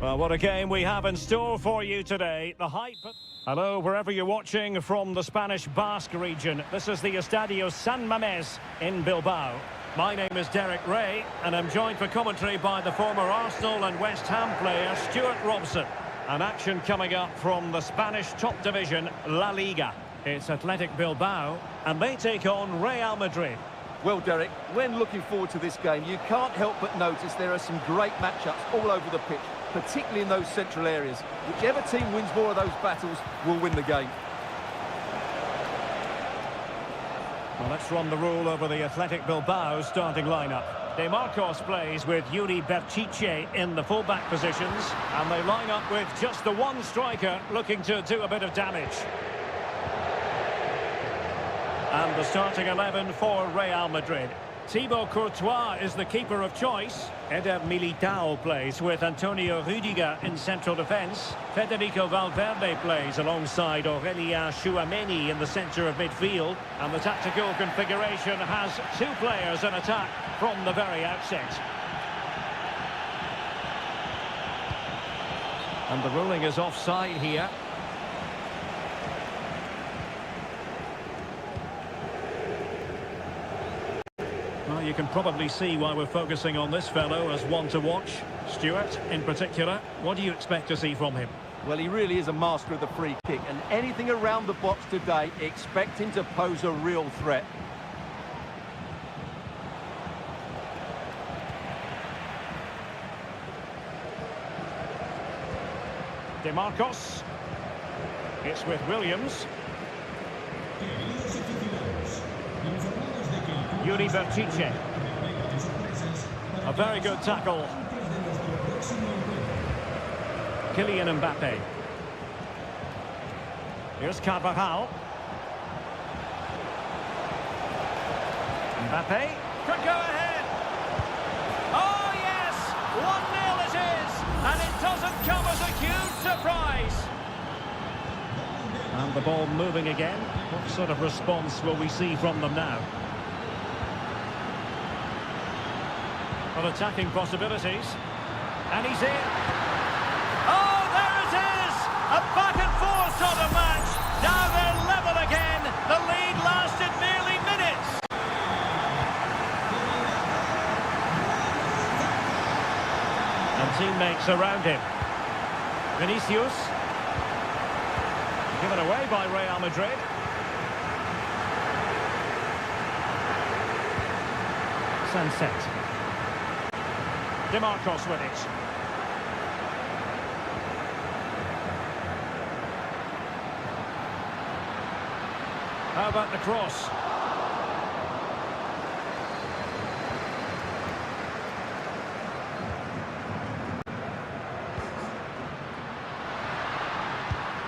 Well, what a game we have in store for you today. The hype... Hello, wherever you're watching from the Spanish Basque region. This is the Estadio San Mamés in Bilbao. My name is Derek Ray, and I'm joined for commentary by the former Arsenal and West Ham player Stuart Robson. An action coming up from the Spanish top division, La Liga. It's Athletic Bilbao, and they take on Real Madrid. Well, Derek, when looking forward to this game, you can't help but notice there are some great matchups all over the pitch, particularly in those central areas. Whichever team wins more of those battles will win the game. Well, let's run the rule over the Athletic Bilbao starting lineup. De Marcos plays with Yuri Berchiche in the fullback positions, and they line up with just the one striker looking to do a bit of damage. And the starting 11 for Real Madrid. Thibaut Courtois is the keeper of choice. Eder Militao plays with Antonio Rüdiger in central defence. Federico Valverde plays alongside Aurelien Tchouameni in the centre of midfield. And the tactical configuration has two players in attack from the very outset. And the ruling is offside here. Well, you can probably see why we're focusing on this fellow as one to watch. Stuart, in particular, what do you expect to see from him? Well, he really is a master of the free kick, and anything around the box today, expect him to pose a real threat. De Marcos. It's with Williams. Yuri Berchiche. A very good tackle. Kylian Mbappe. Here's Carvajal. Mbappe could go ahead. Oh yes! 1-0 it is! And it doesn't come as a huge surprise. And the ball moving again. What sort of response will we see from them now? Well, attacking possibilities. And he's in. Oh, there it is! A back and forth sort of match. Now they're level again. The lead lasted nearly minutes. And teammates around him. Vinicius. Given away by Real Madrid. Sunset. De Marcos with it. How about the cross?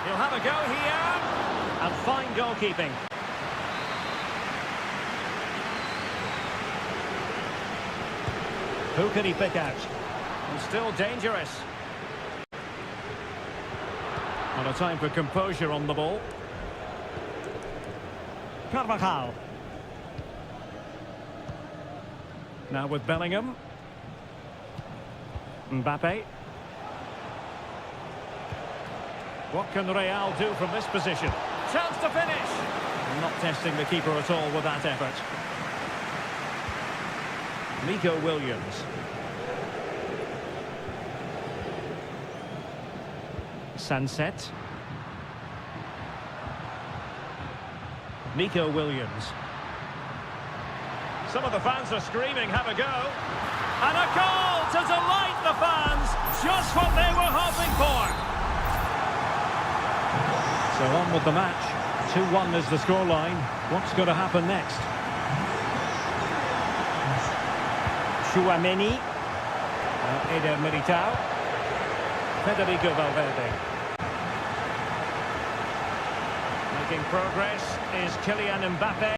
He'll have a go here. And fine goalkeeping. Who can he pick out? And still dangerous. And a time for composure on the ball. Carvajal. Now with Bellingham. Mbappe. What can Real do from this position? Chance to finish! Not testing the keeper at all with that effort. Nico Williams. Sunset. Nico Williams. Some of the fans are screaming, have a go. And a goal to delight the fans. Just what they were hoping for. So on with the match. 2-1 is the scoreline. What's going to happen next? Tchouameni. Eder Militao. Federico Valverde. Making progress is Kylian Mbappe.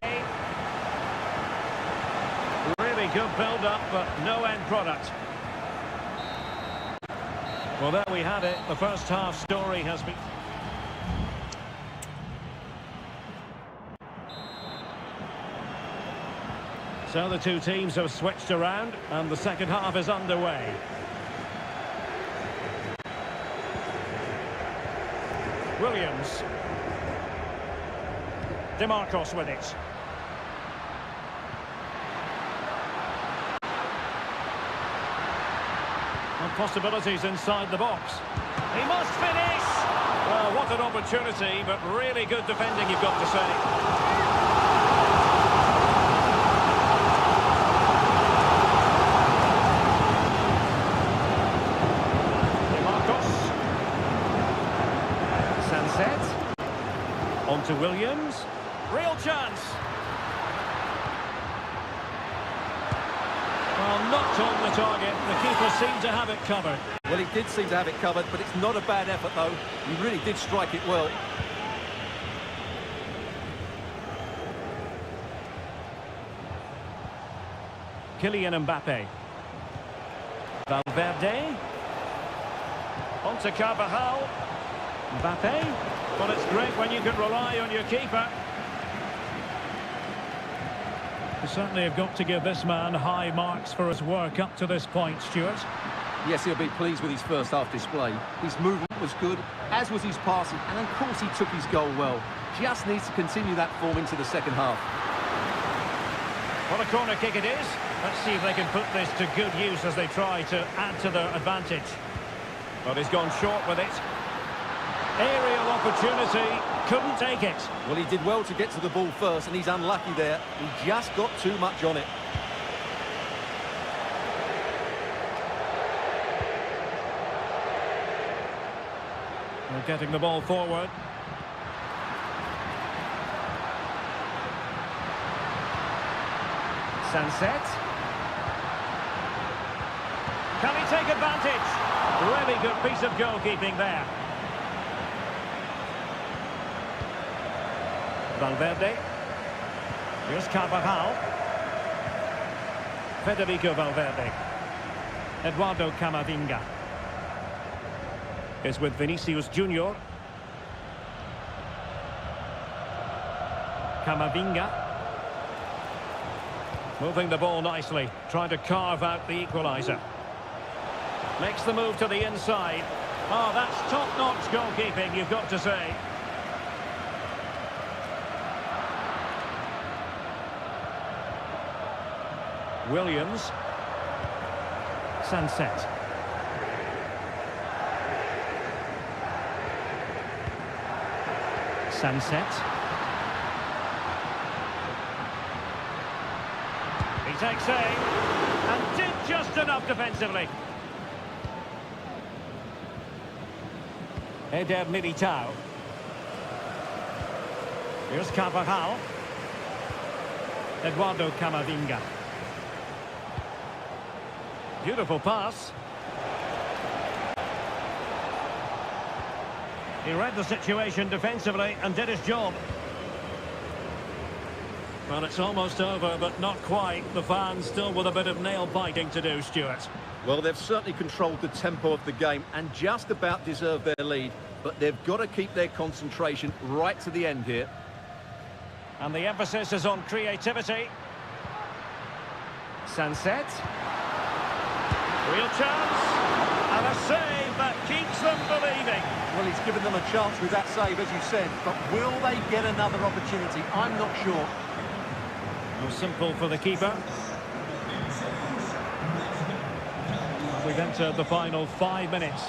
Really good build-up, but no end product. Well, there we had it. The first half story has been... So the two teams have switched around and the second half is underway. Williams. DeMarcos with it. And possibilities inside the box. He must finish! Well, what an opportunity, but really good defending, you've got to say. On to Williams. Real chance. Well, not on the target. The keeper seemed to have it covered. Well, he did seem to have it covered, but it's not a bad effort, though. He really did strike it well. Kylian Mbappe. Valverde. On to Carvajal. Mbappe. Well, it's great when you can rely on your keeper. You certainly have got to give this man high marks for his work up to this point, Stuart. Yes, he'll be pleased with his first half display. His movement was good, as was his passing, and of course he took his goal well. Just needs to continue that form into the second half. Well, a corner kick it is. Let's see if they can put this to good use as they try to add to their advantage. But he's gone short with it. Aerial opportunity, couldn't take it. Well, he did well to get to the ball first, and he's unlucky there. He just got too much on it. They're getting the ball forward. Sunset. Can he take advantage? Really good piece of goalkeeping there. Valverde. Here's Carvajal. Federico Valverde. Eduardo Camavinga is with Vinicius Junior. Camavinga. Moving the ball nicely, trying to carve out the equaliser. Makes the move to the inside. Oh, that's top-notch goalkeeping, you've got to say. Williams. Sunset. Sunset. He takes aim and did just enough defensively. Eder Militao. Here's Carvajal. Eduardo Camavinga. Beautiful pass. He read the situation defensively and did his job. Well, it's almost over, but not quite. The fans still with a bit of nail-biting to do, Stuart. Well, they've certainly controlled the tempo of the game and just about deserved their lead, but they've got to keep their concentration right to the end here. And the emphasis is on creativity. Sunset. Real chance, and a save that keeps them believing. Well, he's given them a chance with that save, as you said, but will they get another opportunity? I'm not sure. No simple for the keeper. We've entered the final 5 minutes.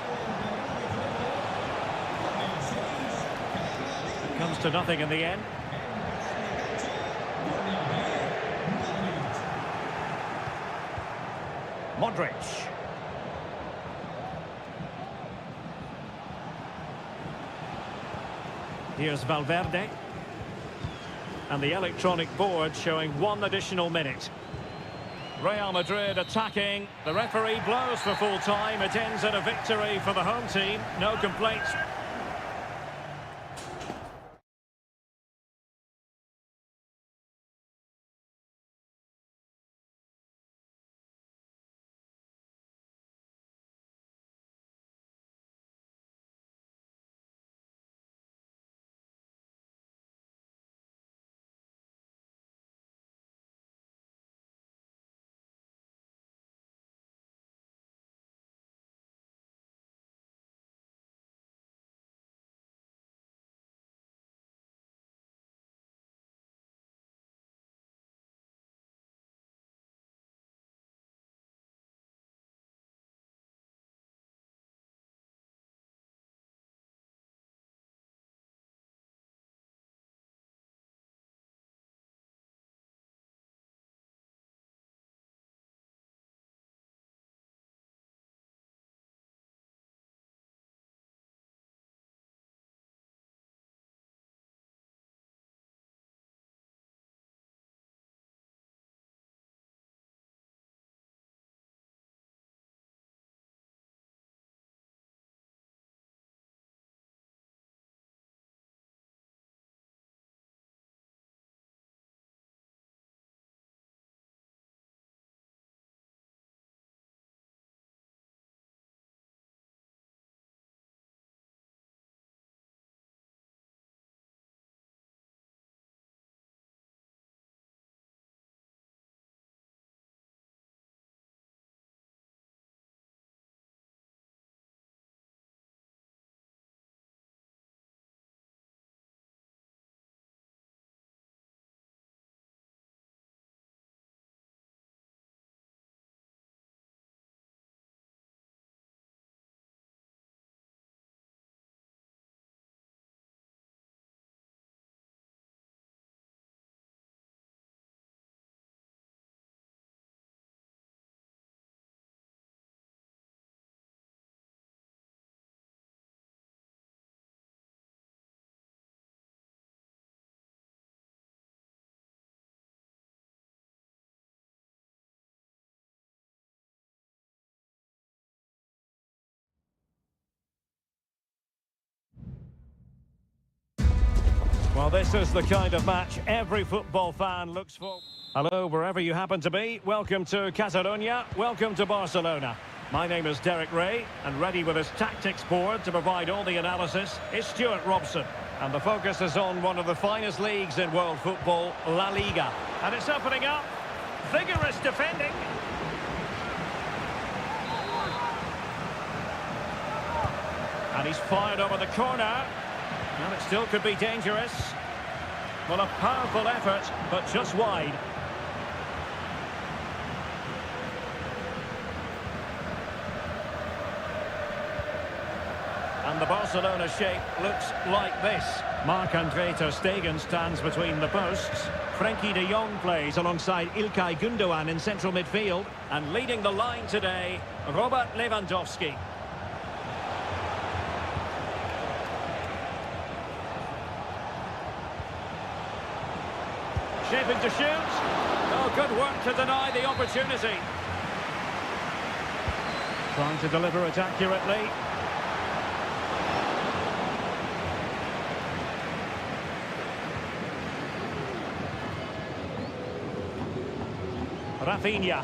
It comes to nothing in the end. Modric. Here's Valverde. And the electronic board showing 1 additional minute. Real Madrid attacking. The referee blows for full time. It ends in a victory for the home team. No complaints. Well, this is the kind of match every football fan looks for. Hello, wherever you happen to be. Welcome to Catalonia. Welcome to Barcelona. My name is Derek Ray, and ready with his tactics board to provide all the analysis is Stuart Robson. And the focus is on one of the finest leagues in world football, La Liga. And it's opening up. Vigorous defending. And he's fired over the corner. And it still could be dangerous. Well, a powerful effort, but just wide. And the Barcelona shape looks like this. Marc-Andre ter Stegen stands between the posts. Frenkie de Jong plays alongside Ilkay Gundogan in central midfield. And leading the line today, Robert Lewandowski. Shaping to shoot. Oh, good work to deny the opportunity. Trying to deliver it accurately. Rafinha.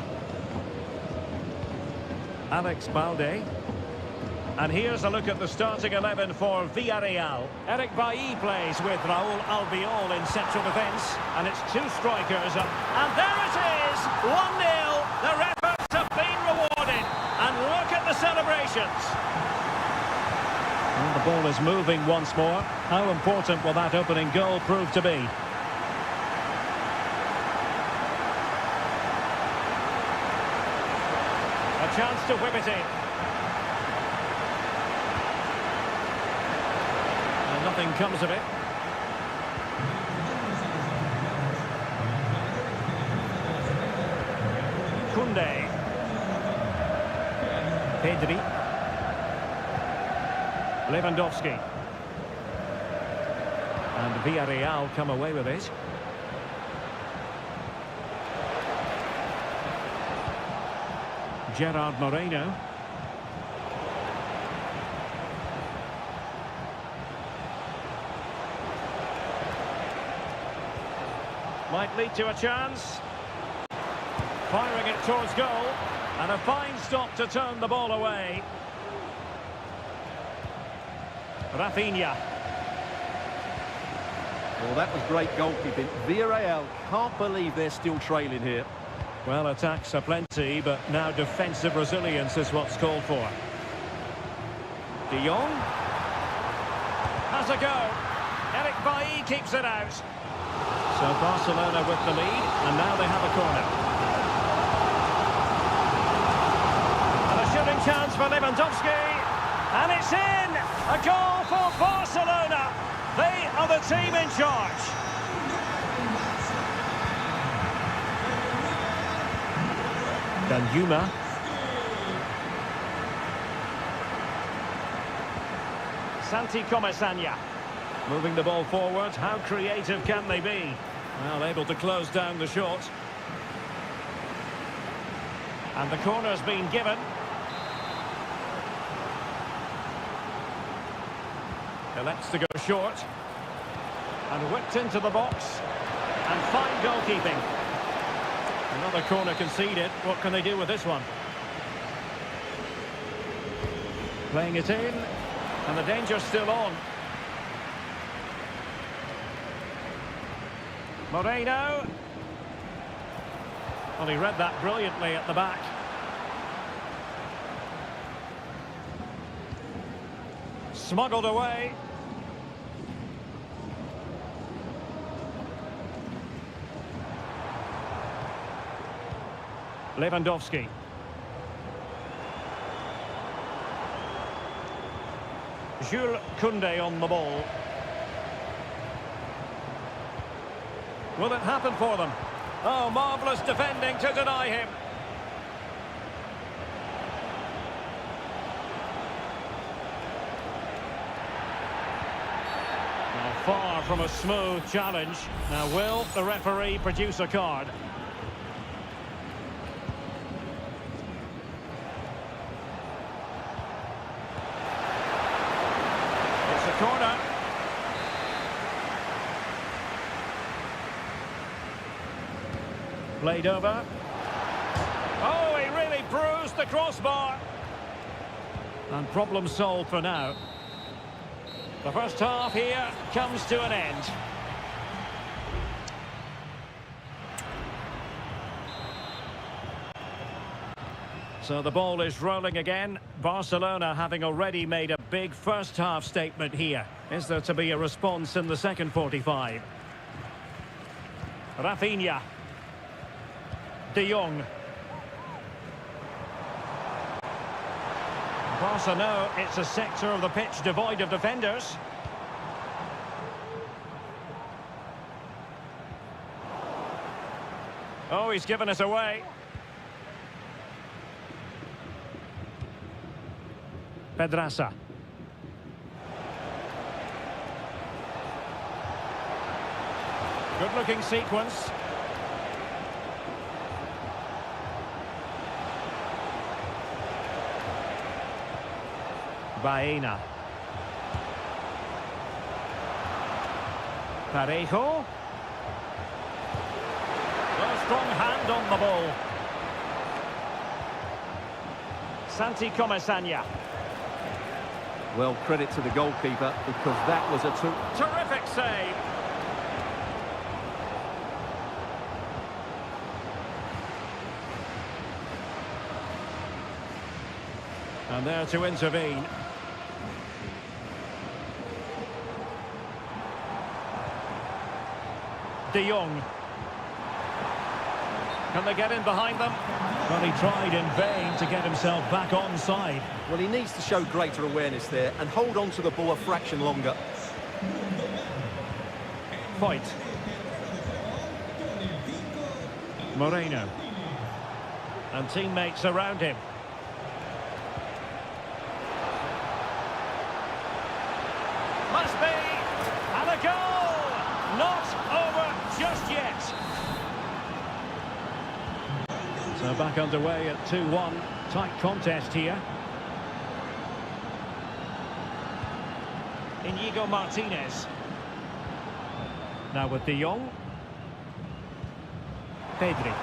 Alex Balde. And here's a look at the starting 11 for Villarreal. Eric Bailly plays with Raúl Albiol in central defence. And it's two strikers up. And there it is! 1-0. Their efforts have been rewarded. And look at the celebrations. And the ball is moving once more. How important will that opening goal prove to be? A chance to whip it in. Nothing comes of it. Koundé. Pedri. Lewandowski. And Villarreal come away with it. Gerard Moreno. Might lead to a chance. Firing it towards goal. And a fine stop to turn the ball away. Rafinha. Well, that was great goalkeeping. Villarreal can't believe they're still trailing here. Well, attacks are plenty, but now defensive resilience is what's called for. De Jong. Has a go. Eric Bailly keeps it out. So Barcelona with the lead, and now they have a corner. And a shooting chance for Lewandowski. And it's in! A goal for Barcelona. They are the team in charge. Danjuma. Santi Comesaña. Moving the ball forward, how creative can they be? Well, able to close down the shot. And the corner's been given. Elects to go short. And whipped into the box. And fine goalkeeping. Another corner conceded. What can they do with this one? Playing it in. And the danger's still on. Moreno. Well, he read that brilliantly at the back. Smuggled away. Lewandowski. Jules Koundé on the ball. Will it happen for them? Oh, marvellous defending to deny him. Now, far from a smooth challenge. Now, will the referee produce a card? It's a corner. Played over. Oh, he really bruised the crossbar. And problem solved for now. The first half here comes to an end. So the ball is rolling again. Barcelona having already made a big first half statement here. Is there to be a response in the second 45? Rafinha. De Jong. Barca know it's a sector of the pitch devoid of defenders. Oh, he's given us away. Pedraza. Good-looking sequence. Baena. Parejo. A strong hand on the ball. Santi Comesaña. Well, credit to the goalkeeper, because that was a Terrific save. And there to intervene. De Jong. Can they get in behind them? Well, he tried in vain to get himself back onside. Well, he needs to show greater awareness there and hold on to the ball a fraction longer. Fight. Moreno. And teammates around him. Must be. And a goal! Not over just yet. So back underway at 2-1. Tight contest here. Inigo Martinez. Now with De Jong. Pedri.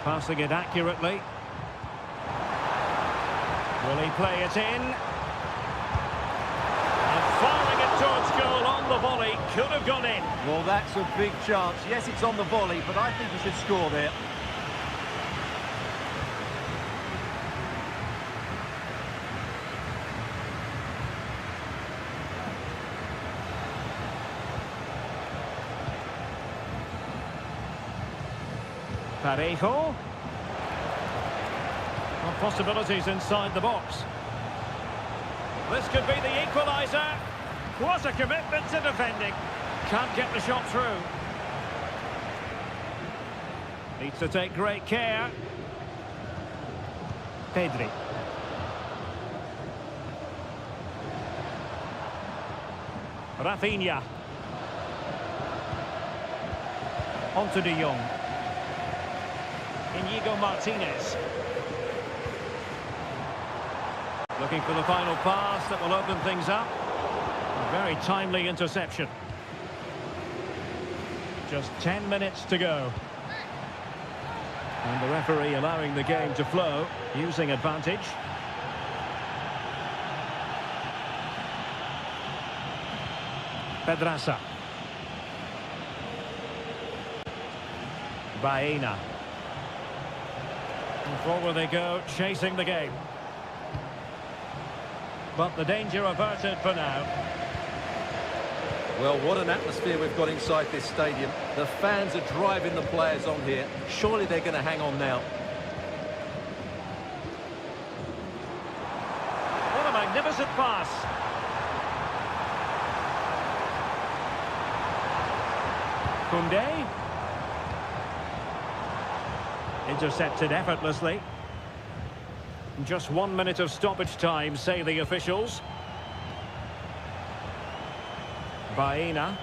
Passing it accurately. Will he play it in? And firing it towards goal on the volley. Could have gone in. Well, that's a big chance. Yes, it's on the volley, but I think he should score there. Parejo. Well, possibilities inside the box. This could be the equaliser. What a commitment to defending. Can't get the shot through. Needs to take great care. Pedri. Rafinha. On to De Jong. Inigo Martinez. Looking for the final pass that will open things up. A very timely interception. Just 10 minutes to go. And the referee allowing the game to flow, using advantage. Pedraza. Baena. And forward they go, chasing the game. But the danger averted for now. Well, what an atmosphere we've got inside this stadium. The fans are driving the players on here. Surely they're going to hang on now. What a magnificent pass. Koundé. Intercepted effortlessly. Just 1 minute of stoppage time, say the officials. Baena.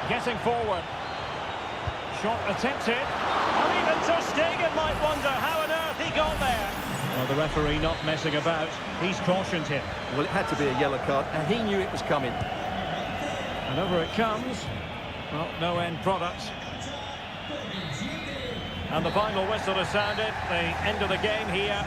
Getting forward. Shot attempted. And even Ter Stegen might wonder how on earth he got there. Well, the referee not messing about. He's cautioned him. Well, it had to be a yellow card, and he knew it was coming. And over it comes. Well, no end product. And the final whistle is sounded. The end of the game here.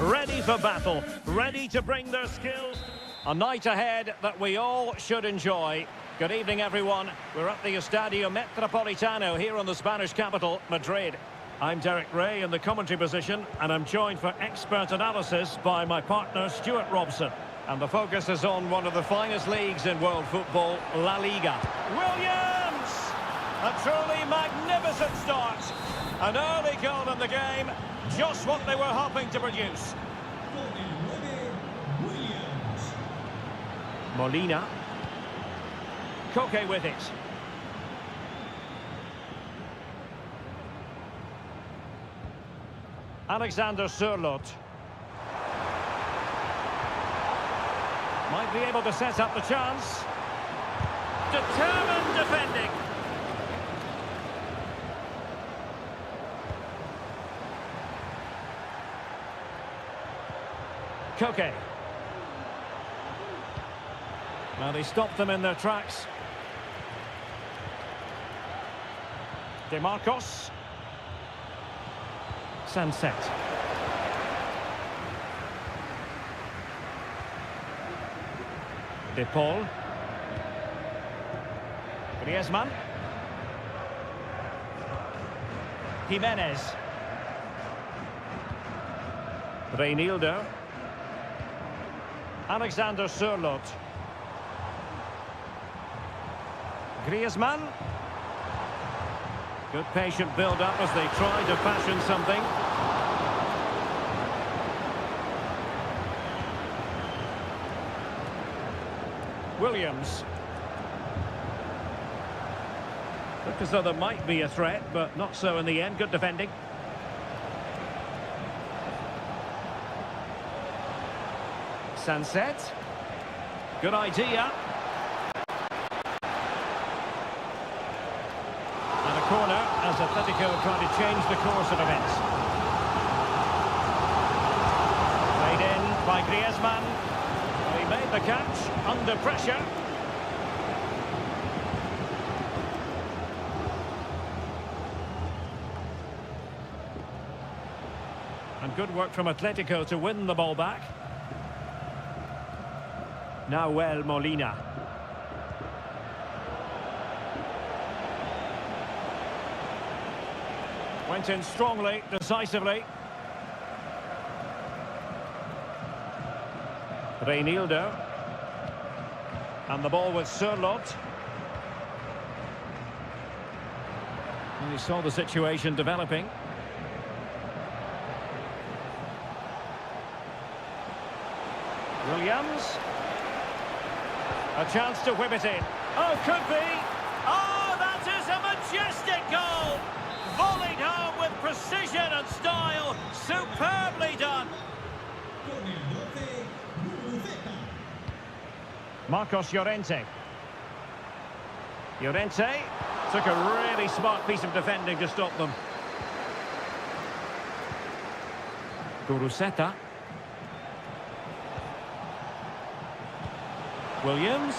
Ready for battle, ready to bring their skills. A night ahead that we all should enjoy. Good evening, everyone. We're at the Estadio Metropolitano here in the Spanish capital, Madrid. I'm Derek Ray in the commentary position, and I'm joined for expert analysis by my partner, Stuart Robson. And the focus is on one of the finest leagues in world football, La Liga. Williams! A truly magnificent start. An early goal in the game, just what they were hoping to produce. Molina. Koke with it. Alexander Sørloth. Might be able to set up the chance. Determined defending. Koke. Well, they stopped them in their tracks. DeMarcos. Sunset. De Paul. Griezmann. Jimenez. Reinildo. Alexander Sørloth. Griezmann. Good patient build-up as they try to fashion something. Williams. Looked as though there might be a threat, but not so in the end. Good defending. Sunset. Good idea. And a corner as Atletico try to change the course of events. Played in by Griezmann. He made the catch under pressure. And good work from Atletico to win the ball back. Nahuel Molina. Went in strongly, decisively. Reinildo. And the ball with Sørloth. And he saw the situation developing. Williams. A chance to whip it in. Oh, could be. Oh, that is a majestic goal. Volleyed home with precision and style. Superbly done. Marcos Llorente. Llorente took a really smart piece of defending to stop them. Guruseta. Williams.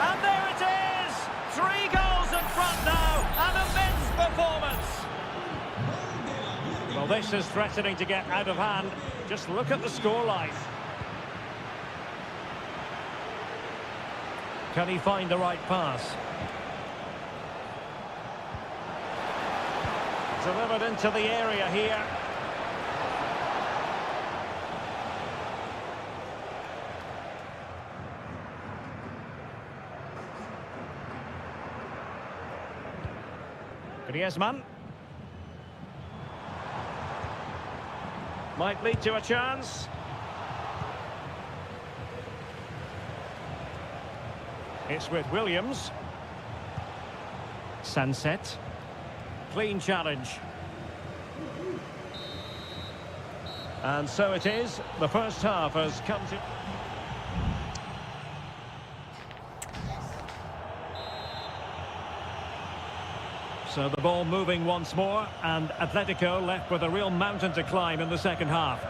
And there it is! 3 goals in front now. An immense performance. Well, this is threatening to get out of hand. Just look at the scoreline. Can he find the right pass? Delivered into the area here. Griezmann. Might lead to a chance. It's with Williams. Sunset. Clean challenge. And so it is. The first half has come to... So the ball moving once more, and Atletico left with a real mountain to climb in the second half.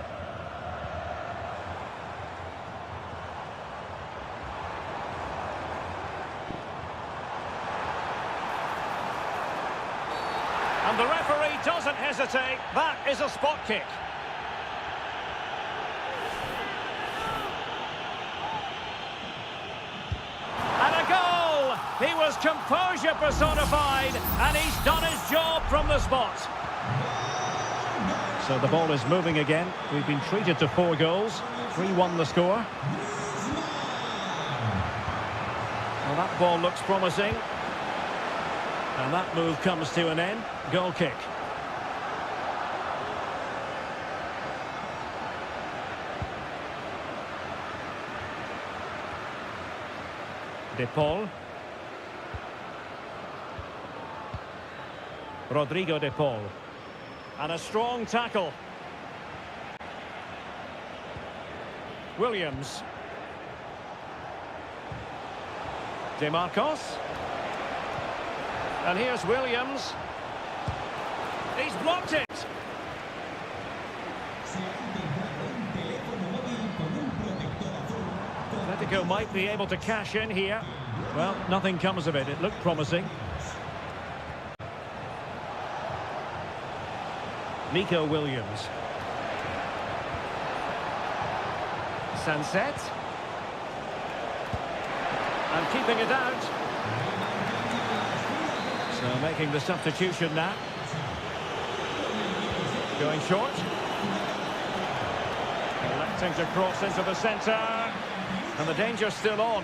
And the referee doesn't hesitate. That is a spot kick. And a goal! He was composure personified, and he's done his job from the spot. So the ball is moving again. We've been treated to 4 goals. 3-1 the score. Well, that ball looks promising. And that move comes to an end. Goal kick. De Paul. Rodrigo De Paul. And a strong tackle. Williams. De Marcos. And here's Williams. He's blocked it. Atletico might be able to cash in here. Well, nothing comes of it. It looked promising. Nico Williams. Sunset. And keeping it out. So making the substitution now. Going short. Electing to cross into the centre. And the danger's still on.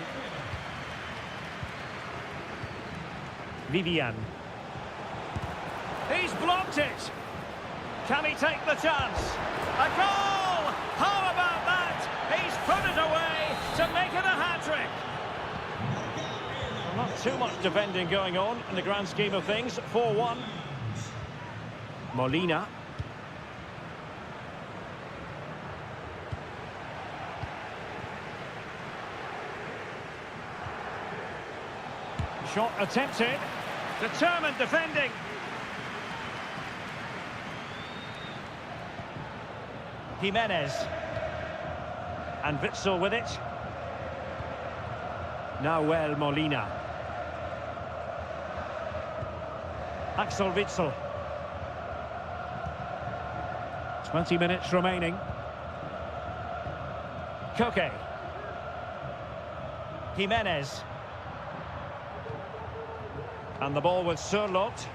Vivian. He's blocked it. Can he take the chance? A goal! How about that? He's put it away to make it a hat-trick. Well, not too much defending going on in the grand scheme of things. 4-1. Molina. Shot attempted. Determined defending. Jimenez. And Witsel with it. Nahuel Molina. Axel Witsel. 20 minutes remaining. Koke. Jimenez. And the ball with Sørloth.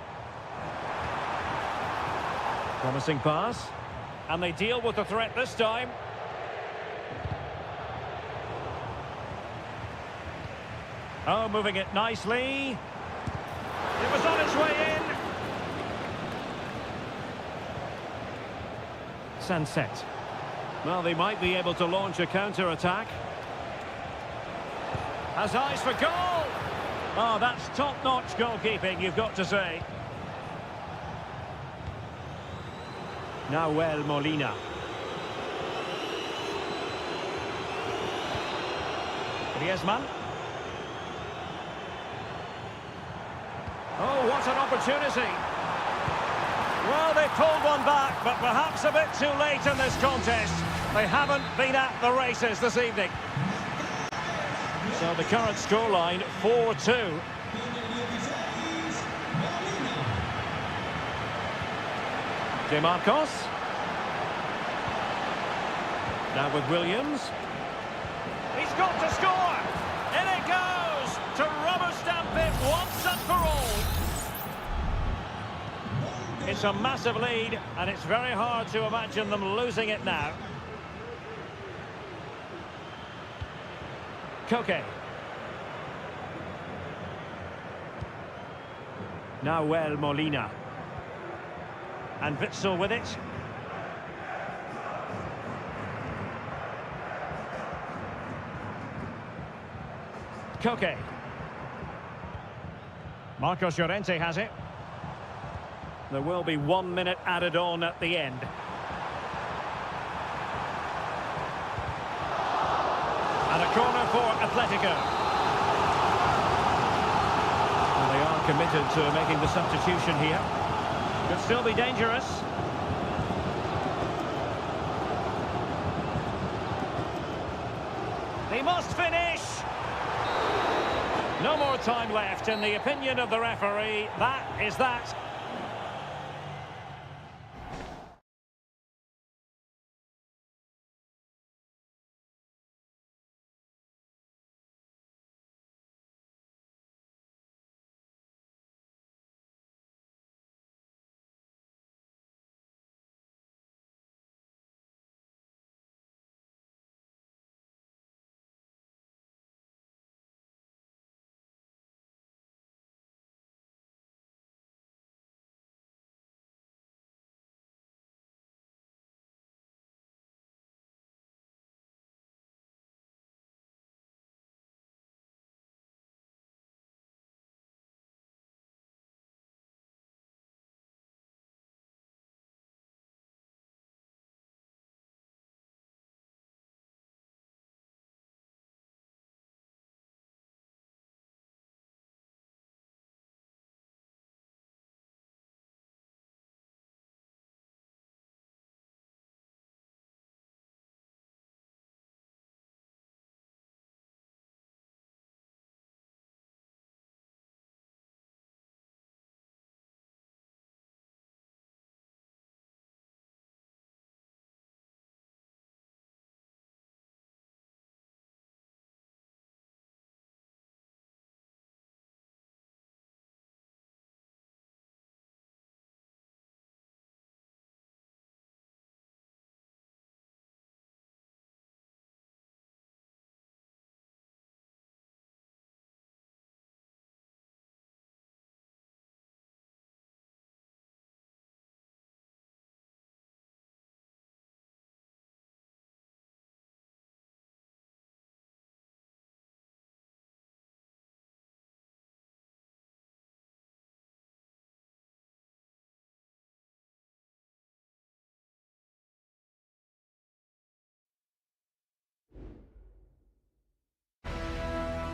Promising pass. And they deal with the threat this time. Oh, moving it nicely. It was on its way in. Sunset. Well, they might be able to launch a counter-attack. Has eyes for goal. Oh, that's top-notch goalkeeping, you've got to say. Nahuel Molina. Griezmann. Oh, what an opportunity. Well, they pulled one back, but perhaps a bit too late in this contest. They haven't been at the races this evening. So the current scoreline, 4-2. DeMarcos. Now with Williams. He's got to score! In it goes! To rubber stamp it once and for all. It's a massive lead, and it's very hard to imagine them losing it now. Koke. Nahuel Molina. And Witsel with it. Koke. Marcos Llorente has it. There will be 1 minute added on at the end. And a corner for Atletico. Well, they are committed to making the substitution here. Could still be dangerous. He must finish. No more time left. In the opinion of the referee, that is that.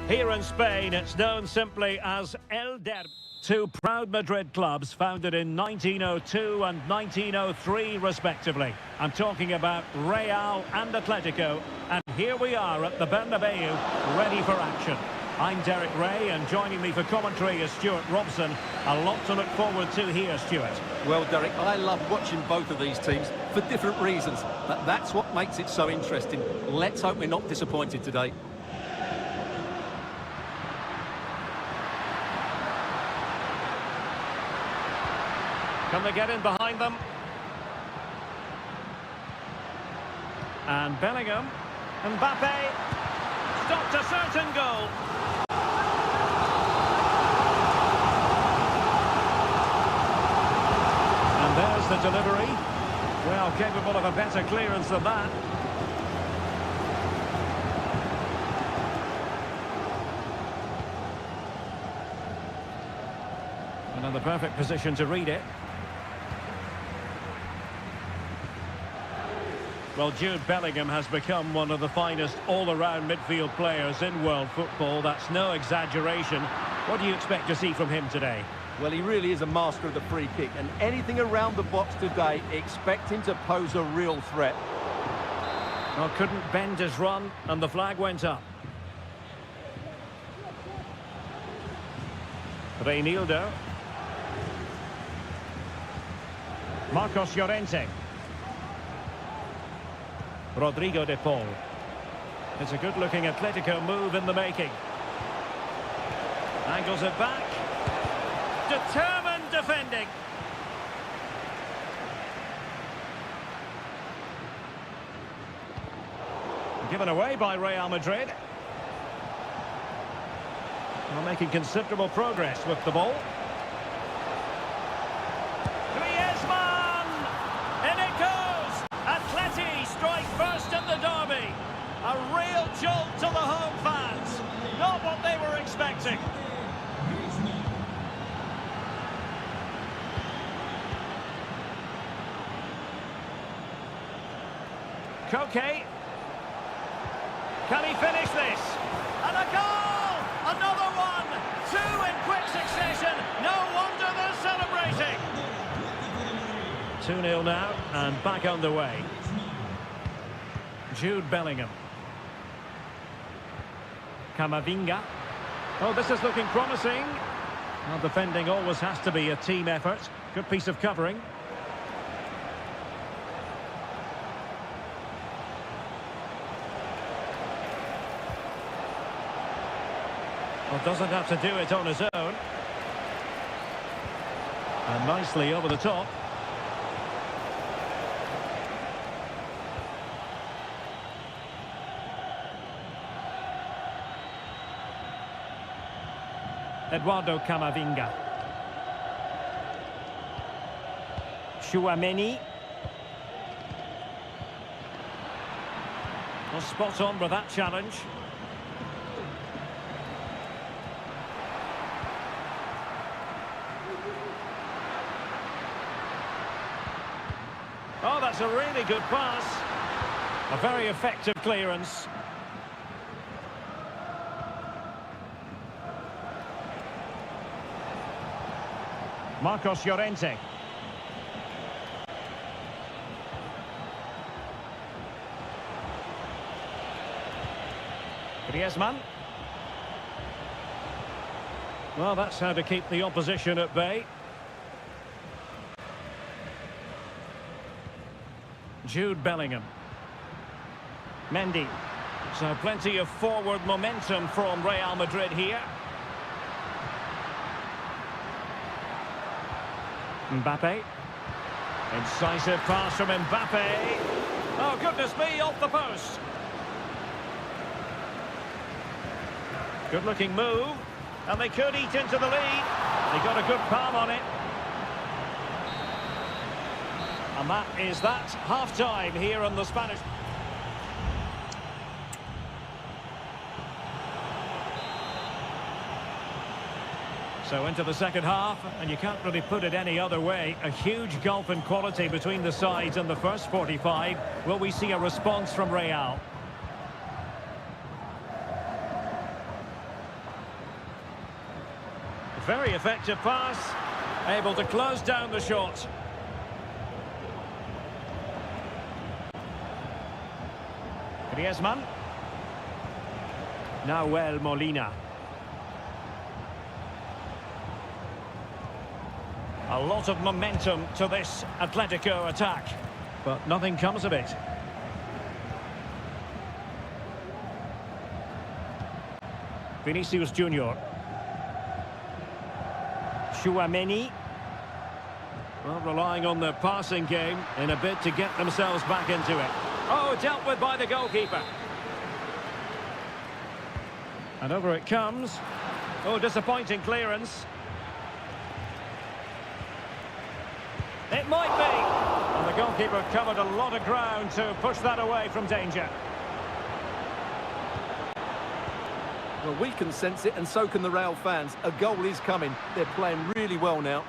Here in Spain, it's known simply as El Derby. Two proud Madrid clubs founded in 1902 and 1903, respectively. I'm talking about Real and Atletico. And here we are at the Bernabeu, ready for action. I'm Derek Ray, and joining me for commentary is Stuart Robson. A lot to look forward to here, Stuart. Well, Derek, I love watching both of these teams for different reasons. But that's what makes it so interesting. Let's hope we're not disappointed today. Can they get in behind them? And Bellingham. Mbappe. Stopped a certain goal. And there's the delivery. Well, capable of a better clearance than that. And in the perfect position to read it. Well, Jude Bellingham has become one of the finest all-around midfield players in world football. That's no exaggeration. What do you expect to see from him today? Well, he really is a master of the free kick, and anything around the box today, expect him to pose a real threat. Well, couldn't bend his run, and the flag went up. Reinildo. Marcos Llorente. Rodrigo de Paul. It's a good-looking Atletico move in the making. Angles it back. Determined defending. Given away by Real Madrid. Well, making considerable progress with the ball. Strike first in the derby. A real jolt to the home fans. Not what they were expecting. Koke. Can he finish this? And a goal! Another one! Two in quick succession. No wonder they're celebrating. 2-0 now and back underway. Jude Bellingham. Camavinga. Oh, this is looking promising. Well, defending always has to be a team effort. Good piece of covering. Well, doesn't have to do it on his own. And nicely over the top. Eduardo Camavinga. Chouameni. Well, spot on with that challenge. Oh, that's a really good pass. A very effective clearance. Marcos Llorente. Griezmann. Well, that's how to keep the opposition at bay. Jude Bellingham. Mendy. So plenty of forward momentum from Real Madrid here. Mbappe. Incisive pass from Mbappe. Oh, goodness me, off the post. Good-looking move. And they could eat into the lead. They got a good palm on it. And that is that. Half-time here on the Spanish... So into the second half, and you can't really put it any other way. A huge gulf in quality between the sides in the first 45. Will we see a response from Real? Very effective pass. Able to close down the shot. Griezmann. Nahuel Molina. A lot of momentum to this Atletico attack, but nothing comes of it. Vinicius Junior. Chouameni. Well, relying on their passing game in a bid to get themselves back into it. Oh, dealt with by the goalkeeper. And over it comes. Oh, disappointing clearance. It might be. And the goalkeeper covered a lot of ground to push that away from danger. Well, we can sense it, and so can the Real fans. A goal is coming. They're playing really well now.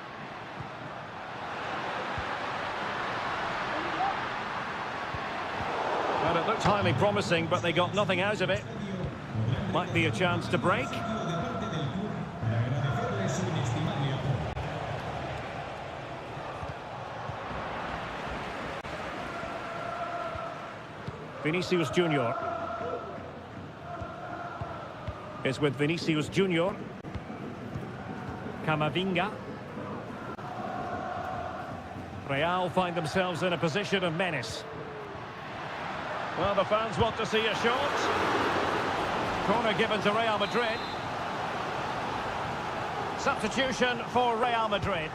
Well, it looked highly promising, but they got nothing out of it. Might be a chance to break. Vinicius Junior is with Vinicius Junior. Camavinga. Real find themselves in a position of menace. Well, the fans want to see a shot. Corner given to Real Madrid. Substitution for Real Madrid.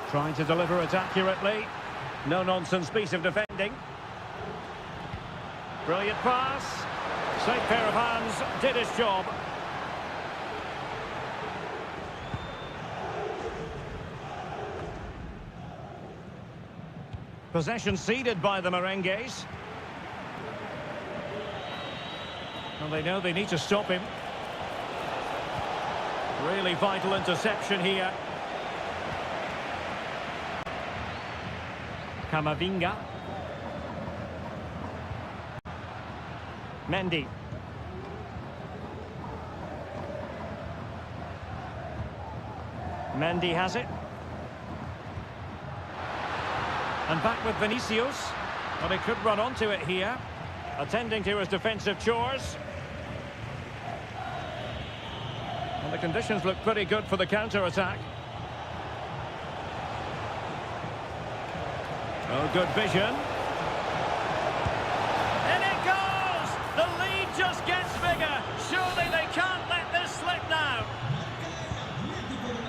Trying to deliver it accurately. No-nonsense piece of defending. Brilliant pass. Safe pair of hands. Did his job. Possession ceded by the Merengues. Well, they know they need to stop him. Really vital interception here. Camavinga. Mendy. Mendy has it. And back with Vinicius. Well, he could run onto it here. Attending to his defensive chores. And the conditions look pretty good for the counter-attack. Oh, good vision. In it goes! The lead just gets bigger. Surely they can't let this slip now.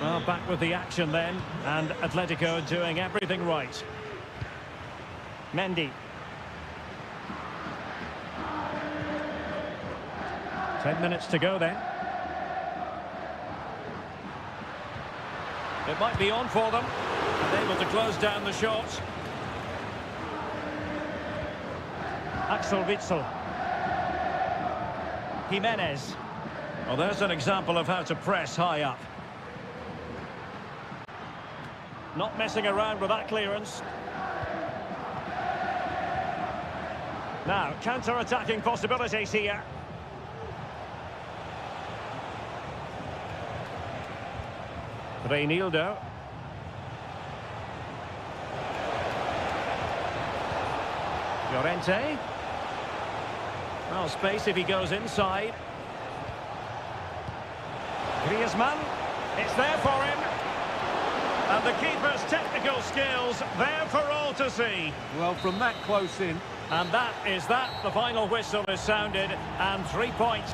Well, back with the action then. And Atletico doing everything right. Mendy. 10 minutes to go then. It might be on for them. And able to close down the shot. Axel Witsel. Jimenez. Well, there's an example of how to press high up. Not messing around with that clearance. Now, counter-attacking possibilities here. Reinildo. Llorente. Well, space if he goes inside. Griezmann. It's there for him. And the keeper's technical skills there for all to see. Well, from that close in. And that is that. The final whistle is sounded. And 3 points.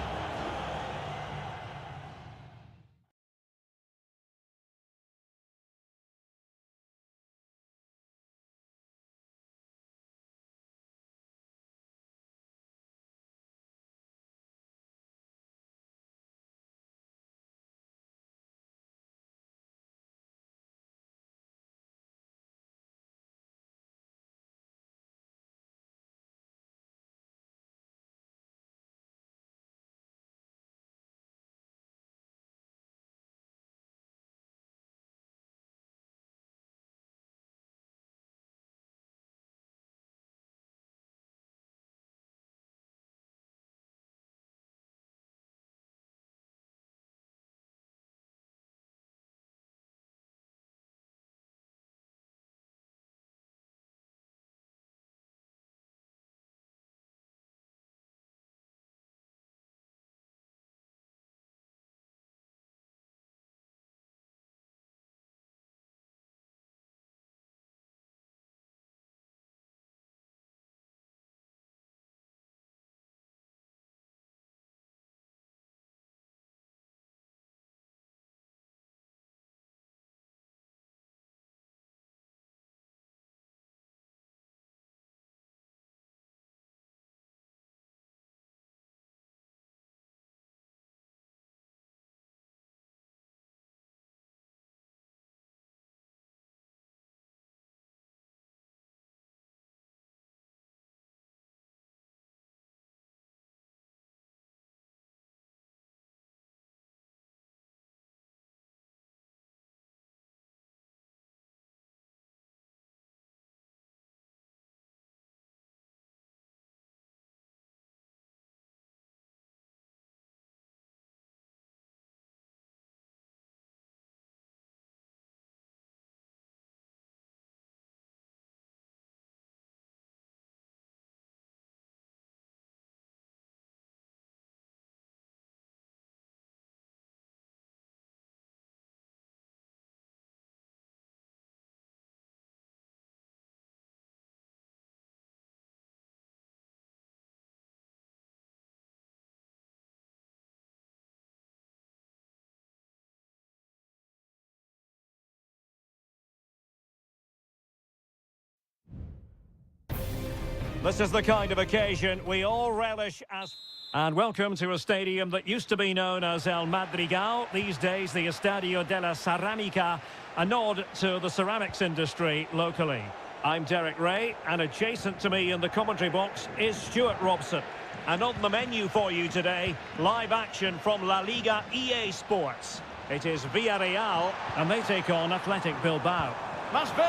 This is the kind of occasion we all relish as... And welcome to a stadium that used to be known as El Madrigal, these days the Estadio de la Ceramica, a nod to the ceramics industry locally. I'm Derek Ray, and adjacent to me in the commentary box is Stuart Robson. And on the menu for you today, live action from La Liga EA Sports. It is Villarreal, and they take on Athletic Bilbao. Must be!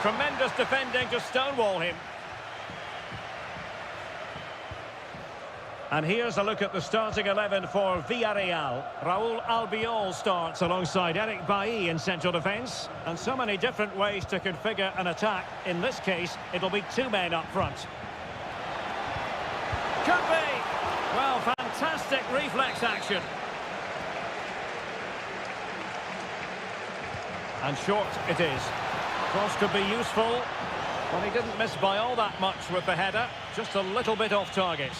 Tremendous defending to stonewall him. And here's a look at the starting 11 for Villarreal. Raúl Albiol starts alongside Eric Bailly in central defence. And so many different ways to configure an attack. In this case, it'll be two men up front. Could be! Well, fantastic reflex action. And short it is. Cross could be useful. Well, he didn't miss by all that much with the header. Just a little bit off target.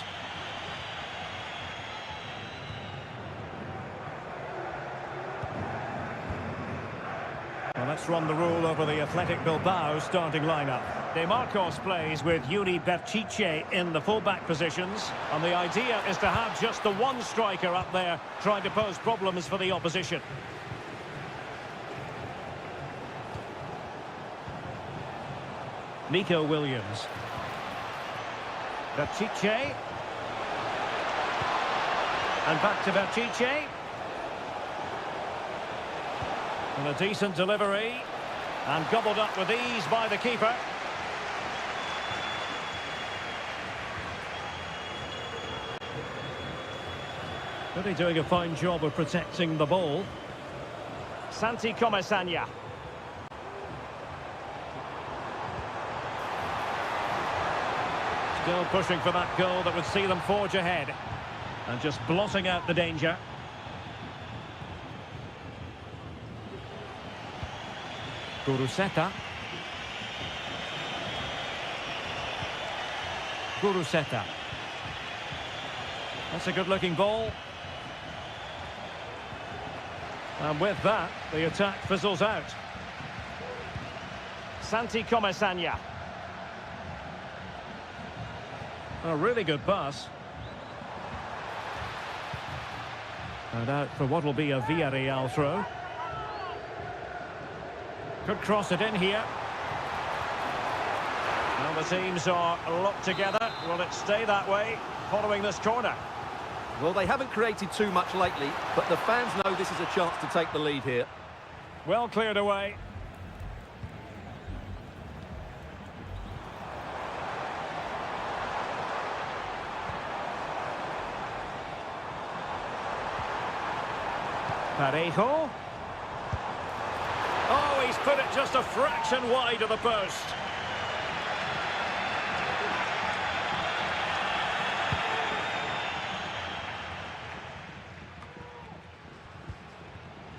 Well, let's run the rule over the Athletic Bilbao starting lineup. De Marcos plays with Yuri Berchiche in the fullback positions. And the idea is to have just the one striker up there trying to pose problems for the opposition. Nico Williams. Berchiche. And back to Berchiche. And a decent delivery. And gobbled up with ease by the keeper. Really doing a fine job of protecting the ball. Santi Comesaña. Still pushing for that goal that would see them forge ahead. And just blotting out the danger. Guruseta. Guruseta. That's a good-looking ball. And with that, the attack fizzles out. Santi Comesaña. A really good pass. And out for what will be a Villarreal throw. Could cross it in here. Well, the teams are locked together. Will it stay that way following this corner? Well, they haven't created too much lately, but the fans know this is a chance to take the lead here. Well cleared away. Parejo. Oh, he's put it just a fraction wide of the post.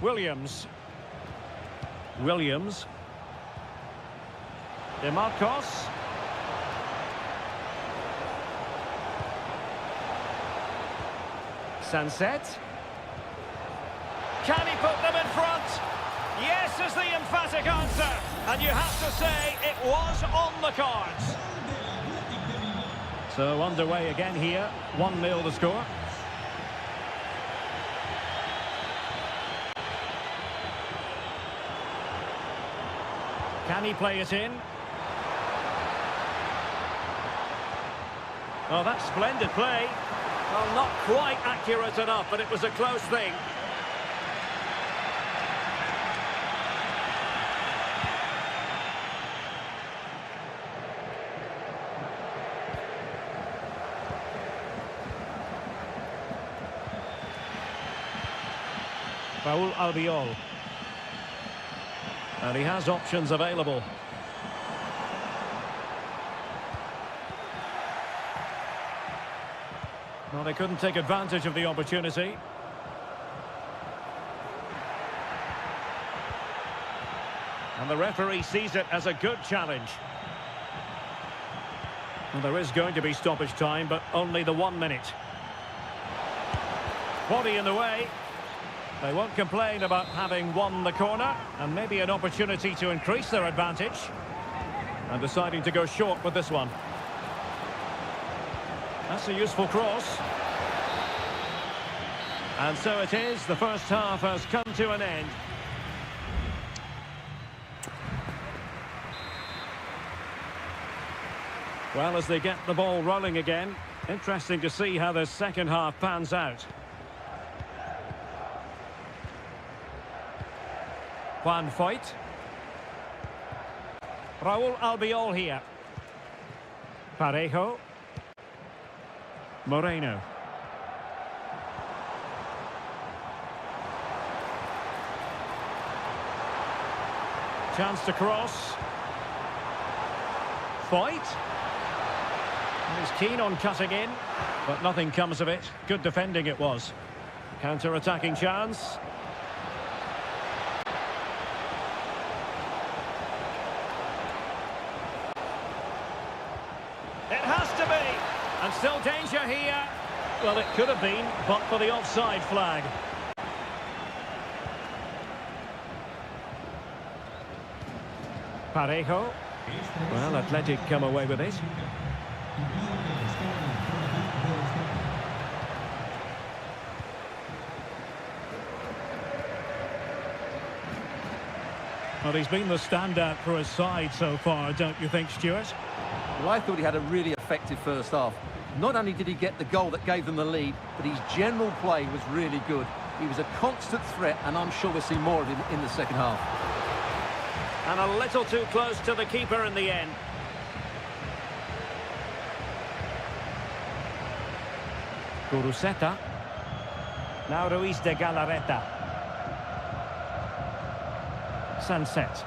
Williams. Williams. De Marcos. Sunset. Can he put them in front? Yes is the emphatic answer. And you have to say it was on the cards. So underway again here. 1-0 the score. Can he play it in? Oh, that's splendid play. Well, not quite accurate enough, but it was a close thing. Raúl Albiol. And he has options available. Well, they couldn't take advantage of the opportunity. And the referee sees it as a good challenge. Well, there is going to be stoppage time, but only the 1 minute. Body in the way. They won't complain about having won the corner, and maybe an opportunity to increase their advantage. And deciding to go short with this one. That's a useful cross. And so it is, the first half has come to an end. Well, as they get the ball rolling again, interesting to see how the second half pans out. Juan Foyt. Raúl Albiol here. Parejo. Moreno. Chance to cross. Foyt. He's keen on cutting in, but nothing comes of it. Good defending it was. Counter-attacking chance. It has to be. And still danger here. Well, it could have been, but for the offside flag. Parejo. Well, Athletic come away with it. Well, he's been the standout for his side so far, don't you think, Stuart? Well, I thought he had a really effective first half. Not only did he get the goal that gave them the lead, but his general play was really good. He was a constant threat, and I'm sure we'll see more of him in the second half. And a little too close to the keeper in the end. Guruseta. Now Ruiz de Galarreta. Sunset.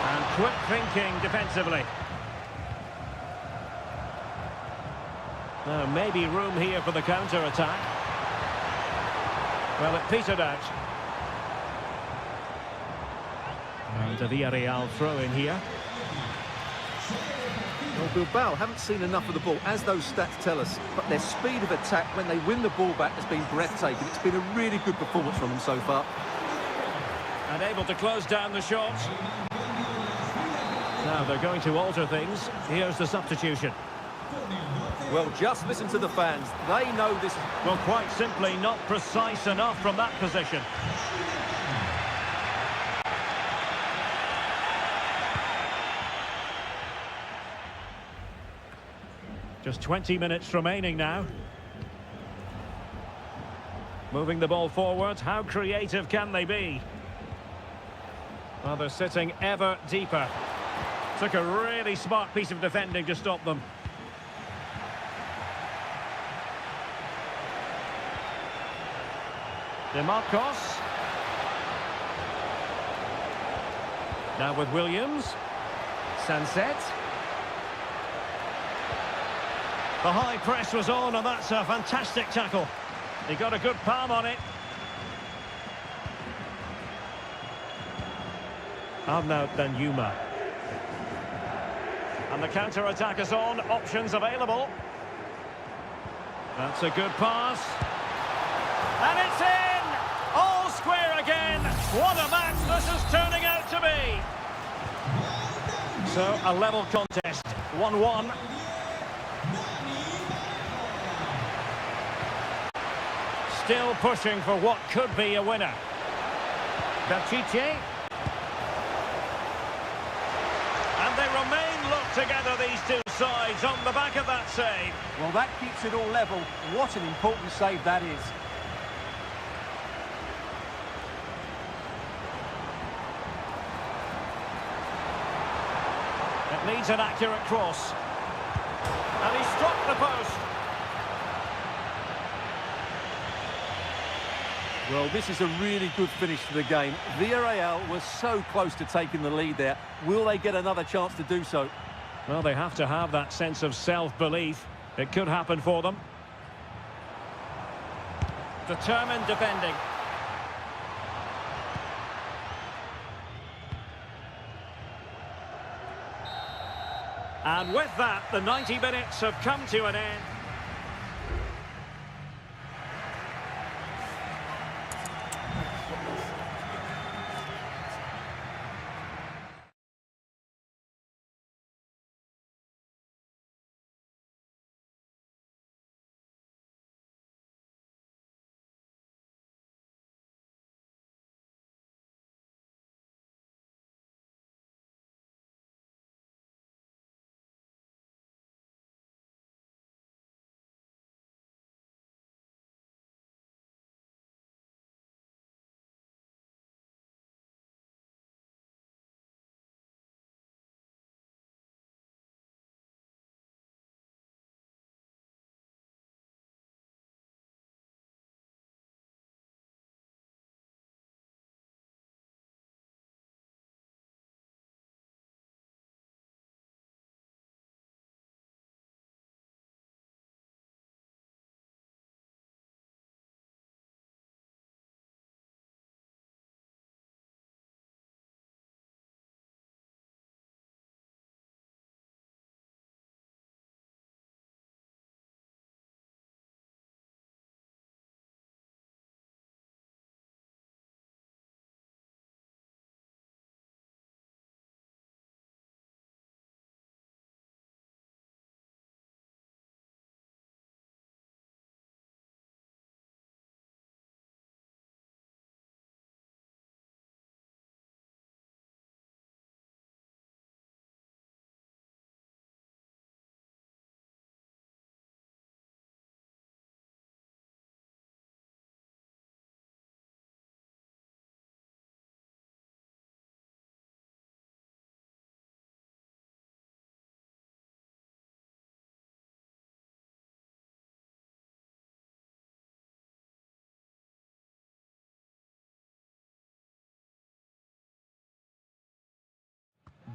And quick thinking defensively. Now maybe room here for the counter-attack. Well, it petered out. And a Villarreal throw in here. Well, Bilbao haven't seen enough of the ball, as those stats tell us, but their speed of attack when they win the ball back has been breathtaking. It's been a really good performance from them so far. And able to close down the shot. Now they're going to alter things. Here's the substitution. Well, just listen to the fans. They know this. Well, quite simply not precise enough from that position. Just 20 minutes remaining now. Moving the ball forward. How creative can they be? Well, they're sitting ever deeper. Took a really smart piece of defending to stop them. De Marcos. Now with Williams. Sunset. The high press was on, and that's a fantastic tackle. He got a good palm on it. Arnaud Danjuma. And the counter-attack is on. Options available. That's a good pass. And it's in! All square again. What a match this is turning out to be. So, a level contest. 1-1. Still pushing for what could be a winner. Pichet. And they remain locked together, these two sides, on the back of that save. Well, that keeps it all level. What an important save that is. It needs an accurate cross. And he struck the post. Well, this is a really good finish to the game. Villarreal was so close to taking the lead there. Will they get another chance to do so? Well, they have to have that sense of self-belief. It could happen for them. Determined defending. And with that, the 90 minutes have come to an end.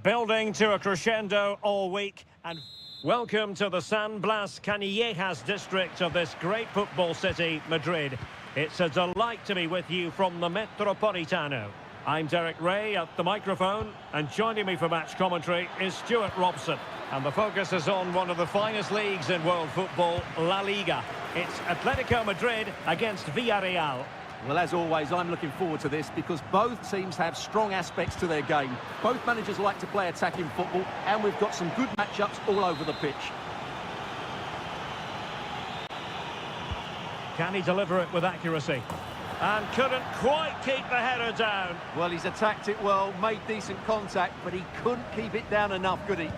Building to a crescendo all week, and welcome to the San Blas Canillejas district of this great football city, Madrid. It's a delight to be with you from the Metropolitano. I'm Derek Ray at the microphone, and joining me for match commentary is Stuart Robson. And the focus is on one of the finest leagues in world football, La Liga. It's Atletico Madrid against Villarreal. Well, as always, I'm looking forward to this because both teams have strong aspects to their game. Both managers like to play attacking football, and we've got some good matchups all over the pitch. Can he deliver it with accuracy? And couldn't quite keep the header down. Well, he's attacked it well, made decent contact, but he couldn't keep it down enough, could he?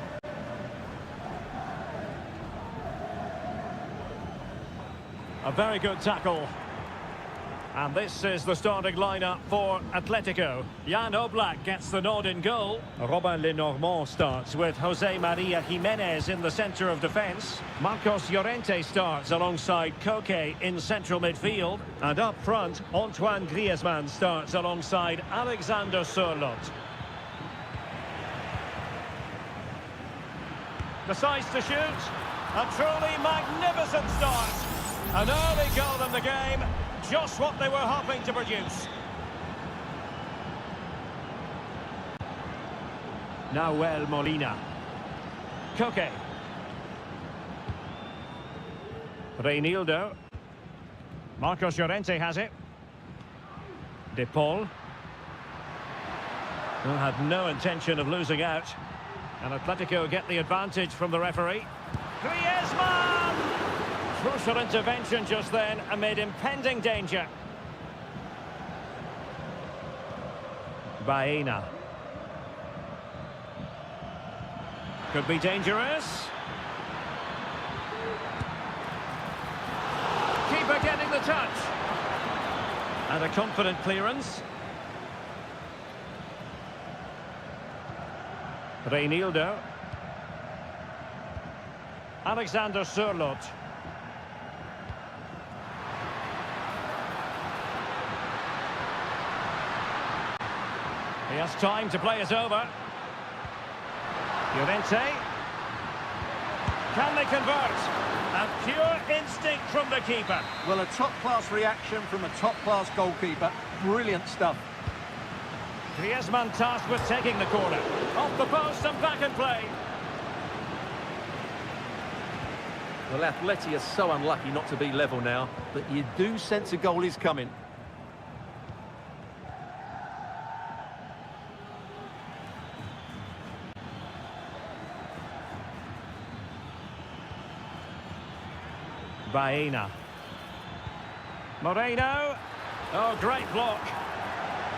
A very good tackle. And this is the starting lineup for Atletico. Jan Oblak gets the nod in goal. Robin Lenormand starts with Jose Maria Jimenez in the centre of defence. Marcos Llorente starts alongside Koke in central midfield. And up front, Antoine Griezmann starts alongside Alexander Sørloth. Decides to shoot. A truly magnificent start. An early goal in the game. Just what they were hoping to produce. Nahuel Molina. Koke. Reinildo. Marcos Llorente has it. De Paul. Well, had no intention of losing out. And Atletico get the advantage from the referee. Griezmann! Crucial intervention just then amid impending danger. Baena. Could be dangerous. Keeper getting the touch. And a confident clearance. Reinildo. Alexander Sørloth. He has time to play it over. Llorente. Can they convert? A pure instinct from the keeper. Well, a top-class reaction from a top-class goalkeeper. Brilliant stuff. Griezmann tasked with taking the corner. Off the post and back in play. Well, Atleti are so unlucky not to be level now, but you do sense a goal is coming. Baena. Moreno. Oh, great block.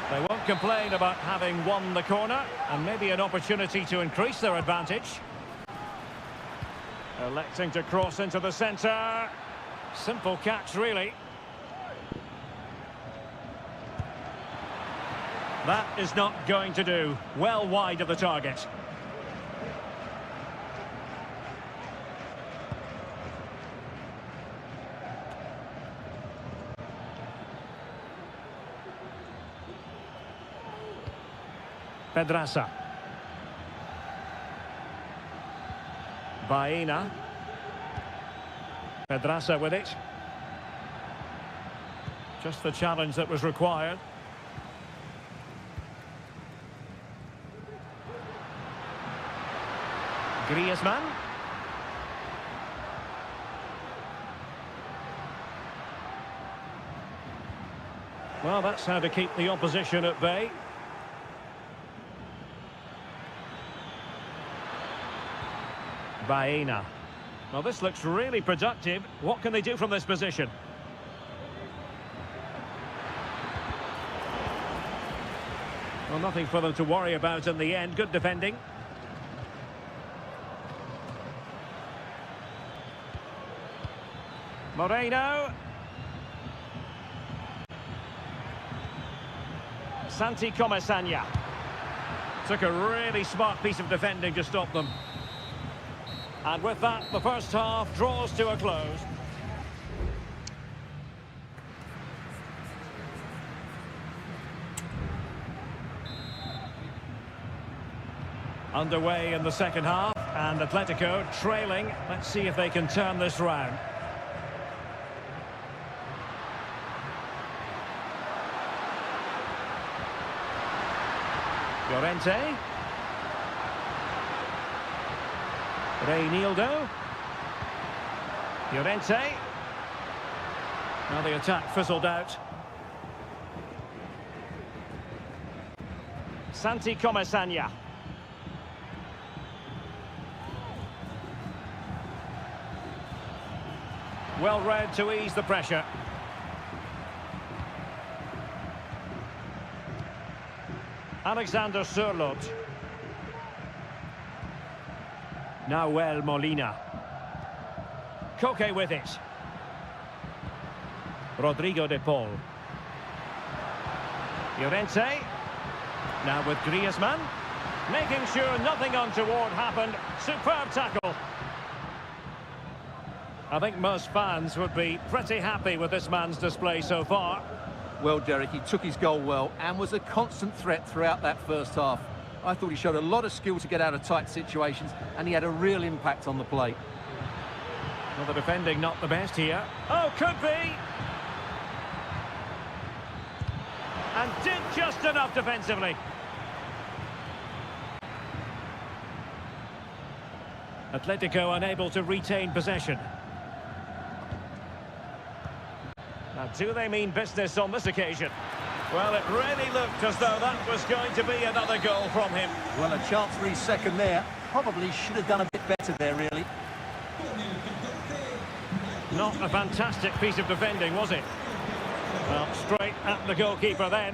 They won't complain about having won the corner, and maybe an opportunity to increase their advantage. Electing to cross into the centre. Simple catch, really. That is not going to do. Well wide of the target. Pedraza. Baena. Pedraza with it. Just the challenge that was required. Griezmann. Well, that's how to keep the opposition at bay. Baena. Well, this looks really productive. What can they do from this position? Well, nothing for them to worry about in the end. Good defending. Moreno. Santi Comesaña. Took a really smart piece of defending to stop them. And with that, the first half draws to a close. Underway in the second half, and Atletico trailing. Let's see if they can turn this round. Llorente. Reinildo. Llorente. Now the attack fizzled out. Santi Comesaña. Well read to ease the pressure. Alexander Sørloth. Nahuel Molina. Koke with it. Rodrigo de Paul. Llorente. Now with Griezmann. Making sure nothing untoward happened. Superb tackle. I think most fans would be pretty happy with this man's display so far. Well, Derek, he took his goal well and was a constant threat throughout that first half. I thought he showed a lot of skill to get out of tight situations, and he had a real impact on the plate. Well, the defending not the best here. Oh, could be! And did just enough defensively. Atletico unable to retain possession. Now, do they mean business on this occasion? Well, it really looked as though that was going to be another goal from him. Well, a chance for his second there. Probably should have done a bit better there, really. Not a fantastic piece of defending, was it? Well, straight at the goalkeeper then.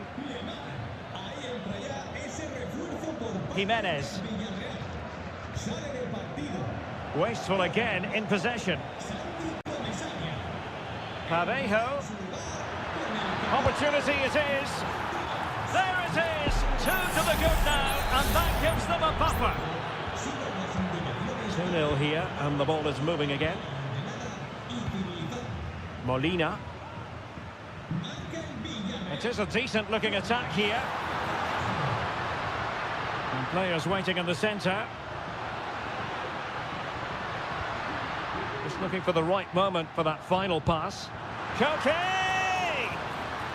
Jimenez. Wasteful again in possession. Parejo. Opportunity it is. There it is. 2 to the good now, and that gives them a buffer. 2-0 here, and the ball is moving again. Molina. It is a decent-looking attack here. And players waiting in the centre. Just looking for the right moment for that final pass. Koke!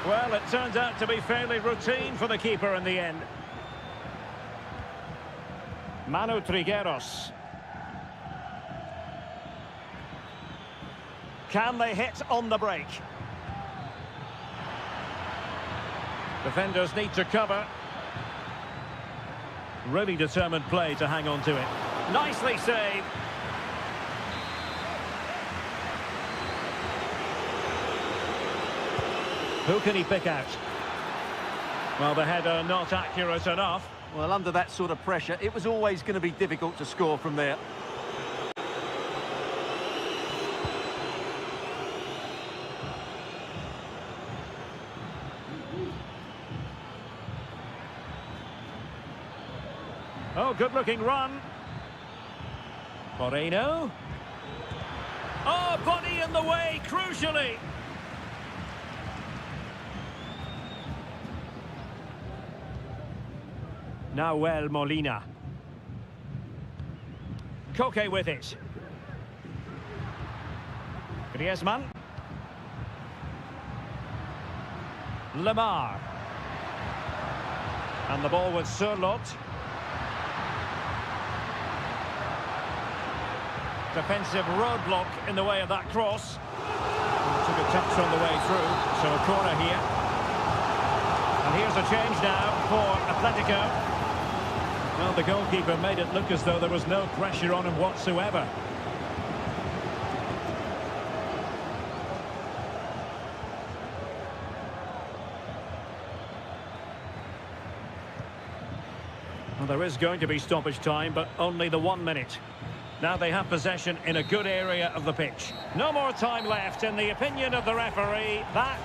Well, it turns out to be fairly routine for the keeper in the end. Manu Trigueros. Can they hit on the break? Defenders need to cover. Really determined play to hang on to it. Nicely saved. Who can he pick out? Well, the header not accurate enough. Well, under that sort of pressure, it was always going to be difficult to score from there. Oh, good-looking run. Moreno. Oh, body in the way, crucially. Nahuel Molina. Koke with it. Griezmann. Lemar. And the ball with Sørloth. Defensive roadblock in the way of that cross. Took a touch on the way through, so a corner here. And here's a change now for Atletico. Well, the goalkeeper made it look as though there was no pressure on him whatsoever. Well, there is going to be stoppage time, but only the 1 minute. Now they have possession in a good area of the pitch. No more time left, in the opinion of the referee. That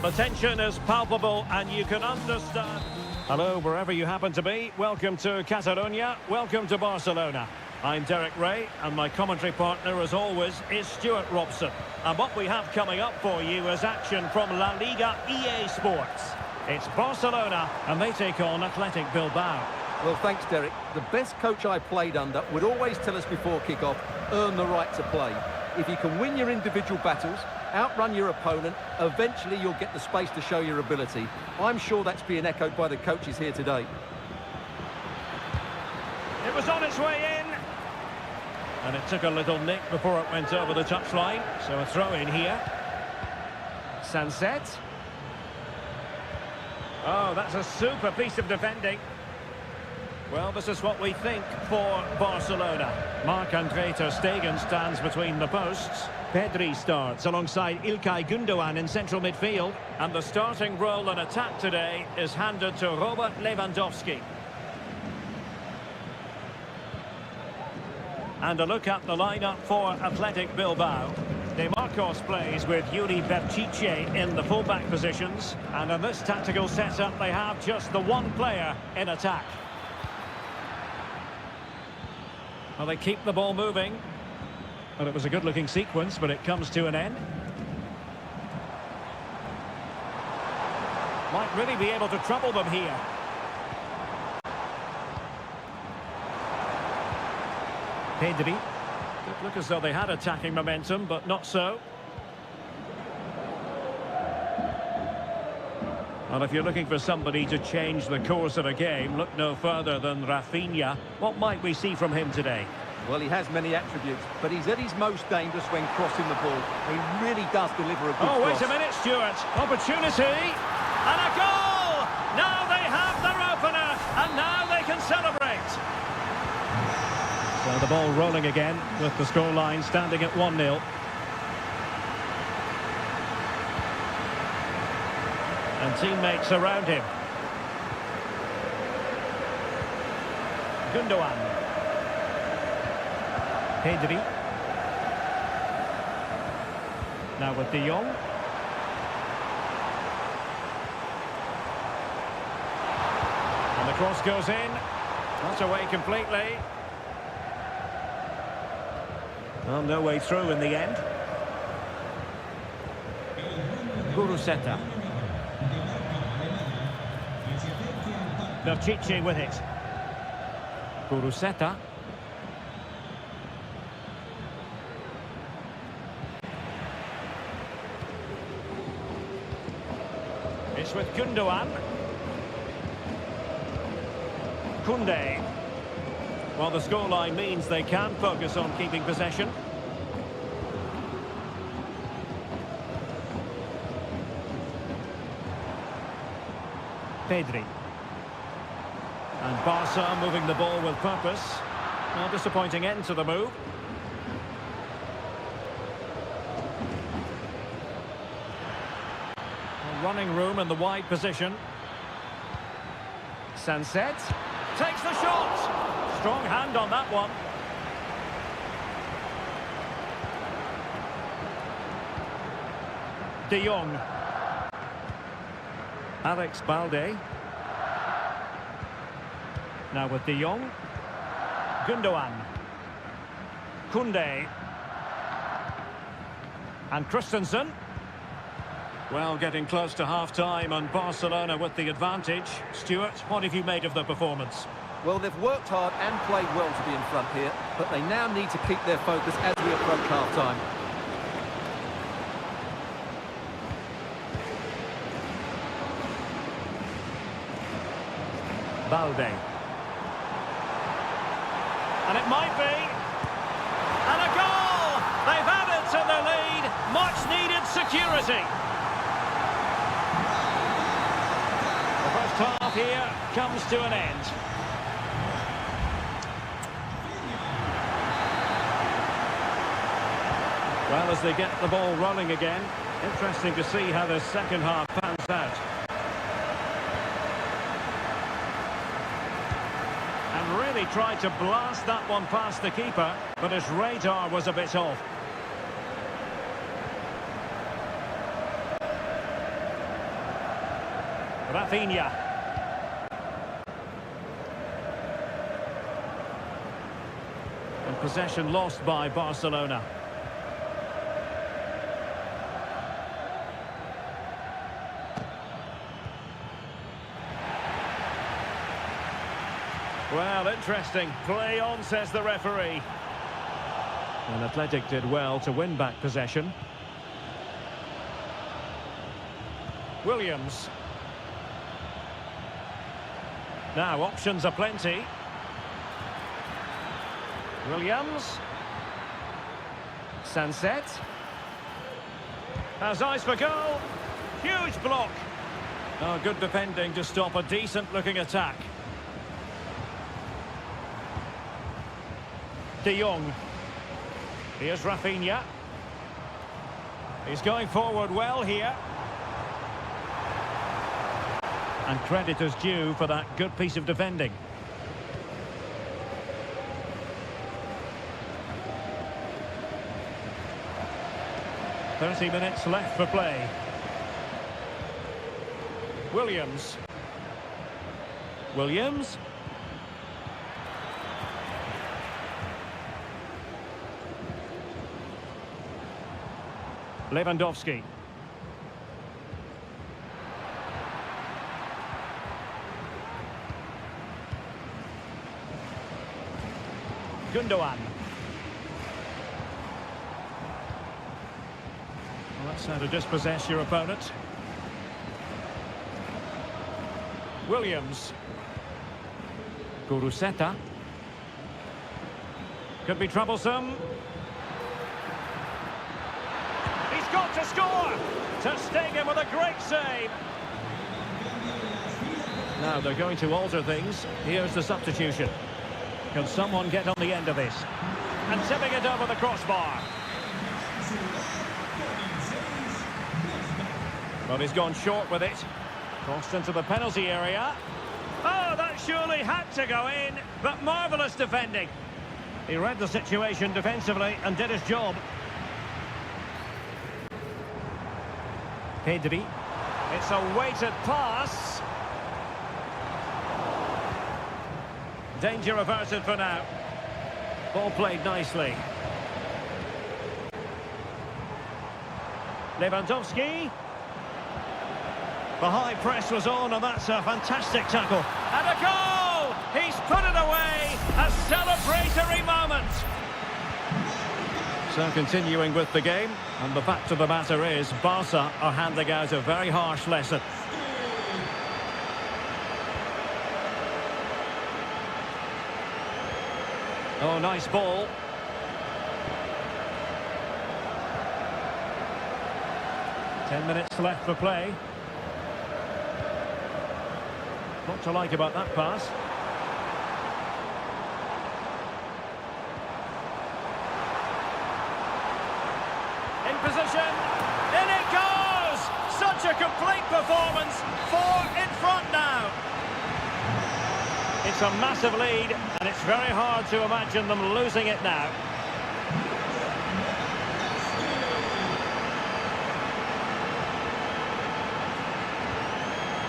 The tension is palpable and you can understand. Hello, wherever you happen to be. Welcome to Catalonia. Welcome to Barcelona. I'm Derek Ray, and my commentary partner, as always, is Stuart Robson. And what we have coming up for you is action from La Liga EA Sports. It's Barcelona, and they take on Athletic Bilbao. Well, thanks, Derek. The best coach I played under would always tell us before kick-off, earn the right to play. If you can win your individual battles, outrun your opponent, eventually you'll get the space to show your ability. I'm sure that's being echoed by the coaches here today. It was on its way in. And it took a little nick before it went over the touchline. So a throw in here. Sunset. Oh, that's a super piece of defending. Well, this is what we think for Barcelona. Marc-Andre ter Stegen stands between the posts. Pedri starts alongside İlkay Gündoğan in central midfield. And the starting role in attack today is handed to Robert Lewandowski. And a look at the lineup for Athletic Bilbao. De Marcos plays with Yuri Berchiche in the fullback positions. And in this tactical setup, they have just the one player in attack. Well, they keep the ball moving. Well, it was a good-looking sequence, but it comes to an end. Might really be able to trouble them here. Pedri. Did look as though they had attacking momentum, but not so. Well, if you're looking for somebody to change the course of a game, look no further than Rafinha. What might we see from him today? Well, he has many attributes, but he's at his most dangerous when crossing the ball. He really does deliver a good cross. Oh, wait a minute, Stuart. Opportunity. And a goal! Now they have their opener, and now they can celebrate. So the ball rolling again, with the scoreline standing at 1-0. And teammates around him. Gündoğan. Pedri. Now with De Jong. And the cross goes in. Not away completely. Well, no way through in the end. Guruseta. Berchiche with it. Guruseta. It's with Gündoğan. Koundé. Well, the scoreline means they can focus on keeping possession. Pedri. And Barca moving the ball with purpose. Well, disappointing end to the move. Running room in the wide position. Sunset takes the shot. Strong hand on that one. De Jong. Alex Balde. Now with De Jong. Gündoğan. Koundé. And Christensen. Well, getting close to half-time and Barcelona with the advantage. Stuart, what have you made of the performance? Well, they've worked hard and played well to be in front here, but they now need to keep their focus as we approach half-time. Balde. And it might be. And a goal! They've added to the lead. Much-needed security. Half here comes to an end. Well, as they get the ball rolling again, interesting to see how the second half pans out. And really tried to blast that one past the keeper, but his radar was a bit off. Rafinha. And possession lost by Barcelona. Well, interesting. Play on, says the referee. And Athletic did well to win back possession. Williams. Now, options are plenty. Williams. Sunset. Has eyes for goal. Huge block. Oh, good defending to stop a decent-looking attack. De Jong. Here's Rafinha. He's going forward well here. And credit is due for that good piece of defending. "30 minutes left for play. Williams. Williams. Lewandowski. Gundogan. Well, that's how to dispossess your opponent. Williams. Guruseta. Could be troublesome. He's got to score! Ter Stegen with a great save. Now they're going to alter things. Here's the substitution. Can someone get on the end of this? And tipping it over the crossbar. Well, he's gone short with it. Crossed into the penalty area. Oh, that surely had to go in, but marvellous defending. He read the situation defensively and did his job. Pedri. It's a weighted pass. Danger averted for now. Ball played nicely. Lewandowski. The high press was on, and that's a fantastic tackle. And a goal! He's put it away! A celebratory moment! So continuing with the game, and the fact of the matter is, Barca are handing out a very harsh lesson. Oh, nice ball. "10 minutes left for play. What to like about that pass? In position. In it goes! Such a complete performance. 4 in front now. It's a massive lead, and it's very hard to imagine them losing it now.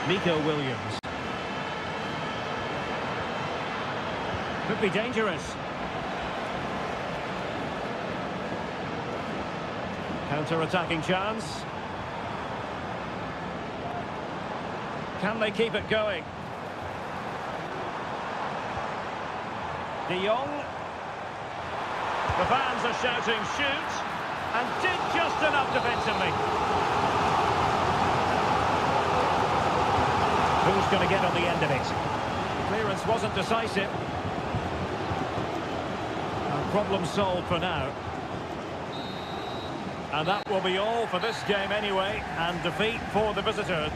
Nico Williams. Could be dangerous. Counter-attacking chance. Can they keep it going? De Jong. The fans are shouting shoot, and did just enough defensively. Who's going to get on the end of it? Clearance wasn't decisive. Problem solved for now. And that will be all for this game anyway, and defeat for the visitors.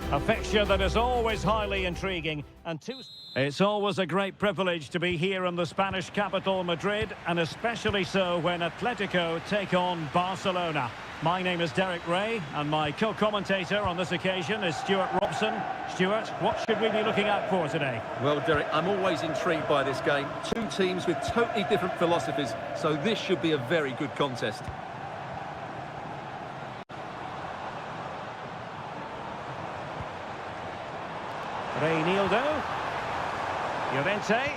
A fixture that is always highly intriguing, and it's always a great privilege to be here in the Spanish capital, Madrid, and especially so when Atletico take on Barcelona. My name is Derek Ray, and my co-commentator on this occasion is Stuart Robson. Stuart, what should we be looking out for today? Well, Derek, I'm always intrigued by this game. Two teams with totally different philosophies, so this should be a very good contest. Reinildo. Llorente.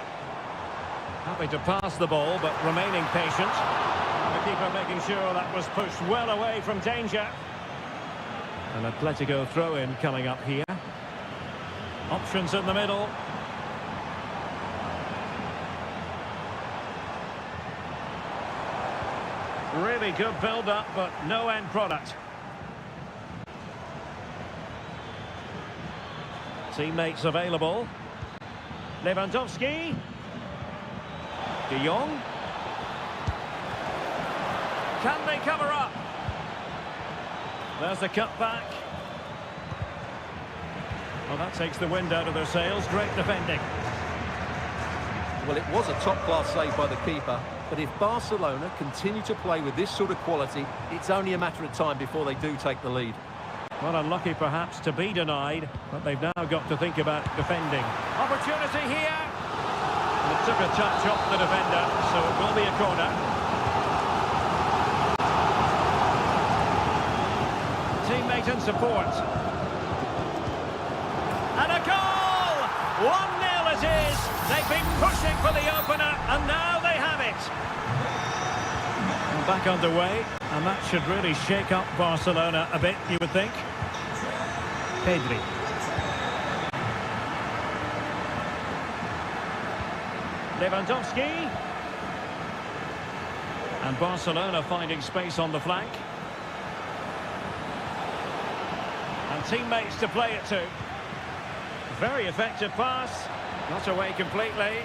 Happy to pass the ball, but remaining patient. And the keeper making sure that was pushed well away from danger. An Atletico throw-in coming up here. Options in the middle. Really good build-up, but no end product. Teammates available. Lewandowski. De Jong. Can they cover up? There's the cutback. Well, that takes the wind out of their sails. Great defending. Well, it was a top-class save by the keeper, but if Barcelona continue to play with this sort of quality, it's only a matter of time before they do take the lead. Well, unlucky perhaps to be denied, but they've now got to think about defending. Opportunity here. And it took a touch off the defender, so it will be a corner. Teammate and support. And a goal! 1-0 it is. They've been pushing for the opener, and now they have it. And back underway, and that should really shake up Barcelona a bit, you would think. Pedri. Lewandowski. And Barcelona finding space on the flank. And teammates to play it to. Very effective pass. Not away completely.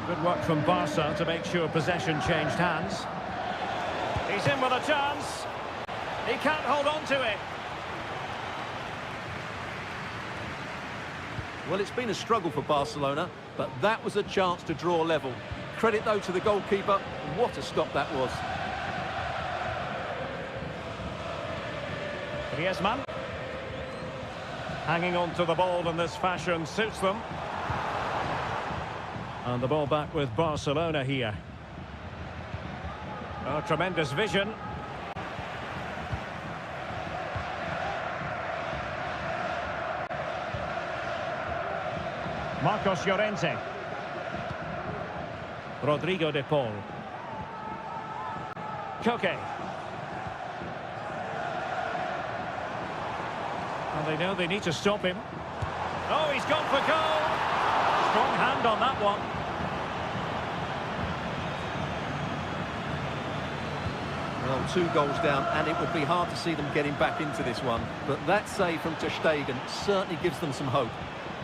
Good work from Barca to make sure possession changed hands. He's in with a chance. He can't hold on to it. Well, it's been a struggle for Barcelona, but that was a chance to draw level. Credit, though, to the goalkeeper. What a stop that was. Griezmann. Hanging on to the ball in this fashion suits them. And the ball back with Barcelona here. Oh, tremendous vision. Marcos Llorente. Rodrigo de Paul. Koke. And they know they need to stop him. Oh, he's gone for goal. Strong hand on that one. Well, 2 goals down, and it would be hard to see them getting back into this one. But that save from Ter Stegen certainly gives them some hope.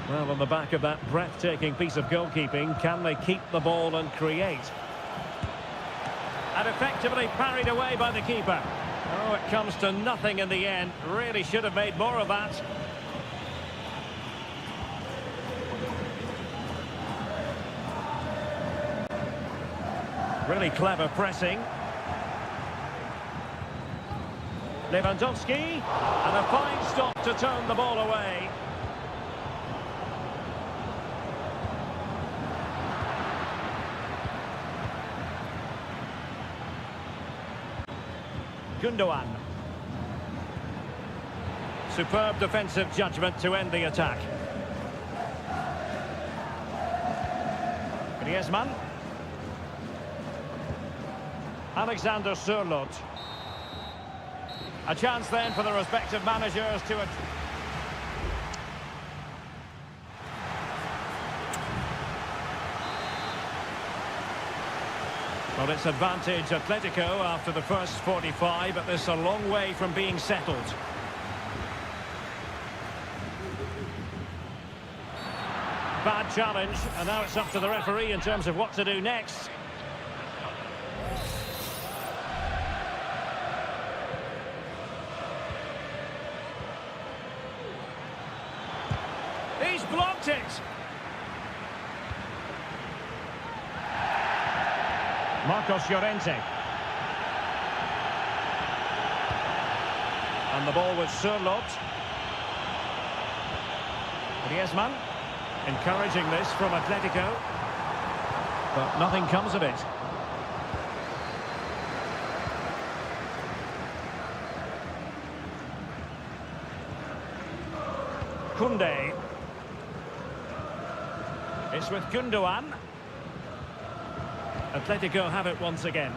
Well, on the back of that breathtaking piece of goalkeeping, can they keep the ball and create? And effectively parried away by the keeper. Oh, it comes to nothing in the end. Really should have made more of that. Really clever pressing. Lewandowski, and a fine stop to turn the ball away. Gundogan. Superb defensive judgment to end the attack. Griezmann. Alexander Sørloth. A chance then for the respective managers to... Well, it's advantage Atletico after the first 45, but this is a long way from being settled. Bad challenge, and now it's up to the referee in terms of what to do next. He's blocked it. Marcos Llorente. And the ball with Sørloth. Griezmann encouraging this from Atletico. But nothing comes of it. Koundé. It's with Gundogan. Atletico have it once again.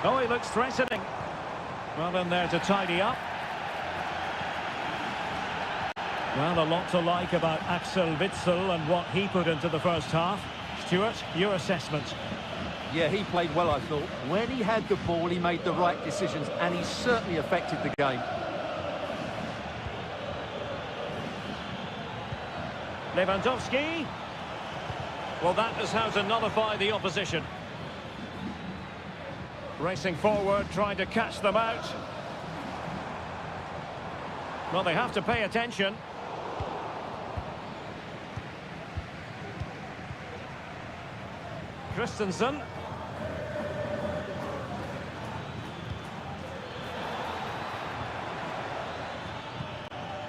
Oh, he looks threatening. Well, in there to tidy up. Well, a lot to like about Axel Witsel and what he put into the first half. Stuart, your assessment? Yeah, he played well, I thought. When he had the ball, he made the right decisions, and he certainly affected the game. Lewandowski. Well, that is how to nullify the opposition. Racing forward, trying to catch them out. Well, they have to pay attention. Christensen.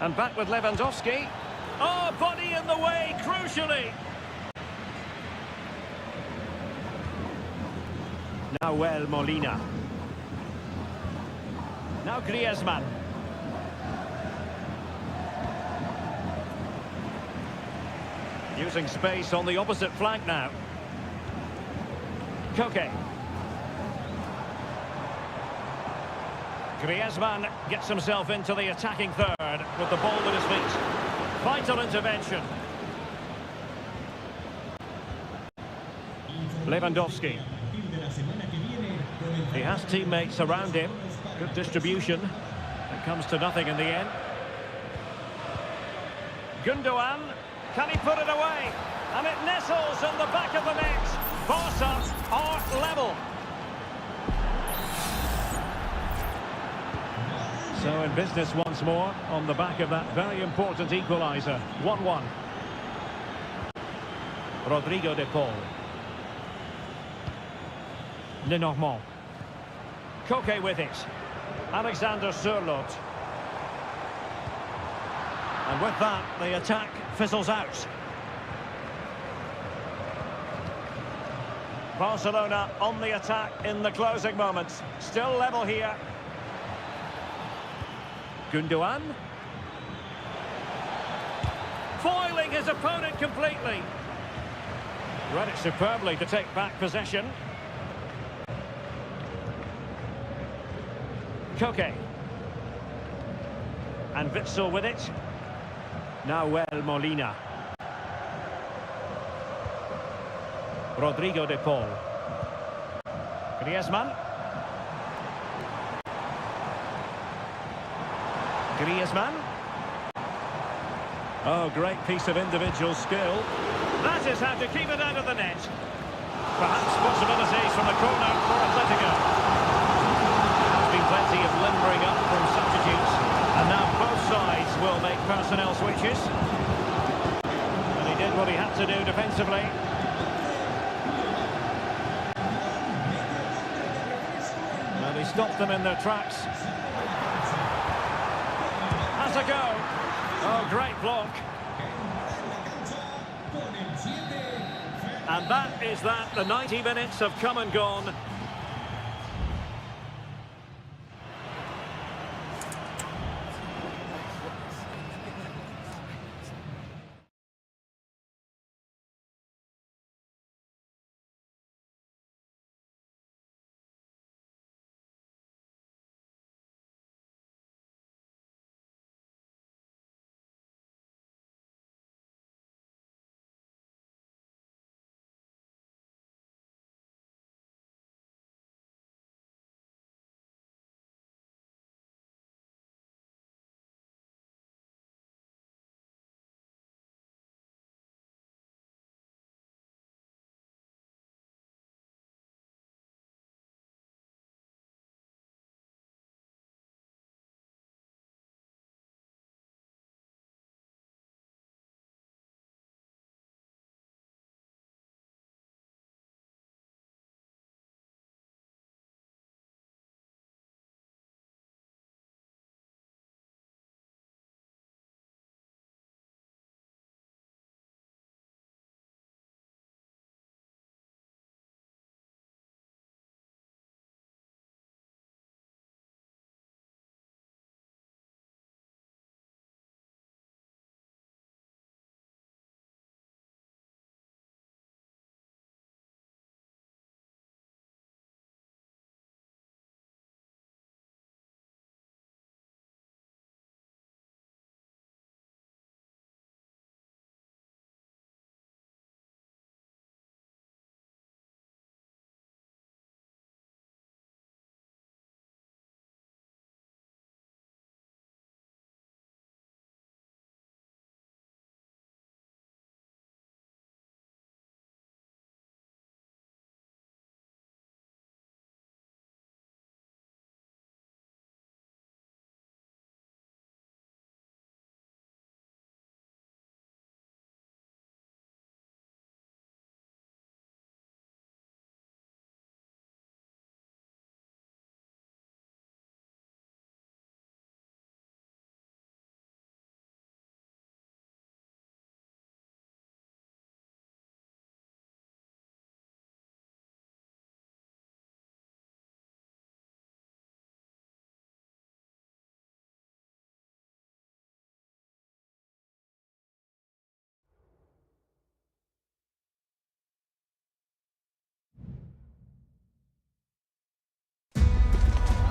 And back with Lewandowski. Oh, body in the way, crucially. Now Molina. Now Griezmann. Using space on the opposite flank now. Koke. Griezmann gets himself into the attacking third with the ball at his feet. Vital intervention. Lewandowski. He has teammates around him. Good distribution. It comes to nothing in the end. Gundogan. Can he put it away? And it nestles in the back of the net. Barca are level. So in business once more on the back of that very important equaliser. 1-1. Rodrigo de Paul. Lenormand. Koke with it. Alexander Sørloth. And with that, the attack fizzles out. Barcelona on the attack in the closing moments. Still level here. Gundogan. Foiling his opponent completely. Read it superbly to take back possession. Koke. And Witsel with it. Now Molina. Rodrigo de Paul. Griezmann. Griezmann. Oh, great piece of individual skill. That is how to keep it out of the net. Perhaps possibilities from the corner for Atletico. There's been plenty of limbering up from substitutes. And now both sides will make personnel switches. And he did what he had to do defensively. And he stopped them in their tracks. Has a go. Oh, great block. And that is that. The 90 minutes have come and gone.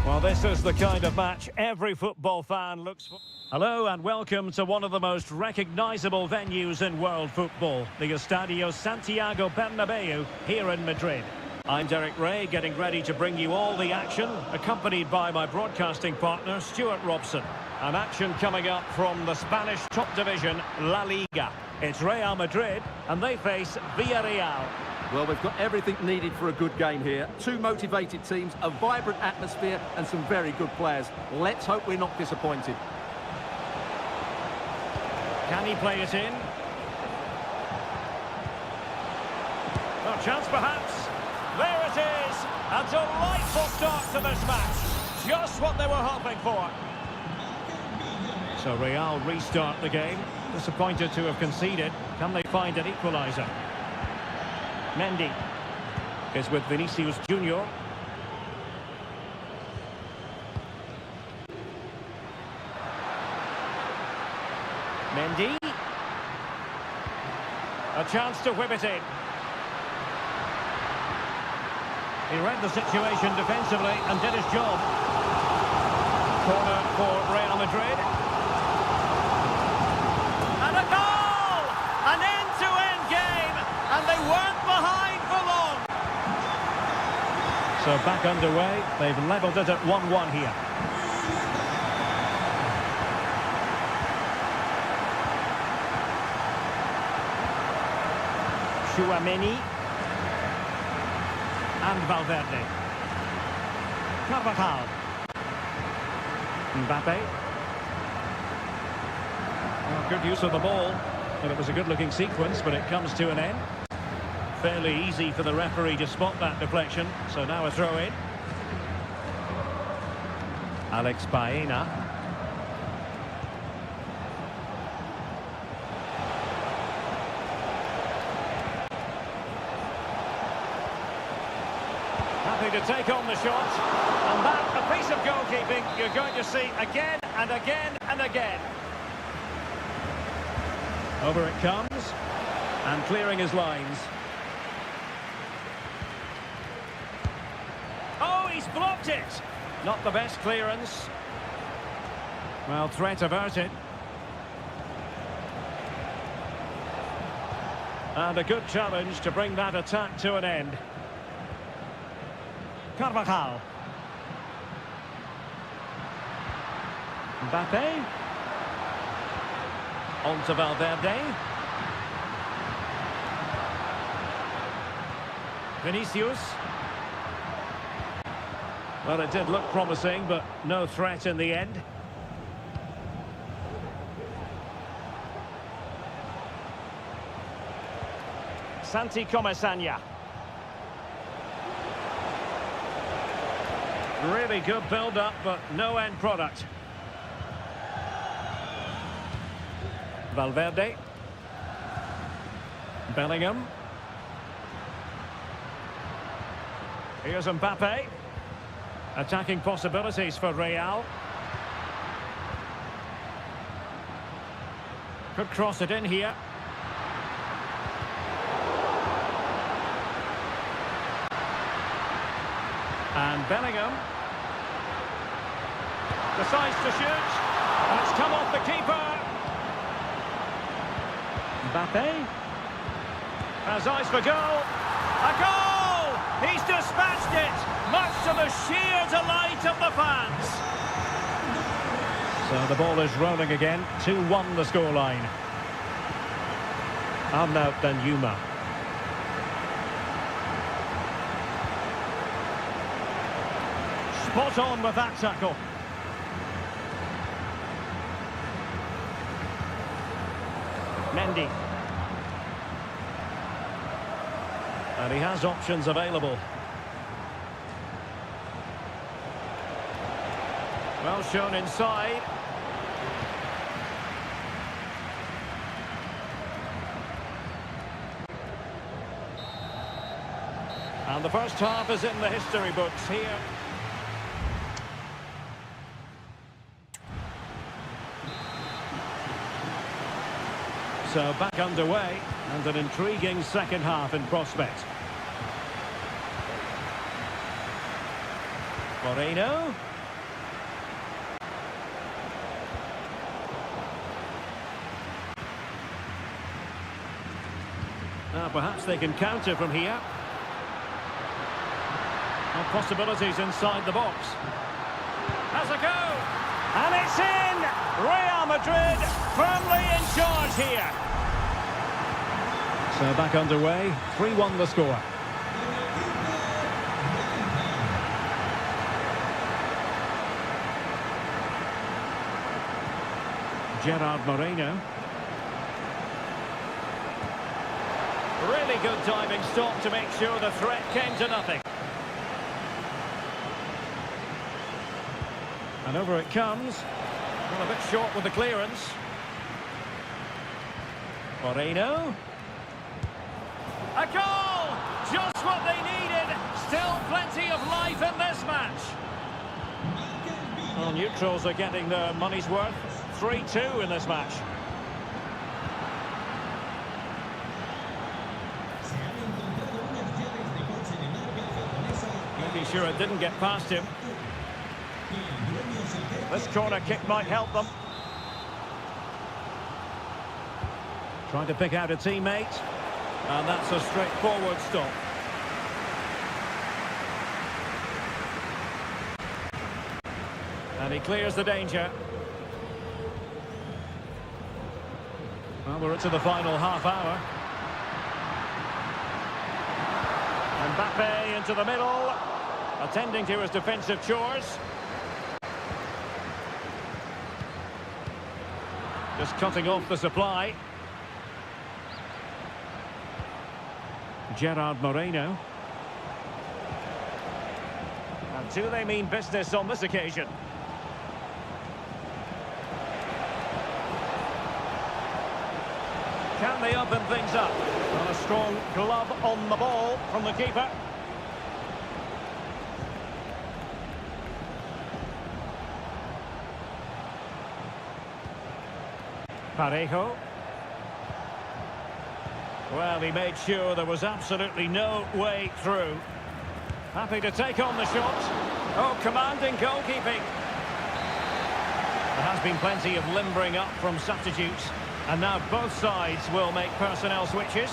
Well, this is the kind of match every football fan looks for. Hello and welcome to one of the most recognisable venues in world football, the Estadio Santiago Bernabeu here in Madrid. I'm Derek Ray, getting ready to bring you all the action, accompanied by my broadcasting partner, Stuart Robson. An action coming up from the Spanish top division, La Liga. It's Real Madrid, and they face Villarreal. Well, we've got everything needed for a good game here. Two motivated teams, a vibrant atmosphere, and some very good players. Let's hope we're not disappointed. Can he play it in? No chance, perhaps. There it is! A delightful start to this match. Just what they were hoping for. So Real restart the game. Disappointed to have conceded. Can they find an equaliser? Mendy is with Vinicius Junior. Mendy. A chance to whip it in. He read the situation defensively and did his job. Corner for Real Madrid. And a goal! An end-to-end game, and they weren't behind for long. So back underway, they've levelled it at 1-1 here. Chouameni and Valverde. Carvajal. Mbappe. Well, good use of the ball, and it was a good-looking sequence, but it comes to an end. Fairly easy for the referee to spot that deflection, so now a throw-in. Alex Baena. Happy to take on the shot, and that, a piece of goalkeeping you're going to see again and again and again. Over it comes, and clearing his lines. Oh, he's blocked it! Not the best clearance. Well, threat averted. And a good challenge to bring that attack to an end. Carvajal. Mbappe. On to Valverde. Vinicius. Well, it did look promising, but no threat in the end. Santi Comesaña. Really good build-up, but no end product. Valverde. Bellingham. Here's Mbappe. Attacking possibilities for Real. Could cross it in here. And Bellingham decides to shoot, and it's come off the keeper. Mbappe has eyes for goal. A goal! He's dispatched it, much to the sheer delight of the fans. So the ball is rolling again. 2-1 the scoreline. Arnaut Danjuma. Spot on with that tackle. Mendy. And he has options available. Well shown inside. And the first half is in the history books here. So back underway, and an intriguing second half in prospect. Moreno. perhaps they can counter from here. And possibilities inside the box. Has a go! And it's in! Real Madrid firmly in charge here. So back underway, 3-1 the score. Gerard Moreno. Really good diving stop to make sure the threat came to nothing. And over it comes. Well, a bit short with the clearance. Moreno. A goal! Just what they needed. Still plenty of life in this match. Well, neutrals are getting their money's worth. 3-2 in this match. Making sure it didn't get past him. This corner kick might help them. Trying to pick out a teammate. And that's a straightforward stop. And he clears the danger. Well, we're into the final half hour. Mbappe into the middle, attending to his defensive chores. Just cutting off the supply. Gerard Moreno. And do they mean business on this occasion? Can they open things up? And a strong glove on the ball from the keeper. Parejo. Well, he made sure there was absolutely no way through. Happy to take on the shot. Oh, commanding goalkeeping. There has been plenty of limbering up from substitutes. And now both sides will make personnel switches.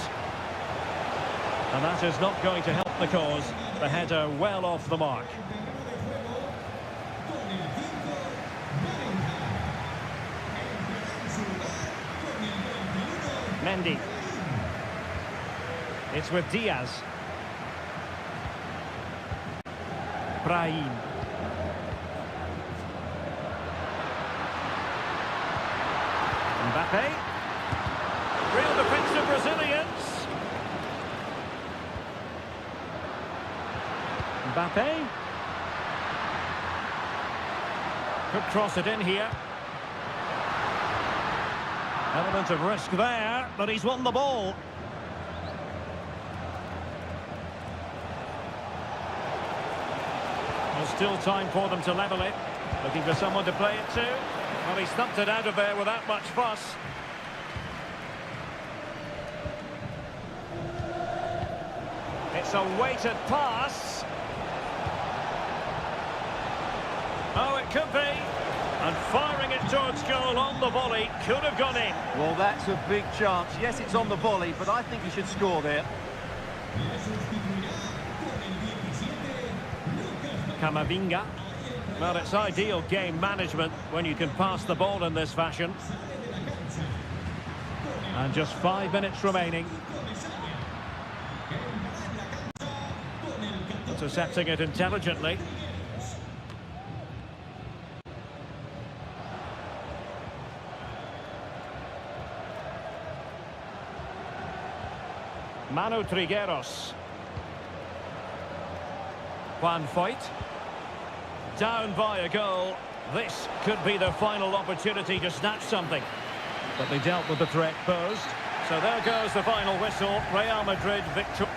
And that is not going to help the cause. The header well off the mark. Mendy. It's with Diaz. Brahim. Mbappe. Real defensive Brazilians. Mbappe. Could cross it in here. Element of risk there, but he's won the ball. There's still time for them to level it. Looking for someone to play it to. Well, he stumped it out of there without much fuss. It's a weighted pass. Oh, it could be. And firing it towards goal on the volley could have gone in. Well, that's a big chance. Yes, it's on the volley, but I think he should score there. Camavinga. Well, it's ideal game management when you can pass the ball in this fashion. And just 5 minutes remaining. Intercepting it intelligently. Manu Trigueros. Juan Foyt. Down by a goal. This could be their final opportunity to snatch something. But they dealt with the threat posed. So there goes the final whistle. Real Madrid victory.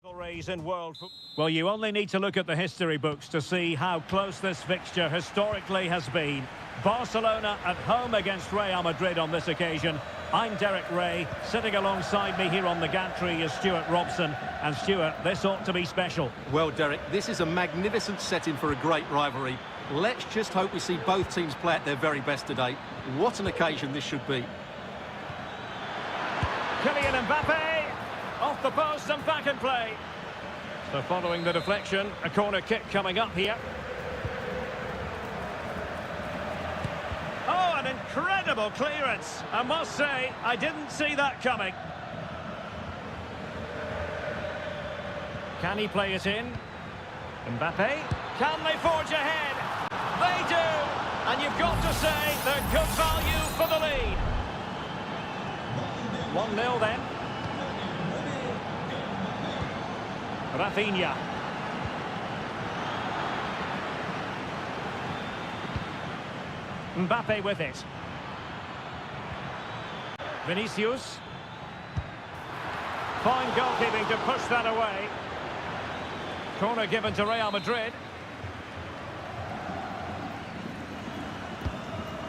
In world well, you only need to look at the history books to see how close this fixture historically has been. Barcelona at home against Real Madrid on this occasion. I'm Derek Ray. Sitting alongside me here on the gantry is Stuart Robson. And Stuart, this ought to be special. Well, Derek, this is a magnificent setting for a great rivalry. Let's just hope we see both teams play at their very best today. What an occasion this should be. Kylian Mbappe, off the post and back in play. So following the deflection, a corner kick coming up here. Oh, an incredible clearance. I must say, I didn't see that coming. Can he play it in? Mbappe, can they forge ahead? They do! And you've got to say they're good value for the lead. 1-0 then. Rafinha. Mbappe with it. Vinicius. Fine goalkeeping to push that away. Corner given to Real Madrid.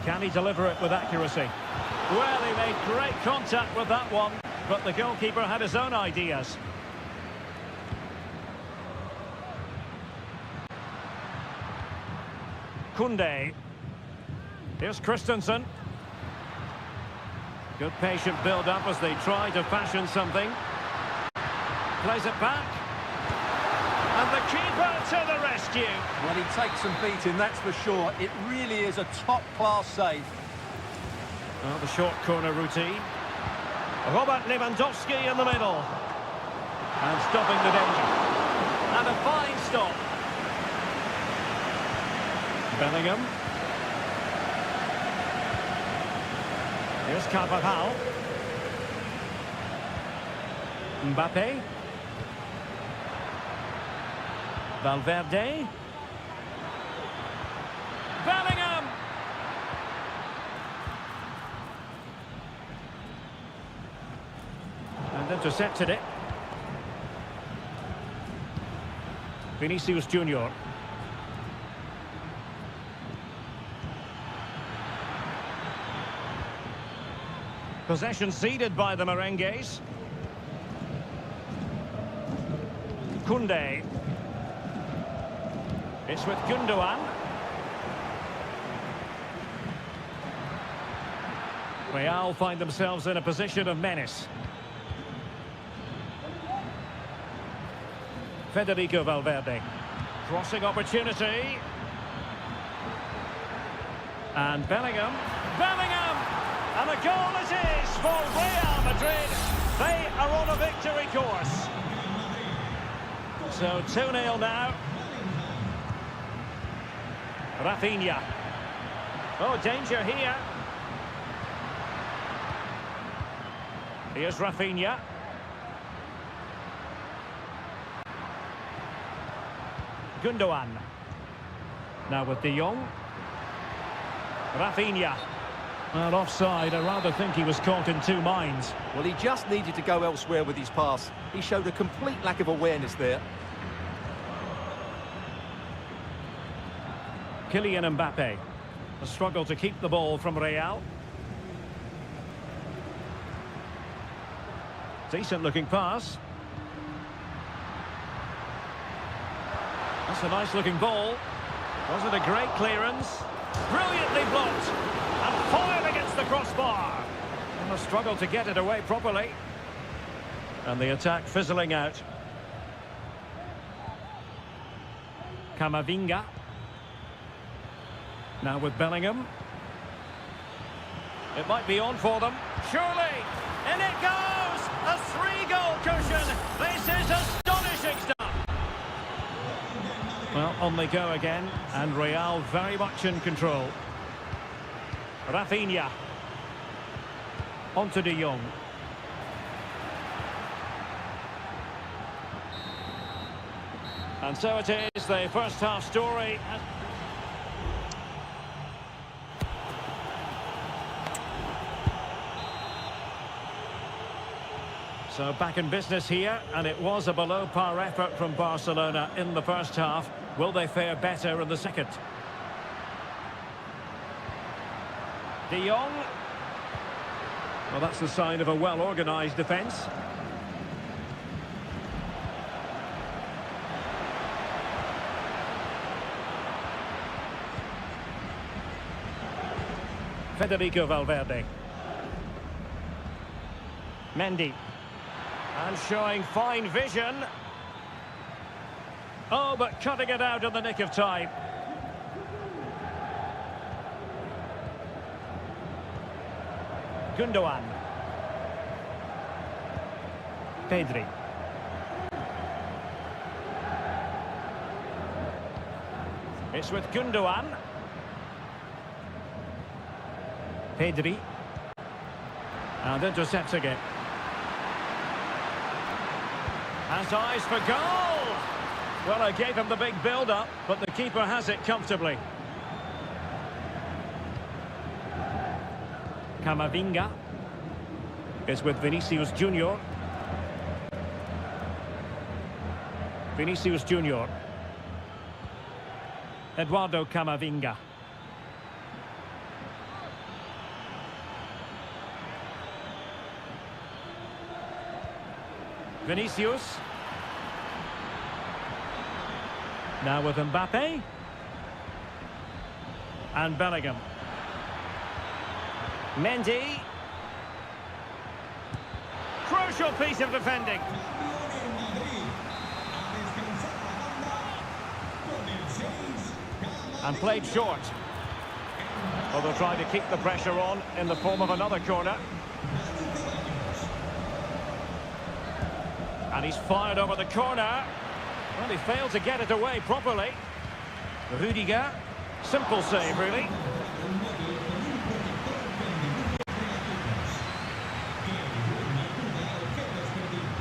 Can he deliver it with accuracy? Well, he made great contact with that one, but the goalkeeper had his own ideas. Koundé. Here's Christensen. Good patient build-up as they try to fashion something. Plays it back. And the keeper to the rescue. Well, he takes some beating, that's for sure. It really is a top-class save. Well, the short corner routine. Robert Lewandowski in the middle. And stopping the danger. And a fine stop. Bellingham. Here's Carvajal. Mbappe. Valverde. Bellingham. And intercepted it. Vinicius Junior. Possession ceded by the Merengues. Koundé. It's with Gundogan. Real find themselves in a position of menace. Federico Valverde. Crossing opportunity. And Bellingham. Bellingham! And a goal it is for Real Madrid. They are on a victory course. So 2-0 now. Rafinha. Oh, danger here. Here's Rafinha. Gundogan. Now with De Jong. Rafinha. Well, offside. I rather think he was caught in two minds. Well, he just needed to go elsewhere with his pass. He showed a complete lack of awareness there. Kylian Mbappe. A struggle to keep the ball from Real. Decent looking pass. That's a nice looking ball. Was it a great clearance? Brilliantly blocked. And fired against the crossbar. And a struggle to get it away properly. And the attack fizzling out. Camavinga. Now with Bellingham. It might be on for them. Surely. In it goes. A 3-goal cushion. This is astonishing stuff. Well, on they go again. And Real very much in control. Rafinha. On to De Jong. And so it is, the first half story. So back in business here, and it was a below-par effort from Barcelona in the first half. Will they fare better in the second? De Jong. Well, that's the sign of a well-organised defence. Federico Valverde. Mendy. And showing fine vision. Oh, but cutting it out in the nick of time. Gundogan. Pedri. It's with Gundogan. Pedri. And intercepting it. Has eyes for goal! Well, I gave him the big build-up, but the keeper has it comfortably. Camavinga is with Vinicius Junior. Vinicius Junior. Eduardo Camavinga. Vinicius. Now with Mbappe. And Bellingham. Mendy. Crucial piece of defending. And played short. Well, they'll try to keep the pressure on in the form of another corner. And he's fired over the corner. Well, he failed to get it away properly. Rudiger. Simple save, really.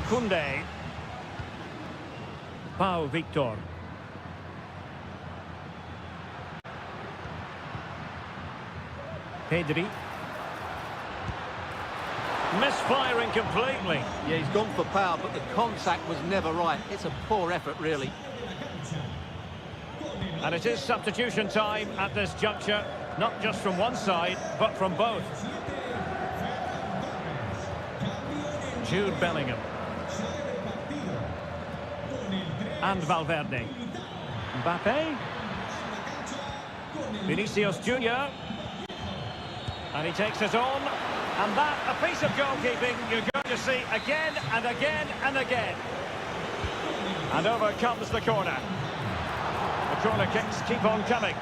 Koundé. Pau Victor. Pedri. Misfiring completely. Yeah, he's gone for power, but the contact was never right. It's a poor effort, really. And it is substitution time at this juncture, not just from one side, but from both. Jude Bellingham. And Valverde. Mbappe. Vinicius Junior. And he takes it on. And that, a piece of goalkeeping you're going to see again and again and again. And over comes the corner. The corner kicks keep on coming.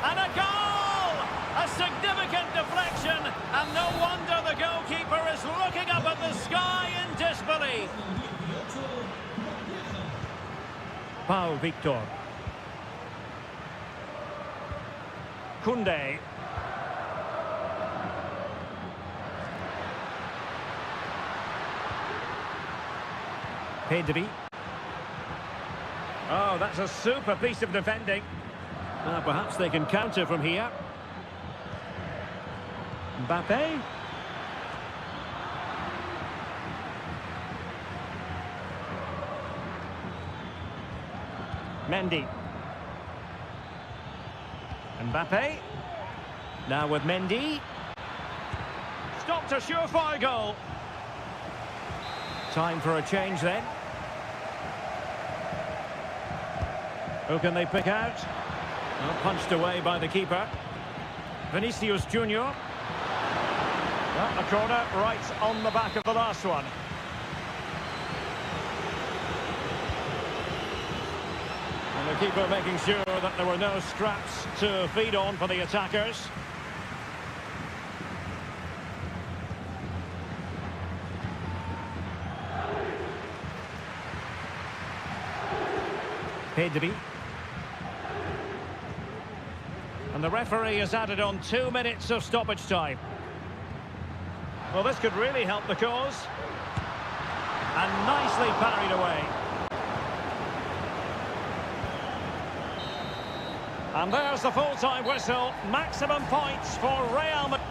And a goal! A significant deflection, and no wonder the goalkeeper is looking up at the sky in disbelief. Pau Victor. Koundé. Pedri. Oh, that's a super piece of defending. Perhaps they can counter from here. Mbappe. Mendy. Mbappe. Now with Mendy. Stopped a surefire goal. Time for a change then. Who can they pick out? Well, punched away by the keeper. Vinicius Junior. Well, a corner right on the back of the last one. And the keeper making sure that there were no scraps to feed on for the attackers. Pedri. And the referee has added on 2 minutes of stoppage time. Well, this could really help the cause. And nicely parried away. And there's the full-time whistle. Maximum points for Real Madrid.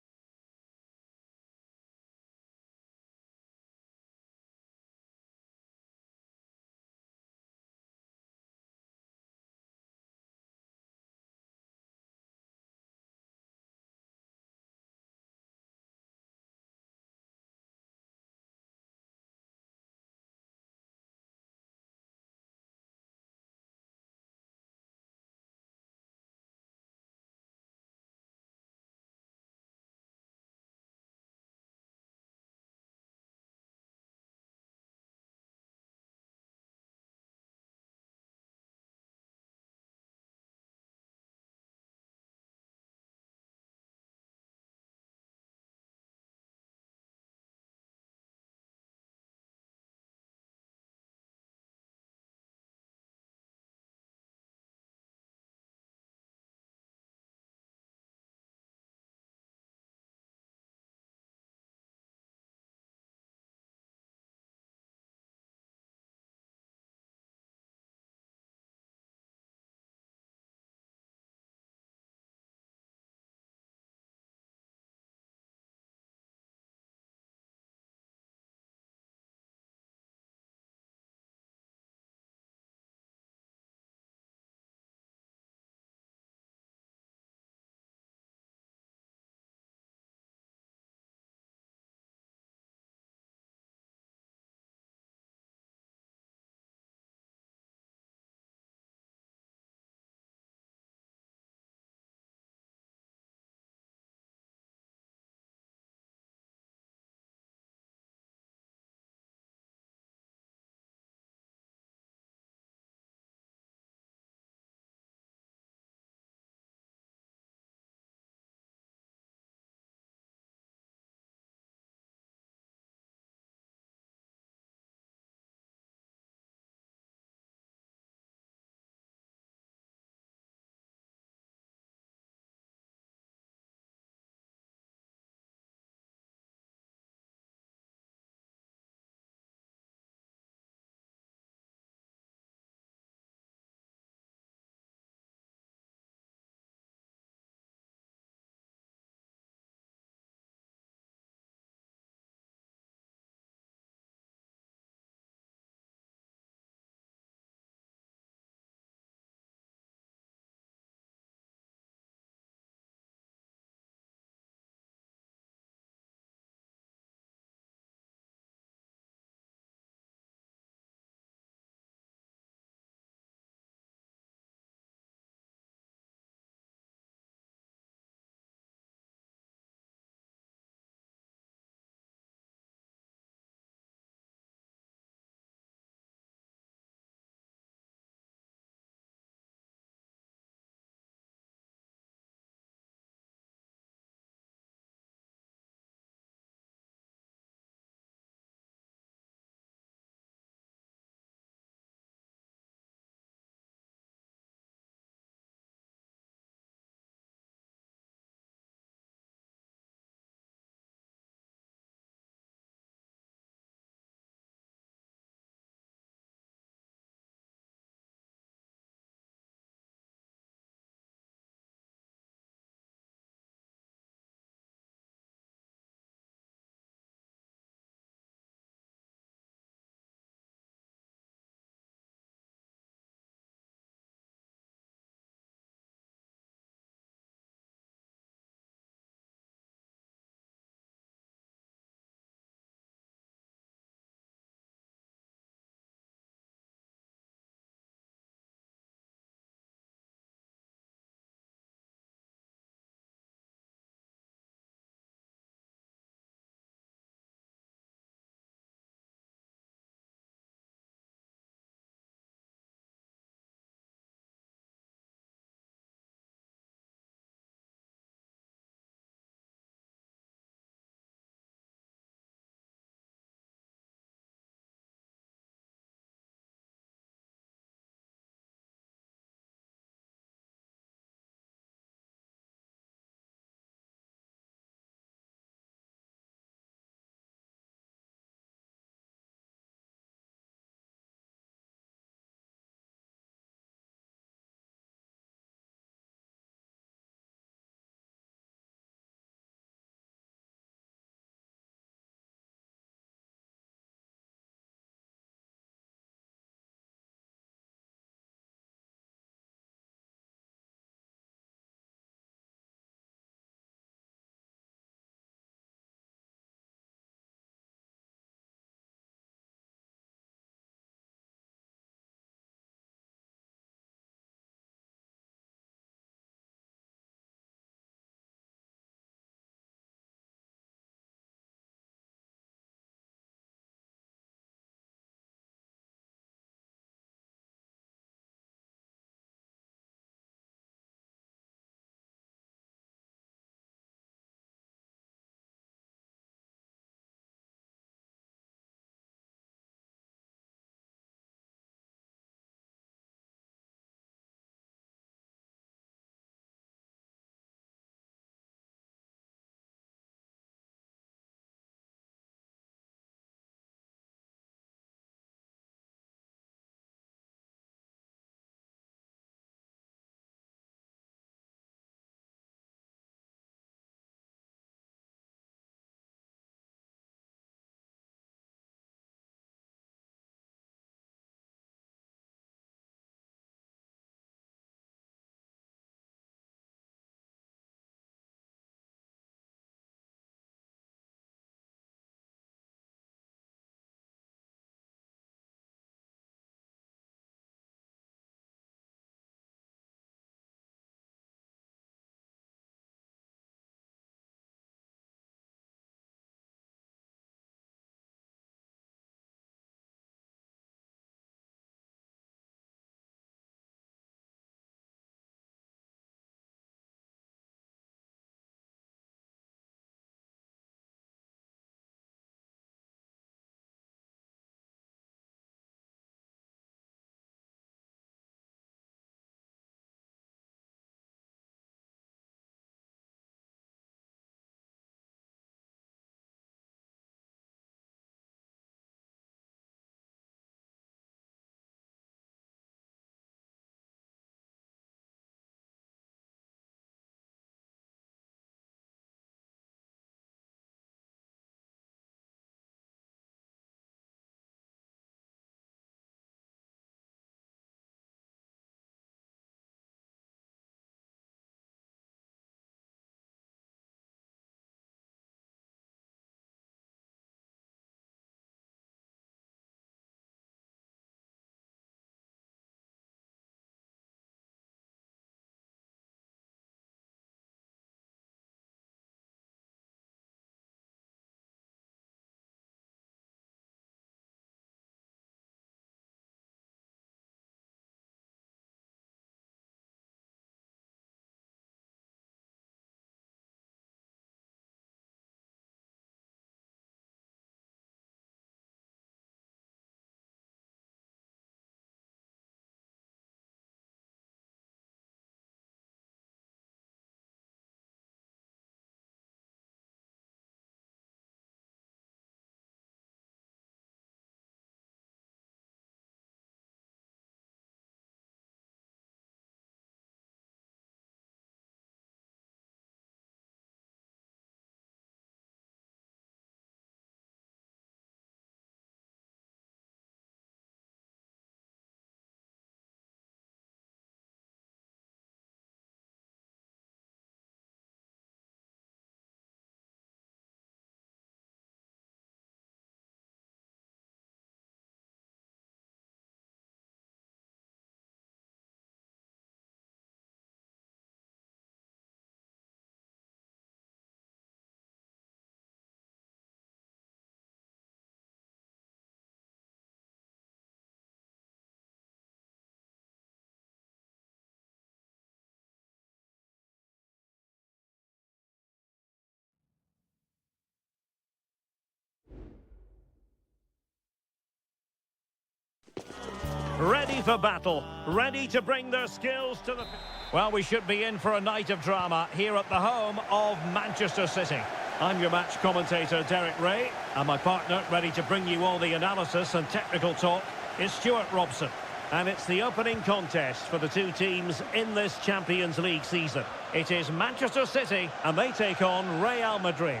ready for battle, ready to bring their skills to the... Well, we should be in for a night of drama here at the home of Manchester City. I'm your match commentator, Derek Ray, and my partner, ready to bring you all the analysis and technical talk, is Stuart Robson. And it's the opening contest for the two teams in this Champions League season. It is Manchester City, and they take on Real Madrid.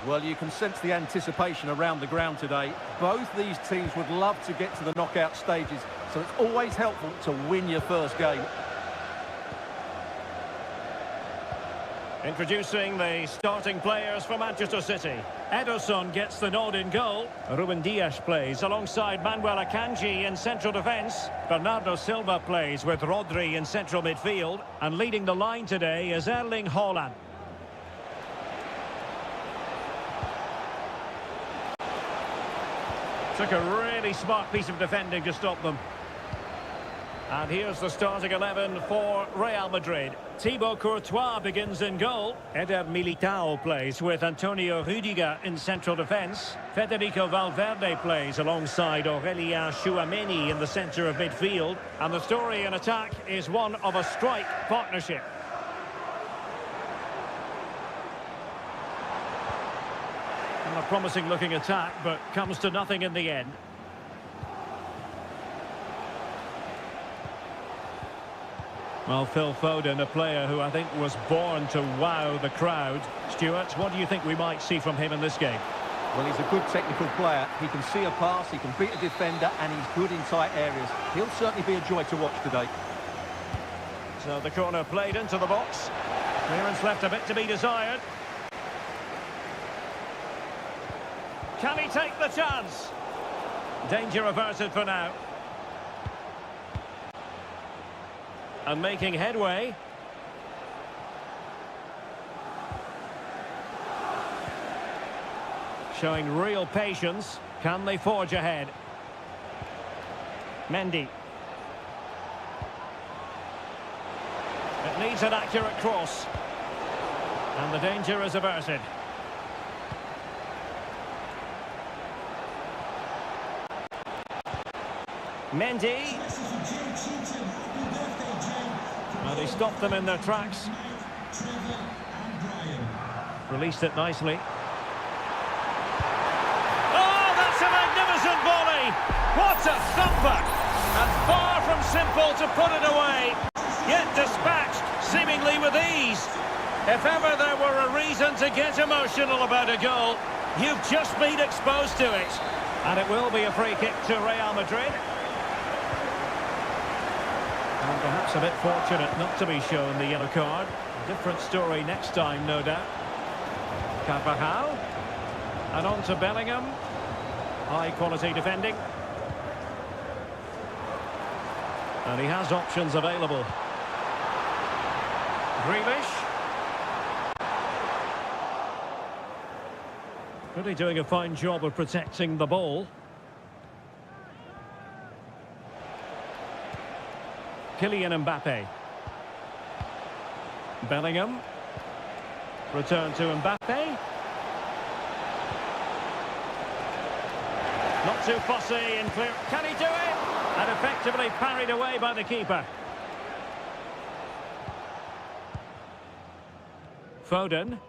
Well, you can sense the anticipation around the ground today. Both these teams would love to get to the knockout stages, so it's always helpful to win your first game. Introducing the starting players for Manchester City. Ederson gets the nod in goal. Ruben Dias plays alongside Manuel Akanji in central defence. Bernardo Silva plays with Rodri in central midfield. And leading the line today is Erling Haaland. Took a really smart piece of defending to stop them. And here's the starting 11 for Real Madrid. Thibaut Courtois begins in goal. Eder Militao plays with Antonio Rudiger in central defence. Federico Valverde plays alongside Aurelien Tchouameni in the centre of midfield. And the story in attack is one of a strike partnership. And a promising looking attack, but comes to nothing in the end. Well, Phil Foden, a player who I think was born to wow the crowd. Stuart, what do you think we might see from him in this game? Well, he's a good technical player. He can see a pass, he can beat a defender, and he's good in tight areas. He'll certainly be a joy to watch today. So the corner played into the box. Clearance left a bit to be desired. Can he take the chance? Danger averted for now. And making headway. Showing real patience. Can they forge ahead? Mendy. It needs an accurate cross. And the danger is averted. Mendy. Well, they stopped them in their tracks. Released it nicely. Oh, that's a magnificent volley! What a thumper! And far from simple to put it away. Yet dispatched, seemingly with ease. If ever there were a reason to get emotional about a goal, you've just been exposed to it. And it will be a free kick to Real Madrid. And perhaps a bit fortunate not to be shown the yellow card. Different story next time, no doubt. Carvajal. And on to Bellingham. High-quality defending. And he has options available. Grealish. Really doing a fine job of protecting the ball. Kylian Mbappe. Bellingham. Return to Mbappe. Not too fussy and clear. Can he do it? And effectively parried away by the keeper. Foden.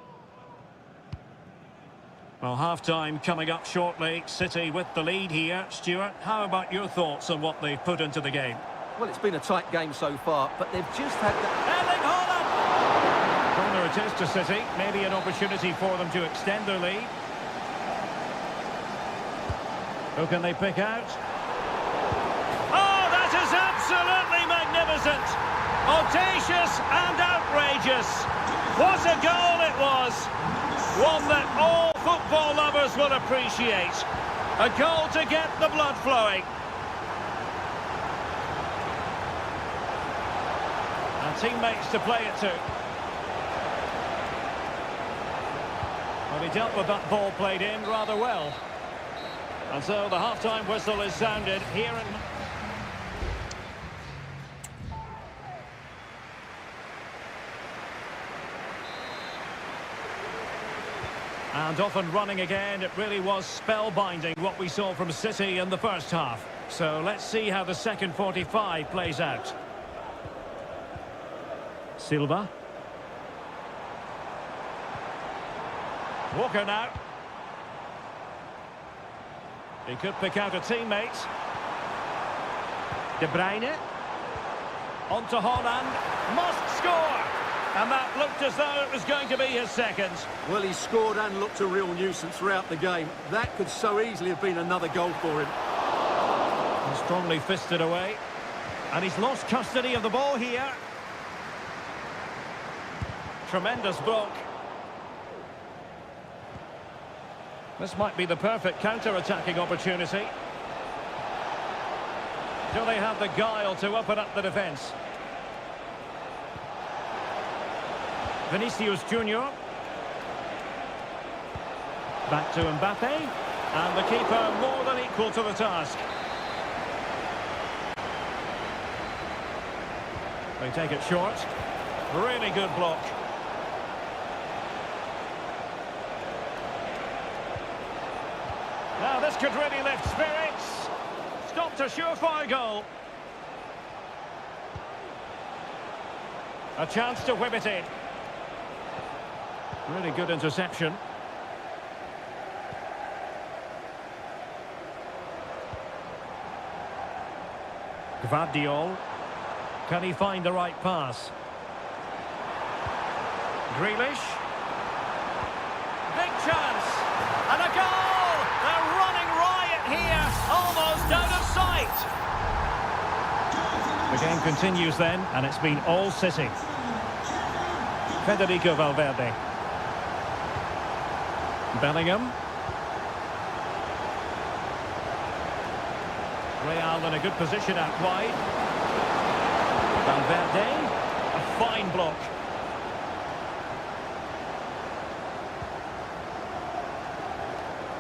Well, half-time coming up shortly. City with the lead here. Stuart, how about your thoughts on what they've put into the game? Well, it's been a tight game so far, but they've just had the... Erling Haaland! Corner it is to City. Maybe an opportunity for them to extend their lead. Who can they pick out? Oh, that is absolutely magnificent! Audacious and outrageous. What a goal it was! One that all football lovers will appreciate. A goal to get the blood flowing. Teammates to play it to. Well, he dealt with that ball played in rather well. And so the half-time whistle is sounded here in... And off and running again. It really was spellbinding what we saw from City in the first half. So let's see how the second 45 plays out. Silva. Walker now. He could pick out a teammate. De Bruyne. On to Holland. Must score! And that looked as though it was going to be his second. Well, he scored and looked a real nuisance throughout the game. That could so easily have been another goal for him. And strongly fisted away. And he's lost custody of the ball here. Tremendous block. This might be the perfect counter-attacking opportunity. Do they have the guile to open up the defence? Vinicius Junior. Back to Mbappe. And the keeper more than equal to the task. They take it short. Really good block. Now this could really lift spirits. Stopped a surefire goal. A chance to whip it in. Really good interception. Gvardiol. Can he find the right pass? Grealish. Big chance. And a goal! They're running riot here. Almost out of sight. The game continues then, and it's been all City. Federico Valverde. Bellingham. Real in a good position out wide. Valverde. A fine block.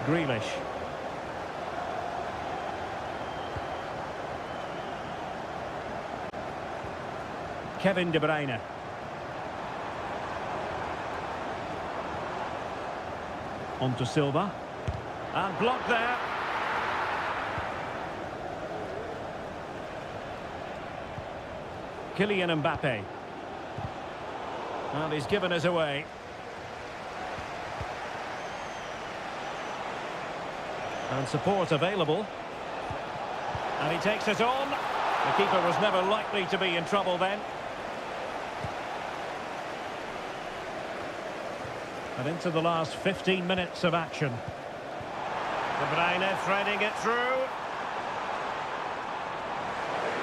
Grealish. Kevin De Bruyne. On to Silva. And blocked there. Kylian Mbappe. And he's given us away. And support available. And he takes it on. The keeper was never likely to be in trouble then. And into the last 15 minutes of action. De Bruyne threading it through.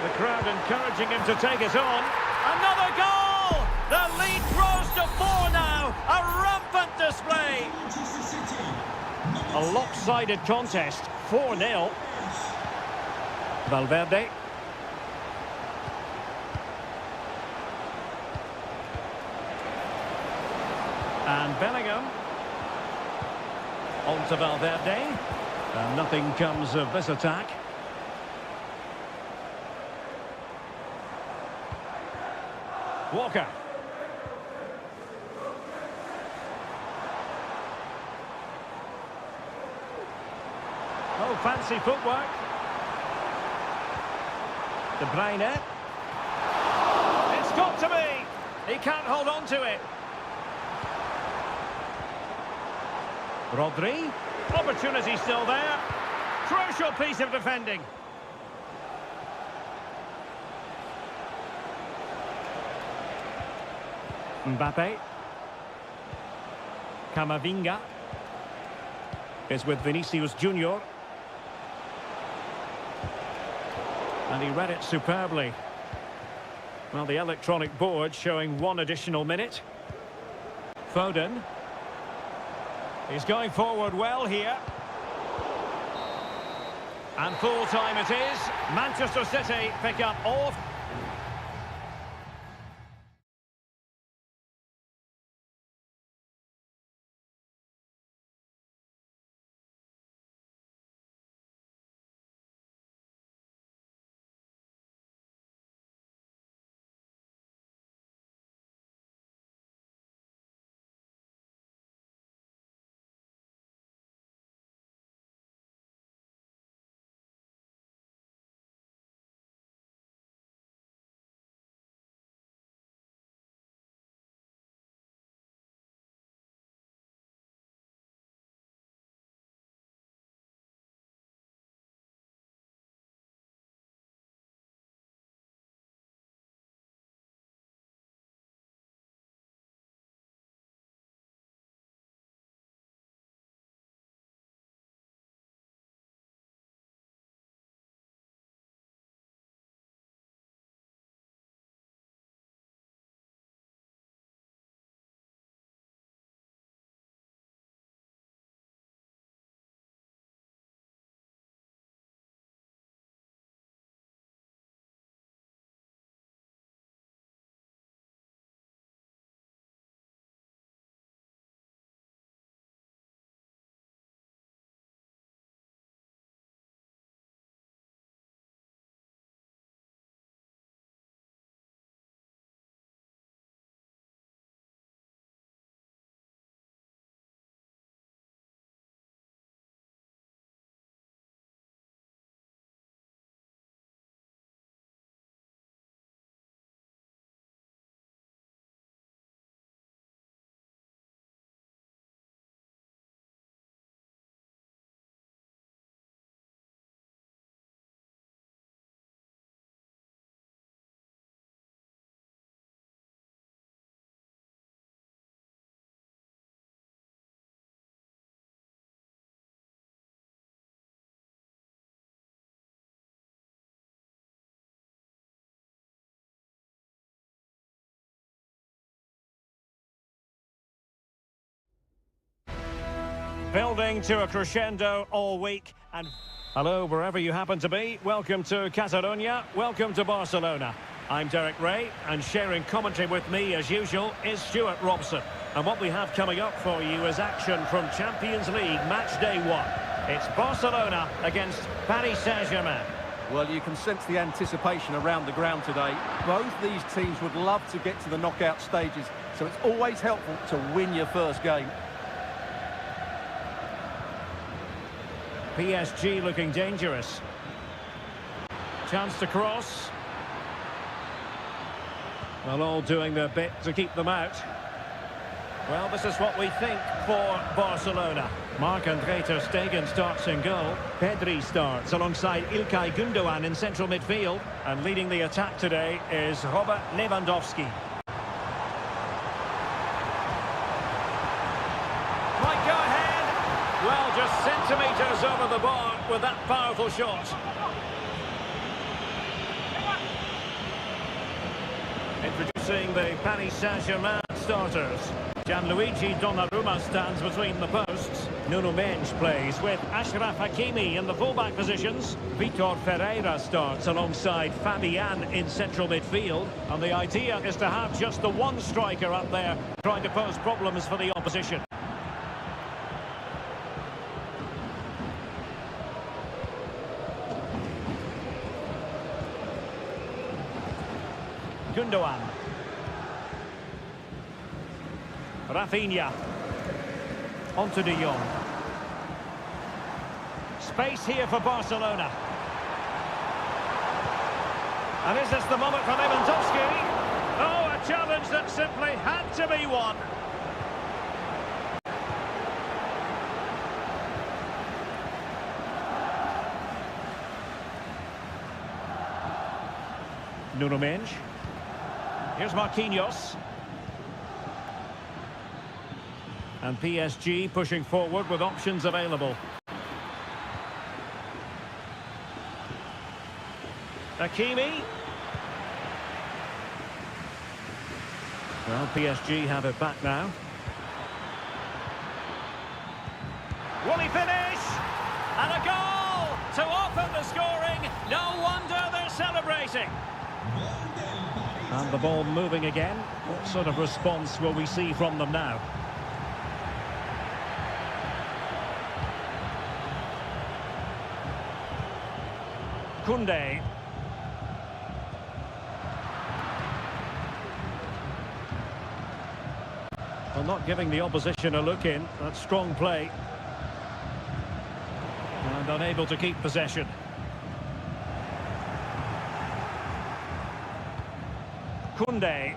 The crowd encouraging him to take it on. Another goal! The lead grows to 4 now. A rampant display. A lopsided contest. 4-0. Valverde. And Bellingham. On to Valverde. And nothing comes of this attack. Walker. Oh, fancy footwork. De Bruyne. It's got to be. He can't hold on to it. Rodri. Opportunity still there. Crucial piece of defending. Mbappe. Camavinga is with Vinicius Junior. And he read it superbly. Well, the electronic board showing 1 additional minute. Foden. He's going forward well here. And full time it is. Manchester City pick up all... Building to a crescendo all week. And hello, wherever you happen to be. Welcome to Catalonia. Welcome to Barcelona. I'm Derek Ray, and sharing commentary with me, as usual, is Stuart Robson. And what we have coming up for you is action from Champions League Match Day 1. It's Barcelona against Paris Saint-Germain. Well, you can sense the anticipation around the ground today. Both these teams would love to get to the knockout stages, so it's always helpful to win your first game. PSG looking dangerous. Chance to cross. Well, all doing their bit to keep them out. Well, this is what we think for Barcelona. Marc-André ter Stegen starts in goal. Pedri starts alongside İlkay Gündoğan in central midfield. And leading the attack today is Robert Lewandowski. Might go ahead. Well, just centimetres over the bar with that powerful shot. Introducing the Paris Saint-Germain starters. Gianluigi Donnarumma stands between the posts. Nuno Mendes plays with Achraf Hakimi in the fullback positions. Vitor Ferreira starts alongside Fabian in central midfield. And the idea is to have just the one striker up there trying to pose problems for the opposition. Gündoğan. Rafinha. Onto De Jong. Space here for Barcelona. And is this the moment for Lewandowski? Oh, a challenge that simply had to be won. Nuno Mendes. Here's Marquinhos. And PSG pushing forward with options available. Hakimi. Well, PSG have it back now. Will he finish? And a goal to open the scoring. No wonder they're celebrating. And the ball moving again. What sort of response will we see from them now? Koundé. Well, not giving the opposition a look in. That's strong play. And unable to keep possession. Koundé.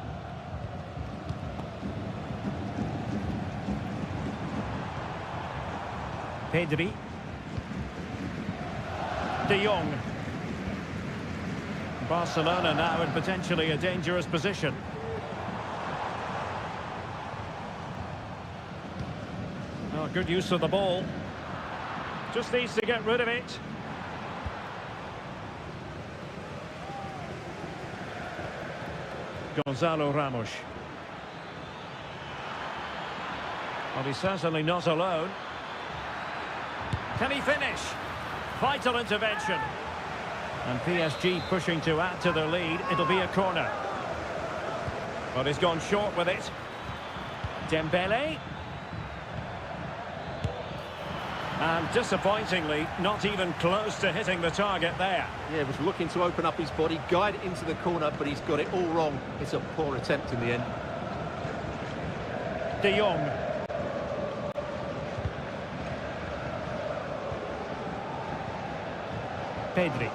Pedri. De Jong. Barcelona now in potentially a dangerous position. Oh, good use of the ball. Just needs to get rid of it. Gonzalo Ramos. Well, he's certainly not alone. Can he finish? Vital intervention. And PSG pushing to add to their lead. It'll be a corner. But he's gone short with it. Dembele. And disappointingly, not even close to hitting the target there. Yeah, was looking to open up his body, guide it into the corner, but he's got it all wrong. It's a poor attempt in the end. De Jong. Pedri.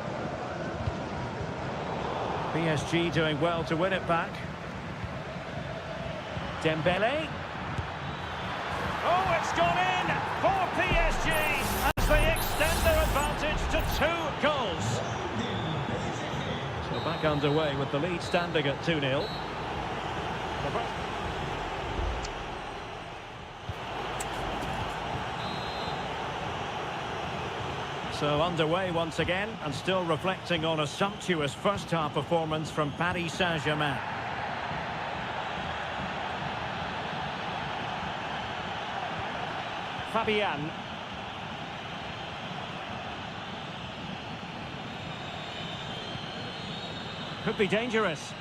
PSG doing well to win it back. Dembele. Oh, it's gone in for PSG as they extend their advantage to 2 goals. So back underway with the lead standing at 2-0. So underway once again, and still reflecting on a sumptuous first-half performance from Paris Saint-Germain. Fabian. Could be dangerous.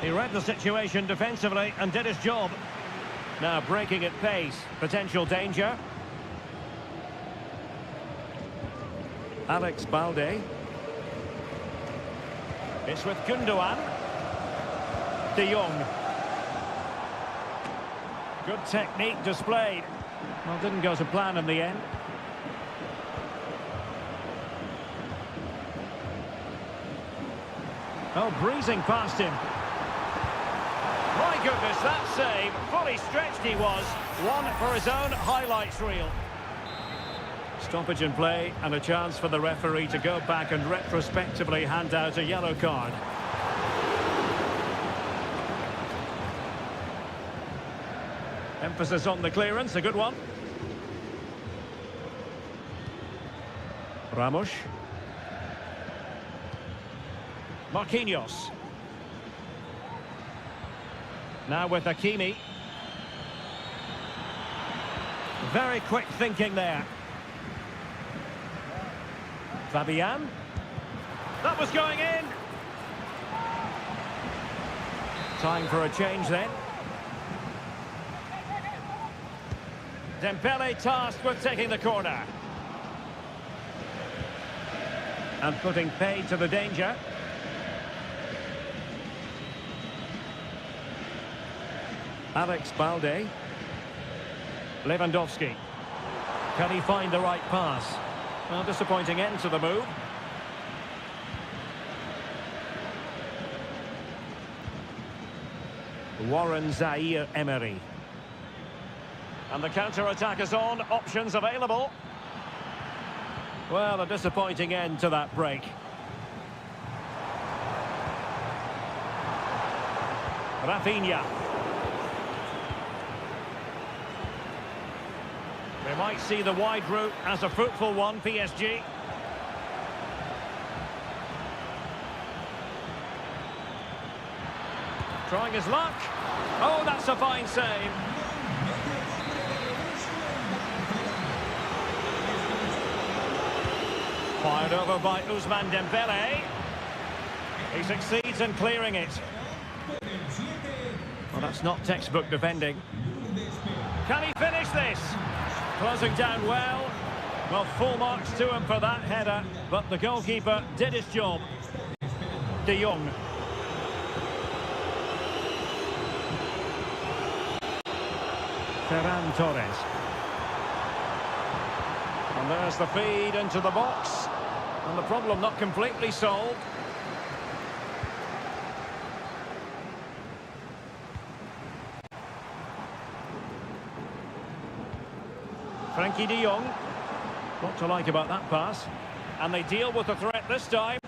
He read the situation defensively and did his job. Now breaking at pace. Potential danger. Alex Balde. It's with Gundogan. De Jong. Good technique displayed. Well, didn't go to plan in the end. Oh, breezing past him. My goodness, that save. Fully stretched he was. One for his own highlights reel. Stoppage in play and a chance for the referee to go back and retrospectively hand out a yellow card. Emphasis on the clearance, a good one. Ramos. Marquinhos. Now with Hakimi. Very quick thinking there. Fabian. That was going in. Time for a change then. Dembele tasked with taking the corner. And putting paid to the danger. Alex Balde. Lewandowski. Can he find the right pass? Well, disappointing end to the move. Warren Zaire-Emery. And the counter-attack is on. Options available. Well, a disappointing end to that break. Rafinha. We might see the wide route as a fruitful one, PSG. Trying his luck. Oh, that's a fine save. Fired over by Ousmane Dembele. He succeeds in clearing it. Well, that's not textbook defending. Can he finish this? Closing down well. Well, full marks to him for that header, but the goalkeeper did his job. De Jong. Ferran Torres. And there's the feed into the box. And the problem not completely solved. Frankie de Jong. What to like about that pass. And they deal with the threat this time.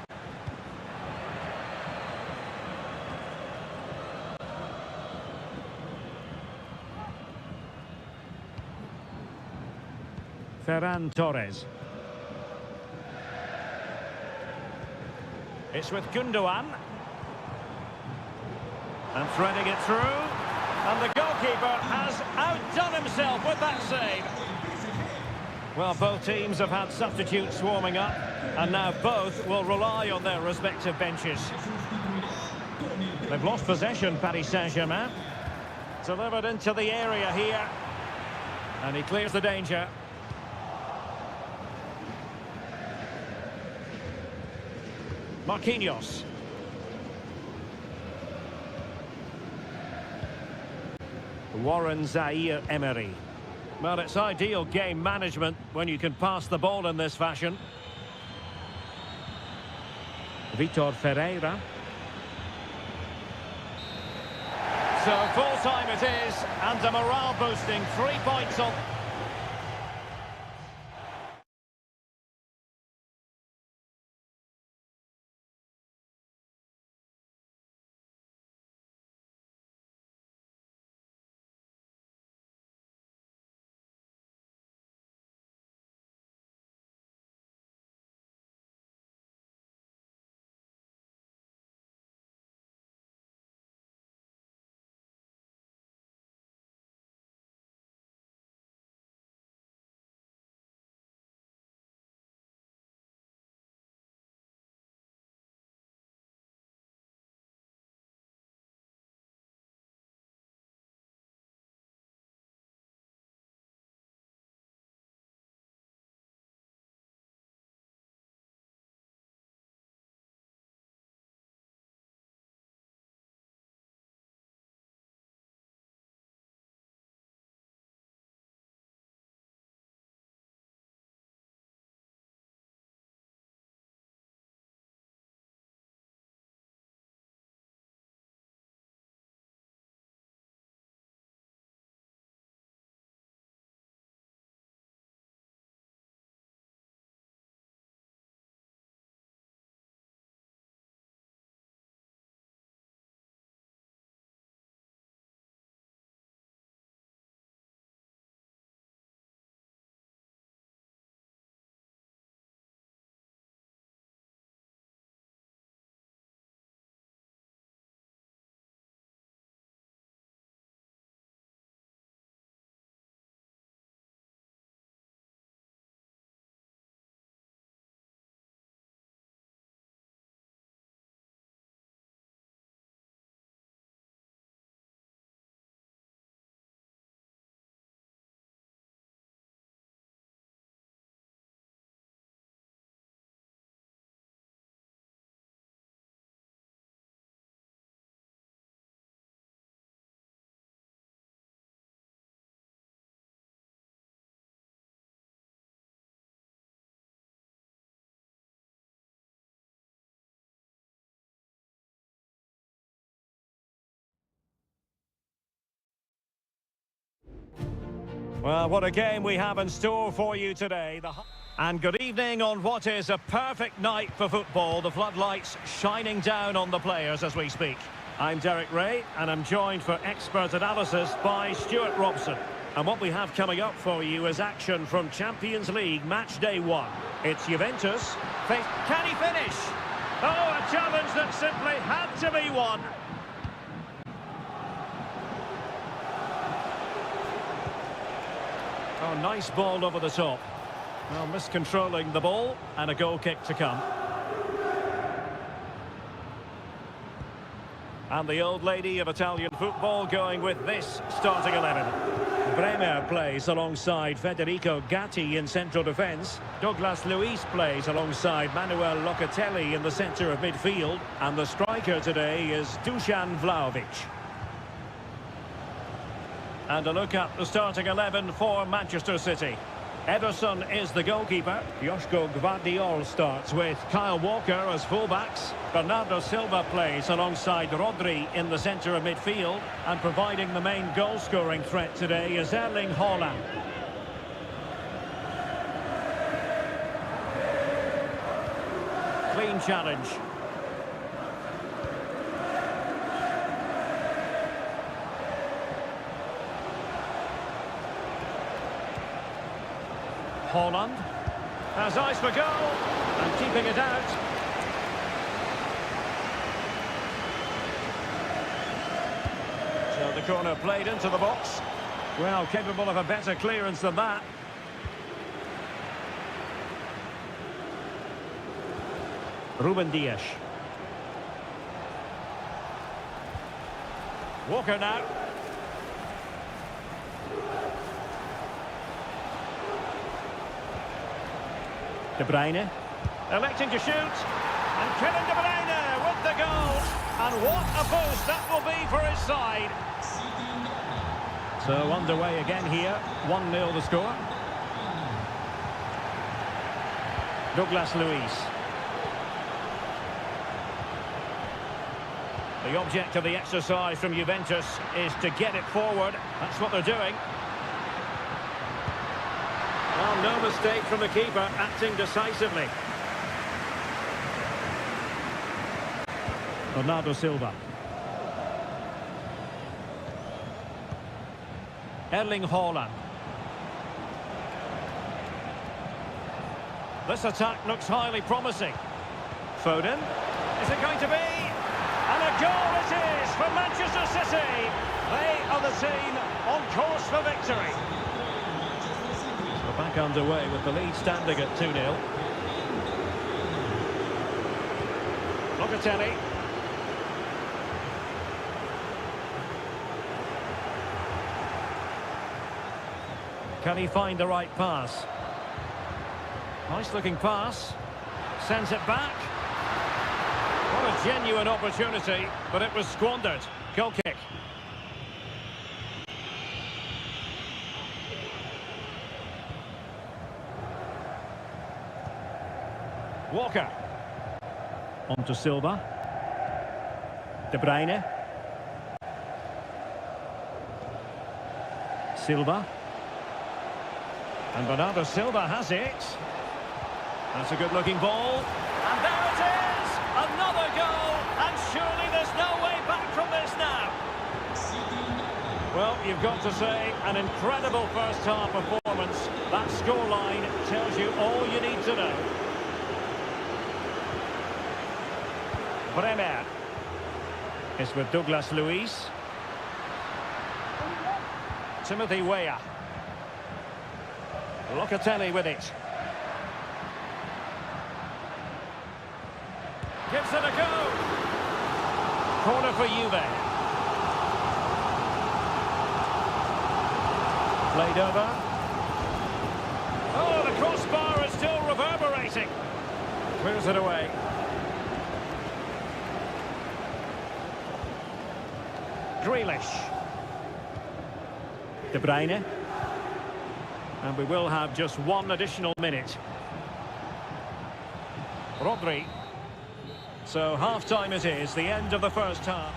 Ferran Torres. It's with Gundogan. And threading it through. And the goalkeeper has outdone himself with that save. Well, both teams have had substitutes warming up, and now both will rely on their respective benches. They've lost possession, Paris Saint-Germain. Delivered into the area here. And he clears the danger. Marquinhos. Warren Zaire-Emery. Well, it's ideal game management when you can pass the ball in this fashion. Vitor Ferreira. So full time it is, and a morale boosting 3 points on. Well, what a game we have in store for you today. And good evening on what is a perfect night for football. The floodlights shining down on the players as we speak. I'm Derek Ray, and I'm joined for expert analysis by Stuart Robson. And what we have coming up for you is action from Champions League match day 1. It's Juventus. Can he finish? Oh, a challenge that simply had to be won. Oh, nice ball over the top. Well, miscontrolling the ball, and a goal kick to come. And the old lady of Italian football going with this starting 11. Bremer plays alongside Federico Gatti in central defence. Douglas Luiz plays alongside Manuel Locatelli in the centre of midfield. And the striker today is Dusan Vlahovic. And a look at the starting 11 for Manchester City. Ederson is the goalkeeper. Joško Gvardiol starts with Kyle Walker as fullbacks. Bernardo Silva plays alongside Rodri in the centre of midfield. And providing the main goal-scoring threat today is Erling Haaland. Clean challenge. Haaland has eyes for goal and keeping it out. So the corner played into the box. Well, capable of a better clearance than that. Ruben Dias. Walker now. De Bruyne, electing to shoot, and Kevin De Bruyne with the goal, and what a boost that will be for his side. So underway again here, 1-0 the score. Douglas Luiz. The object of the exercise from Juventus is to get it forward. That's what they're doing. Well, no mistake from the keeper, acting decisively. Bernardo Silva. Erling Haaland. This attack looks highly promising. Foden. Is it going to be? And a goal it is for Manchester City. They are the team on course for victory. Back underway with the lead standing at 2-0. Locatelli. Can he find the right pass? Nice looking pass. Sends it back. What a genuine opportunity, but it was squandered. Goal kick. Walker. On to Silva. De Bruyne. Silva. And Bernardo Silva has it. That's a good-looking ball. And there it is! Another goal! And surely there's no way back from this now. Well, you've got to say, an incredible first-half performance. That scoreline tells you all you need to know. Bremer is with Douglas Luiz. Timothy Weah. Locatelli with it. Gives it a go. Corner for Juve. Played over. Oh, the crossbar is still reverberating. Clears it away. Grealish. De Bruyne. And we will have just one additional minute. Rodri. So half-time it is, the end of the first half.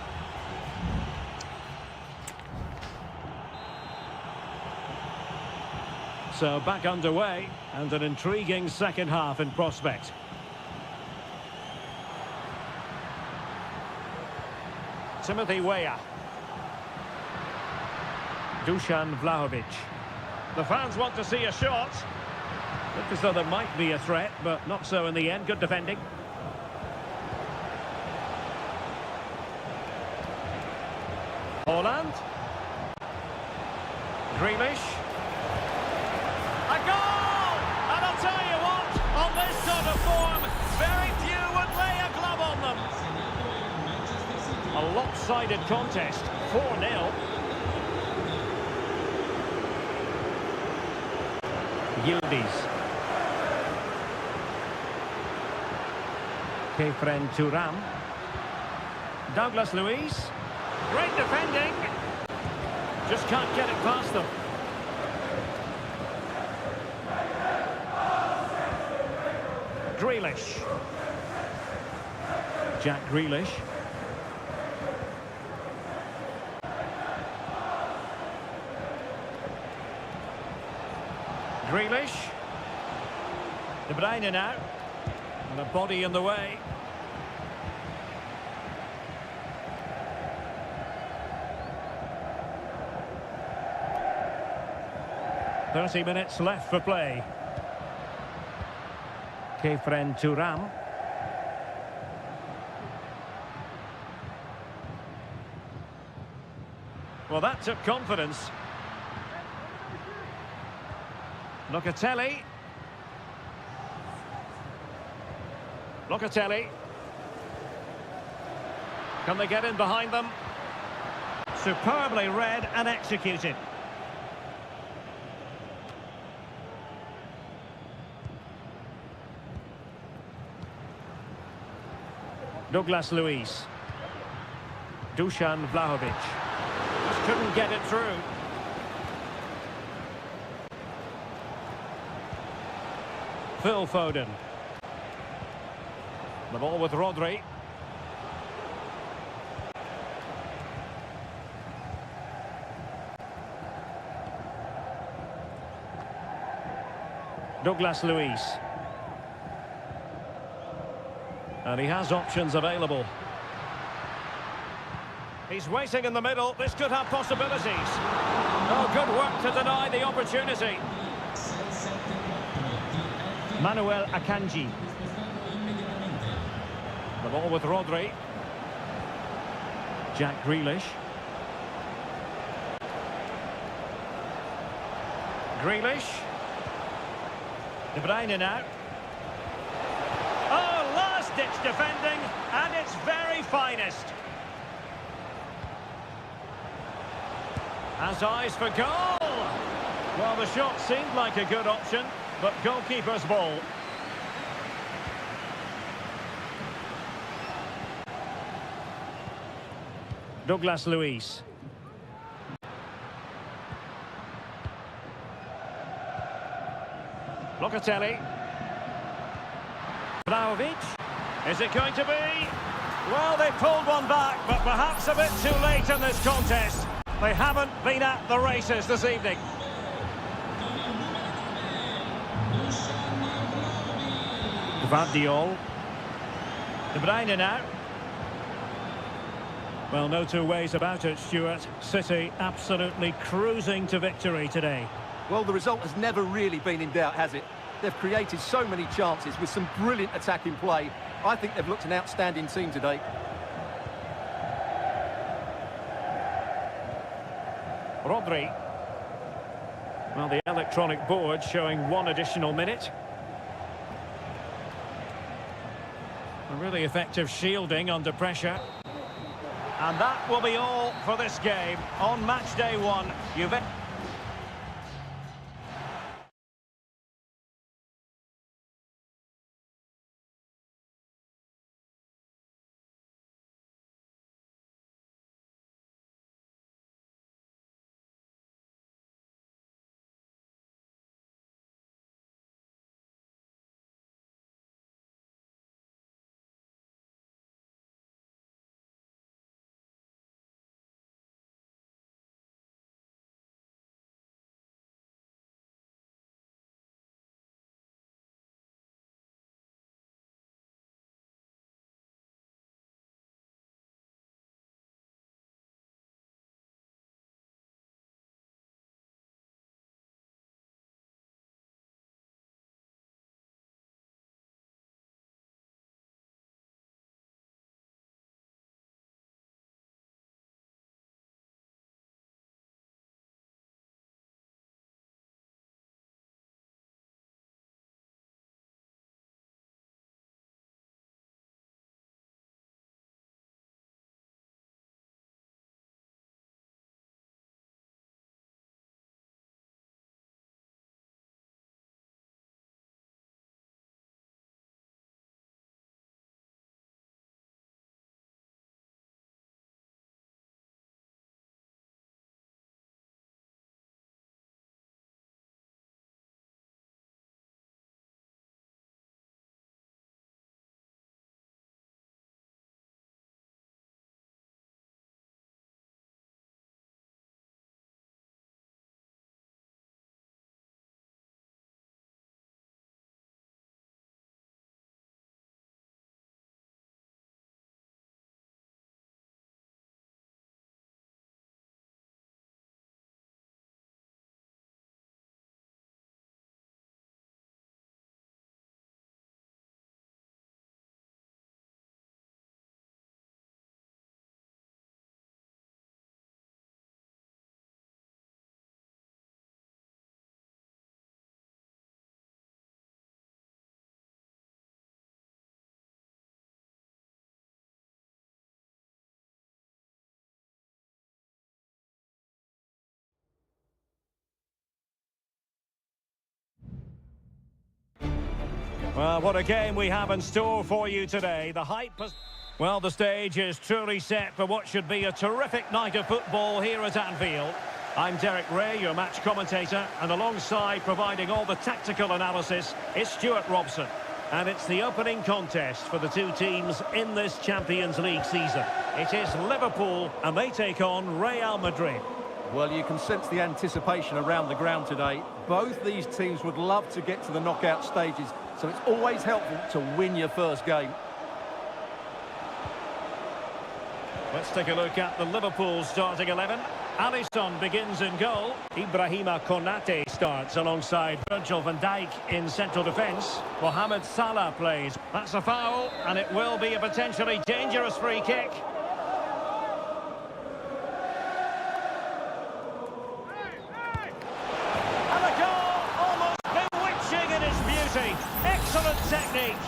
So back underway and an intriguing second half in prospect. Timothy Weah. Dusan Vlahovic. The fans want to see a shot. Looks as though there might be a threat, but not so in the end. Good defending. Holland. Grealish. A goal! And I'll tell you what, on this sort of form, very few would lay a glove on them. A lopsided contest, 4-0. Yildiz. Kefren Turam. Douglas Luiz. Great defending. Just can't get it past them. Grealish. Jack Grealish. Grealish. De Bruyne now. And a body in the way. "30 minutes left for play." Kefren Turam. Well, that took confidence. Locatelli. Locatelli. Can they get in behind them? Superbly read and executed. Douglas Luiz. Dusan Vlahovic. Just couldn't get it through. Phil Foden. The ball with Rodri. Douglas Luiz. And he has options available. He's waiting in the middle. This could have possibilities. Oh, good work to deny the opportunity. Manuel Akanji. The ball with Rodri. Jack Grealish. Grealish. De Bruyne now. Oh, last-ditch defending, and its very finest. Has eyes for goal. Well, the shot seemed like a good option, but goalkeeper's ball. Douglas Luiz. Locatelli. Vlahovic. Is it going to be? Well, they pulled one back, but perhaps a bit too late in this contest. They haven't been at the races this evening. Gvardiol. De Bruyne now. Well, no two ways about it, Stuart. City absolutely cruising to victory today. Well, the result has never really been in doubt, has it? They've created so many chances with some brilliant attacking play. I think they've looked an outstanding team today. Rodri. Well, the electronic board showing one additional minute. A really effective shielding under pressure. And that will be all for this game. On match day one, Juventus. Well, what a game we have in store for you today. The hype has... Well, the stage is truly set for what should be a terrific night of football here at Anfield. I'm Derek Ray, your match commentator, and alongside providing all the tactical analysis is Stuart Robson. And it's the opening contest for the two teams in this Champions League season. It is Liverpool, and they take on Real Madrid. Well, you can sense the anticipation around the ground today. Both these teams would love to get to the knockout stages, so it's always helpful to win your first game. Let's take a look at the Liverpool starting 11. Alisson begins in goal. Ibrahima Konate starts alongside Virgil van Dijk in central defence. Mohamed Salah plays. That's a foul, and it will be a potentially dangerous free kick. And the goal, almost bewitching in its beauty. Excellent technique.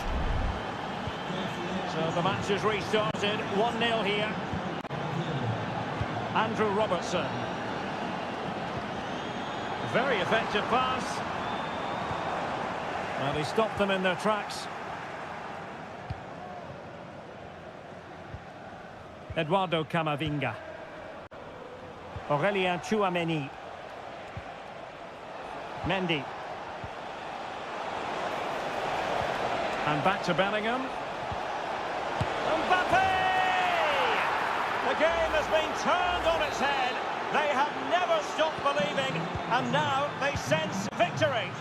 So the match is restarted. 1-0 here. Andrew Robertson. Very effective pass. Well, he stopped them in their tracks. Eduardo Camavinga. Aurelien Tchouameni. Mendy. And back to Bellingham. Mbappe! The game has been turned on its head. They have never stopped believing, and now they sense victory.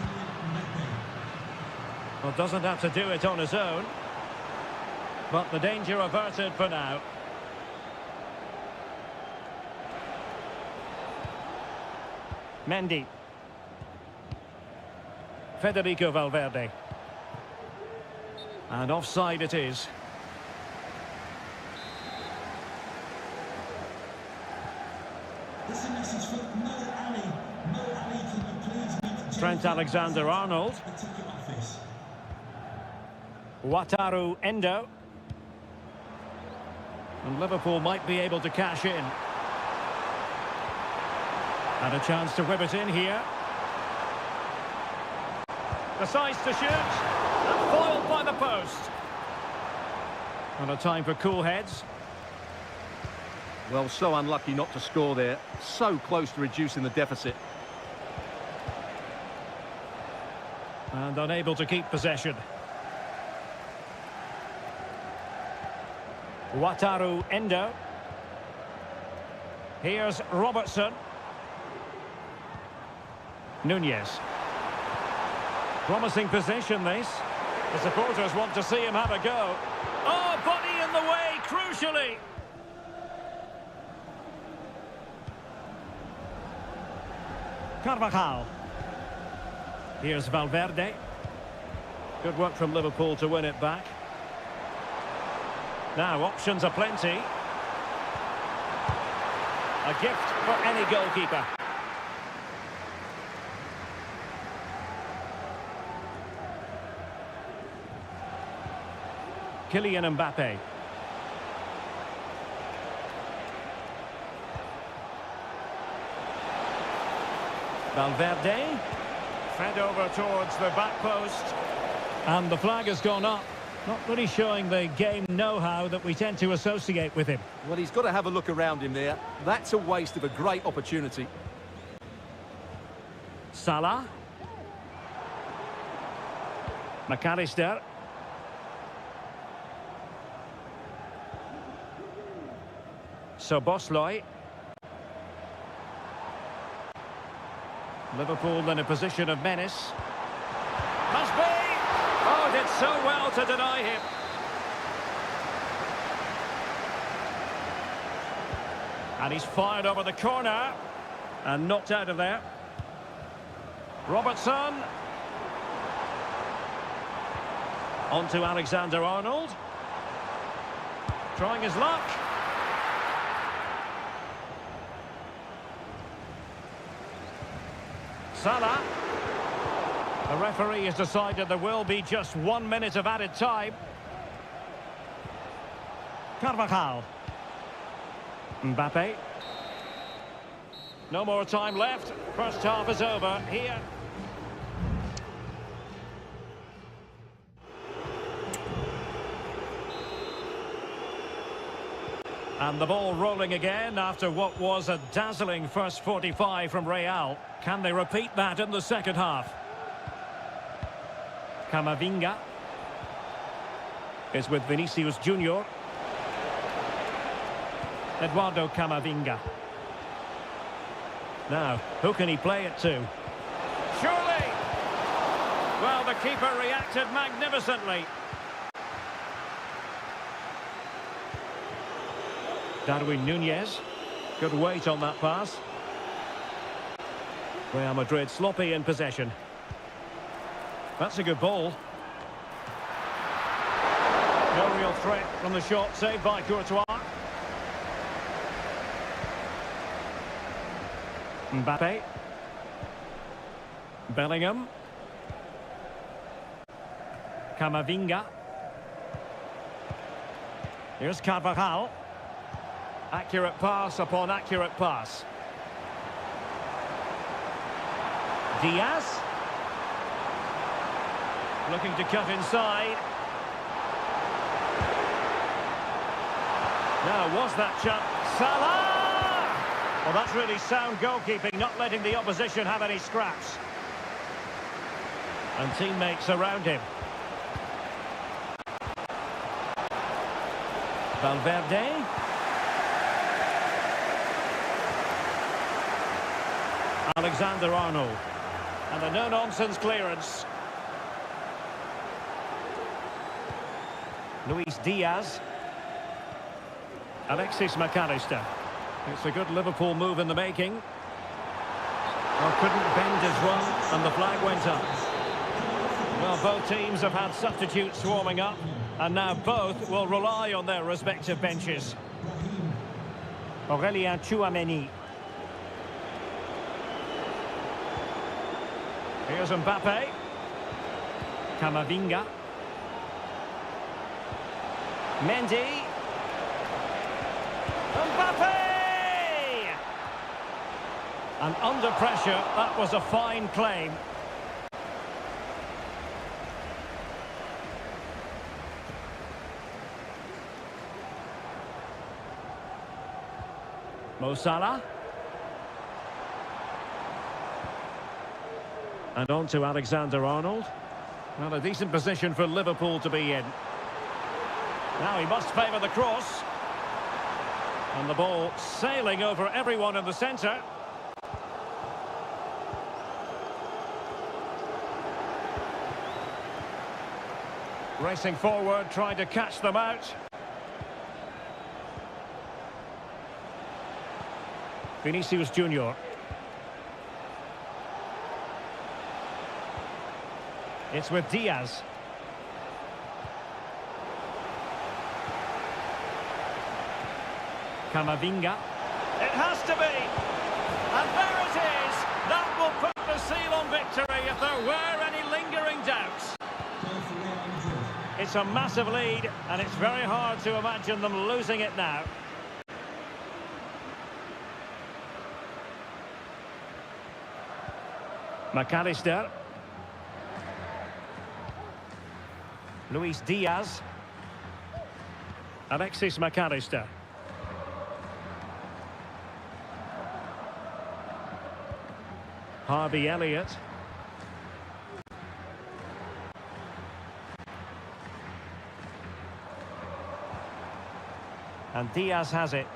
Well, doesn't have to do it on his own, but the danger averted for now. Mendy. Federico Valverde. And offside it is. Trent Alexander-Arnold. Wataru Endo. And Liverpool might be able to cash in. And a chance to whip it in here. Decides to shoot. And foiled by the post. And a time for cool heads. Well, so unlucky not to score there. So close to reducing the deficit. And unable to keep possession. Wataru Endo. Here's Robertson. Nunez. Promising position, this. The supporters want to see him have a go. Oh, body in the way, crucially. Carvajal. Here's Valverde. Good work from Liverpool to win it back. Now, options are plenty. A gift for any goalkeeper. Kylian Mbappe. Valverde. Fed over towards the back post. And the flag has gone up. Not really showing the game know-how that we tend to associate with him. Well, he's got to have a look around him there. That's a waste of a great opportunity. Salah. McAllister. Szoboszlai. Liverpool in a position of menace. Must be! Oh, did so well to deny him. And he's fired over the corner. And knocked out of there. Robertson. On to Alexander-Arnold. Trying his luck. Salah. The referee has decided there will be just 1 minute of added time. Carvajal. Mbappe. No more time left. First half is over here. And the ball rolling again after what was a dazzling first 45 from Real. Can they repeat that in the second half? Camavinga is with Vinicius Junior. Eduardo Camavinga. Now, who can he play it to? Surely! Well, the keeper reacted magnificently. Darwin Núñez. Good weight on that pass. Real Madrid sloppy in possession. That's a good ball. No real threat from the shot, saved by Courtois. Mbappe. Bellingham. Camavinga. Here's Carvajal. Accurate pass upon accurate pass. Diaz. Looking to cut inside. Now, was that chance? Salah! Well, that's really sound goalkeeping, not letting the opposition have any scraps. And teammates around him. Valverde. Alexander-Arnold. And a no-nonsense clearance. Luis Diaz. Alexis McAllister. It's a good Liverpool move in the making. Well, couldn't bend his run, and the flag went up. Well, both teams have had substitutes warming up, and now both will rely on their respective benches. Aurélien Tchouameni. Here's Mbappe. Camavinga. Mendy. Mbappe! And under pressure, that was a fine claim. Mo Salah. And on to Alexander-Arnold. Well, a decent position for Liverpool to be in. Now he must favour the cross. And the ball sailing over everyone in the centre. Racing forward, trying to catch them out. Vinicius Junior. It's with Diaz. Camavinga. It has to be. And there it is. That will put the seal on victory if there were any lingering doubts. It's a massive lead, and it's very hard to imagine them losing it now. McAllister. Luis Diaz. Alexis McAllister. Harvey Elliott. And Diaz has it.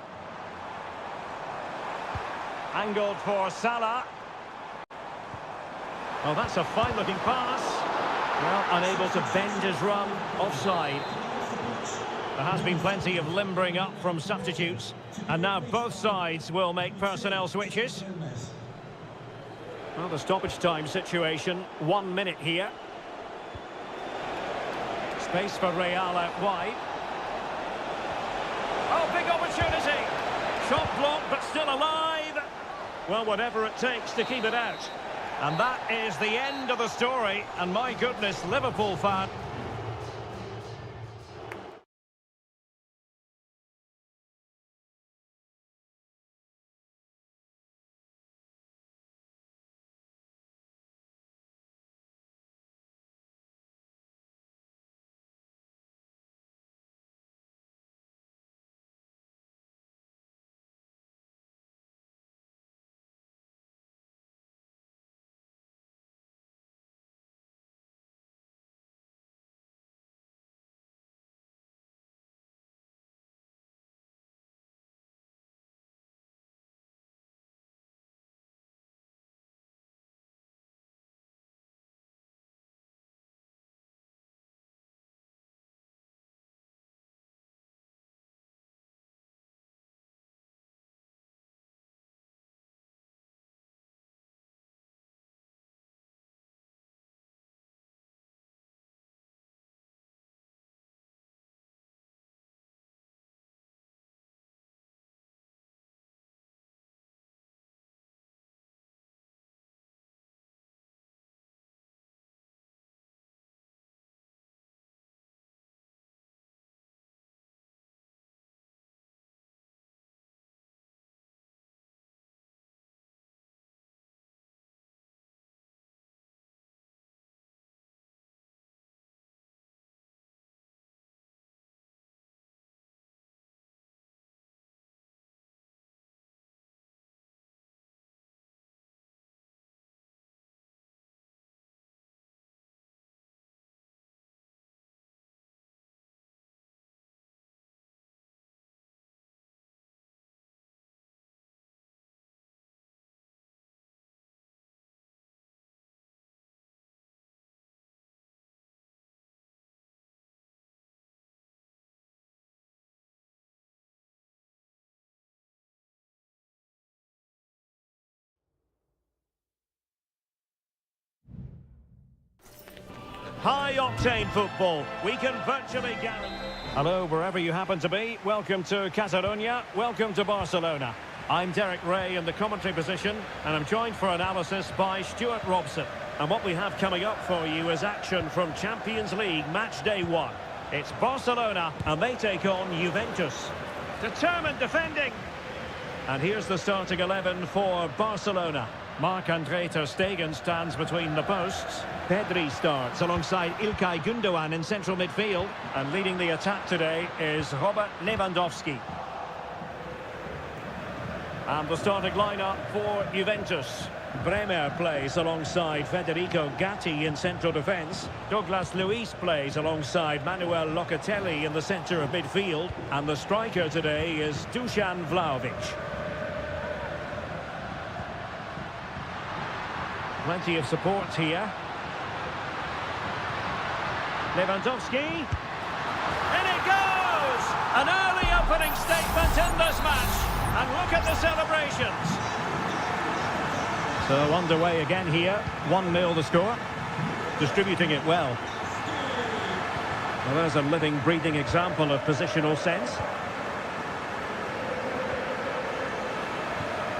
Angled for Salah. Oh, that's a fine-looking pass. Well, unable to bend his run. Offside. There has been plenty of limbering up from substitutes. And now both sides will make personnel switches. Well, the stoppage time situation, 1 minute here. Space for Real out wide. Oh, big opportunity. Shot blocked, but still alive. Well, whatever it takes to keep it out. And that is the end of the story. And my goodness, Liverpool fan, High-octane football. We can virtually guarantee... Hello, wherever you happen to be. Welcome to Catalonia. Welcome to Barcelona. I'm Derek Ray in the commentary position, and I'm joined for analysis by Stuart Robson. And what we have coming up for you is action from Champions League match day 1. It's Barcelona, and they take on Juventus. Determined defending. And here's the starting 11 for Barcelona. Marc-Andre ter Stegen stands between the posts. Pedri starts alongside İlkay Gündoğan in central midfield. And leading the attack today is Robert Lewandowski. And the starting lineup for Juventus. Bremer plays alongside Federico Gatti in central defence. Douglas Luiz plays alongside Manuel Locatelli in the centre of midfield. And the striker today is Dusan Vlahovic. Plenty of support here. Lewandowski. In it goes! An early opening statement in this match. And look at the celebrations. So underway again here. 1-0 the score. Distributing it well. Well, there's a living, breathing example of positional sense.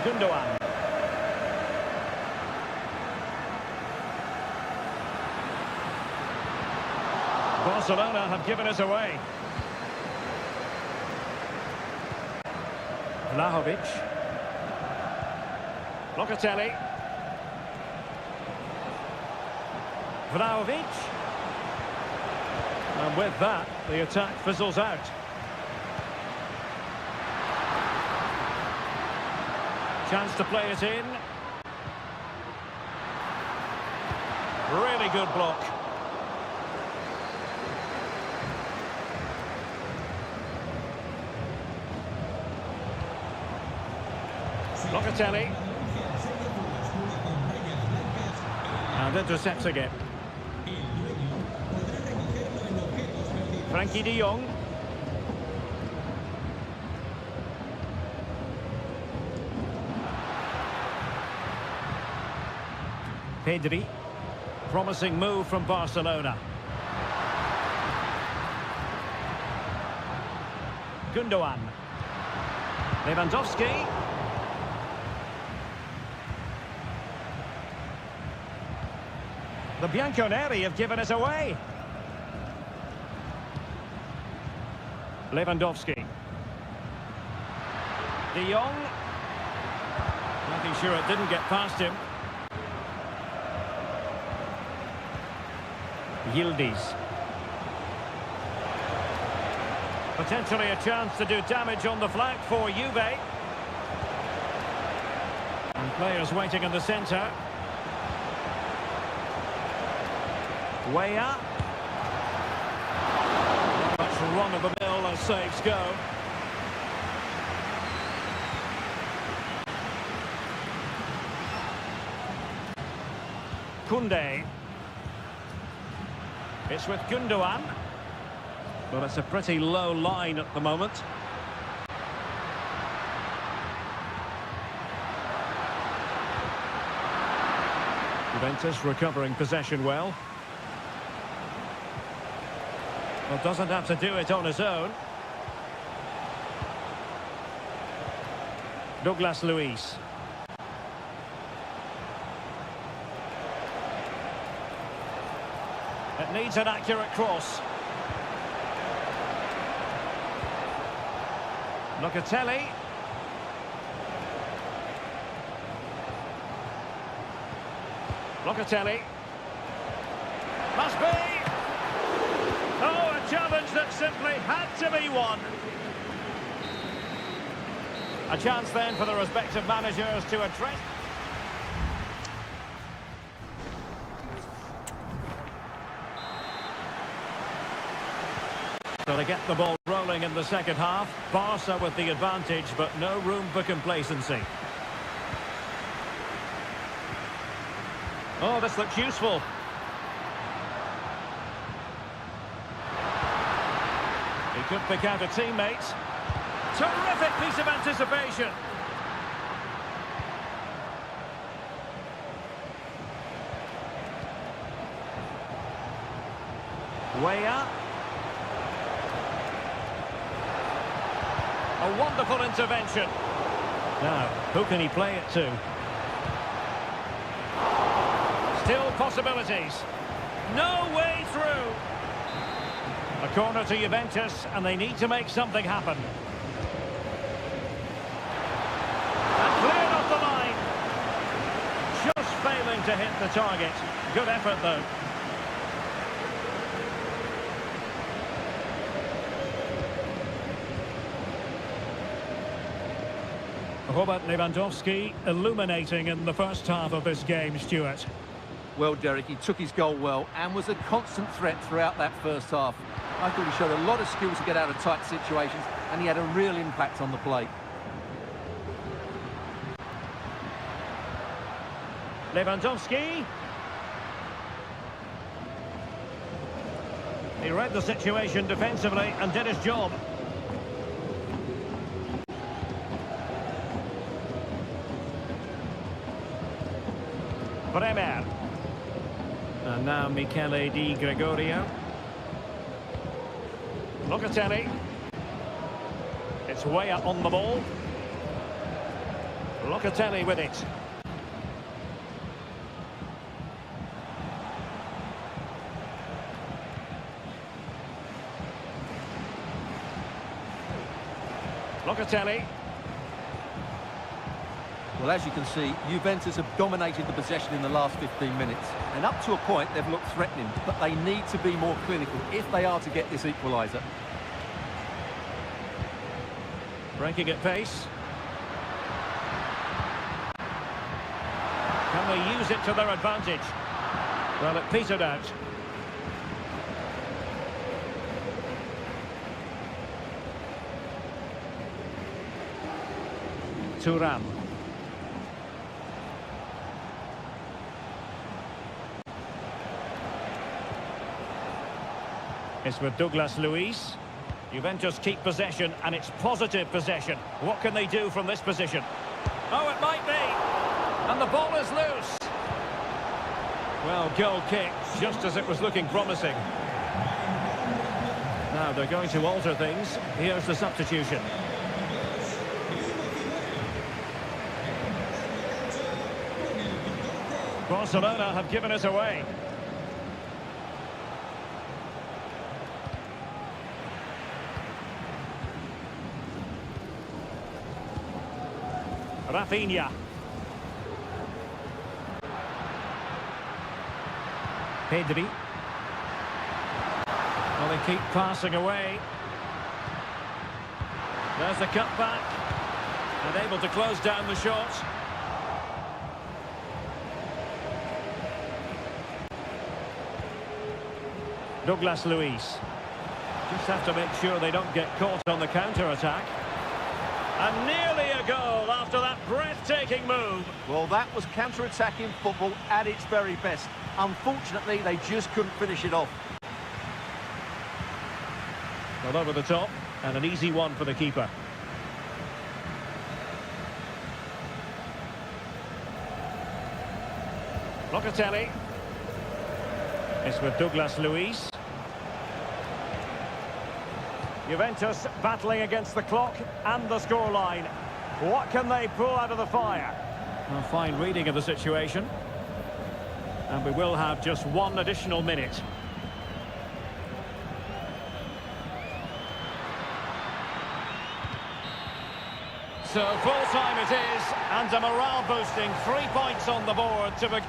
Gündoğan. Barcelona have given us away. Vlahovic. Locatelli. Vlahovic. And with that, the attack fizzles out. Chance to play it in. Really good block. Locatelli. And intercepts again. Frankie de Jong. Pedri. Promising move from Barcelona. Gündoğan. Lewandowski. The Bianconeri have given us away. Lewandowski. De Jong. Making sure it didn't get past him. Yildiz. Potentially a chance to do damage on the flank for Juve. And players waiting in the centre. Way up. Much run of the mill as saves go. Koundé. It's with Gündoğan. Well, it's a pretty low line at the moment. Juventus recovering possession well. Well, doesn't have to do it on his own. Douglas Luiz. It needs an accurate cross. Locatelli. Locatelli. Must be! Oh, a challenge that simply had to be won. A chance then for the respective managers to address... So to get the ball rolling in the second half, Barca with the advantage, but no room for complacency. Oh, this looks useful. He could pick out a teammate. Terrific piece of anticipation. Weah. A wonderful intervention. Now, who can he play it to? Still possibilities. No way through. A corner to Juventus, and they need to make something happen. And cleared off the line. Just failing to hit the target. Good effort, though. Robert Lewandowski illuminating in the first half of this game, Stuart. Well, Derek, he took his goal well and was a constant threat throughout that first half. I thought he showed a lot of skill to get out of tight situations, and he had a real impact on the play. Lewandowski. He read the situation defensively and did his job. Bremer. And now Michele Di Gregorio. Locatelli. It's Weah on the ball. Locatelli with it. Locatelli. Well, as you can see, Juventus have dominated the possession in the last 15 minutes. And up to a point, they've looked threatening, but they need to be more clinical if they are to get this equaliser. Breaking at pace. Can they use it to their advantage? Well, it petered out. Thuram. It's with Douglas Luiz. Juventus keep possession, and it's positive possession. What can they do from this position? Oh, it might be! And the ball is loose! Well, goal kick, just as it was looking promising. Now they're going to alter things. Here's the substitution. Barcelona have given it away. Rafinha. Pedri. Well, they keep passing away. There's the cutback. And able to close down the shot. Douglas Luiz. Just have to make sure they don't get caught on the counter-attack. And nearly a goal after that breathtaking move. Well, that was counter-attacking football at its very best. Unfortunately, they just couldn't finish it off. Well, over the top, and an easy one for the keeper. Locatelli. It's with Douglas Luiz. Juventus battling against the clock and the scoreline. What can they pull out of the fire? A fine reading of the situation. And we will have just one additional minute. So full time it is, and a morale boosting 3 points on the board to begin.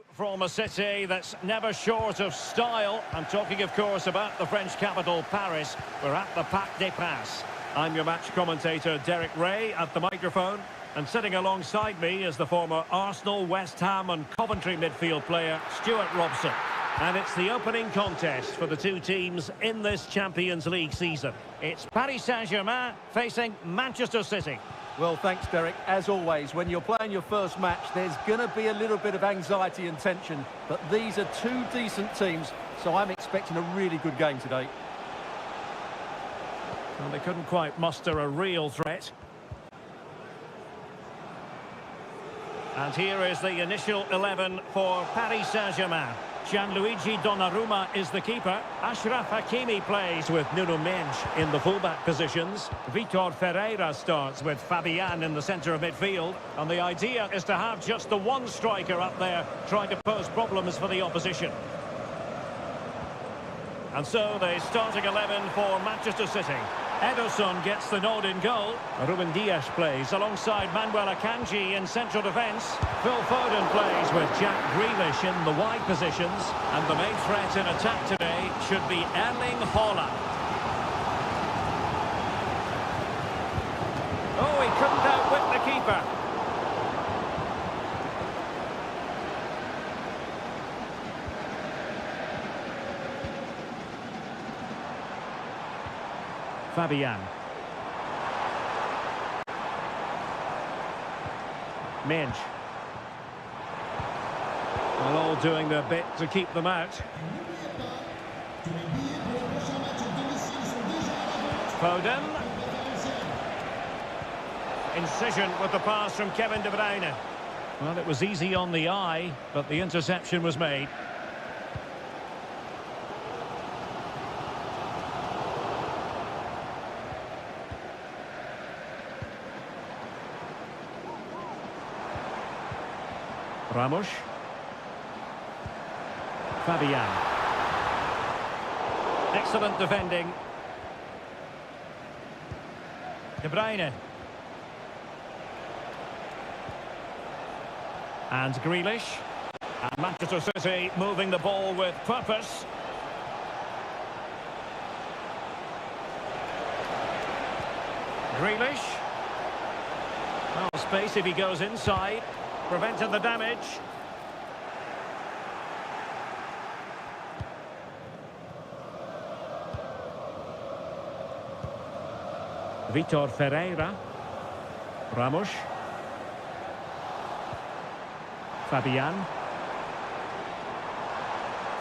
From a city that's never short of style. I'm talking, of course, about the French capital, Paris. We're at the Parc des Princes. I'm your match commentator, Derek Ray, at the microphone. And sitting alongside me is the former Arsenal, West Ham and Coventry midfield player, Stuart Robson. And it's the opening contest for the two teams in this Champions League season. It's Paris Saint-Germain facing Manchester City. Well, thanks, Derek. As always, when you're playing your first match, there's going to be a little bit of anxiety and tension. But these are two decent teams, so I'm expecting a really good game today. Well, they couldn't quite muster a real threat. And here is the initial 11 for Paris Saint-Germain. Gianluigi Donnarumma is the keeper. Achraf Hakimi plays with Nuno Mendes in the fullback positions. Vitor Ferreira starts with Fabian in the centre of midfield. And the idea is to have just the one striker up there trying to pose problems for the opposition. And so the starting 11 for Manchester City. Ederson gets the nod in goal. Ruben Dias plays alongside Manuel Akanji in central defence. Phil Foden plays with Jack Grealish in the wide positions. And the main threat in attack today should be Erling Haaland. Oh, he couldn't outwit the keeper. Fabian. Mendes. Well, all doing their bit to keep them out. Foden. Incision with the pass from Kevin De Bruyne. Well, it was easy on the eye, but the interception was made. Ramos. Fabian. Excellent defending. De Bruyne. And Grealish. And Manchester City moving the ball with purpose. Grealish. Well, space if he goes inside. Prevented the damage. Vitor Ferreira. Ramos. Fabian.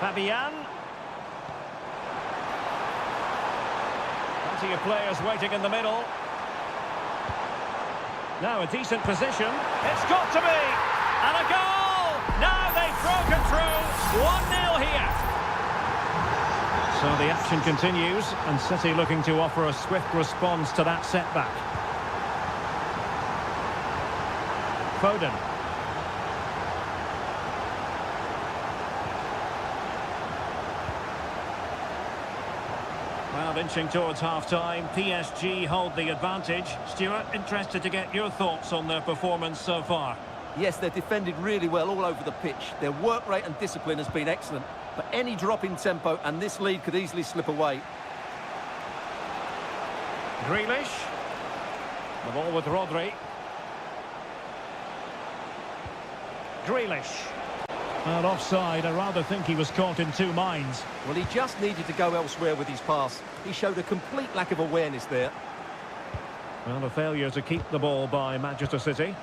Fabian. Plenty of players waiting in the middle. Now a decent position. It's got to be! And a goal! Now they've broken through. 1-0 here. So the action continues, and City looking to offer a swift response to that setback. Foden. Well, inching towards half-time, PSG hold the advantage. Stuart, interested to get your thoughts on their performance so far. Yes, they've defended really well all over the pitch. Their work rate and discipline has been excellent. But any drop in tempo and this lead could easily slip away. Grealish. The ball with Rodri. Grealish. And offside, I rather think he was caught in two minds. Well, he just needed to go elsewhere with his pass. He showed a complete lack of awareness there. Well, a failure to keep the ball by Manchester City.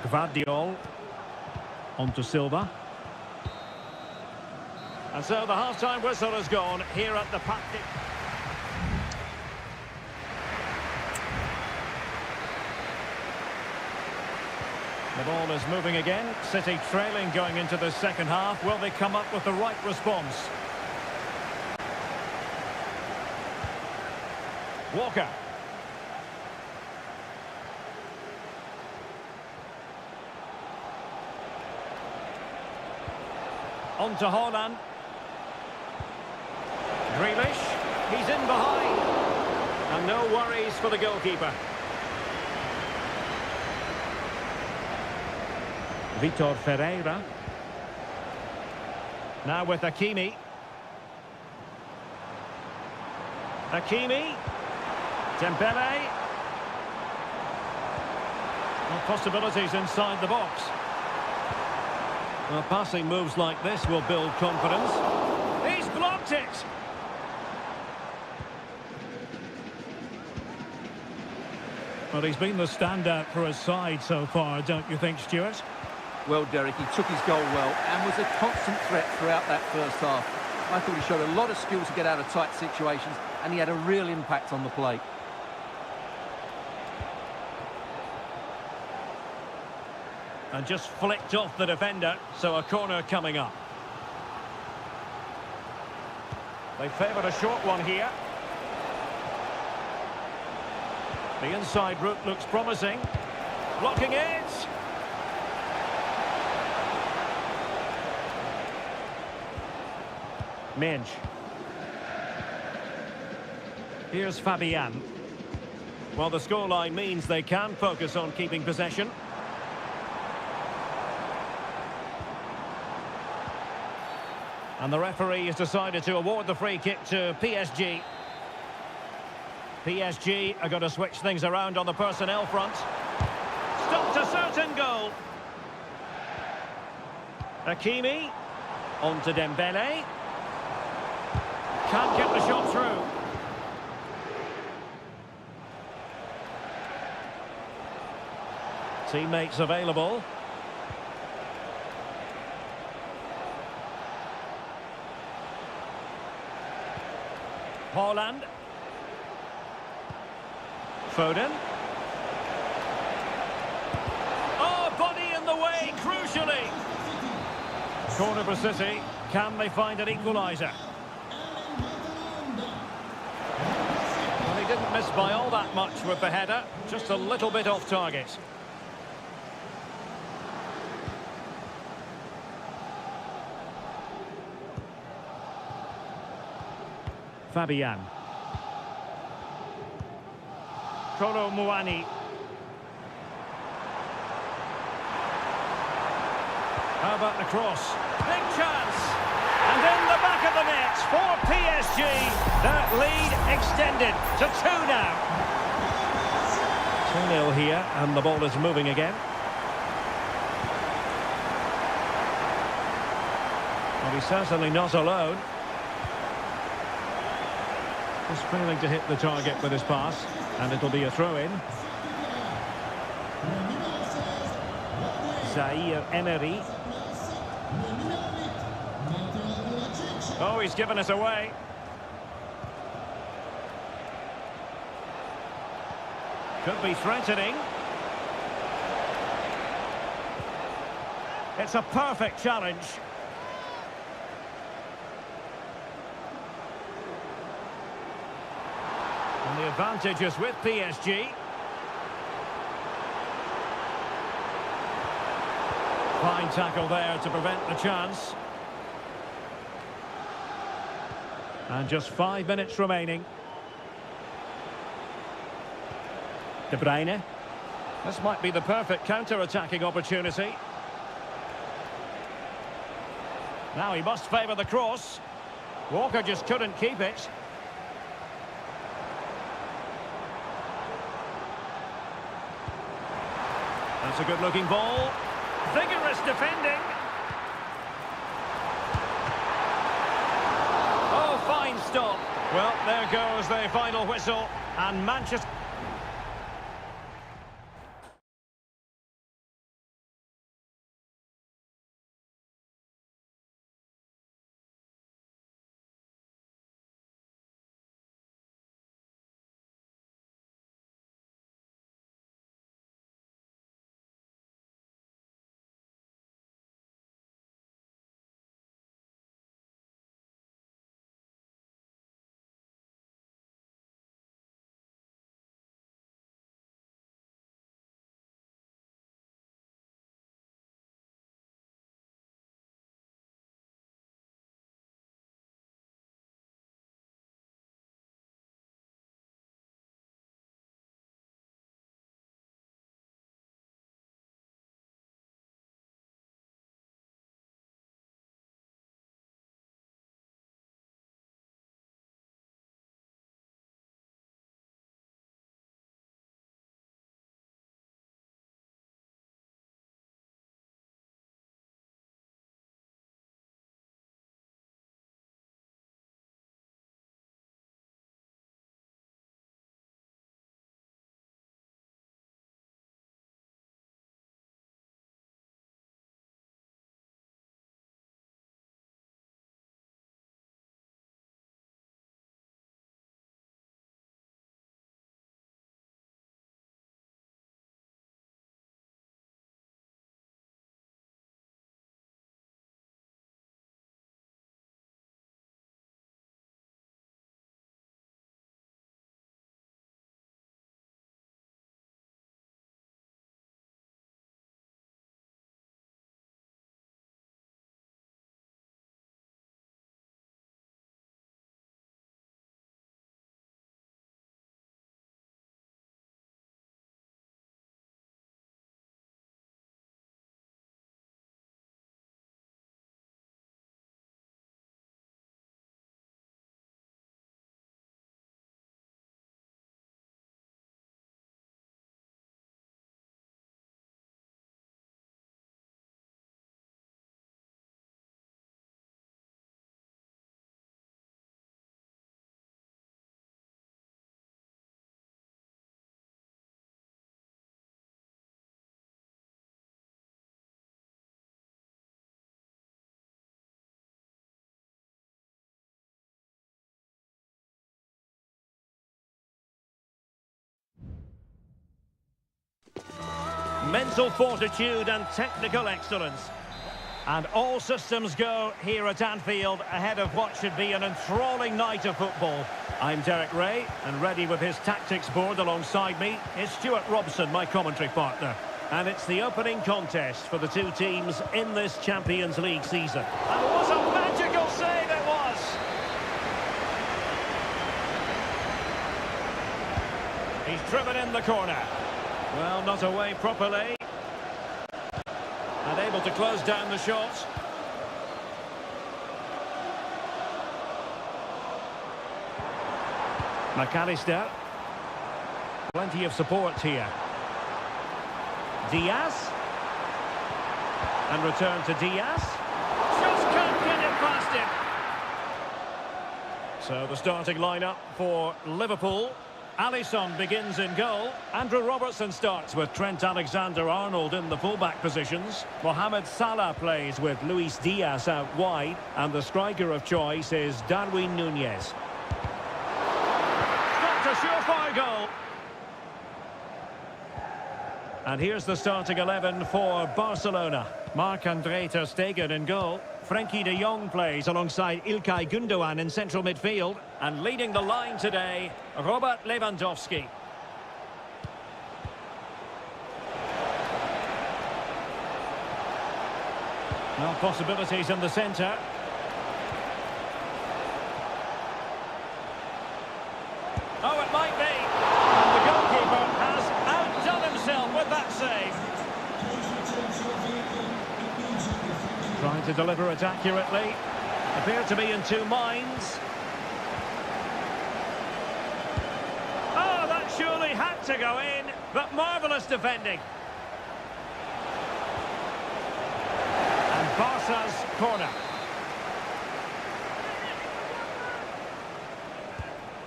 Gvardiol. On to Silva. And so the half-time whistle has gone here at the Parc des Princes. The ball is moving again. City trailing going into the second half. Will they come up with the right response? Walker. On to Haaland. Grealish. He's in behind. And no worries for the goalkeeper. Vitor Ferreira. Now with Hakimi. Hakimi. Dembele. Well, possibilities inside the box. Well, passing moves like this will build confidence. He's blocked it! Well, he's been the standout for his side so far, don't you think, Stuart? Well, Derek, he took his goal well and was a constant threat throughout that first half. I thought he showed a lot of skill to get out of tight situations, and he had a real impact on the play. And just flicked off the defender, so a corner coming up. They favoured a short one here. The inside route looks promising. Blocking it! Minge. Here's Fabian. Well, the scoreline means they can focus on keeping possession. And the referee has decided to award the free kick to PSG. PSG are going to switch things around on the personnel front. Stopped a certain goal. Hakimi. On to Dembele. Can't get the shot through. Teammates available. Haaland. Foden. Oh, body in the way, crucially. Corner for City. Can they find an equaliser? Well, he didn't miss by all that much with the header. Just a little bit off target. Fabian. Kolo Muani. How about the cross? Big chance! And in the back of the net for PSG. That lead extended to 2 now. 2-0 here, and the ball is moving again. Well, he's certainly not alone. Just failing to hit the target with his pass, and it'll be a throw-in. Zaire Emery. Oh, he's given us away. Could be threatening. It's a perfect challenge. And the advantage is with PSG. Fine tackle there to prevent the chance. And just 5 minutes remaining. De Bruyne. This might be the perfect counter-attacking opportunity. Now he must favour the cross. Walker just couldn't keep it. That's a good-looking ball. Vigorous defending. Oh, fine stop. Well, there goes the final whistle. And Manchester... mental fortitude and technical excellence. And all systems go here at Anfield ahead of what should be an enthralling night of football. I'm Derek Ray, and ready with his tactics board alongside me is Stuart Robson, my commentary partner. And it's the opening contest for the two teams in this Champions League season. And what a magical save it was! He's driven in the corner. Well, not away properly. And able to close down the shot. McAllister. Plenty of support here. Diaz. And return to Diaz. Just can't get it past him. So the starting lineup for Liverpool. Alisson begins in goal. Andrew Robertson starts with Trent Alexander-Arnold in the fullback positions. Mohamed Salah plays with Luis Diaz out wide. And the striker of choice is Darwin Núñez. Got a surefire goal. And here's the starting 11 for Barcelona. Marc-André ter Stegen in goal. Frenkie de Jong plays alongside Ilkay Gundogan in central midfield. And leading the line today, Robert Lewandowski. Now possibilities in the centre. Oh, it might be. And the goalkeeper has outdone himself with that save. Trying to deliver it accurately. Appear to be in two minds. Oh, that surely had to go in, but marvellous defending. And Barca's corner.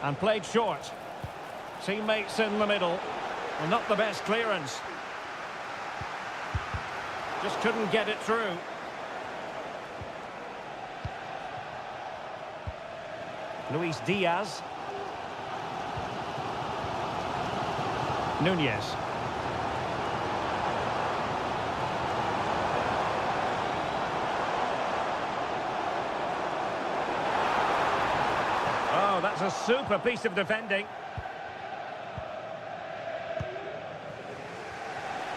And played short. Teammates in the middle. Well, not the best clearance. Just couldn't get it through. Luis Diaz. Núñez. Oh, that's a super piece of defending.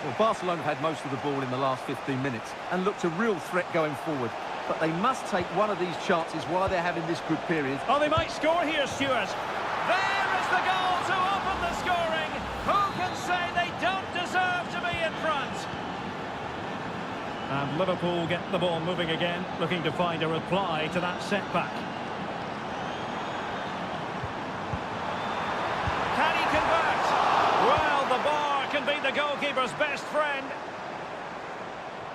Well, Barcelona have had most of the ball in the last 15 minutes and looked a real threat going forward. But they must take one of these chances while they're having this good period. Oh, they might score here, Stuart. There is the goal to open the scoring. Who can say they don't deserve to be in front? And Liverpool get the ball moving again, looking to find a reply to that setback. Can he convert? Well, the bar can be the goalkeeper's best friend.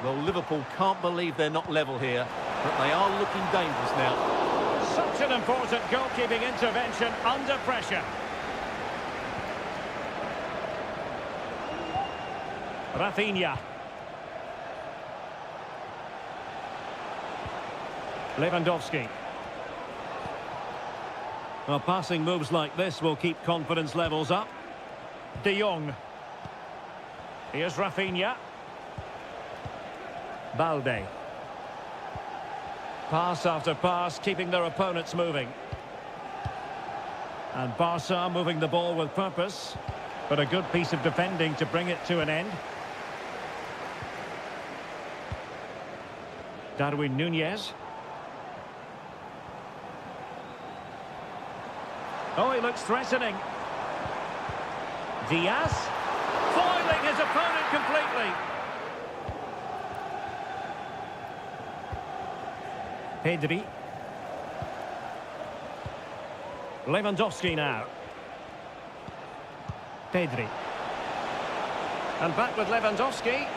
Well, Liverpool can't believe they're not level here, but they are looking dangerous now. Such an important goalkeeping intervention under pressure. Rafinha. Lewandowski. Well, passing moves like this will keep confidence levels up. De Jong. Here's Rafinha. Balde. Pass after pass, keeping their opponents moving. And Barca moving the ball with purpose, but a good piece of defending to bring it to an end. Darwin Núñez. Oh, he looks threatening. Diaz. Foiling his opponent completely. Pedri. Lewandowski now. Pedri. And back with Lewandowski.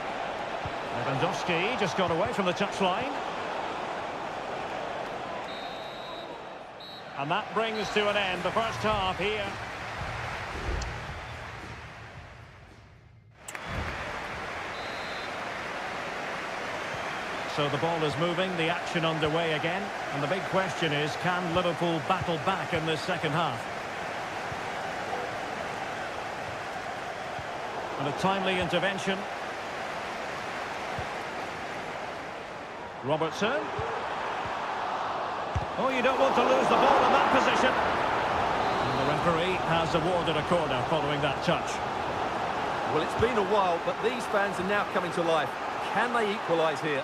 Lewandowski just got away from the touchline. And that brings to an end the first half here. So the ball is moving, the action underway again. And the big question is, can Liverpool battle back in this second half? And a timely intervention. Robertson. Oh, you don't want to lose the ball in that position. And the referee has awarded a corner following that touch. Well, it's been a while, but these fans are now coming to life. Can they equalise here?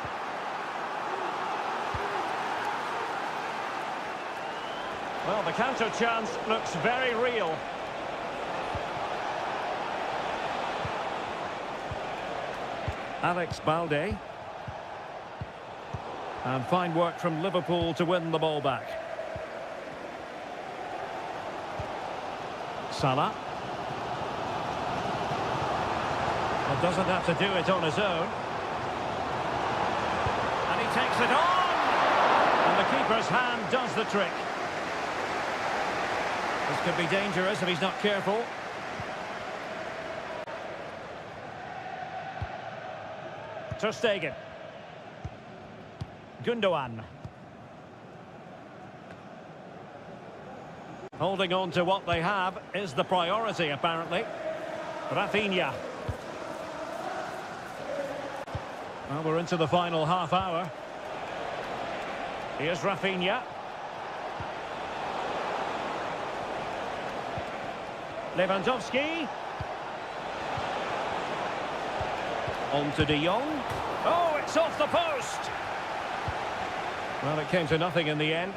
Well, the counter chance looks very real. Alex Balde. And fine work from Liverpool to win the ball back. Salah. Well, doesn't have to do it on his own. And he takes it on! And the keeper's hand does the trick. This could be dangerous if he's not careful. Ter Stegen. Gundogan. Holding on to what they have is the priority, apparently. Rafinha. Well, we're into the final half hour. Here's Rafinha. Lewandowski. On to De Jong. Oh, it's off the post! Well, it came to nothing in the end.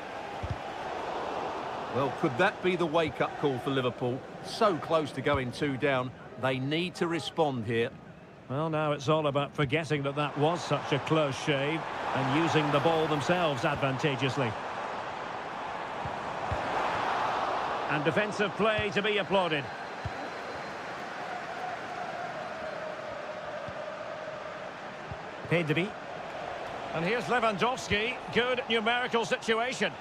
Well, could that be the wake-up call for Liverpool? So close to going 2 down. They need to respond here. Well, now it's all about forgetting that that was such a close shave and using the ball themselves advantageously. And defensive play to be applauded. Pedri. And here's Lewandowski. Good numerical situation.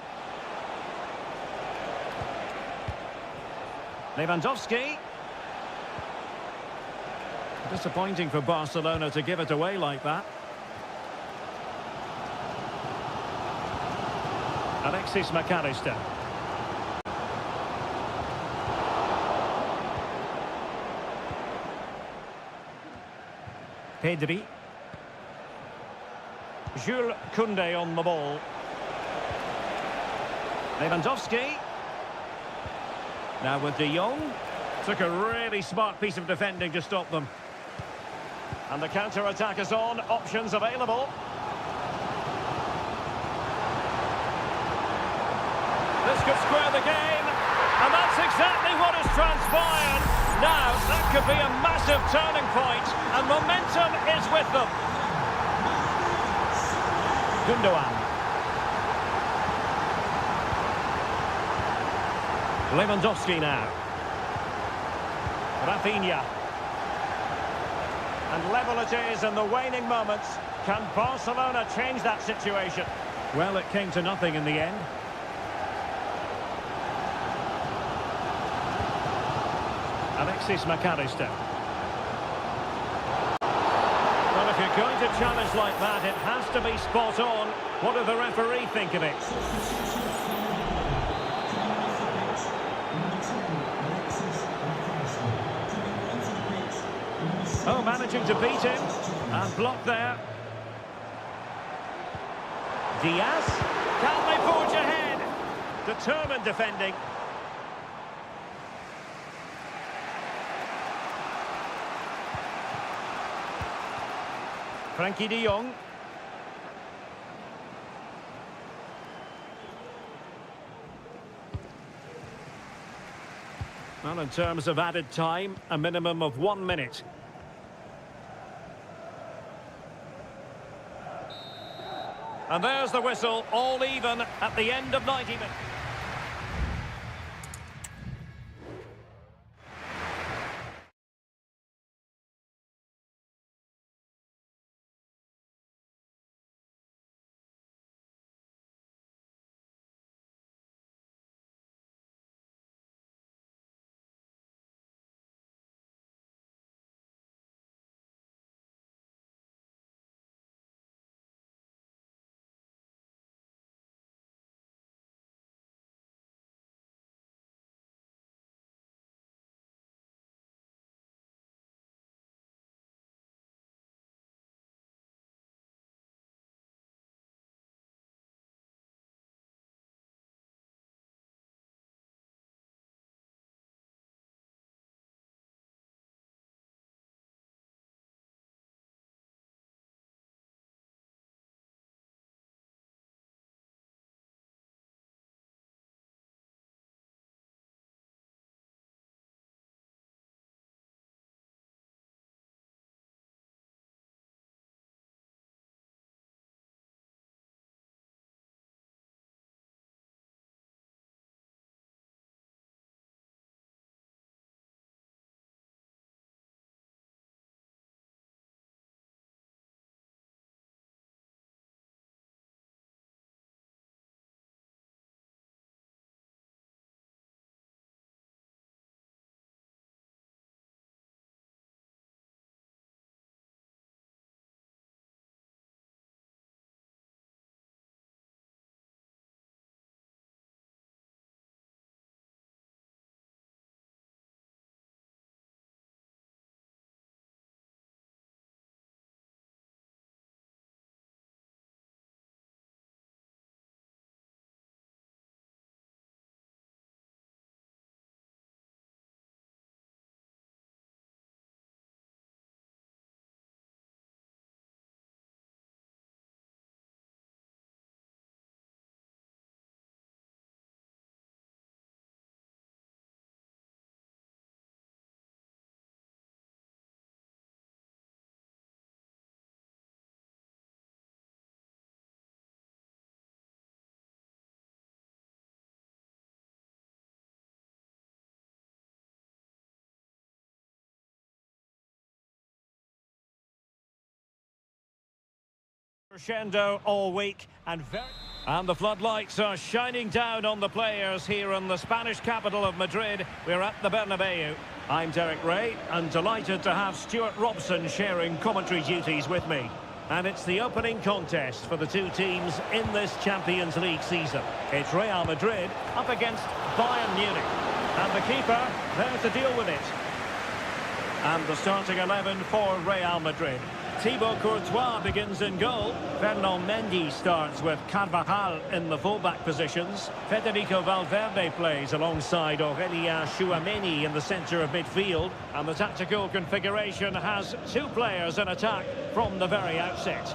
Lewandowski. Disappointing for Barcelona to give it away like that. Alexis McAllister. Pedri. Jules Koundé on the ball. Lewandowski. Now with De Jong. Took a really smart piece of defending to stop them. And the counter-attack is on. Options available. This could square the game. And that's exactly what has transpired. Now, that could be a massive turning point. And momentum is with them. Gundogan. Lewandowski now. Rafinha. And level it is in the waning moments. Can Barcelona change that situation? Well, it came to nothing in the end. Alexis McAllister. Well, if you're going to challenge like that, it has to be spot on. What does the referee think of it? Oh, managing to beat him. And blocked there. Diaz. Can they forge ahead? Determined defending. Frankie de Jong. Well, in terms of added time, a minimum of 1 minute. And there's the whistle, all even at the end of 90 minutes. Crescendo all week and the floodlights are shining down on the players here in the Spanish capital of Madrid. We're at the Bernabeu. I'm Derek Ray and delighted to have Stuart Robson sharing commentary duties with me. And it's the opening contest for the two teams in this Champions League season. It's Real Madrid up against Bayern Munich. And the keeper there to deal with it. And the starting 11 for Real Madrid. Thibaut Courtois begins in goal. Fernand Mendy starts with Carvajal in the fullback positions. Federico Valverde plays alongside Aurélien Tchouameni in the centre of midfield. And the tactical configuration has two players in attack from the very outset.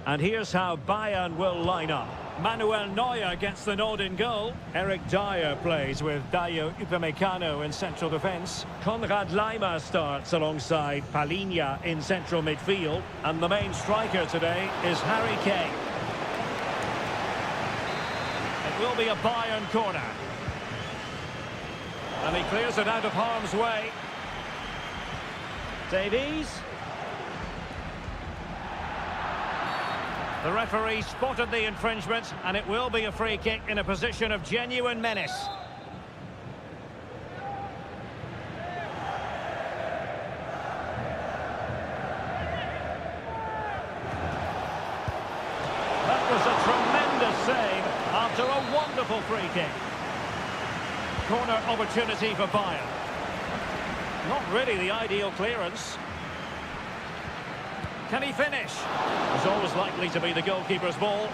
And here's how Bayern will line up. Manuel Neuer gets the nod in goal. Eric Dyer plays with Dayo Upamecano in central defence. Konrad Laimer starts alongside Palhinha in central midfield. And the main striker today is Harry Kane. It will be a Bayern corner. And he clears it out of harm's way. Davies. The referee spotted the infringement, and it will be a free kick in a position of genuine menace. That was a tremendous save after a wonderful free kick. Corner opportunity for Bayern. Not really the ideal clearance. Can he finish? It's always likely to be the goalkeeper's ball.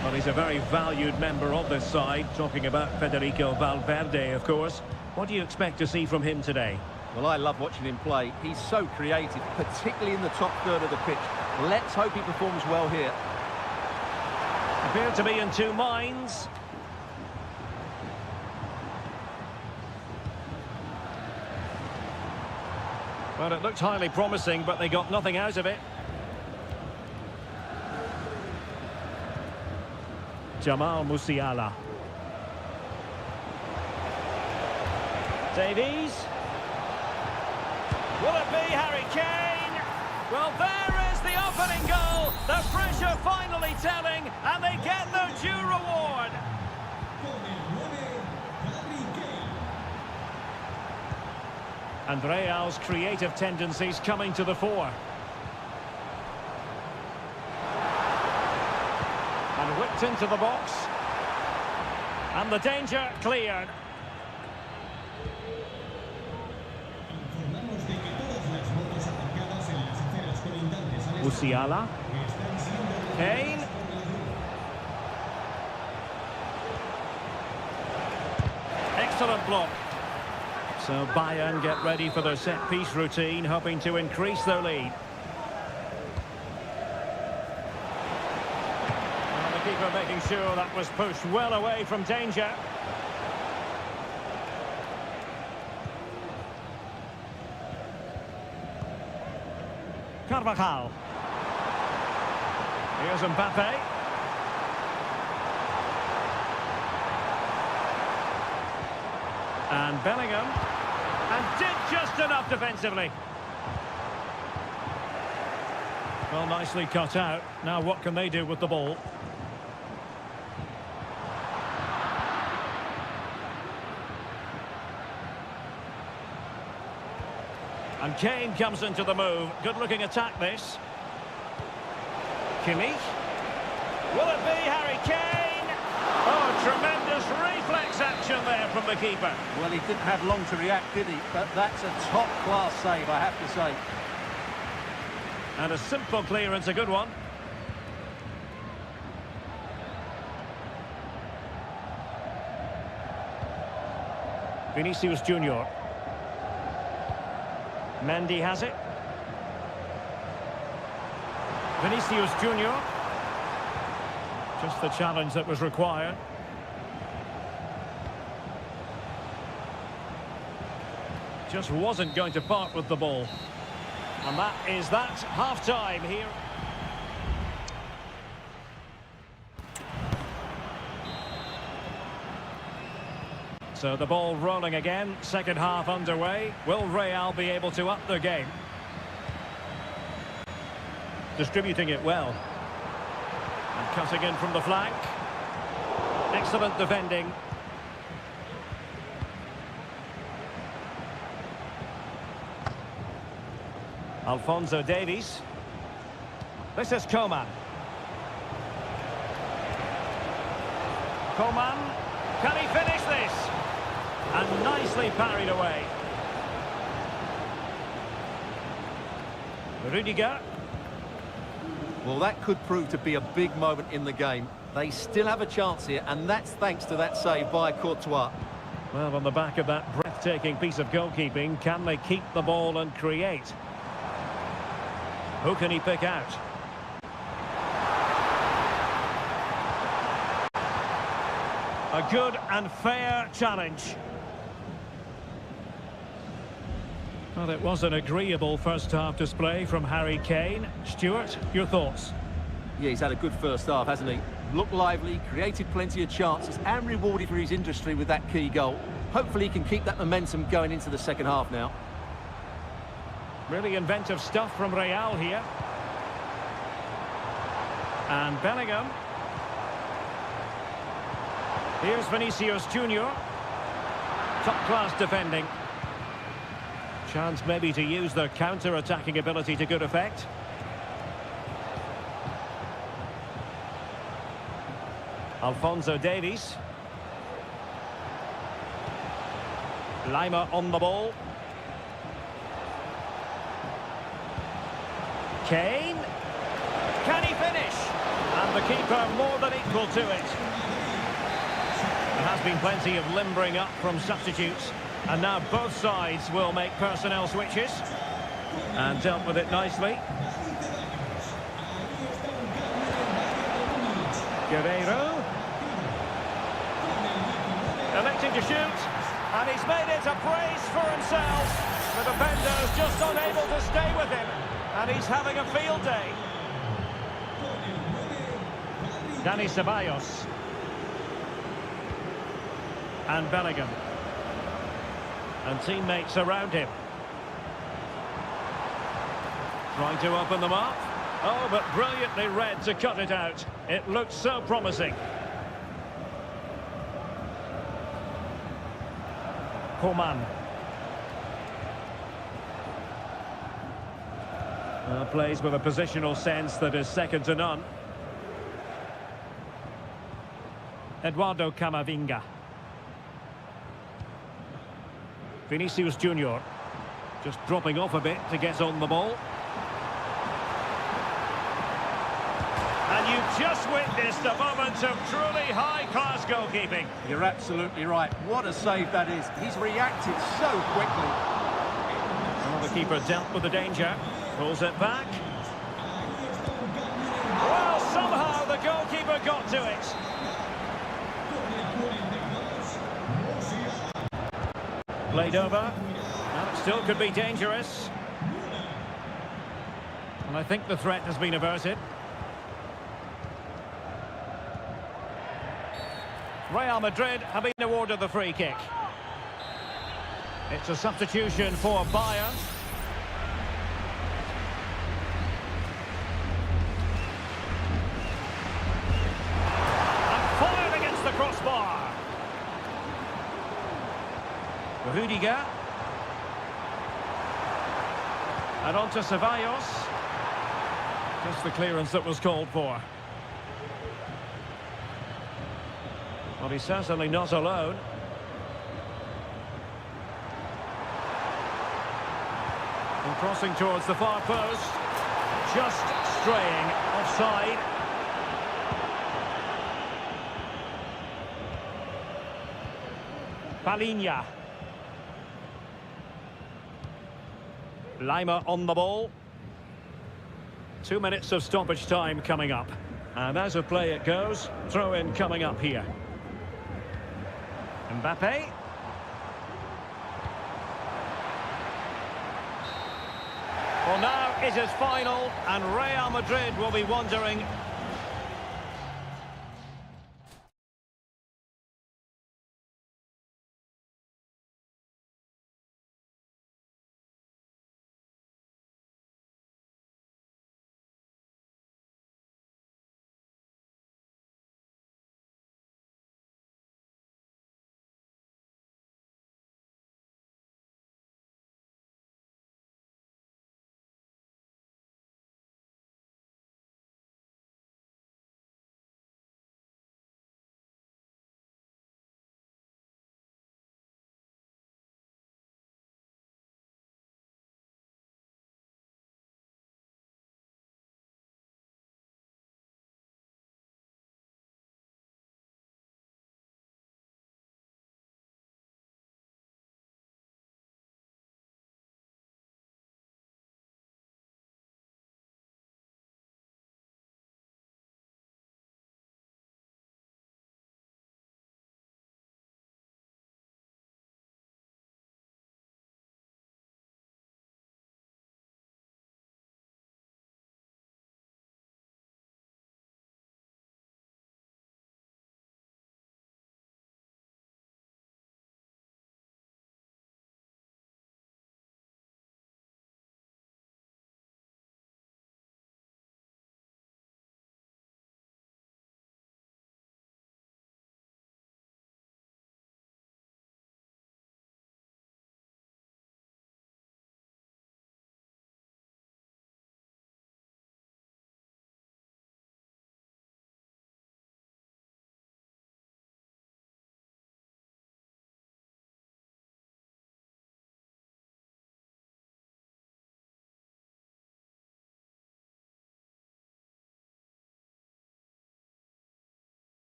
Well, he's a very valued member of this side, talking about Federico Valverde, of course. What do you expect to see from him today? Well, I love watching him play. He's so creative, particularly in the top third of the pitch. Let's hope he performs well here. Appear to be in two minds. Well, it looked highly promising, but they got nothing out of it. Jamal Musiala. Davies. Will it be Harry Kane? Well, there is the opening goal. The pressure finally telling, and they get their due reward. And Real's creative tendencies coming to the fore. And whipped into the box. And the danger cleared. Musiala. Kane. Excellent block. So Bayern get ready for their set-piece routine, hoping to increase their lead. And the keeper making sure that was pushed well away from danger. Carvajal. Here's Mbappe. And Bellingham. And did just enough defensively. Well, nicely cut out. Now what can they do with the ball? And Kane comes into the move. Good-looking attack, this. Kimmich. Will it be Harry Kane? Oh, tremendous reflex action there from the keeper. Well, he didn't have long to react, did he? But that's a top-class save, I have to say. And a simple clearance, a good one. Vinicius Junior. Mendy has it. Vinicius Junior. Just the challenge that was required. Just wasn't going to part with the ball. And that is that. Half-time here. So the ball rolling again, second half underway. Will Real be able to up their game? Distributing it well. And cutting in from the flank. Excellent defending. Alphonso Davies. This is Coman. Coman. Can he finish this? And nicely parried away. Rudiger. Well, that could prove to be a big moment in the game. They still have a chance here, and that's thanks to that save by Courtois. Well, on the back of that breathtaking piece of goalkeeping, can they keep the ball and create? Who can he pick out? A good and fair challenge. Well, it was an agreeable first-half display from Harry Kane. Stuart, your thoughts? Yeah, he's had a good first half, hasn't he? Looked lively, created plenty of chances, and rewarded for his industry with that key goal. Hopefully he can keep that momentum going into the second half now. Really inventive stuff from Real here. And Bellingham. Here's Vinicius Junior. Top-class defending. Chance maybe to use their counter-attacking ability to good effect. Alphonso Davies. Lima on the ball. Kane. Can he finish? And the keeper more than equal to it. There has been plenty of limbering up from substitutes. And now both sides will make personnel switches. And dealt with it nicely. Guerreiro. Electing to shoot. And he's made it a brace for himself. The defender's just unable to stay with him. And he's having a field day. Dani Ceballos. And Bellingham. And teammates around him. Trying to open them up. Oh, but brilliantly read to cut it out. It looked so promising. Coman. Plays with a positional sense that is second to none. Eduardo Camavinga. Vinicius Junior. Just dropping off a bit to get on the ball. And you've just witnessed a moment of truly high-class goalkeeping. You're absolutely right. What a save that is. He's reacted so quickly. Well, the keeper dealt with the danger. Pulls it back. Well, somehow the goalkeeper got to it. Played over. Well, it still could be dangerous. And I think the threat has been averted. Real Madrid have been awarded the free kick. It's a substitution for Bayern. And fired against the crossbar. Rudiger. And on to Ceballos. Just the clearance that was called for. Well, he's certainly not alone. And crossing towards the far post. Just straying offside. Palinha. Lima on the ball. 2 minutes of stoppage time coming up. And as a play it goes, throw in coming up here. Mbappe. Well, now it is final, and Real Madrid will be wondering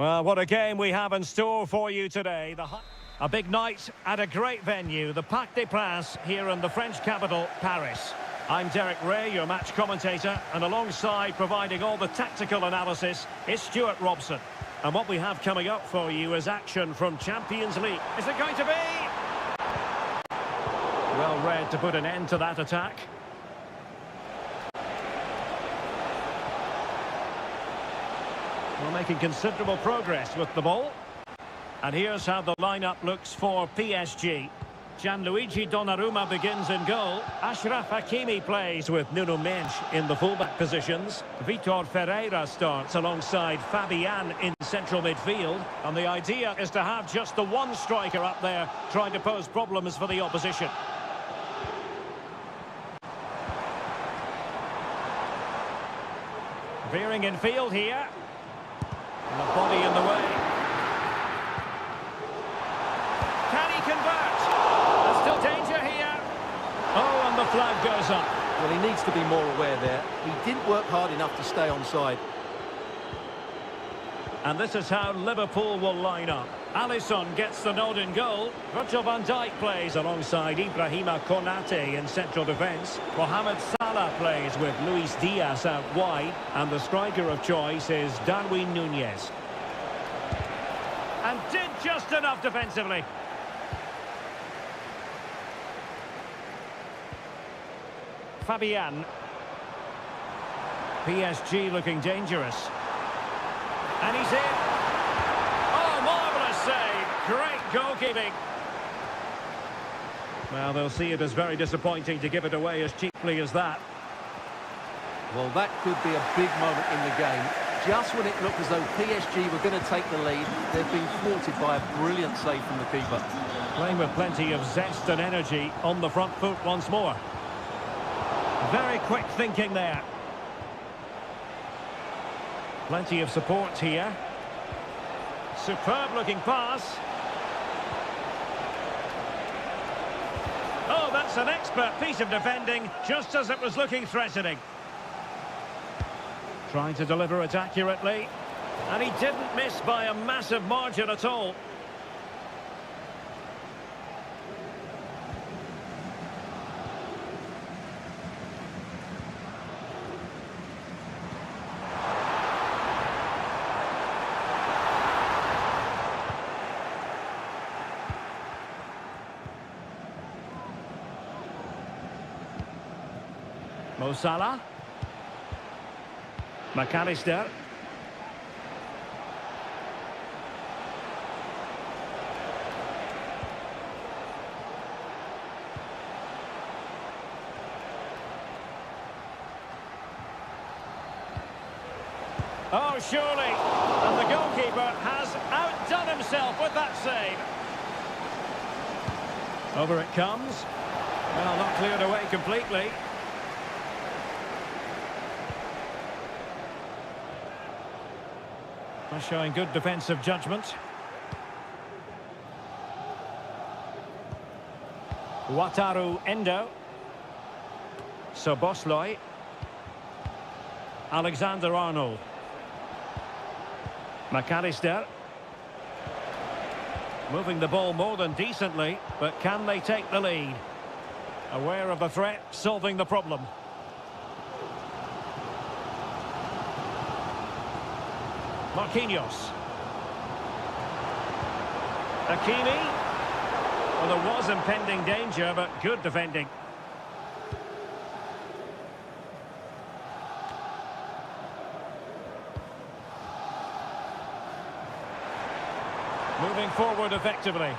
Well, what a game we have in store for you today. A big night at a great venue, the Parc des Princes, here in the French capital, Paris. I'm Derek Ray, your match commentator, and alongside providing all the tactical analysis is Stuart Robson. And what we have coming up for you is action from Champions League. Is it going to be? Well read to put an end to that attack. We're making considerable progress with the ball. And here's how the lineup looks for PSG. Gianluigi Donnarumma begins in goal. Achraf Hakimi plays with Nuno Mendes in the fullback positions. Vitor Ferreira starts alongside Fabian in central midfield. And the idea is to have just the one striker up there trying to pose problems for the opposition. Veering in field here. And the body in the way. Can he convert? There's still danger here. Oh, and the flag goes up. Well, he needs to be more aware there. He didn't work hard enough to stay onside. And this is how Liverpool will line up. Alisson gets the nod in goal. Virgil van Dijk plays alongside Ibrahima Konate in central defence. Mohamed Salah plays with Luis Diaz out wide. And the striker of choice is Darwin Núñez. And did just enough defensively. Fabian. PSG looking dangerous. And he's in. Oh, marvellous save. Great goalkeeping. Well, they'll see it as very disappointing to give it away as cheaply as that. Well, that could be a big moment in the game. Just when it looked as though PSG were going to take the lead, they've been thwarted by a brilliant save from the keeper. Playing with plenty of zest and energy on the front foot once more. Very quick thinking there. Plenty of support here. Superb looking pass. Oh, that's an expert piece of defending, just as it was looking threatening. Trying to deliver it accurately. And he didn't miss by a massive margin at all. Mo Salah. McAllister. Oh, surely. And the goalkeeper has outdone himself with that save. Over it comes. Well, not cleared away completely. Showing good defensive judgment. Wataru Endo. Soboslai. Alexander-Arnold. McAllister. Moving the ball more than decently, but can they take the lead? Aware of the threat, solving the problem. Marquinhos. Hakimi. Well, there was impending danger, but good defending. Moving forward effectively.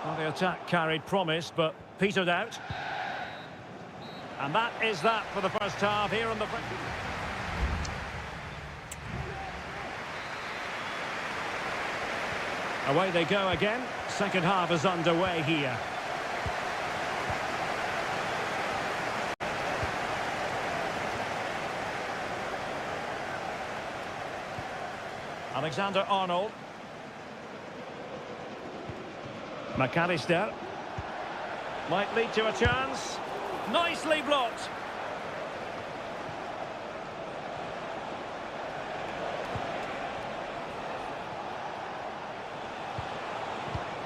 Well, the attack carried promise, but petered out. And that is that for the first half here on the... Away they go again. Second half is underway here. Alexander-Arnold. McAllister. Might lead to a chance. Nicely blocked.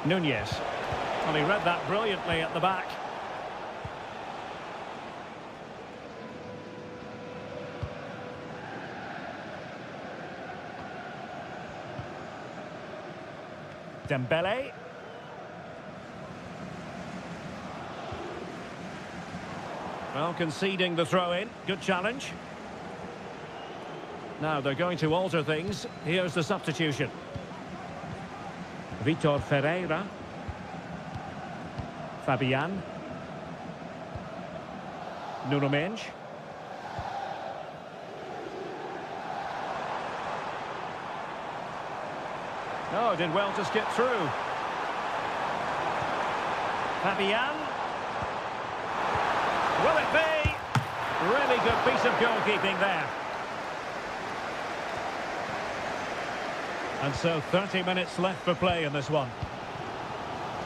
Nunez. Well, he read that brilliantly at the back. Dembele. Well, conceding the throw-in. Good challenge. Now they're going to alter things. Here's the substitution. Vitor Ferreira. Fabian. Nuno Mendes. Oh, did well to skip through. Fabian. Will it be? Really good piece of goalkeeping there. And so 30 minutes left for play in this one.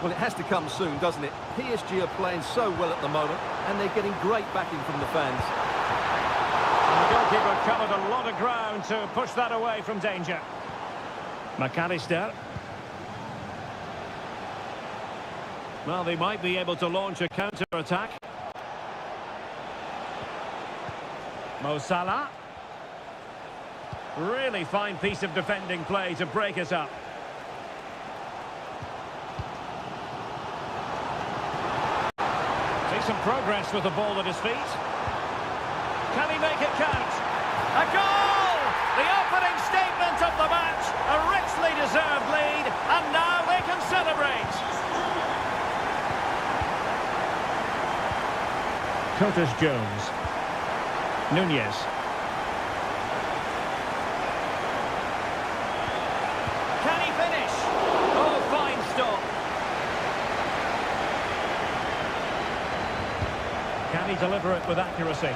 Well, it has to come soon, doesn't it? PSG are playing so well at the moment, and they're getting great backing from the fans. And the goalkeeper covered a lot of ground to push that away from danger. McAllister. Well, they might be able to launch a counter-attack. Mo Salah. Really fine piece of defending play to break us up. See some progress with the ball at his feet. Can he make it count? A goal! The opening statement of the match. A richly deserved lead, and now they can celebrate. Curtis Jones. Nunez. Can he finish? Oh, fine stop. Can he deliver it with accuracy?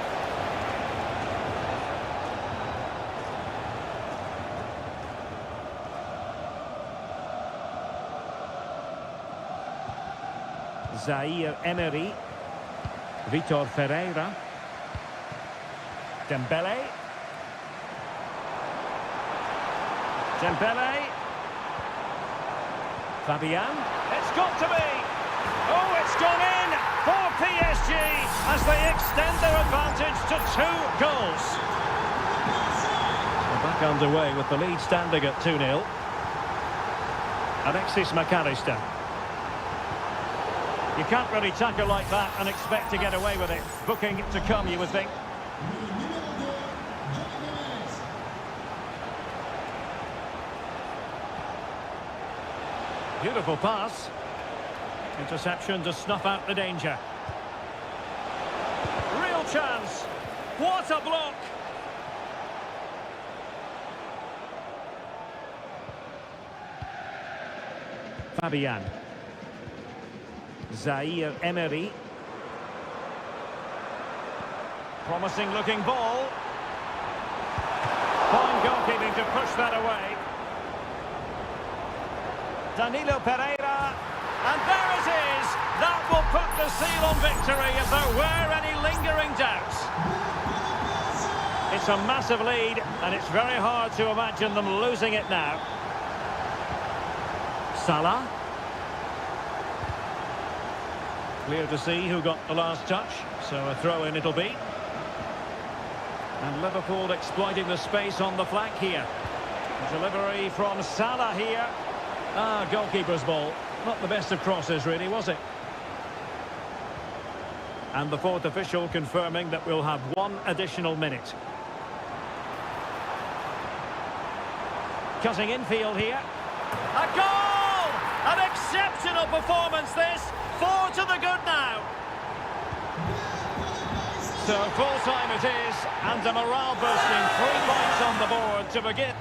Zaire Emery. Vitor Ferreira. Dembele. Dembele. Fabian. It's got to be. Oh, it's gone in for PSG as they extend their advantage to 2 goals. We're back underway with the lead standing at 2-0. Alexis McAllister. You can't really tackle like that and expect to get away with it. Booking to come, you would think. Beautiful pass. Interception to snuff out the danger. Real chance. What a block. Fabian. Zaire Emery. Promising looking ball. Fine goalkeeping to push that away. Danilo Pereira. And there it is. That will put the seal on victory if there were any lingering doubts. It's a massive lead, and it's very hard to imagine them losing it now. Salah. Clear to see who got the last touch, so a throw-in it'll be. And Liverpool exploiting the space on the flank here. Delivery from Salah here. Ah, goalkeeper's ball. Not the best of crosses, really, was it? And the fourth official confirming that we'll have 1 additional minute. Cutting infield here. A goal! An exceptional performance, this. 4 to the good now. So full-time it is, and a morale-boosting 3 points on the board to begin.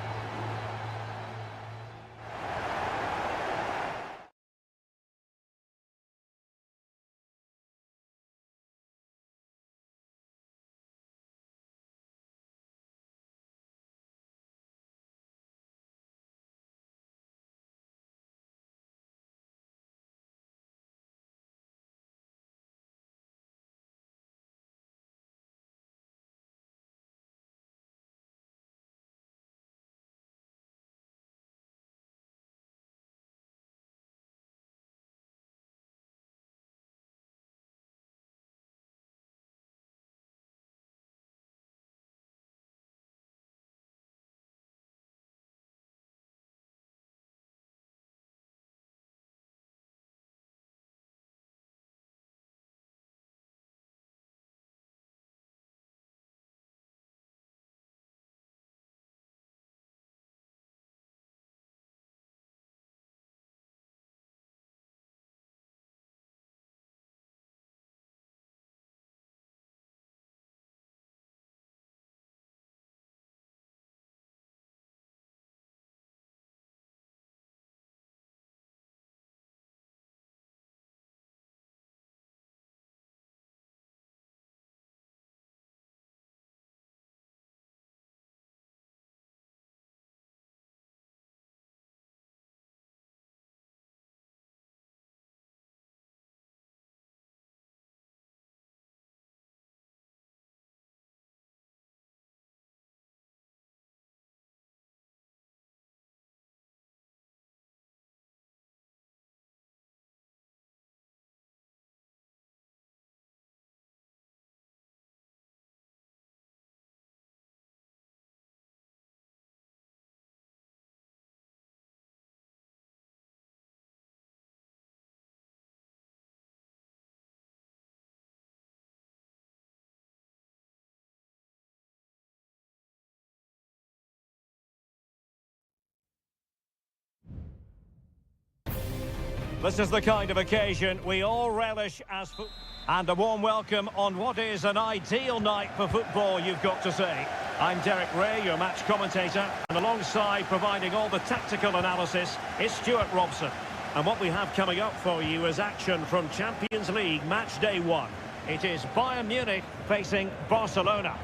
This is the kind of occasion we all relish as football. And a warm welcome on what is an ideal night for football, you've got to say. I'm Derek Ray, your match commentator, and alongside providing all the tactical analysis is Stuart Robson. And what we have coming up for you is action from Champions League match day 1. It is Bayern Munich facing Barcelona.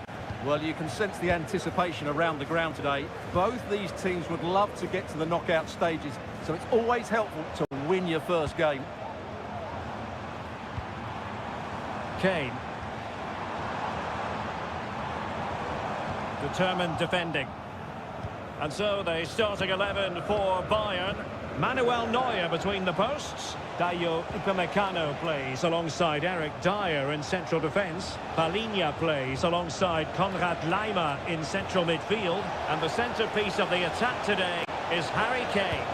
Well, you can sense the anticipation around the ground today. Both these teams would love to get to the knockout stages, so it's always helpful to win your first game. Kane. Determined defending. And so the starting 11 for Bayern. Manuel Neuer between the posts. Dayo Upamecano plays alongside Eric Dyer in central defence. Palhinha plays alongside Konrad Laimer in central midfield. And the centrepiece of the attack today is Harry Kane.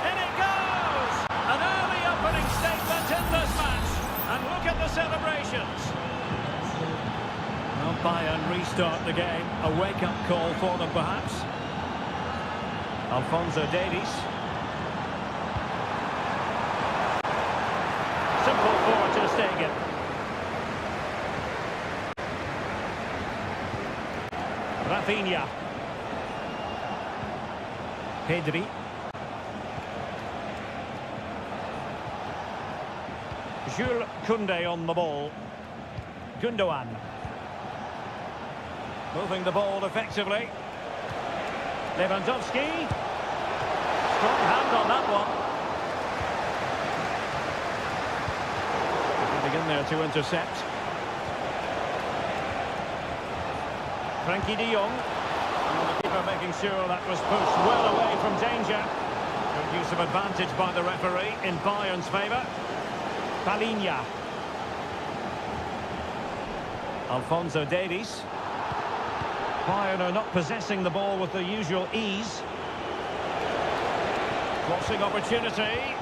In it goes! An early opening statement in this match. And look at the celebrations. Well, Bayern restart the game. A wake-up call for them, perhaps. Alphonso Davies. Simple forward to Stegen. Rafinha. Pedri. Jules Koundé on the ball. Gundogan. Moving the ball effectively. Lewandowski. Strong hand on that one. Getting in there to intercept. Frankie de Jong. And the keeper making sure that was pushed well away from danger. Good use of advantage by the referee in Bayern's favour. Palhinha. Alphonso Davies. Bayern are not possessing the ball with the usual ease. Crossing opportunity.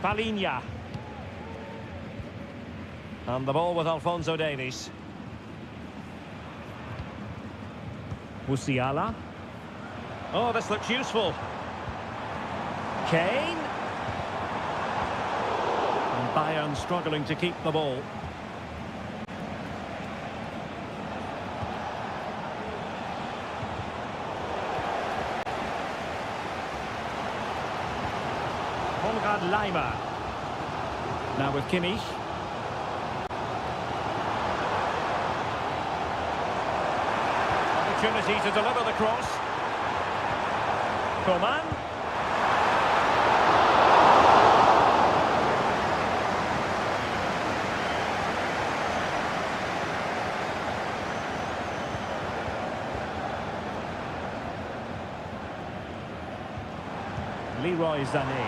Palhinha. And the ball with Alphonso Davies. Musiala. Oh, this looks useful. Kane. And Bayern struggling to keep the ball. Konrad Laimer. Now with Kimmich. Opportunity to deliver the cross. Coman. Leroy Sané.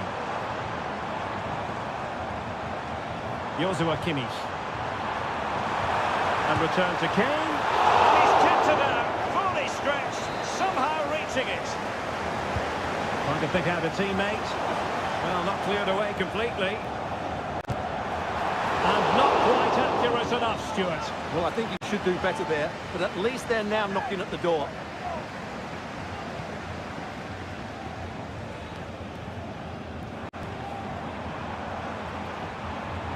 Joshua Kimmich. And return to Kane. And he's tipped it out. Fully stretched. Somehow reaching it. Trying to pick out a teammate. Well, not cleared away completely. And not quite accurate enough, Stuart. Well, I think you should do better there, but at least they're now knocking at the door.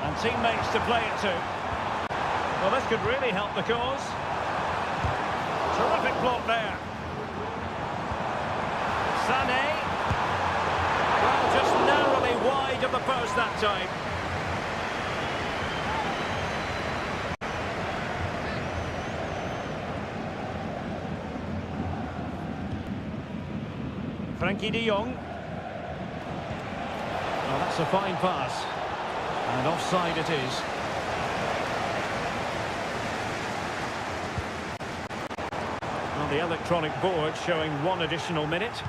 And teammates to play it to. Well, this could really help the cause. Terrific block there. Sané. Well, just narrowly wide of the post that time. Frankie de Jong. Well, that's a fine pass. And offside it is. On the electronic board showing 1 additional minute.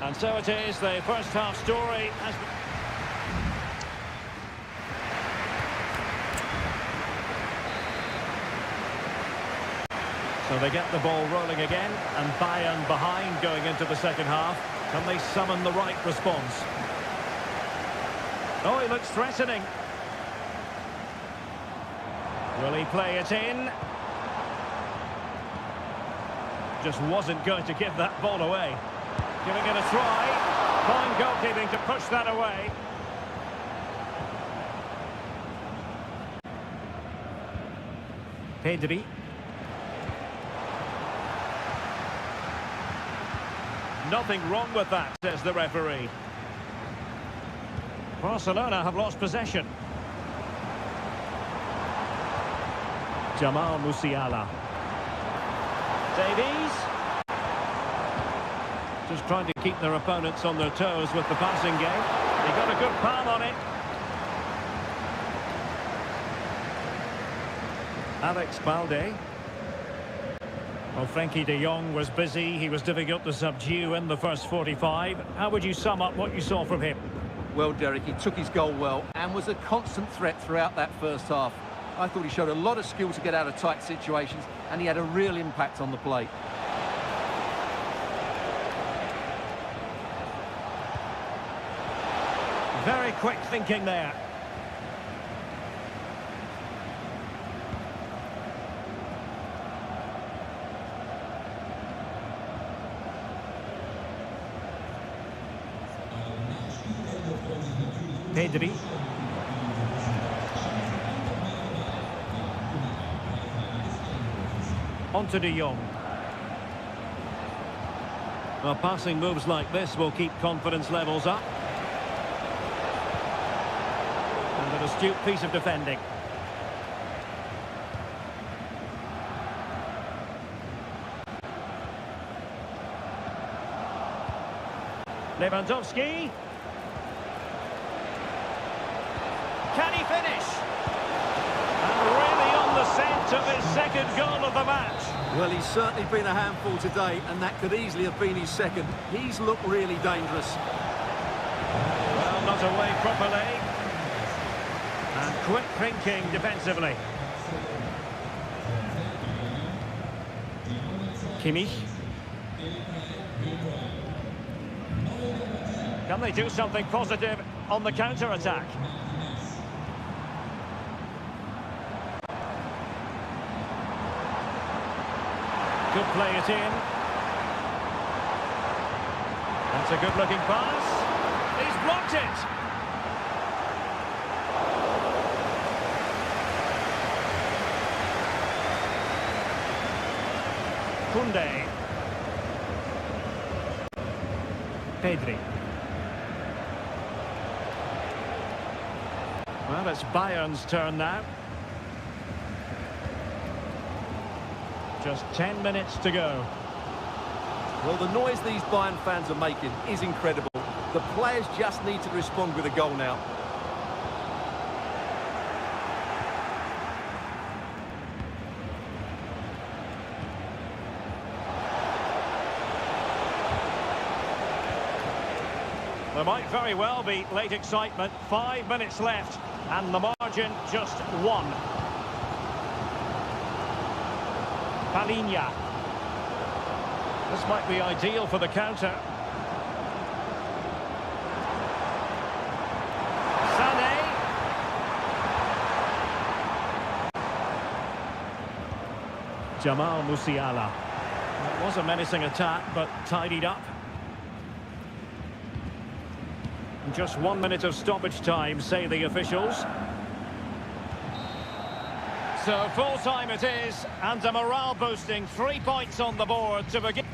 And so it is, the first half story has... So they get the ball rolling again, and Bayern behind going into the second half. Can they summon the right response? Oh, he looks threatening. Will he play it in? Just wasn't going to give that ball away. Giving it a try. Fine goalkeeping to push that away. Pedri. Nothing wrong with that, says the referee. Barcelona have lost possession. Jamal Musiala. Davies. Just trying to keep their opponents on their toes with the passing game. They got a good palm on it. Alex Balde. Well, Frankie de Jong was busy. He was difficult to subdue in the first 45. How would you sum up what you saw from him? Well, Derek, he took his goal well and was a constant threat throughout that first half. I thought he showed a lot of skill to get out of tight situations, and he had a real impact on the play. Very quick thinking there. Pedri. On to de Jong. Well, passing moves like this will keep confidence levels up. And an astute piece of defending. Lewandowski. Can he finish? And really on the scent of his second goal of the match. Well, he's certainly been a handful today, and that could easily have been his second. He's looked really dangerous. Well, not away properly. And quick thinking defensively. Kimmich. Can they do something positive on the counter-attack? Could play it in. That's a good-looking pass. He's blocked it. Koundé. Pedri. Well, it's Bayern's turn now. Just 10 minutes to go. Well, the noise these Bayern fans are making is incredible. The players just need to respond with a goal now. There might very well be late excitement. 5 minutes left, and the margin just 1. Palinha. This might be ideal for the counter. Sané. Jamal Musiala. It was a menacing attack, but tidied up. Just 1 minute of stoppage time, say the officials. So full time it is, and a morale boosting 3 points on the board to begin.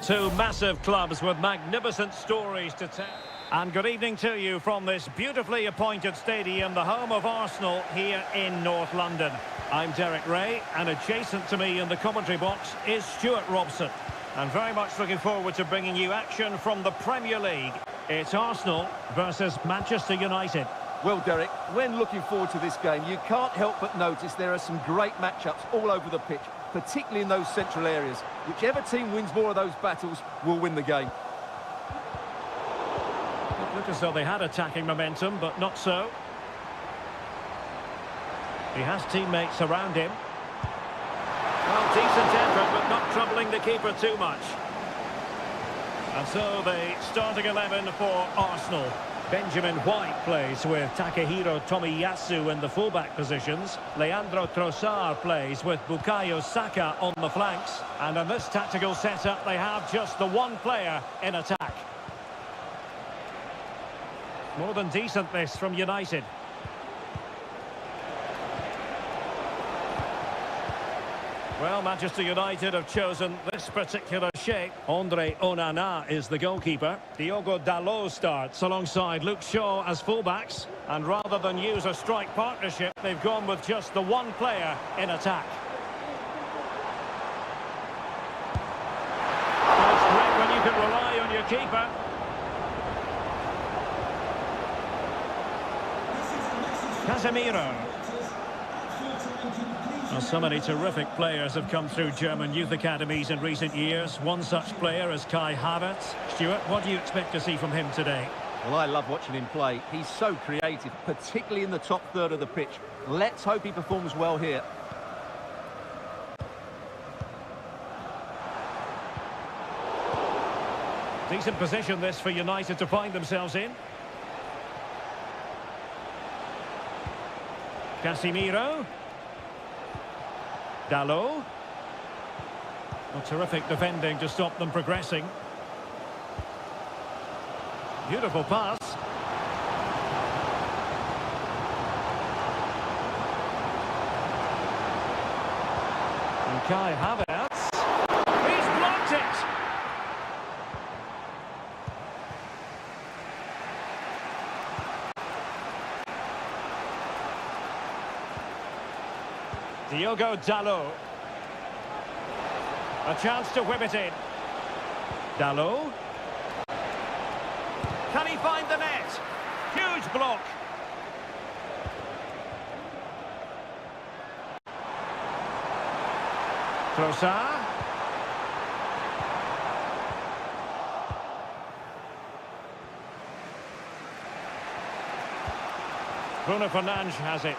Two massive clubs with magnificent stories to tell. And good evening to you from this beautifully appointed stadium, the home of Arsenal here in North London. I'm Derek Ray, and adjacent to me in the commentary box is Stuart Robson. And very much looking forward to bringing you action from the Premier League. It's Arsenal versus Manchester United. Well, Derek, when looking forward to this game, you can't help but notice there are some great matchups all over the pitch, particularly in those central areas. Whichever team wins more of those battles will win the game. It looked as though they had attacking momentum, but not so. He has teammates around him. Well, decent effort, but not troubling the keeper too much. And so the starting 11 for Arsenal. Benjamin White plays with Takehiro Tomiyasu in the fullback positions. Leandro Trossard plays with Bukayo Saka on the flanks. And in this tactical setup, they have just the one player in attack. More than decent this from United. Well, Manchester United have chosen this particular shape. Andre Onana is the goalkeeper. Diogo Dalot starts alongside Luke Shaw as fullbacks. And rather than use a strike partnership, they've gone with just the one player in attack. Well, it's great when you can rely on your keeper. Casemiro. Well, so many terrific players have come through German youth academies in recent years. One such player is Kai Havertz. Stuart, what do you expect to see from him today? Well, I love watching him play. He's so creative, particularly in the top third of the pitch. Let's hope he performs well here. Decent position this for United to find themselves in. Casemiro. Dalot. Well, terrific defending to stop them progressing. Beautiful pass. And Kai Havertz. He's blocked it! Diogo Dalot. A chance to whip it in. Dalot. Can he find the net? Huge block. Trossard. Bruno Fernandes has it.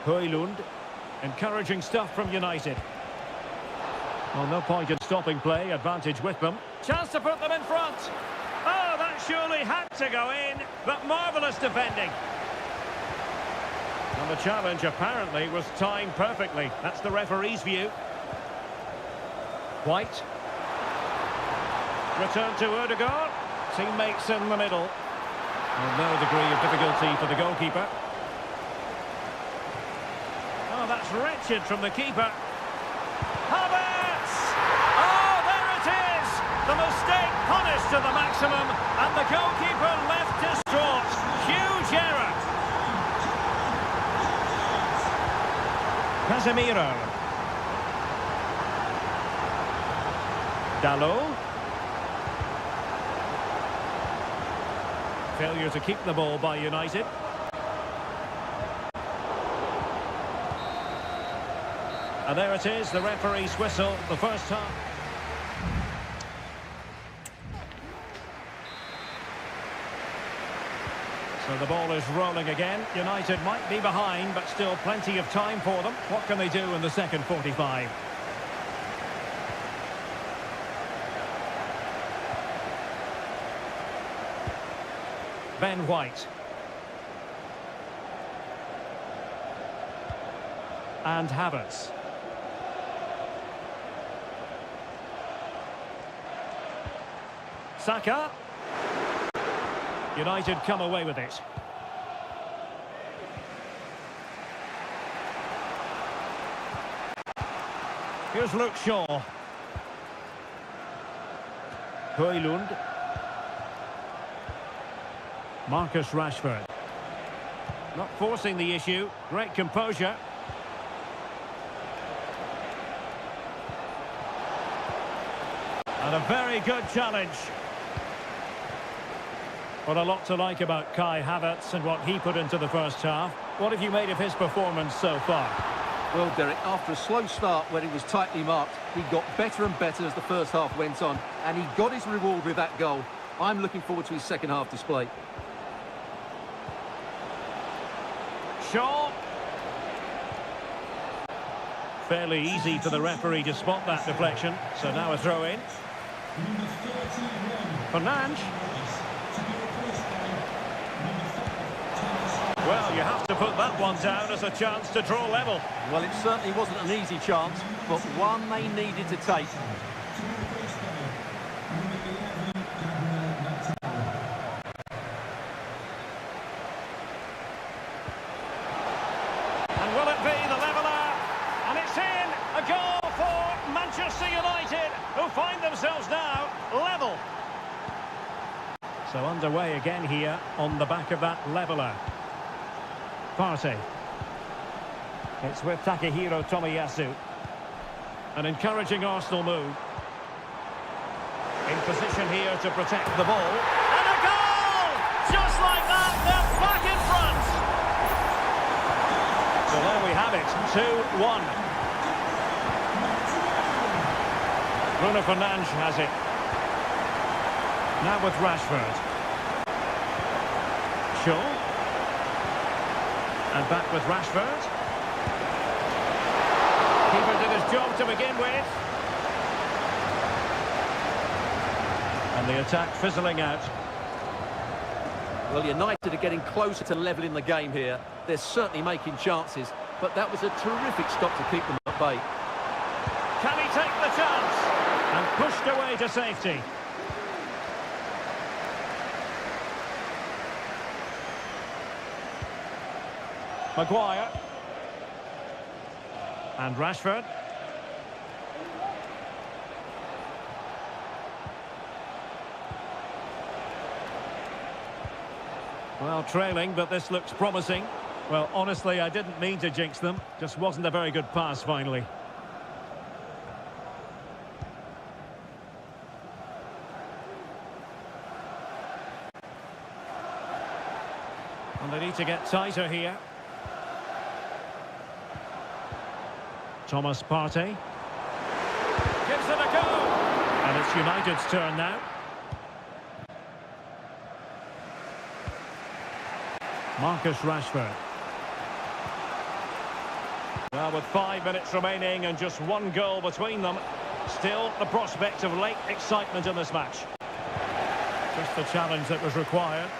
Højlund. Encouraging stuff from United. Well, no point in stopping play. Advantage with them. Chance to put them in front. Oh, that surely had to go in. But marvellous defending. And the challenge apparently was timed perfectly. That's the referee's view. White. Return to Ødegaard. Teammates in the middle. Well, no degree of difficulty for the goalkeeper. Oh, that's wretched from the keeper. Havertz! Oh, there it is! The mistake punished to the maximum, and the goalkeeper left distraught. Huge error. Casemiro. Dalot. Failure to keep the ball by United. And there it is, the referee's whistle, the first half. So the ball is rolling again. United might be behind, but still plenty of time for them. What can they do in the second 45? Ben White. And Havertz. Saka. United come away with it. Here's Luke Shaw. Højlund. Marcus Rashford. Not forcing the issue. Great composure. And a very good challenge. Well, a lot to like about Kai Havertz and what he put into the first half. What have you made of his performance so far? Well, Derek, after a slow start when he was tightly marked, he got better and better as the first half went on, and he got his reward with that goal. I'm looking forward to his second half display. Shaw. Fairly easy for the referee to spot that deflection. So now a throw in. Fernandes. Well, you have to put that one down as a chance to draw level. Well, it certainly wasn't an easy chance, but one they needed to take. And will it be the leveller? And it's in! A goal for Manchester United, who find themselves now level. So underway again here on the back of that leveller. Partey. It's with Takehiro Tomiyasu. An encouraging Arsenal move. In position here to protect the ball. And a goal! Just like that, they're back in front. So there we have it, 2-1. Bruno Fernandes has it. Now with Rashford. Shaw. And back with Rashford. Keeper did his job to begin with. And the attack fizzling out. Well, United are getting closer to levelling the game here. They're certainly making chances, but that was a terrific stop to keep them at bay. Can he take the chance? And pushed away to safety. Maguire. And Rashford. Well, trailing, but this looks promising. Well, honestly, I didn't mean to jinx them. Just wasn't a very good pass, finally. And they need to get tighter here. Thomas Partey. Gives it a go. And it's United's turn now. Marcus Rashford. Well, with 5 minutes remaining and just one goal between them, still the prospect of late excitement in this match. Just the challenge that was required.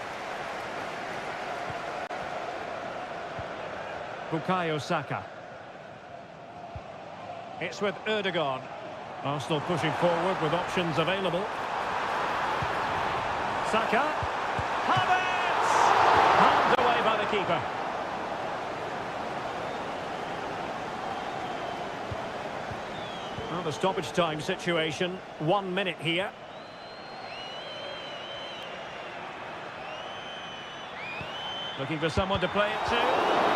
Bukayo Saka. It's with Ødegaard. Arsenal pushing forward with options available. Saka. Havertz! Handed away by the keeper. Well, the stoppage time situation, 1 minute here. Looking for someone to play it to.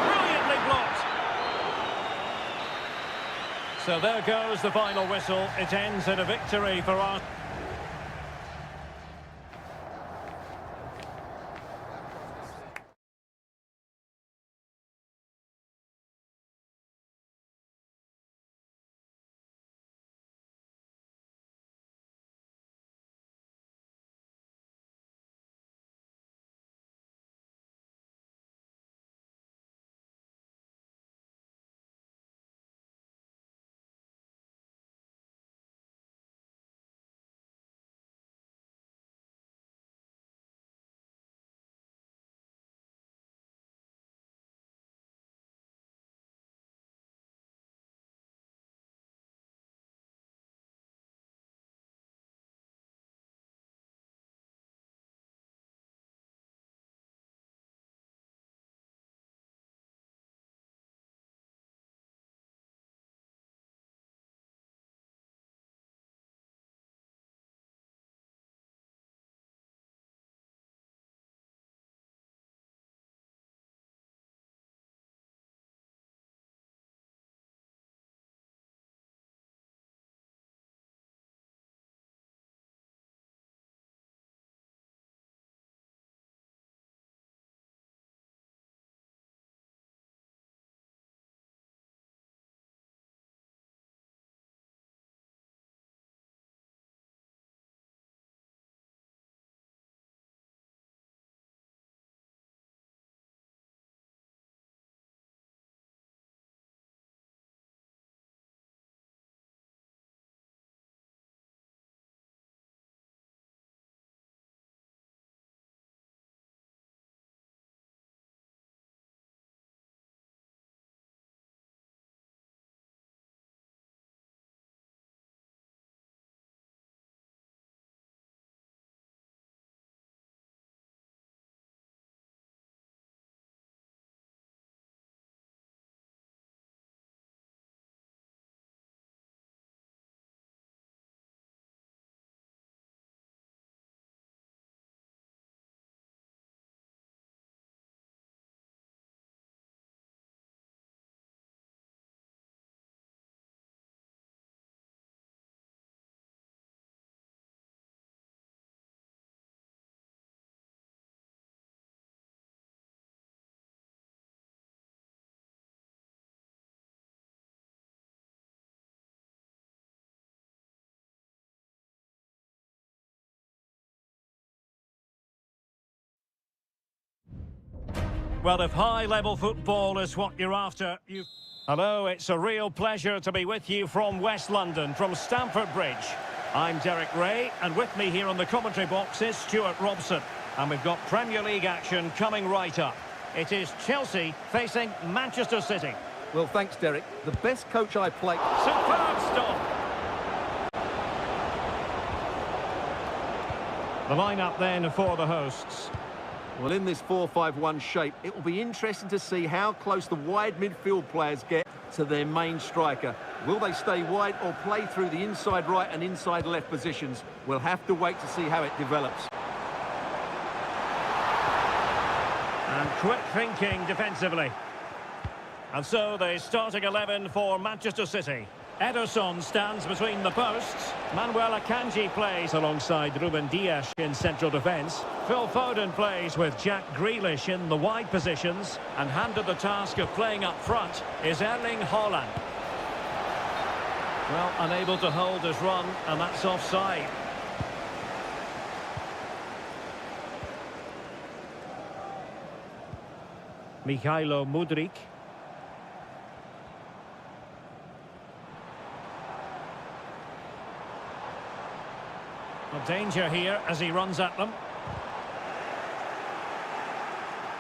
Brilliantly blocked. So there goes the final whistle. It ends in a victory for Arsenal. Well, if high-level football is what you're after, you... Hello, it's a real pleasure to be with you from West London, from Stamford Bridge. I'm Derek Ray, and with me here on the commentary box is Stuart Robson. And we've got Premier League action coming right up. It is Chelsea facing Manchester City. Well, thanks, Derek. The best coach I played... Superb stop! The lineup then for the hosts. Well, in this 4-5-1 shape, it will be interesting to see how close the wide midfield players get to their main striker. Will they stay wide or play through the inside right and inside left positions? We'll have to wait to see how it develops. And quick thinking defensively. And so the starting 11 for Manchester City. Ederson stands between the posts. Manuel Akanji plays alongside Ruben Dias in central defence. Phil Foden plays with Jack Grealish in the wide positions. And handed the task of playing up front is Erling Haaland. Well, unable to hold his run, and that's offside. Mikhailo Mudryk. Well, danger here as he runs at them.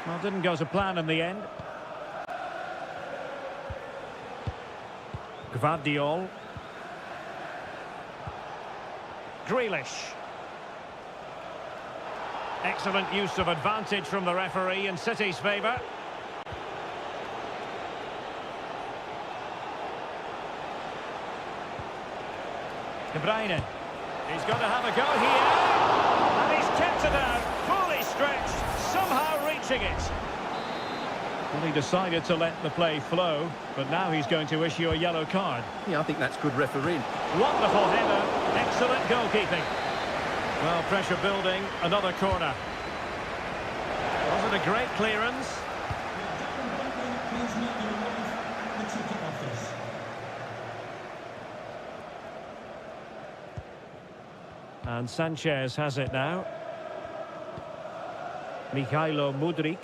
Well, didn't go to plan in the end. Gvardiol. Grealish. Excellent use of advantage from the referee in City's favour. De Bruyne. He's going to have a go here. And he's kept it out. Fully stretched. Somehow reaching it. Well, he decided to let the play flow, but now he's going to issue a yellow card. Yeah, I think that's good refereeing. Wonderful header. Excellent goalkeeping. Well, pressure building. Another corner. Was it a great clearance? And Sanchez has it now. Mikhailo Mudryk.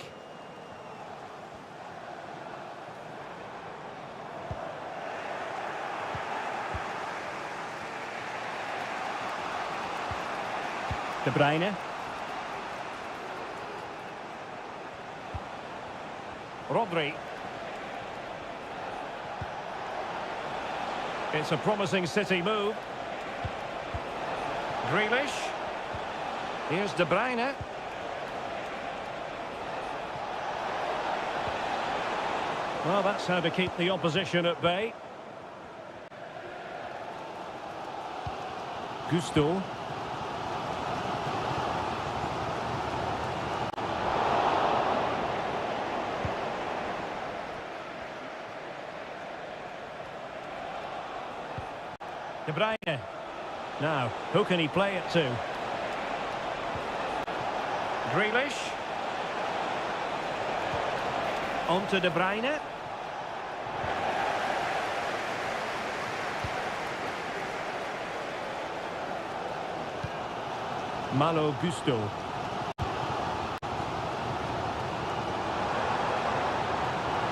De Bruyne. Rodri. It's a promising City move. Grealish. Here's De Bruyne. Well, that's how to keep the opposition at bay. Gusto. De Bruyne. Now, who can he play it to? Grealish. On to De Bruyne. Malo Gusto.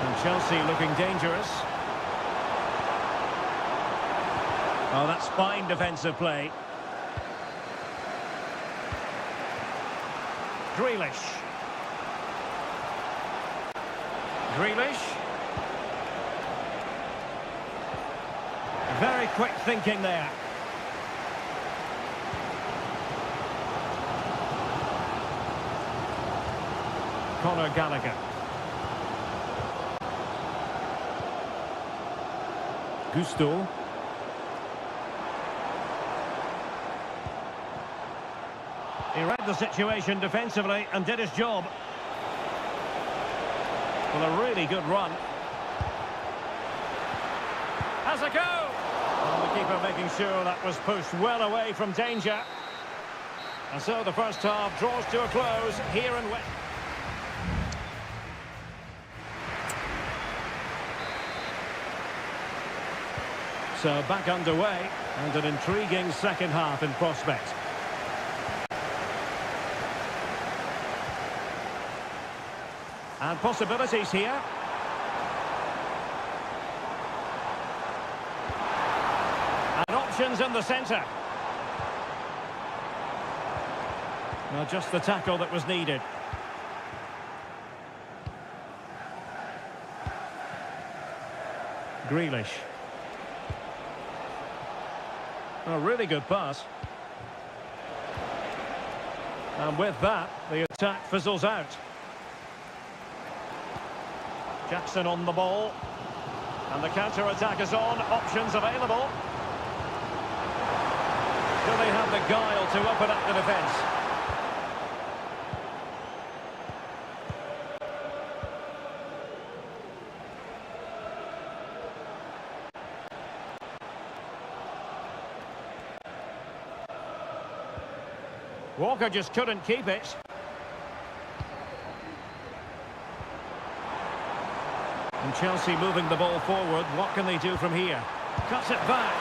And Chelsea looking dangerous. Oh, that's fine defensive play. Grealish. Grealish. Very quick thinking there. Conor Gallagher. Gusto. He read the situation defensively and did his job. Well, a really good run. Has a go! And the keeper making sure that was pushed well away from danger. And so the first half draws to a close here in West. So back underway and an intriguing second half in prospect. And possibilities here. And options in the centre. Well, just the tackle that was needed. Grealish. A really good pass. And with that, the attack fizzles out. Jackson on the ball. And the counter-attack is on. Options available. Do they have the guile to open up the defence? Walker just couldn't keep it. And Chelsea moving the ball forward. What can they do from here? Cuts it back.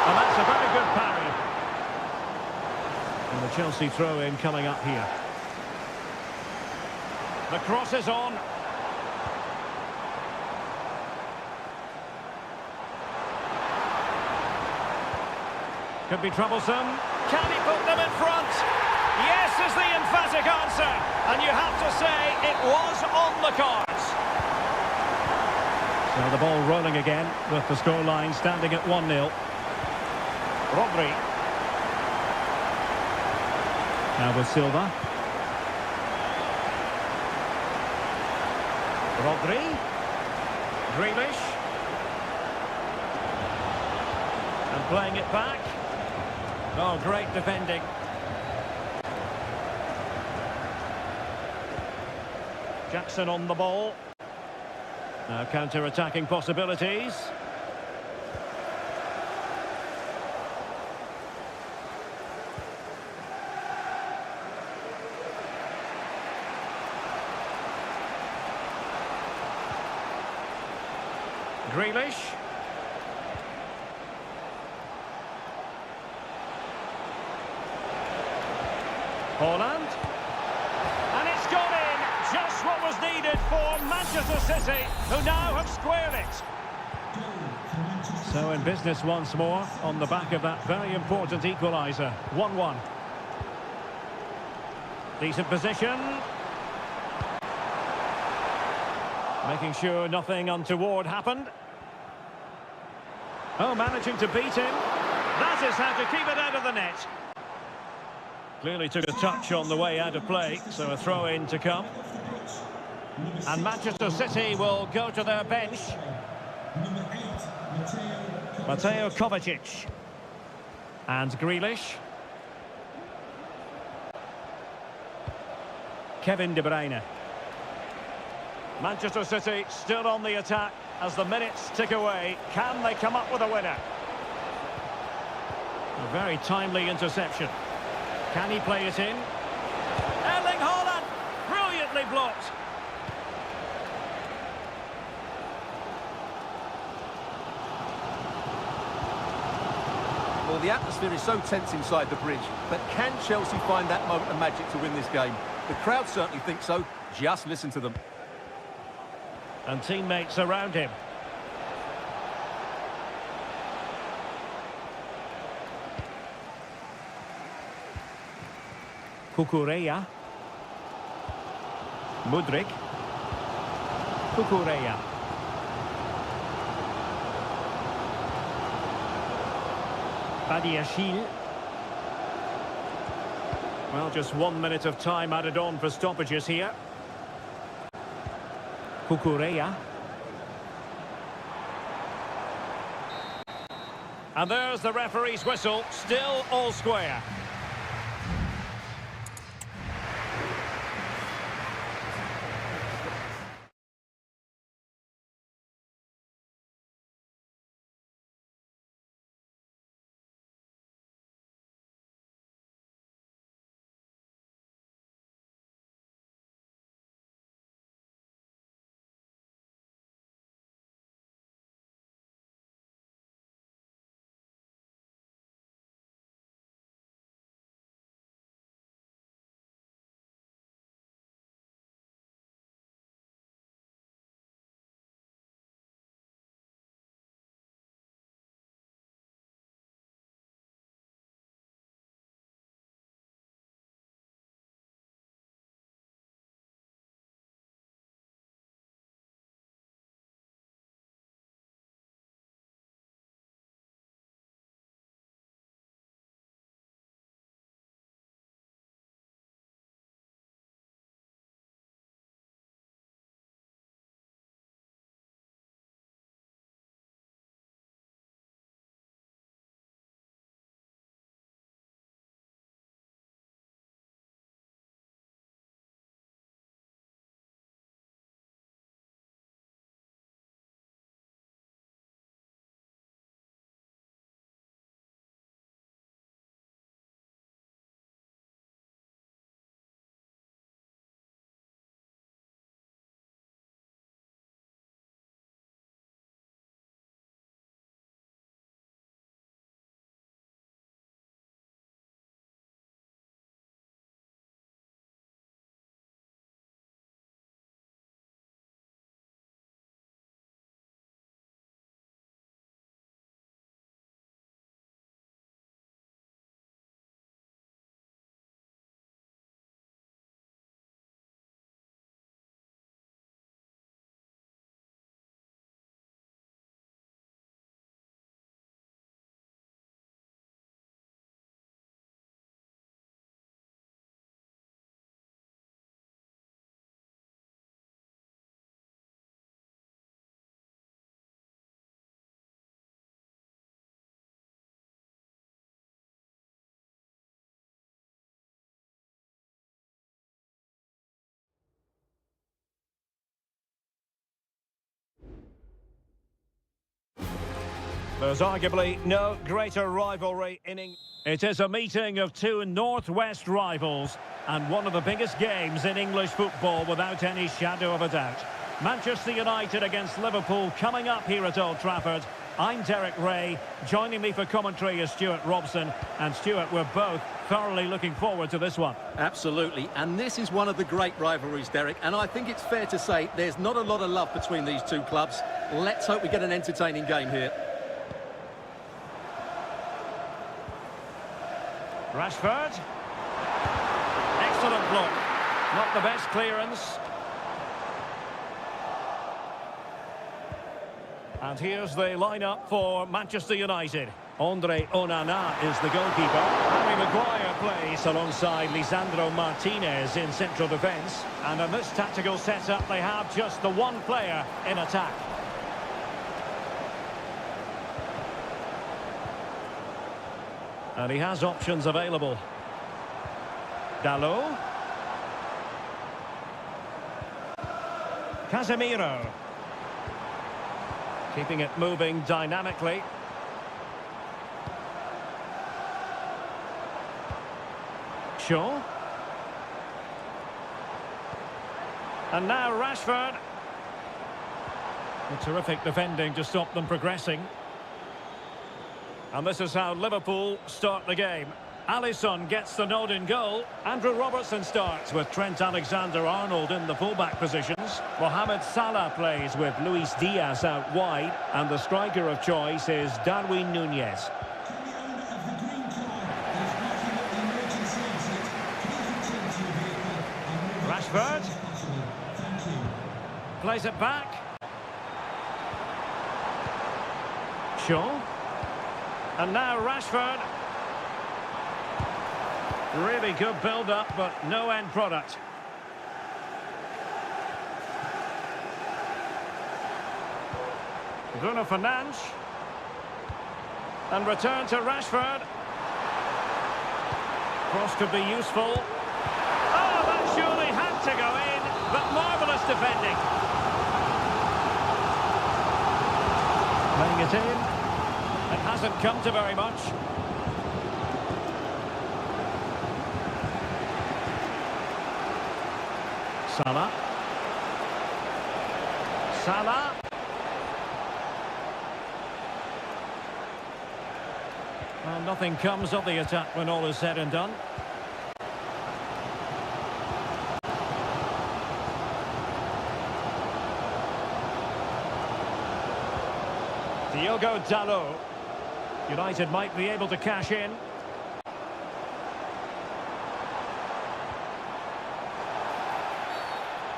And that's a very good parry. And the Chelsea throw-in coming up here. The cross is on. Could be troublesome. Can he put them in front? Yes is the emphatic answer. And you have to say it was on the cards. So the ball rolling again with the scoreline standing at 1-0. Rodri. Now with Silva. Rodri. Grealish. And playing it back. Oh, great defending. Jackson on the ball. Now counter-attacking possibilities. Grealish. Holland. And it's gone in. Just what was needed for Manchester City, who now have squared it. So in business once more, on the back of that very important equaliser. 1-1. Decent position. Making sure nothing untoward happened. Oh, managing to beat him. That is how to keep it out of the net. Clearly took a touch on the way out of play, so a throw-in to come. And Manchester City will go to their bench. Mateo Kovacic. And Grealish. Kevin De Bruyne. Manchester City still on the attack as the minutes tick away. Can they come up with a winner? A very timely interception. Can he play it in? Erling Haaland! Brilliantly blocked. Well, the atmosphere is so tense inside the bridge, but can Chelsea find that moment of magic to win this game? The crowd certainly think so. Just listen to them. And teammates around him. Cucurella. Mudryk. Cucurella. Badiashile. Well, just 1 minute of time added on for stoppages here. Cucurella. And there's the referee's whistle, still all square. There's arguably no greater rivalry in England. It is a meeting of two northwest rivals and one of the biggest games in English football without any shadow of a doubt. Manchester United against Liverpool coming up here at Old Trafford. I'm Derek Ray. Joining me for commentary is Stuart Robson. And Stuart, we're both thoroughly looking forward to this one. Absolutely, and this is one of the great rivalries, Derek, and I think it's fair to say there's not a lot of love between these two clubs. Let's hope we get an entertaining game here. Rashford. Excellent block. Not the best clearance. And here's the lineup for Manchester United. Andre Onana is the goalkeeper. Harry Maguire plays alongside Lisandro Martinez in central defence. And in this tactical setup, they have just the one player in attack. And he has options available. Dalot. Casemiro. Keeping it moving dynamically. Shaw. And now Rashford. A terrific defending to stop them progressing. And this is how Liverpool start the game. Alisson gets the nod in goal. Andrew Robertson starts with Trent Alexander-Arnold in the fullback positions. Mohamed Salah plays with Luis Diaz out wide. And the striker of choice is Darwin Núñez. Rashford. Plays it back. Shaw. And now Rashford. Really good build-up, but no end product. Bruno Fernandes. And return to Rashford. Cross could be useful. Oh, that surely had to go in, but marvellous defending. Playing it in. It hasn't come to very much. Salah. Salah. Well, nothing comes of the attack when all is said and done. Diogo Dalot. United might be able to cash in.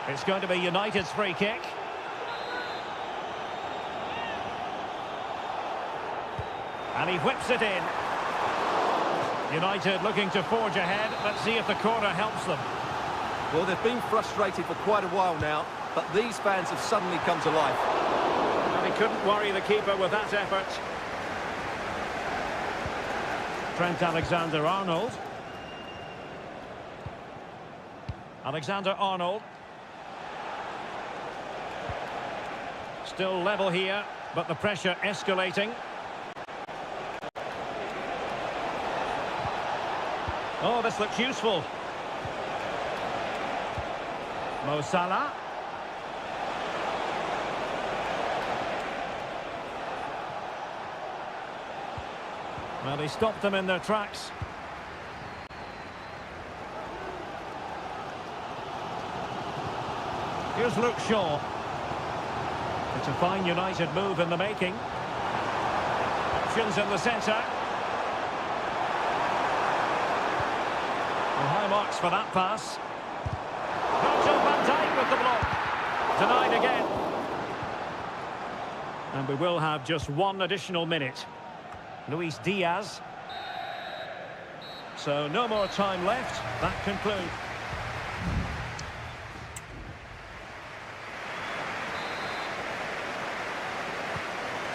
It's going to be United's free kick. And he whips it in. United looking to forge ahead. Let's see if the corner helps them. Well, they've been frustrated for quite a while now, but these fans have suddenly come to life. And he couldn't worry the keeper with that effort. Trent Alexander-Arnold. Alexander-Arnold. Still level here, but the pressure escalating. Oh, this looks useful. Mo Salah. Well, he stopped them in their tracks. Here's Luke Shaw. It's a fine United move in the making. Options in the centre. Well, high marks for that pass. Virgil van Dijk with the block. Denied again. And we will have just one additional minute. Luis Diaz. So no more time left. That concludes.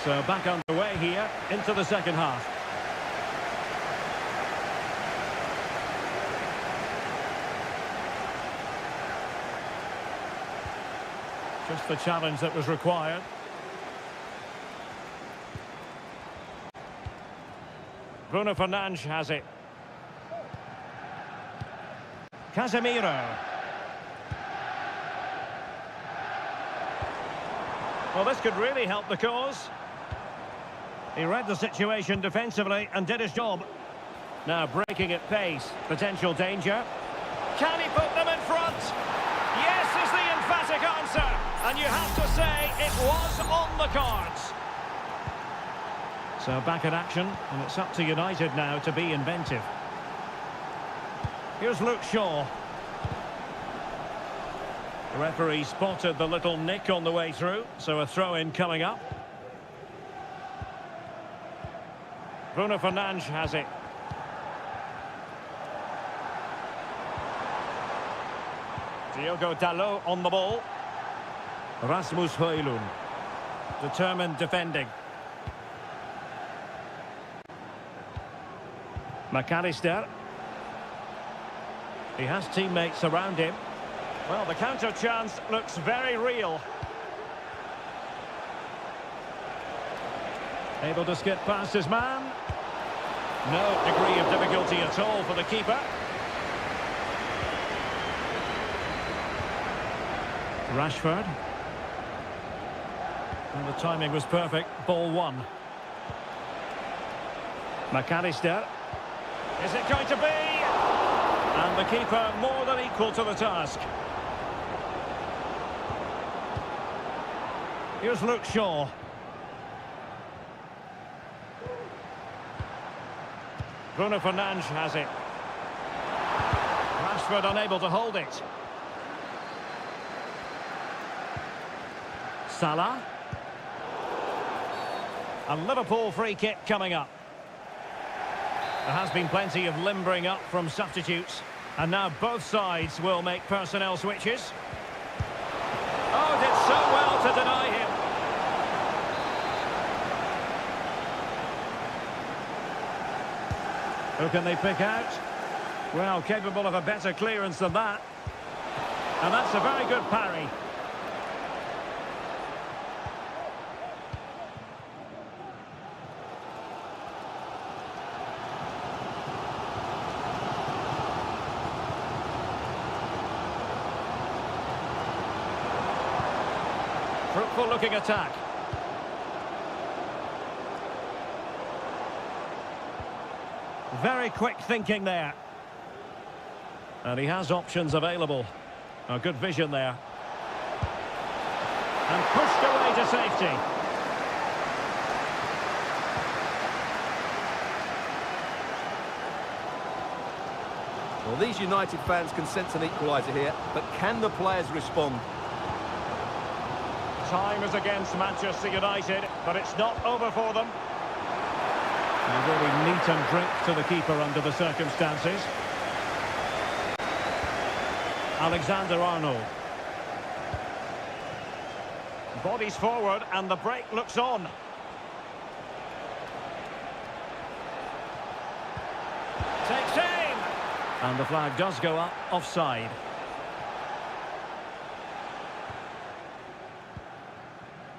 So back underway here into the second half. Just the challenge that was required. Bruno Fernandes has it. Casemiro. Well, this could really help the cause. He read the situation defensively and did his job. Now breaking at pace. Potential danger. Can he put them in front? Yes is the emphatic answer. And you have to say it was on the cards. So back in action, and it's up to United now to be inventive. Here's Luke Shaw. The referee spotted the little nick on the way through, so a throw-in coming up. Bruno Fernandes has it. Diogo Dalot on the ball. Rasmus Højlund. Determined defending. McAllister. He has teammates around him. Well, the counter chance looks very real. Able to skip past his man. No degree of difficulty at all for the keeper. Rashford. And the timing was perfect. Ball one. McAllister. Is it going to be? And the keeper more than equal to the task. Here's Luke Shaw. Bruno Fernandes has it. Rashford unable to hold it. Salah. A Liverpool free kick coming up. There has been plenty of limbering up from substitutes. And now both sides will make personnel switches. Oh, did so well to deny him. Who can they pick out? Well, capable of a better clearance than that. And that's a very good parry. Fruitful looking attack. Very quick thinking there. And he has options available. A good vision there. And pushed away to safety. Well, these United fans can sense an equaliser here, but can the players respond? Time is against Manchester United, but it's not over for them. A really neat and drink to the keeper under the circumstances. Alexander-Arnold. Bodies forward and the break looks on. Takes aim! And the flag does go up, offside.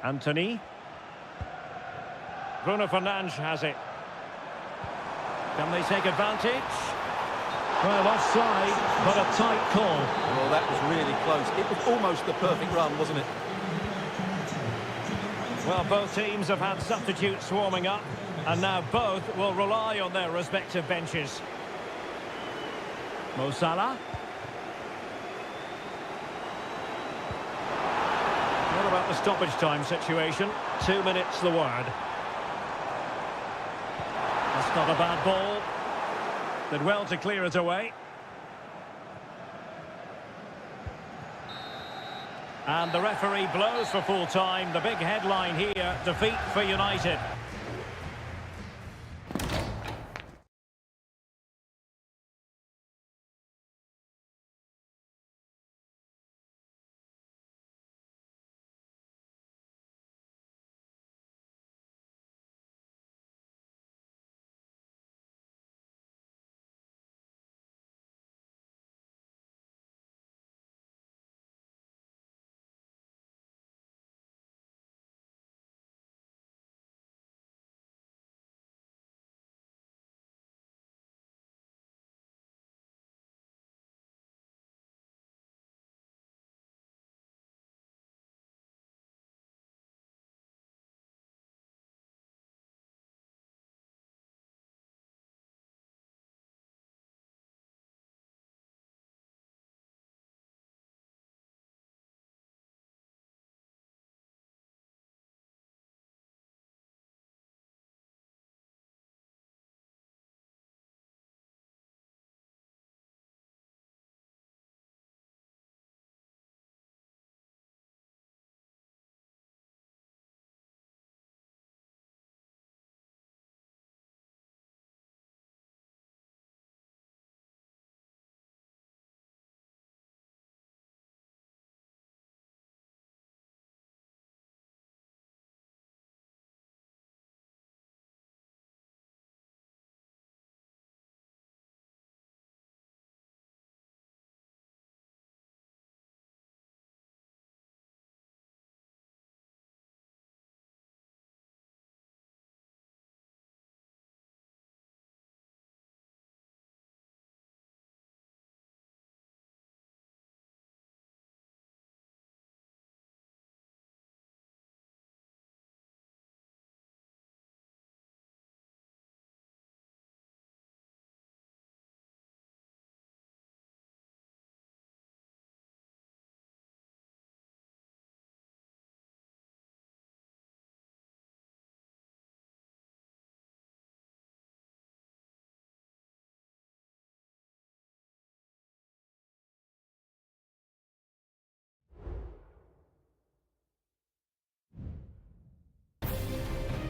Anthony. Bruno Fernandes has it. Can they take advantage? Well, offside, but a tight call. Well, that was really close. It was almost the perfect run, wasn't it? Well, both teams have had substitutes warming up, and now both will rely on their respective benches. Mo Salah. What about the stoppage time situation? 2 minutes the word. That's not a bad ball. Did well to clear it away. And the referee blows for full time. The big headline here, defeat for United.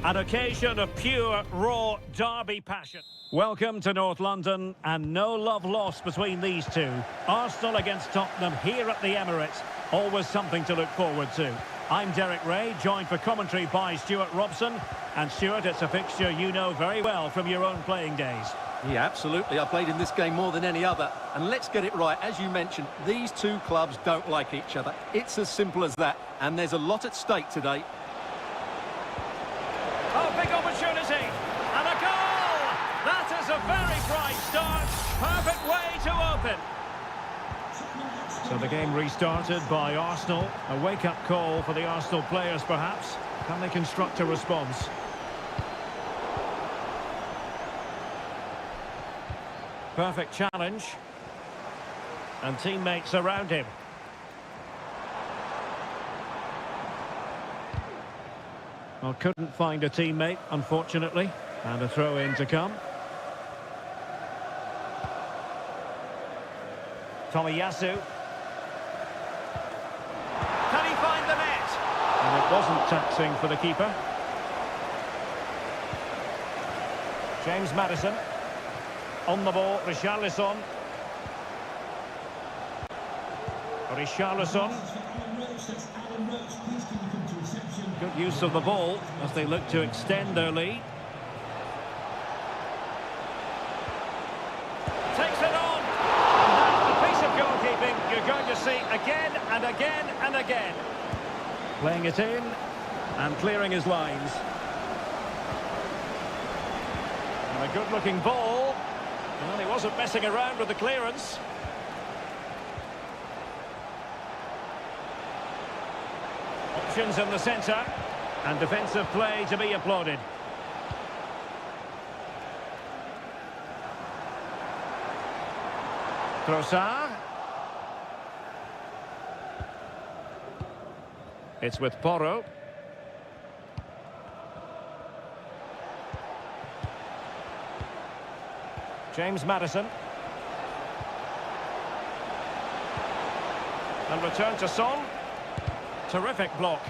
An occasion of pure, raw derby passion. Welcome to North London, and no love lost between these two. Arsenal against Tottenham here at the Emirates. Always something to look forward to. I'm Derek Ray, joined for commentary by Stuart Robson. And Stuart, it's a fixture you know very well from your own playing days. Yeah, absolutely. I played in this game more than any other. And let's get it right. As you mentioned, these two clubs don't like each other. It's as simple as that. And there's a lot at stake today. Oh, big opportunity. And a goal! That is a very bright start. Perfect way to open. So the game restarted by Arsenal. A wake-up call for the Arsenal players, perhaps. Can they construct a response? Perfect challenge. And teammates around him. Well, couldn't find a teammate, unfortunately. And a throw-in to come. Tomiyasu. Can he find the net? And it wasn't taxing for the keeper. James Maddison. On the ball, Richarlison. Richarlison. Good use of the ball as they look to extend their lead. Takes it on. And that's the piece of goalkeeping you're going to see again and again and again. Playing it in and clearing his lines. And a good-looking ball. Well, he wasn't messing around with the clearance. Options in the centre. And defensive play to be applauded. Trossard. It's with Porro. James Maddison. And return to Son. Terrific block.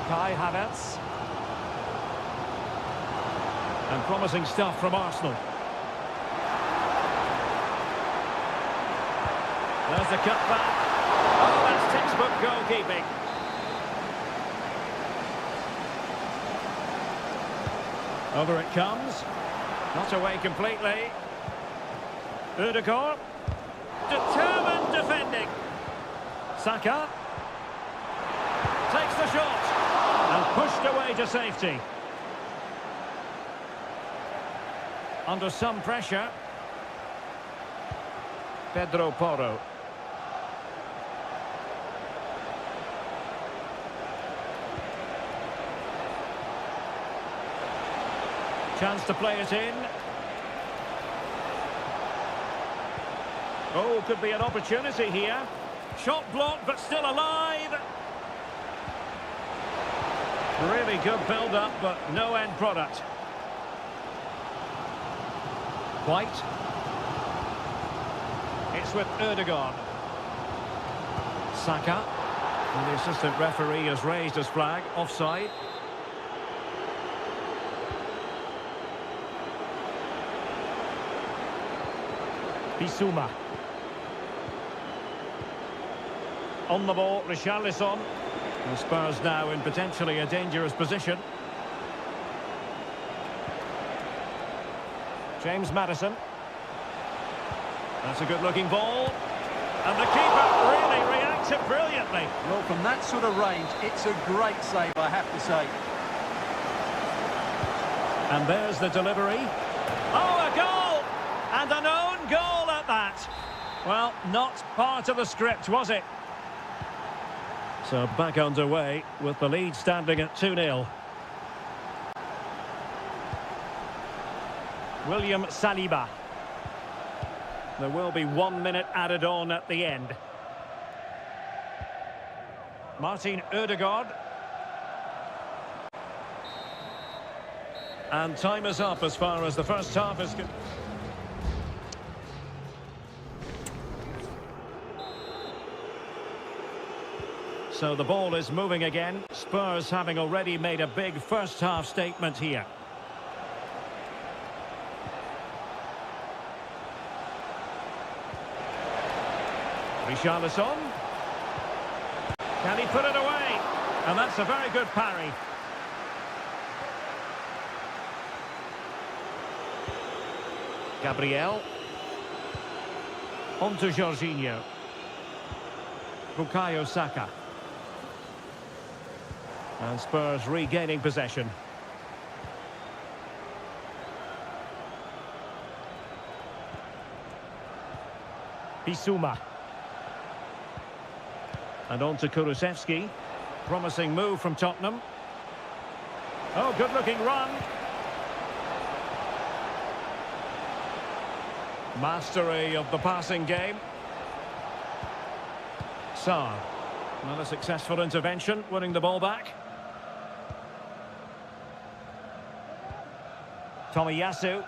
Kai Havertz. And promising stuff from Arsenal. There's the cutback. Oh, that's textbook goalkeeping. Over it comes. Not away completely. Ødegaard. Determined defending. Saka. Takes the shot. And pushed away to safety. Under some pressure. Pedro Porro. Chance to play it in. Oh, could be an opportunity here. Shot blocked, but still alive. Really good build-up, but no end product. White. It's with Ødegaard. Saka. And the assistant referee has raised his flag. Offside. Bissouma. On the ball, Richarlison. The Spurs now in potentially a dangerous position. James Maddison. That's a good-looking ball. And the keeper really reacted brilliantly. Well, from that sort of range, it's a great save, I have to say. And there's the delivery. Oh, a goal! And an own goal at that. Well, not part of the script, was it? So back underway with the lead standing at 2-0. William Saliba. There will be 1 minute added on at the end. Martin Ødegaard. And time is up as far as the first half is concerned. So the ball is moving again. Spurs having already made a big first-half statement here. Richarlison. Can he put it away? And that's a very good parry. Gabriel. On to Jorginho. Bukayo Saka. And Spurs regaining possession. Bissouma. And on to Kulusevski. Promising move from Tottenham. Oh, good-looking run. Mastery of the passing game. Sarr. Not a successful intervention, winning the ball back. Tomiyasu.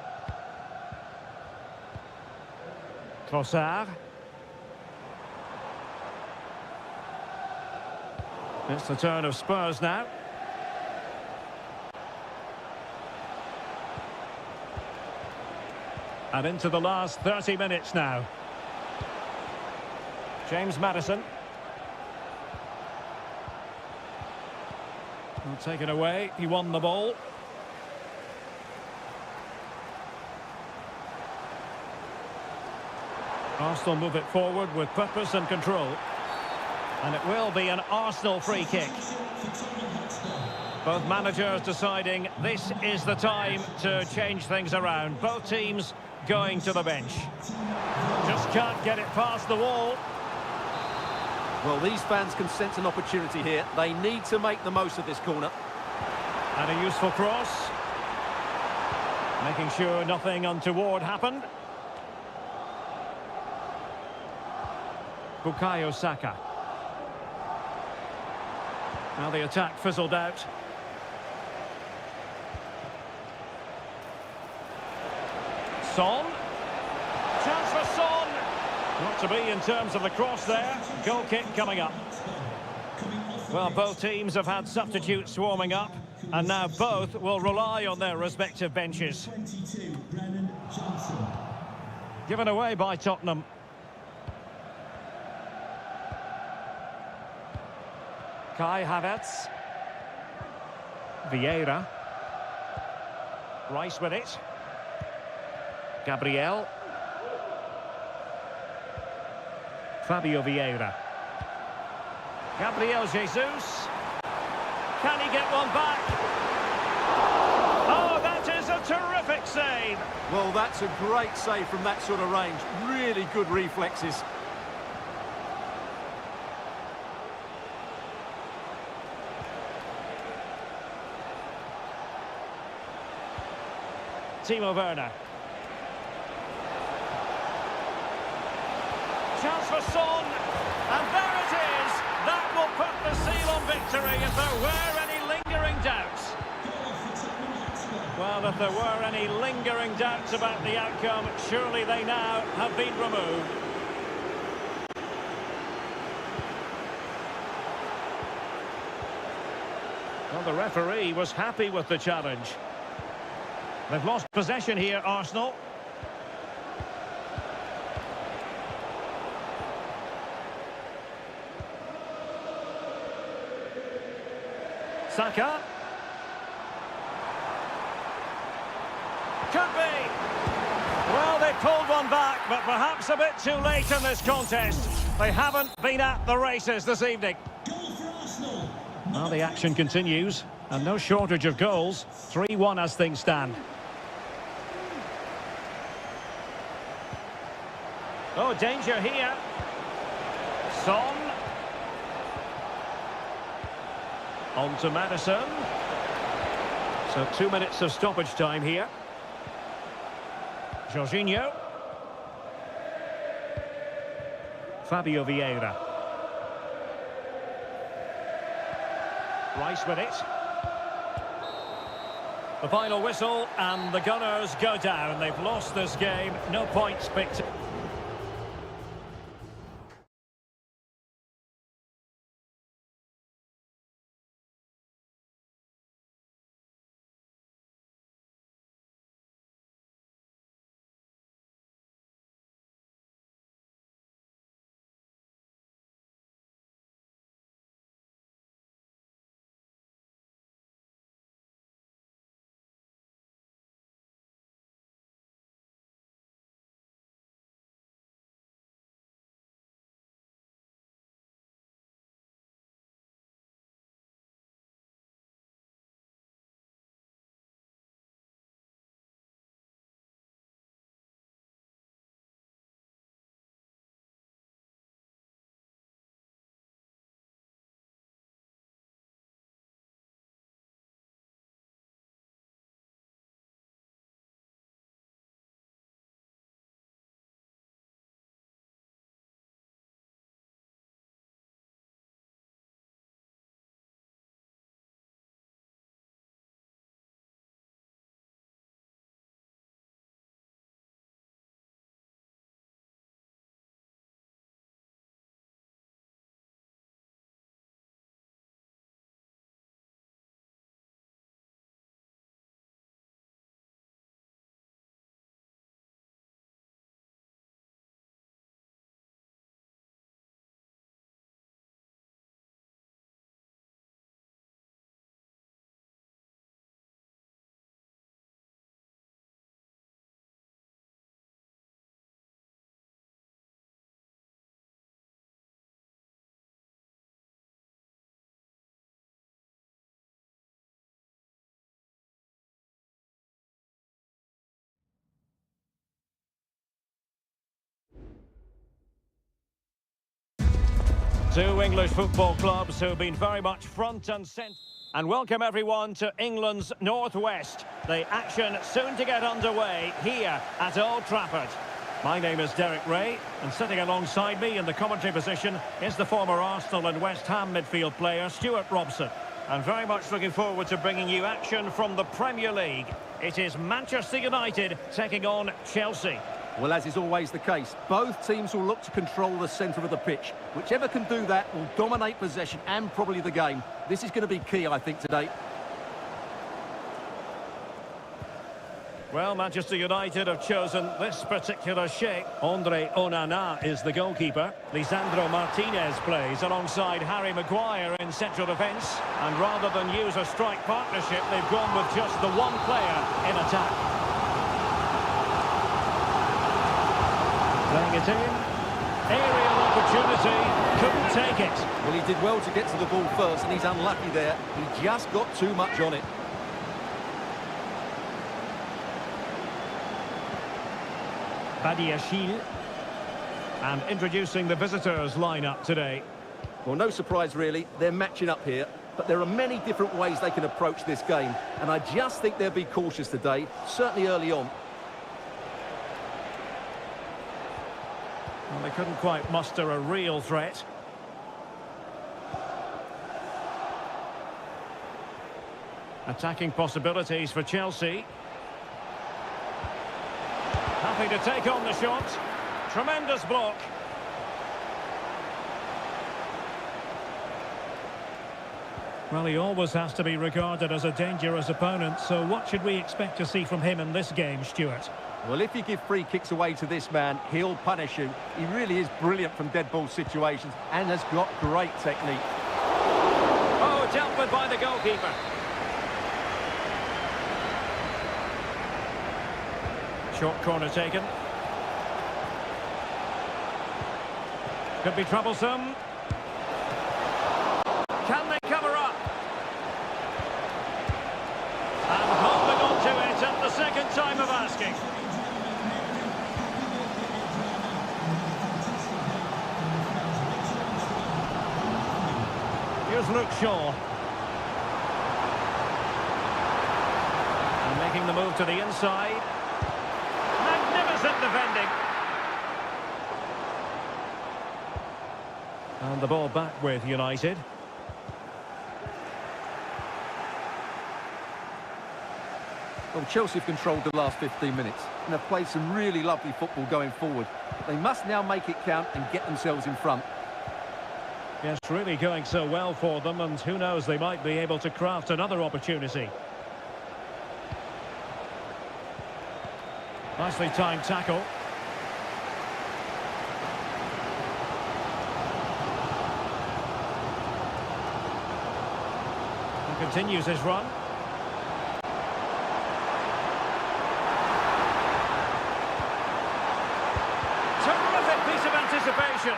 Trossard. It's the turn of Spurs now. And into the last 30 minutes now. James Maddison. Well, taken away, he won the ball. Arsenal move it forward with purpose and control. And it will be an Arsenal free kick. Both managers deciding this is the time to change things around. Both teams going to the bench. Just can't get it past the wall. Well, these fans can sense an opportunity here. They need to make the most of this corner. And a useful cross. Making sure nothing untoward happened. Bukayo Saka. Now the attack fizzled out. Son. Chance for Son. Not to be in terms of the cross there. Goal kick coming up. Well, both teams have had substitutes warming up, and now both will rely on their respective benches. Given away by Tottenham. Kai Havertz. Vieira. Rice with it. Gabriel. Fabio Vieira. Gabriel Jesus. Can he get one back? Oh, that is a terrific save. Well, that's a great save from that sort of range. Really good reflexes. Timo Werner. Chance for Son, and there it is. That will put the seal on victory if there were any lingering doubts. Well, if there were any lingering doubts about the outcome, surely they now have been removed. Well, the referee was happy with the challenge. They've lost possession here, Arsenal. Saka. Could be. Well, they pulled one back, but perhaps a bit too late in this contest. They haven't been at the races this evening. Well, the action continues, and no shortage of goals. 3-1 as things stand. Oh, danger here. Son. On to Maddison. So 2 minutes of stoppage time here. Jorginho. Fabio Vieira. Rice with it. The final whistle, and the Gunners go down. They've lost this game. No points picked. Two English football clubs who have been very much front and centre. And welcome everyone to England's Northwest. The action soon to get underway here at Old Trafford. My name is Derek Ray, and sitting alongside me in the commentary position is the former Arsenal and West Ham midfield player Stuart Robson. And very much looking forward to bringing you action from the Premier League. It is Manchester United taking on Chelsea. Well, as is always the case, both teams will look to control the centre of the pitch. Whichever can do that will dominate possession and probably the game. This is going to be key, I think, today. Well, Manchester United have chosen this particular shape. Andre Onana is the goalkeeper. Lisandro Martinez plays alongside Harry Maguire in central defence. And rather than use a strike partnership, they've gone with just the one player in attack. Playing it in. Aerial opportunity. Couldn't take it. Well, he did well to get to the ball first, and he's unlucky there. He just got too much on it. Badiashile. And introducing the visitors lineup today. Well, no surprise really, they're matching up here, but there are many different ways they can approach this game, and I just think they'll be cautious today, certainly early on. Well, they couldn't quite muster a real threat. Attacking possibilities for Chelsea. Happy to take on the shot. Tremendous block. Well, he always has to be regarded as a dangerous opponent, so what should we expect to see from him in this game, Stuart? Well, if you give free kicks away to this man, he'll punish you. He really is brilliant from dead ball situations and has got great technique. Oh, dealt with by the goalkeeper. Short corner taken. Could be troublesome. Can they cover up? And holding on to it at the second time of asking. Here's Luke Shaw. And making the move to the inside. Defending. And the ball back with United. Well, Chelsea have controlled the last 15 minutes and have played some really lovely football going forward. They must now make it count and get themselves in front. Yes, really going so well for them, and who knows, they might be able to craft another opportunity. Nicely timed tackle. And continues his run. Terrific piece of anticipation.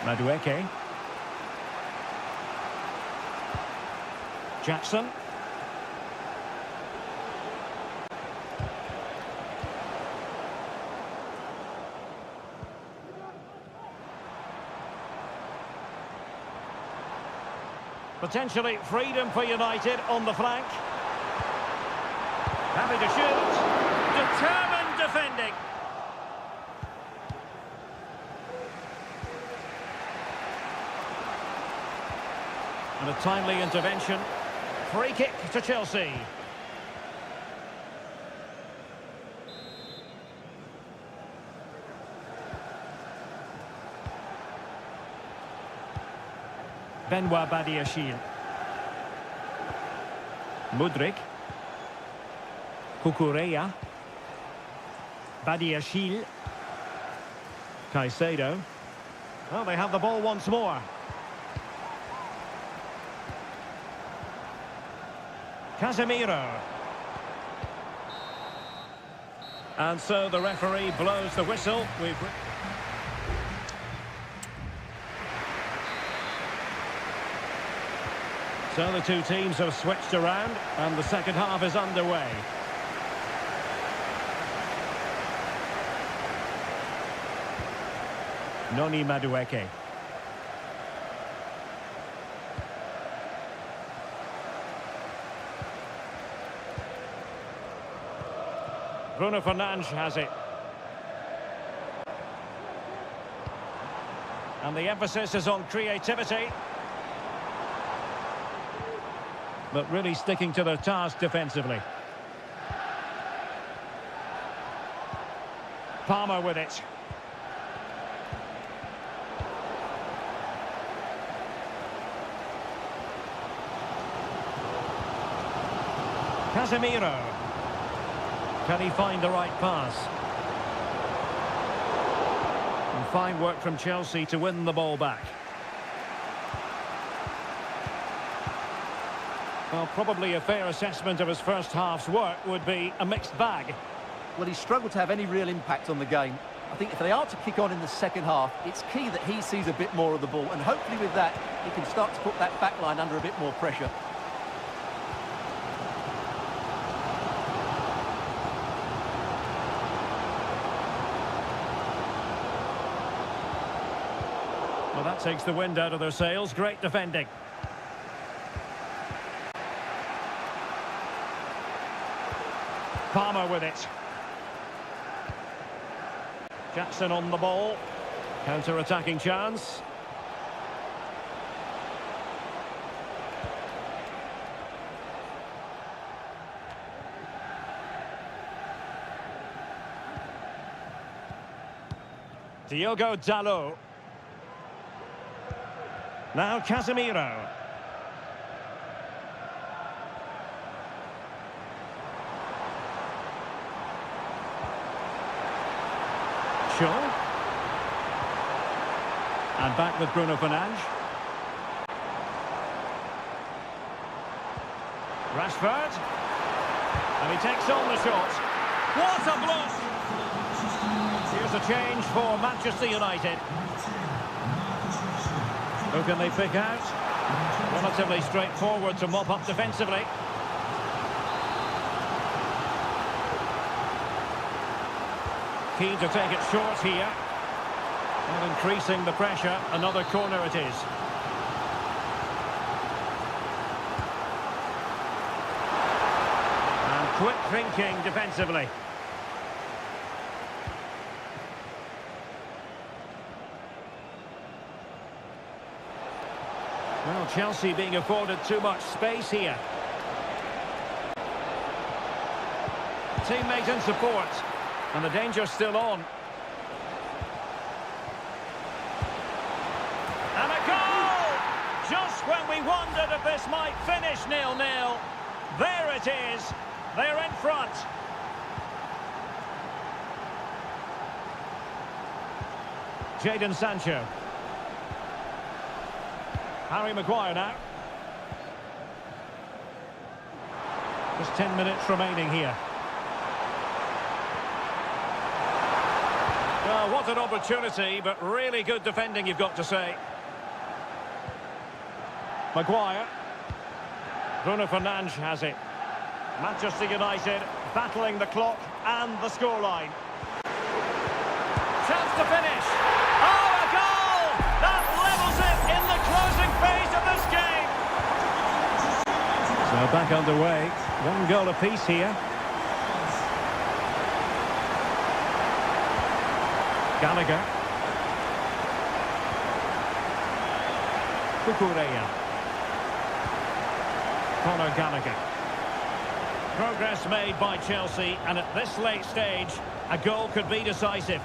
Madueke. Jackson. Potentially freedom for United on the flank. Happy to shoot. Determined defending. And a timely intervention. Free kick to Chelsea. Benoit Badiashile. Mudryk. Kukureya. Badiashile. Caicedo. Well, they have the ball once more. Casemiro. And so the referee blows the whistle. So the two teams have switched around and the second half is underway. Noni Madueke. Bruno Fernandes has it. And the emphasis is on creativity. But really sticking to their task defensively. Palmer with it. Casemiro. Can he find the right pass? And fine work from Chelsea to win the ball back. Well, probably a fair assessment of his first half's work would be a mixed bag. Well, he struggled to have any real impact on the game. I think if they are to kick on in the second half, it's key that he sees a bit more of the ball, and hopefully with that, he can start to put that back line under a bit more pressure. Well, that takes the wind out of their sails. Great defending. Palmer with it. Jackson on the ball. Counter-attacking chance. Diogo Dalot. Now Casemiro. Shaw. And back with Bruno Fernandes. Rashford. And he takes on the shot. What a block! Here's a change for Manchester United. Who can they pick out? Relatively straightforward to mop up defensively. Keen to take it short here. And increasing the pressure. Another corner it is. And quick thinking defensively. Well, Chelsea being afforded too much space here. Teammate in support. And the danger's still on. And a goal! Just when we wondered if this might finish 0-0. There it is. They're in front. Jadon Sancho. Harry Maguire now. Just 10 minutes remaining here. Well, what an opportunity, but really good defending, you've got to say. Maguire. Bruno Fernandes has it. Manchester United battling the clock and the scoreline. Chance to finish. Oh, a goal! That levels it in the closing phase of this game. So back underway. One goal apiece here. Gallagher. Cucurella. Conor Gallagher. Progress made by Chelsea, and at this late stage, a goal could be decisive.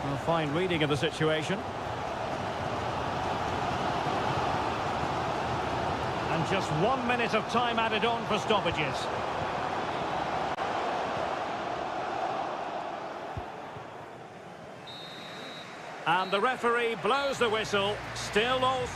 Well, fine reading of the situation. And just 1 minute of time added on for stoppages. And the referee blows the whistle. Still all...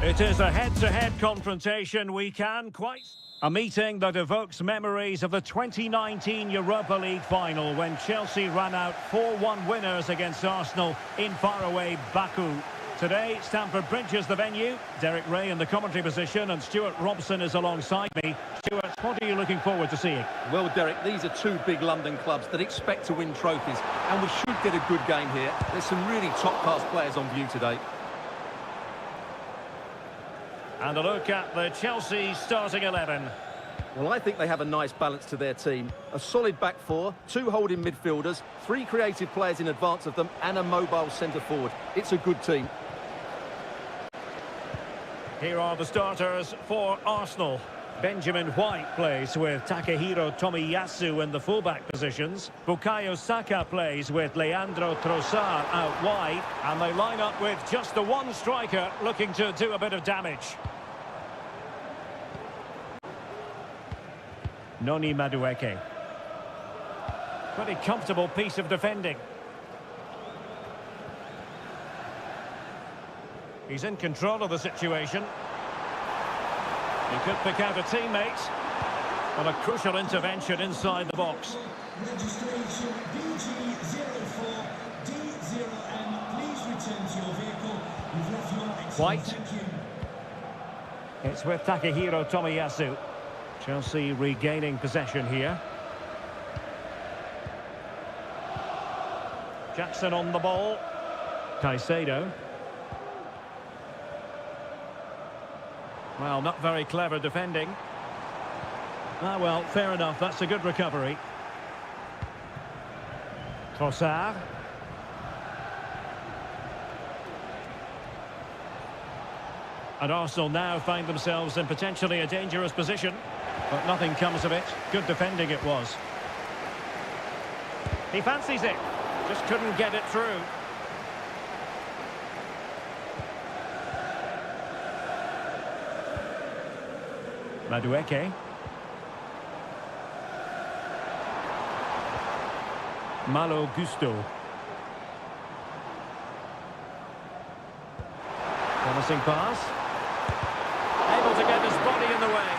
It is a head-to-head confrontation. We can quite... A meeting that evokes memories of the 2019 Europa League final when Chelsea ran out 4-1 winners against Arsenal in faraway Baku. Today, Stamford Bridge is the venue. Derek Ray in the commentary position and Stuart Robson is alongside me. Stuart, what are you looking forward to seeing? Well, Derek, these are two big London clubs that expect to win trophies, and we should get a good game here. There's some really top-class players on view today. And a look at the Chelsea starting 11. Well, I think they have a nice balance to their team. A solid back four, two holding midfielders, three creative players in advance of them, and a mobile centre-forward. It's a good team. Here are the starters for Arsenal. Benjamin White plays with Takehiro Tomiyasu in the fullback positions. Bukayo Saka plays with Leandro Trossard out wide. And they line up with just the one striker looking to do a bit of damage. Noni Madueke. Pretty comfortable piece of defending. He's in control of the situation. He could pick out a teammate. Well, a crucial intervention inside the box. Registration BG04D0M. Please return to your vehicle. You've left your exit. White. Thank you. It's with Takehiro Tomiyasu. Chelsea regaining possession here. Jackson on the ball. Caicedo. Well, not very clever defending. Ah, well, fair enough. That's a good recovery. Trossard. And Arsenal now find themselves in potentially a dangerous position. But nothing comes of it. Good defending it was. He fancies it. Just couldn't get it through. Madueke. Malo Gusto. Promising pass. Able to get his body in the way.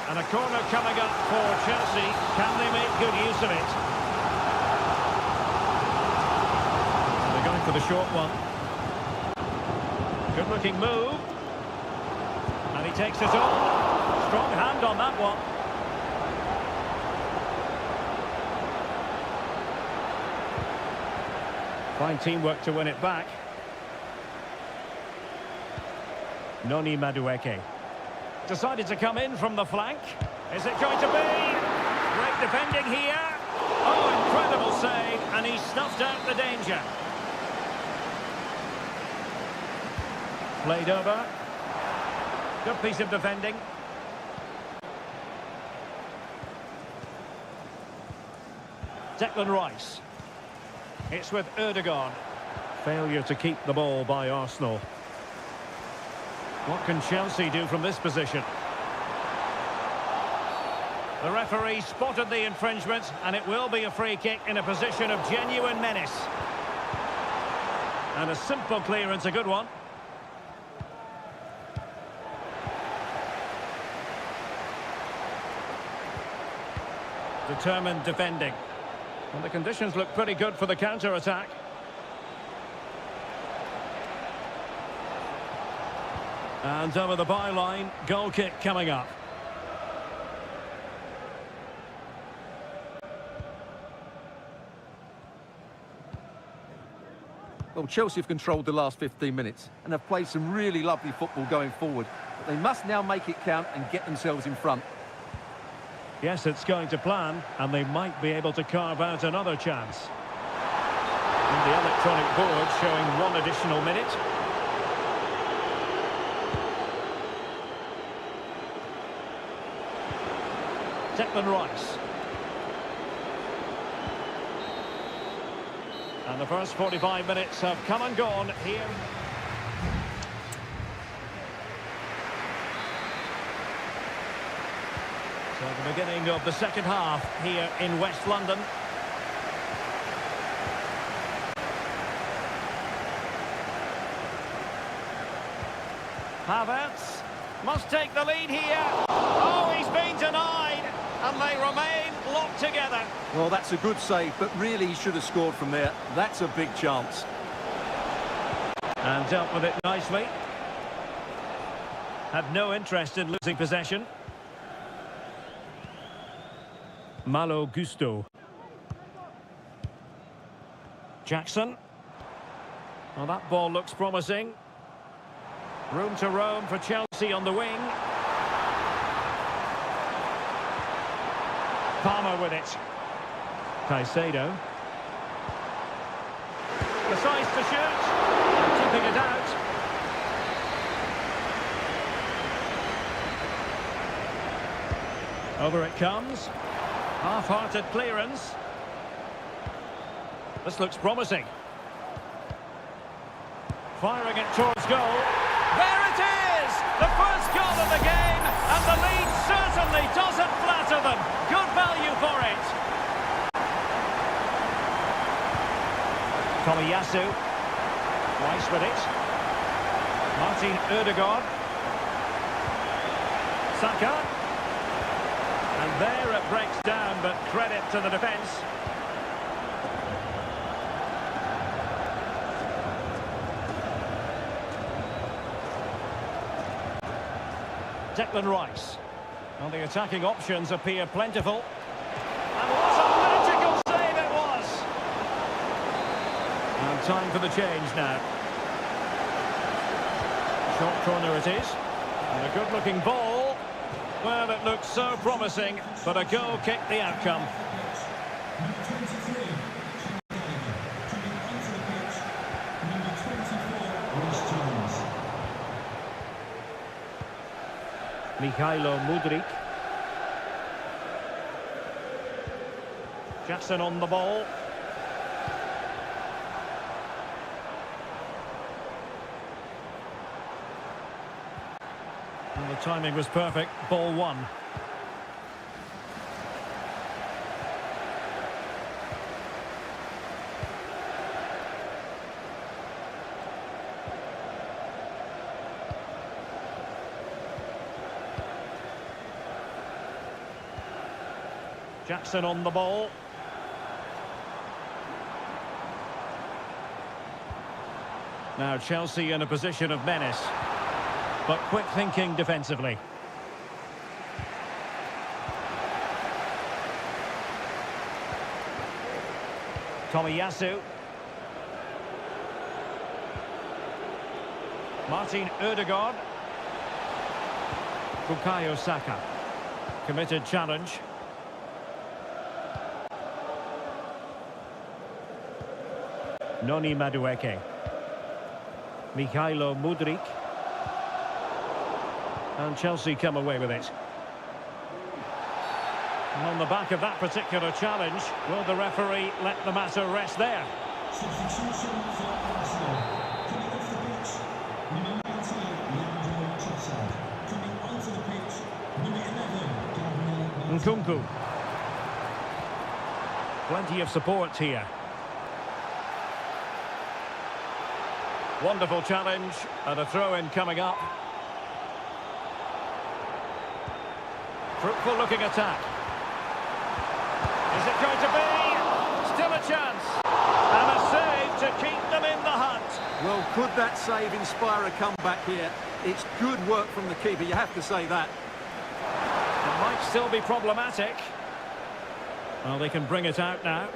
And a corner coming up for Chelsea. Can they make good use of it? They're going for the short one. Good looking move. And he takes it on. Strong hand on that one. Fine teamwork to win it back. Noni Madueke. Decided to come in from the flank. Is it going to be? Great defending here. Oh, incredible save. And he snuffed out the danger. Played over. Good piece of defending. Declan Rice. It's with Erdogan. Failure to keep the ball by Arsenal. What can Chelsea do from this position? The referee spotted the infringement, and it will be a free kick in a position of genuine menace. And a simple clearance, a good one. Determined defending. And the conditions look pretty good for the counter-attack. And over the byline, goal kick coming up. Well, Chelsea have controlled the last 15 minutes and have played some really lovely football going forward. But they must now make it count and get themselves in front. Yes, it's going to plan, and they might be able to carve out another chance. And the electronic board showing one additional minute. Declan Rice. And the first 45 minutes have come and gone here. So the beginning of the second half here in West London. Havertz must take the lead here. Oh, he's been denied, and they remain locked together. Well, that's a good save, but really he should have scored from there. That's a big chance. And dealt with it nicely. Had no interest in losing possession. Malo Gusto. Jackson. Well, that ball looks promising. Room to roam for Chelsea on the wing. Palmer with it. Caicedo. Decides to shoot. Keeping it out. Over it comes. Half-hearted clearance. This looks promising. Firing it towards goal. There it is! The first goal of the game, and the lead certainly doesn't flatter them. Good value for it. Tomiyasu. Rice with it. Martin Ødegaard. Saka. And there it breaks down, but credit to the defence. Declan Rice. Well, the attacking options appear plentiful. And what a magical save it was! And time for the change now. Short corner it is. And a good-looking ball. Well, it looked so promising, but a goal kicked the outcome. Number 23, coming onto the pitch, number 24, Reece James. Mikhailo Mudryk. Jackson on the ball. And the timing was perfect. Ball one. Jackson on the ball. Now Chelsea in a position of menace, but quick thinking defensively. Tomiyasu. Martin Ødegaard. Bukayo Saka. Committed challenge. Noni Madueke. Mikhailo Mudryk. And Chelsea come away with it. And on the back of that particular challenge, will the referee let the matter rest there? Substitution for Arsenal. Coming off the pitch, number 19, Leandro Trossard. Coming onto the pitch, number 11, Gabriel Nkunku. Plenty of support here. Wonderful challenge, and a throw-in coming up. Fruitful looking attack. Is it going to be? Still a chance. And a save to keep them in the hunt. Well, could that save inspire a comeback here? It's good work from the keeper, you have to say that. It might still be problematic. Well, they can bring it out now.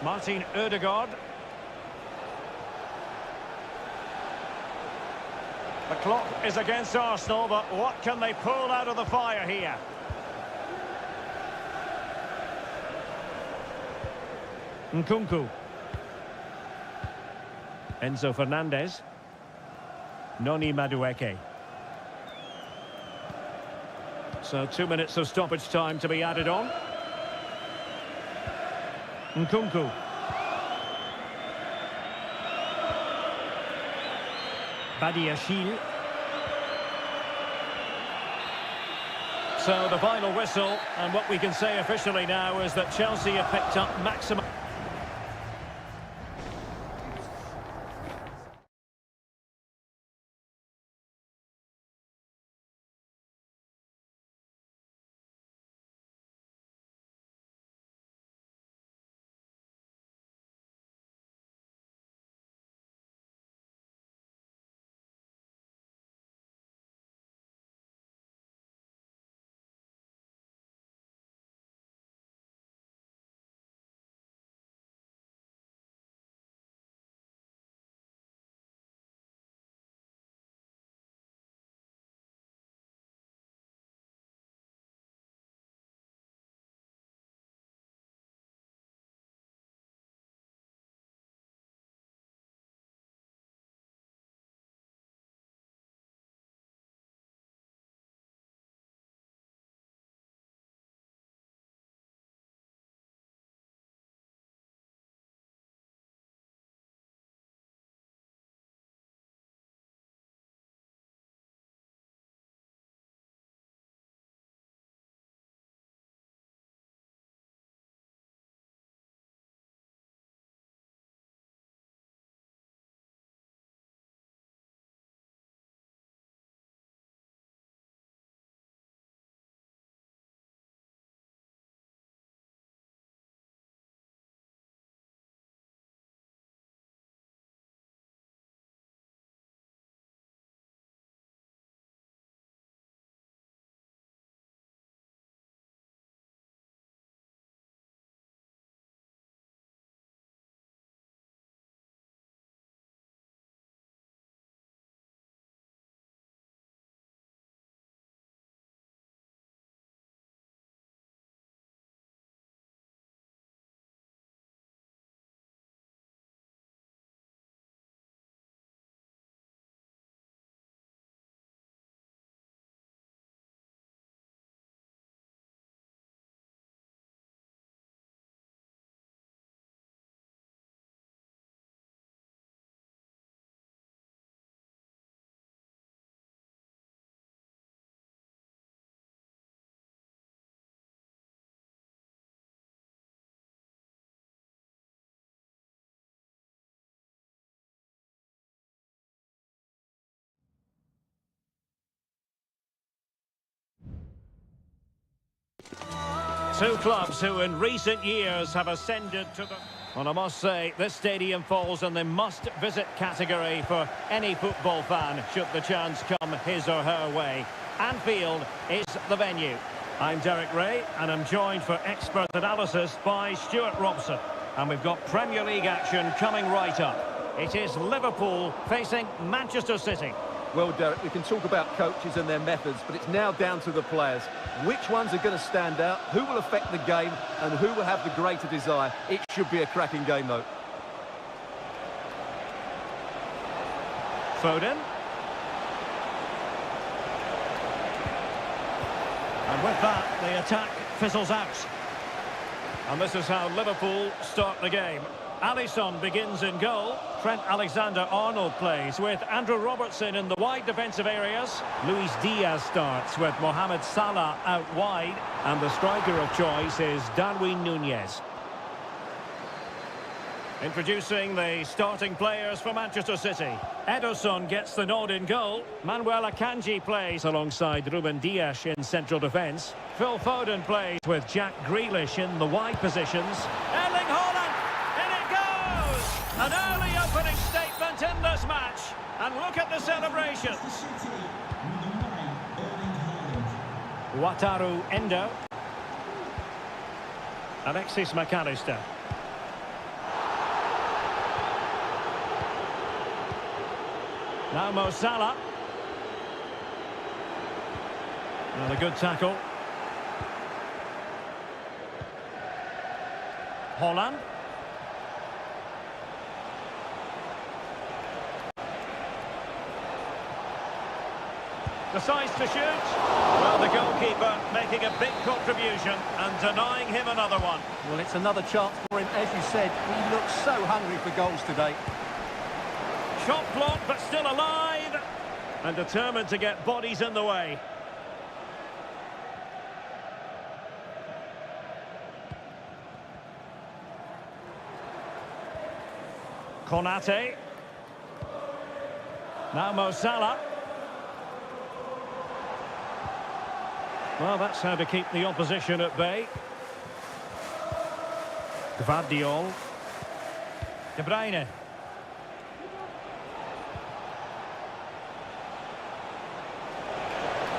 Martin Ødegaard. The clock is against Arsenal, but what can they pull out of the fire here? Nkunku. Enzo Fernandez. Noni Madueke. So 2 minutes of stoppage time to be added on. Nkunku. Badiashile. So the final whistle, and what we can say officially now is that Chelsea have picked up maximum. Two clubs who in recent years have ascended to the... Well, I must say, this stadium falls in the must-visit category for any football fan, should the chance come his or her way. Anfield is the venue. I'm Derek Ray, and I'm joined for expert analysis by Stuart Robson. And we've got Premier League action coming right up. It is Liverpool facing Manchester City. Well, Derek, we can talk about coaches and their methods, but it's now down to the players. Which ones are going to stand out, who will affect the game, and who will have the greater desire? It should be a cracking game, though. Foden. And with that, the attack fizzles out. And this is how Liverpool start the game. Alisson begins in goal. Trent Alexander-Arnold plays with Andrew Robertson in the wide defensive areas. Luis Diaz starts with Mohamed Salah out wide. And the striker of choice is Darwin Núñez. Introducing the starting players for Manchester City. Ederson gets the nod in goal. Manuel Akanji plays alongside Ruben Dias in central defence. Phil Foden plays with Jack Grealish in the wide positions. Erling Haaland! In it goes! An early opening statement in this match. And look at the celebration. Wataru Endo. Alexis McAllister. Now Mo Salah. And a good tackle. Haaland. Decides to shoot. Well, the goalkeeper making a big contribution and denying him another one. Well, it's another chance for him. As you said, he looks so hungry for goals today. Shot blocked, but still alive. And determined to get bodies in the way. Konate. Now Mo Salah. Well, that's how to keep the opposition at bay. Gvardiol. De Bruyne.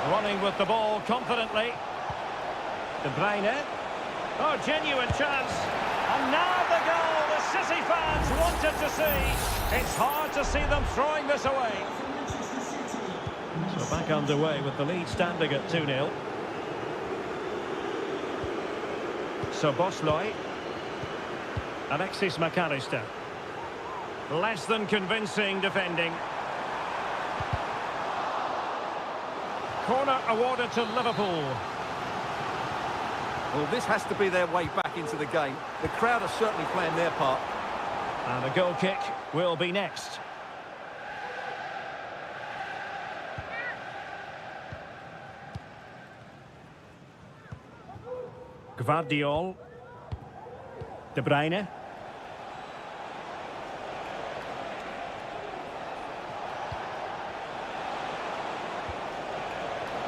Running with the ball confidently. De Bruyne. Oh, genuine chance. And now the goal the City fans wanted to see. It's hard to see them throwing this away. So back underway with the lead standing at 2-0. So Bosloy. Alexis McAllister. Less than convincing defending. Corner awarded to Liverpool. Well, this has to be their way back into the game. The crowd are certainly playing their part. And a goal kick will be next. Gvardiol. De Bruyne.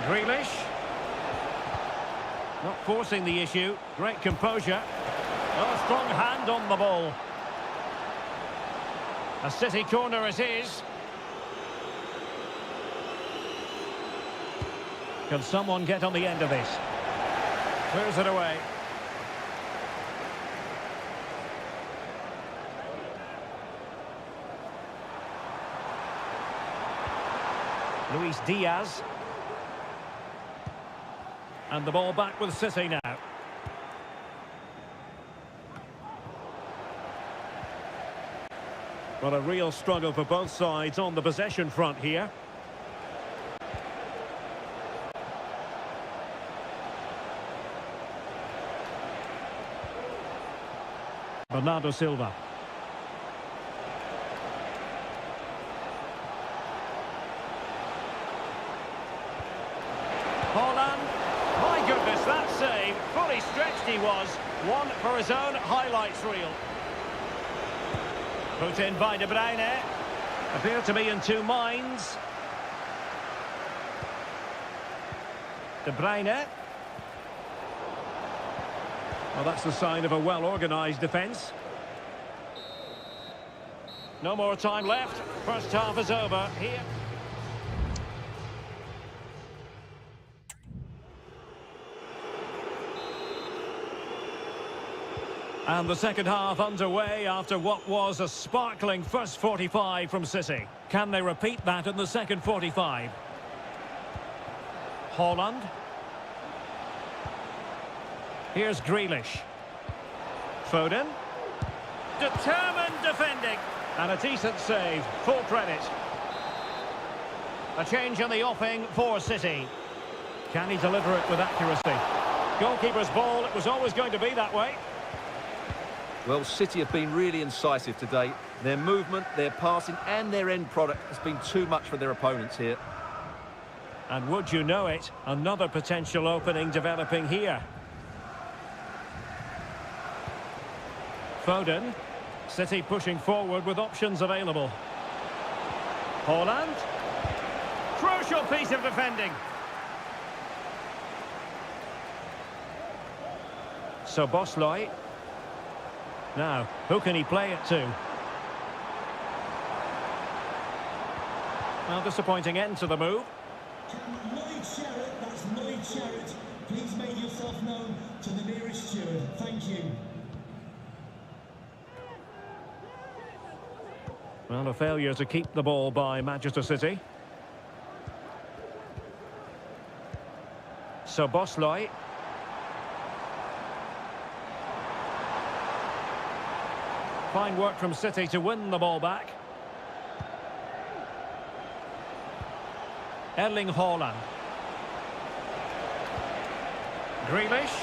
Grealish. Not forcing the issue. Great composure. Oh, a strong hand on the ball. A City corner it is. Can someone get on the end of this? Clears it away. Luis Diaz. And the ball back with City now. Well, a real struggle for both sides on the possession front here. Bernardo Silva. Haaland. My goodness, that save. Fully stretched he was. One for his own highlights reel. Put in by De Bruyne. Appear to be in two minds. De Bruyne. Well, that's the sign of a well-organised defence. No more time left. First half is over here. And the second half underway after what was a sparkling first 45 from City. Can they repeat that in the second 45? Haaland. Here's Grealish. Foden. Determined defending. And a decent save. Full credit. A change in the offing for City. Can he deliver it with accuracy? Goalkeeper's ball. It was always going to be that way. Well, City have been really incisive today. Their movement, their passing and their end product has been too much for their opponents here. And would you know it, another potential opening developing here. Foden. City pushing forward with options available. Haaland. Crucial piece of defending. So Bosley. Now, who can he play it to? Well, disappointing end to the move. That's Lloyd Sherritt. Please make yourself known to the nearest steward. Thank you. Well, a failure to keep the ball by Manchester City. So Bosley. Fine work from City to win the ball back. Erling Haaland. Grealish.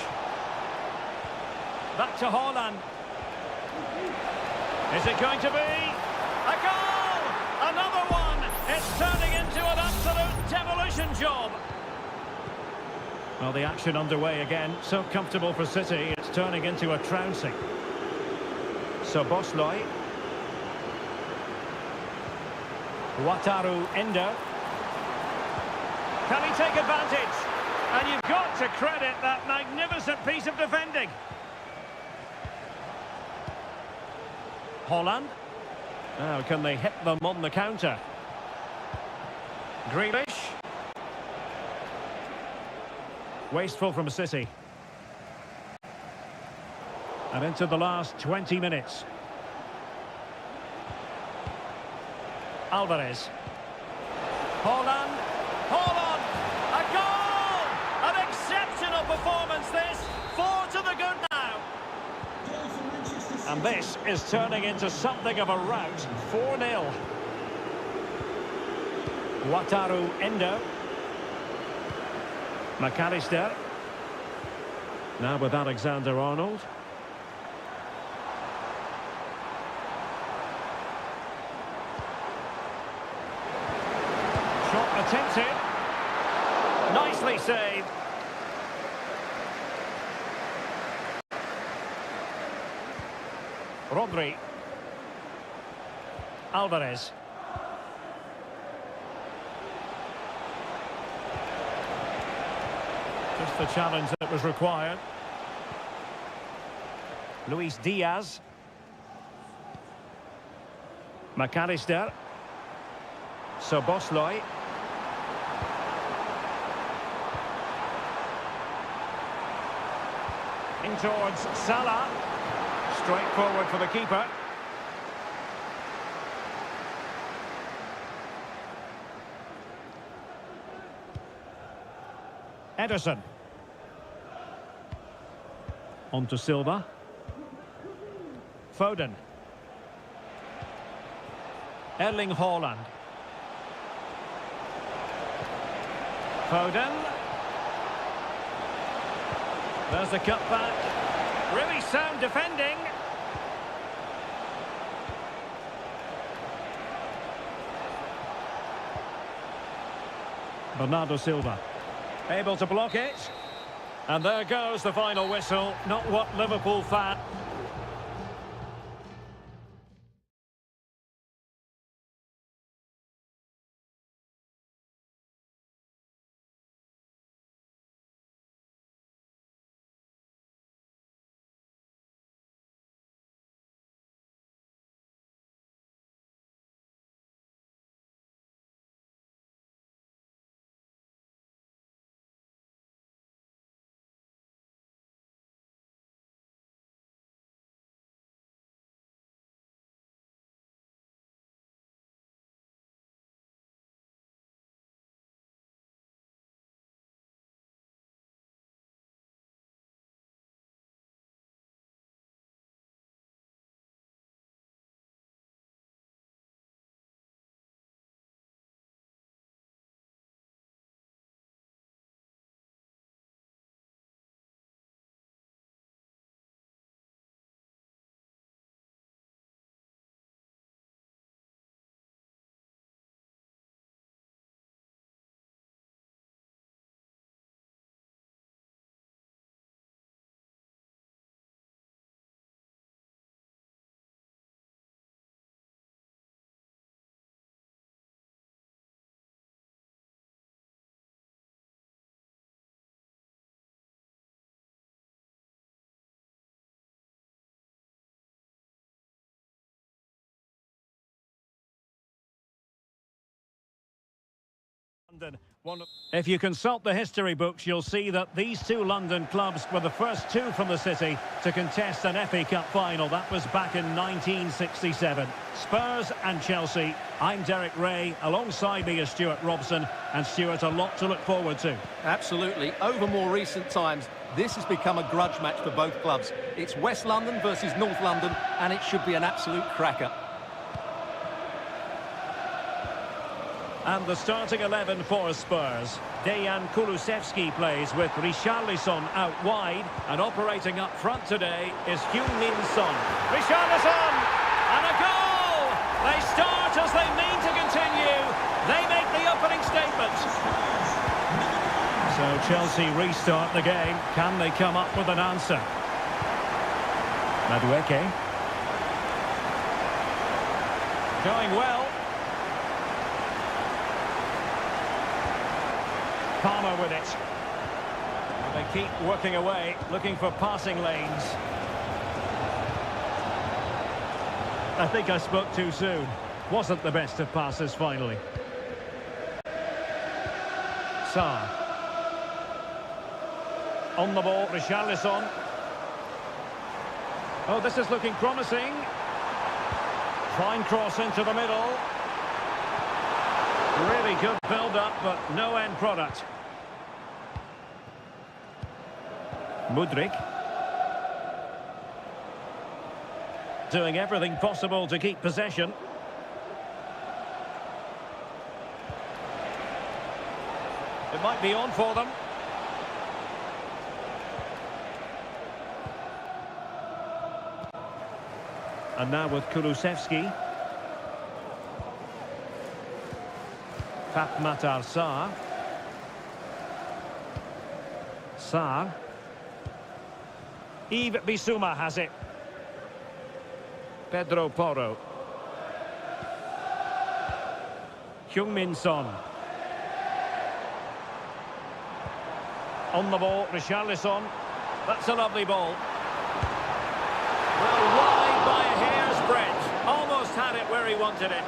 Back to Haaland. Is it going to be a goal? Another one! It's turning into an absolute demolition job. Well, the action underway again. So comfortable for City, it's turning into a trouncing. So Bosley. Wataru Endo. Can he take advantage? And you've got to credit that magnificent piece of defending. Haaland. Now, can they hit them on the counter? Grealish. Wasteful from City. And into the last 20 minutes. Alvarez. Haaland. Haaland! A goal! An exceptional performance this. 4 to the good now. And this is turning into something of a rout. 4-0. Wataru Endo. McAllister. Now with Alexander-Arnold. Shot attempted. Nicely saved. Rodri. Alvarez. Just the challenge that was required. Luis Diaz. McAllister. So Bosley. In towards Salah. Straight forward for the keeper. Ederson. On to Silva. Foden. Erling Haaland. Foden. There's the cutback. Really sound defending. Bernardo Silva. Able to block it. And there goes the final whistle. Not what Liverpool fan... London. If you consult the history books, you'll see that these two London clubs were the first two from the city to contest an FA Cup final. That was back in 1967. Spurs and Chelsea. I'm Derek Ray. Alongside me is Stuart Robson. And Stuart, a lot to look forward to. Absolutely. Over more recent times, this has become a grudge match for both clubs. It's West London versus North London, and it should be an absolute cracker. And the starting 11 for Spurs. Dejan Kulusevski plays with Richarlison out wide. And operating up front today is Heung-min Son. Richarlison! And a goal! They start as they mean to continue. They make the opening statement. So Chelsea restart the game. Can they come up with an answer? Madueke. Going well. Palmer with it. And they keep working away, looking for passing lanes. I think I spoke too soon. Wasn't the best of passes finally. Sarr. On the ball, Richarlison. Oh, this is looking promising. Fine cross into the middle. Really good build-up, but no end product. Mudryk. Doing everything possible to keep possession. It might be on for them. And now with Kulusevski. Fatmatar Sarr. Sarr. Yves Bissouma has it. Pedro Porro. Heung-min Son. On the ball, Richarlison. That's a lovely ball. Well, wide by a hair's breadth. Almost had it where he wanted it.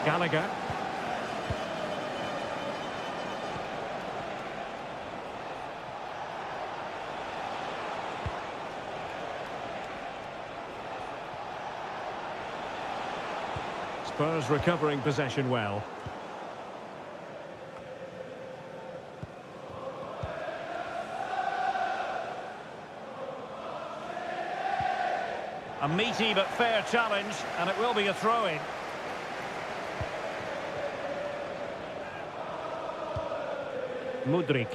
Gallagher. Spurs recovering possession well. A meaty but fair challenge, and it will be a throw-in. Mudryk.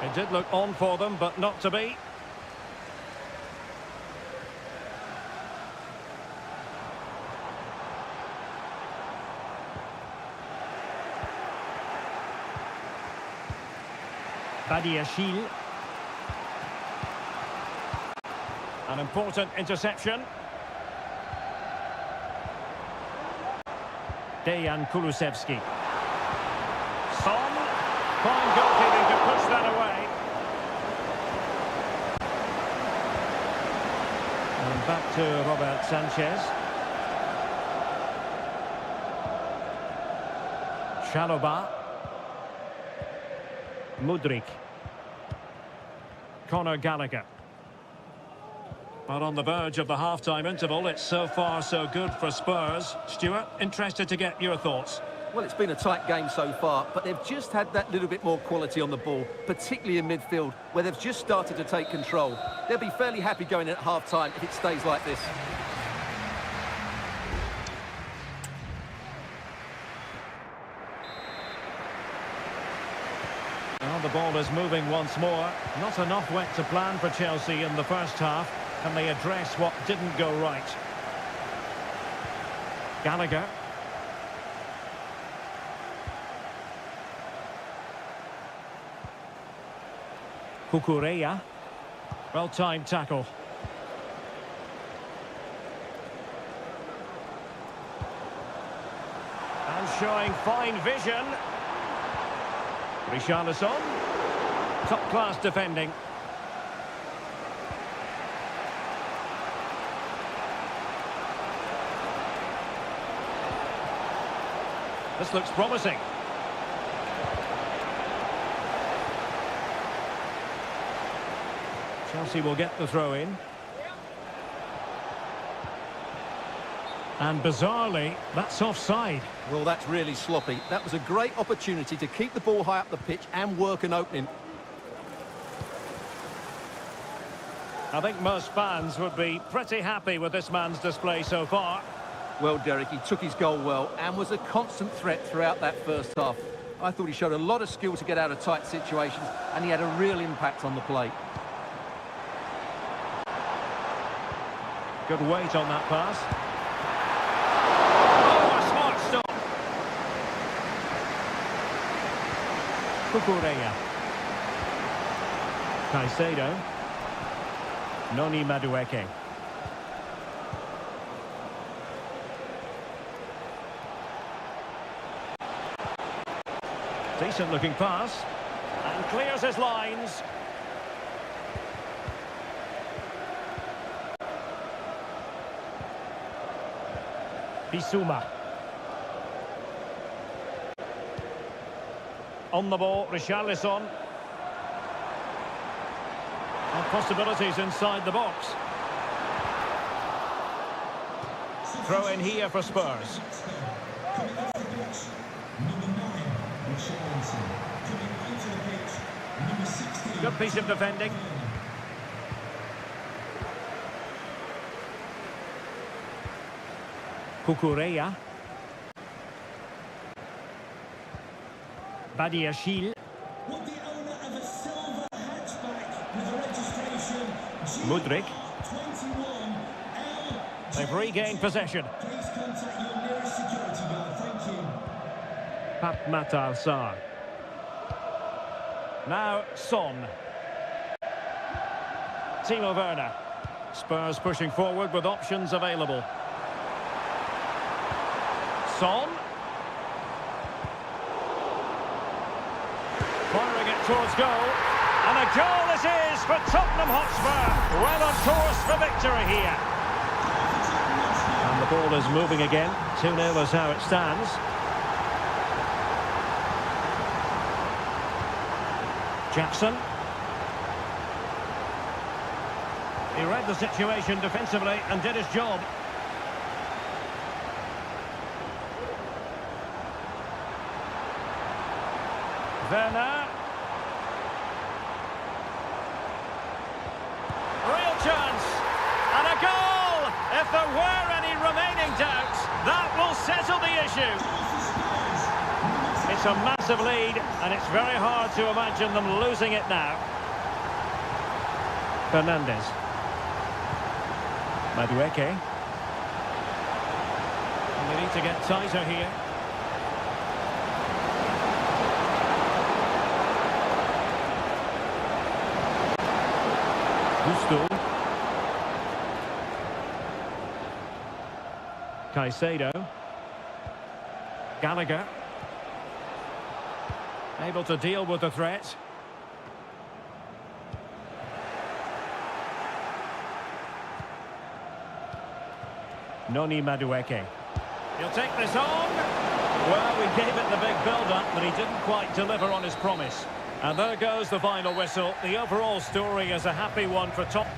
It did look on for them, but not to be. Badiashile. An important interception. Dejan Kulusevski. Son. Fine goalkeeping to push that away. And back to Robert Sanchez. Chalobah. Mudryk. Conor Gallagher. But on the verge of the half-time interval, it's so far so good for Spurs. Stuart, interested to get your thoughts. Well, it's been a tight game so far, but they've just had that little bit more quality on the ball, particularly in midfield, where they've just started to take control. They'll be fairly happy going at half-time if it stays like this. Well, the ball is moving once more. Not enough wet to plan for Chelsea in the first half. Can they address what didn't go right? Gallagher. Cucurella. Well-timed tackle. And showing fine vision. Richarlison. Top-class defending. This looks promising. Chelsea will get the throw in. And bizarrely, that's offside. Well, that's really sloppy. That was a great opportunity to keep the ball high up the pitch and work an opening. I think most fans would be pretty happy with this man's display so far. Well, Derek, he took his goal well and was a constant threat throughout that first half. I thought he showed a lot of skill to get out of tight situations, and he had a real impact on the play. Good weight on that pass. Oh, a smart stop. Cucurella. Caicedo. Noni Madueke. Decent looking pass. And clears his lines. Bissouma. On the ball, Richarlison. And possibilities inside the box. Throw in here for Spurs. Coming off the pitch, number 9, Richarlison. Coming onto the pitch, number 16. Good piece of defending. Cucurella. Badiashile. With the owner of a silver hatchback with a registration Mudryk. 21 L. They've regained possession. Please contact your nearest security guard. Thank you. Pat Matar Sarr. Now Son. Timo Werner. Spurs pushing forward with options available. Son. Firing it towards goal. And a goal it is for Tottenham Hotspur. Well on course for victory here. And the ball is moving again. 2-0 is how it stands. Jackson. He read the situation defensively and did his job. Werner. Real chance. And a goal! If there were any remaining doubts, that will settle the issue. It's a massive lead, and it's very hard to imagine them losing it now. Fernandez. Madueke. And they need to get tighter here. Gusto. Caicedo. Gallagher. Able to deal with the threat. Noni Madueke. He'll take this on. Well, we gave it the big build-up, but he didn't quite deliver on his promise. And there goes the final whistle. The overall story is a happy one for Tottenham.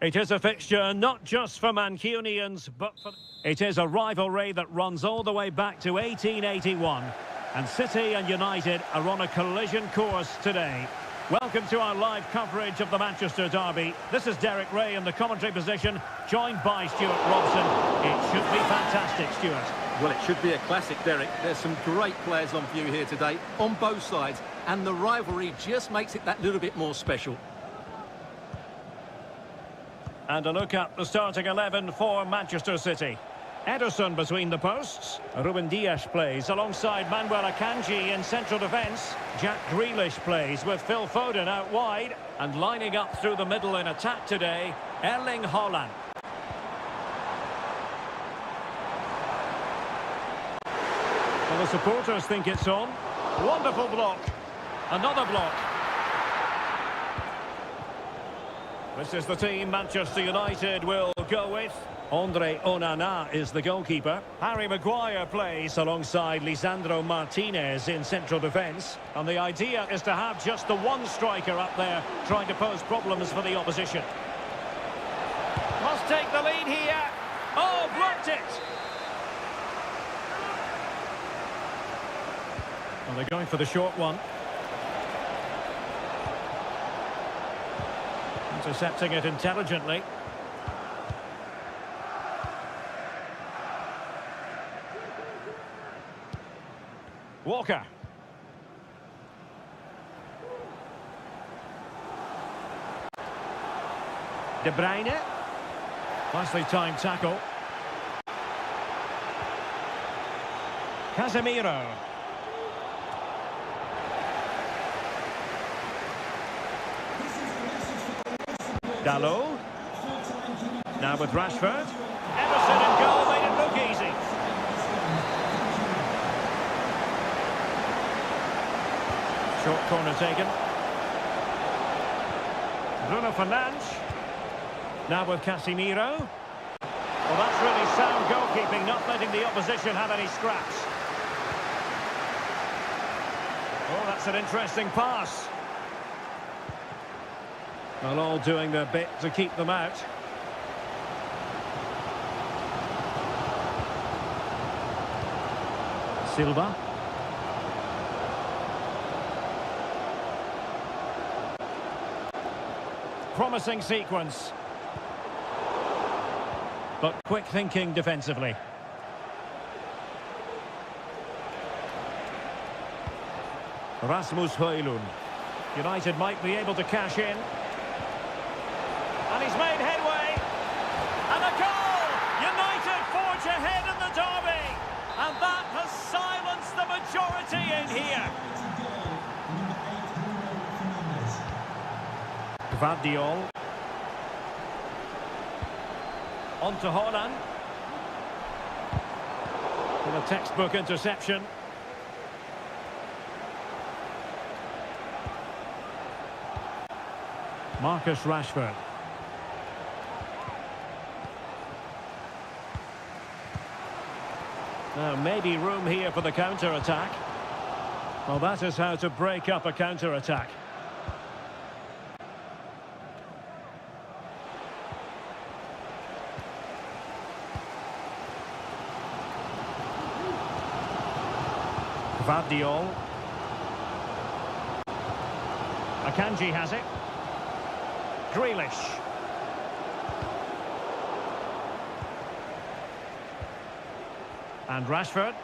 It is a fixture not just for Mancunians, but for... It is a rivalry that runs all the way back to 1881. And City and United are on a collision course today. Welcome to our live coverage of the Manchester derby. This is Derek Ray in the commentary position, joined by Stuart Robson. It should be fantastic, Stuart. Well, it should be a classic, Derek. There's some great players on view here today, on both sides, and the rivalry just makes it that little bit more special. And a look at the starting 11 for Manchester City. Ederson between the posts. Ruben Dias plays alongside Manuel Akanji in central defence. Jack Grealish plays with Phil Foden out wide. And lining up through the middle in attack today, Erling Haaland. Well, the supporters think it's on. Wonderful block. Another block. This is the team Manchester United will go with. Andre Onana is the goalkeeper. Harry Maguire plays alongside Lisandro Martinez in central defence. And the idea is to have just the one striker up there trying to pose problems for the opposition. Must take the lead here. Oh, blocked it! Well, they're going for the short one. Intercepting it intelligently. Walker. De Bruyne. Nicely timed tackle. Casemiro. Dalot. Now with Rashford. Ederson in goal, made it look easy. Short corner taken. Bruno Fernandes. Now with Casemiro. Well, that's really sound goalkeeping, not letting the opposition have any scraps. Oh, that's an interesting pass. Well, all doing their bit to keep them out. Silva. Promising sequence. But quick thinking defensively. Rasmus Højlund. United might be able to cash in. And he's made headway. And a goal! United forge ahead in the derby. And that has silenced the majority in here. Gvardiol. On to Haaland. With a textbook interception. Marcus Rashford. Now, maybe room here for the counter-attack. Well, that is how to break up a counter-attack. Gvardiol. Akanji has it. Grealish. And Rashford.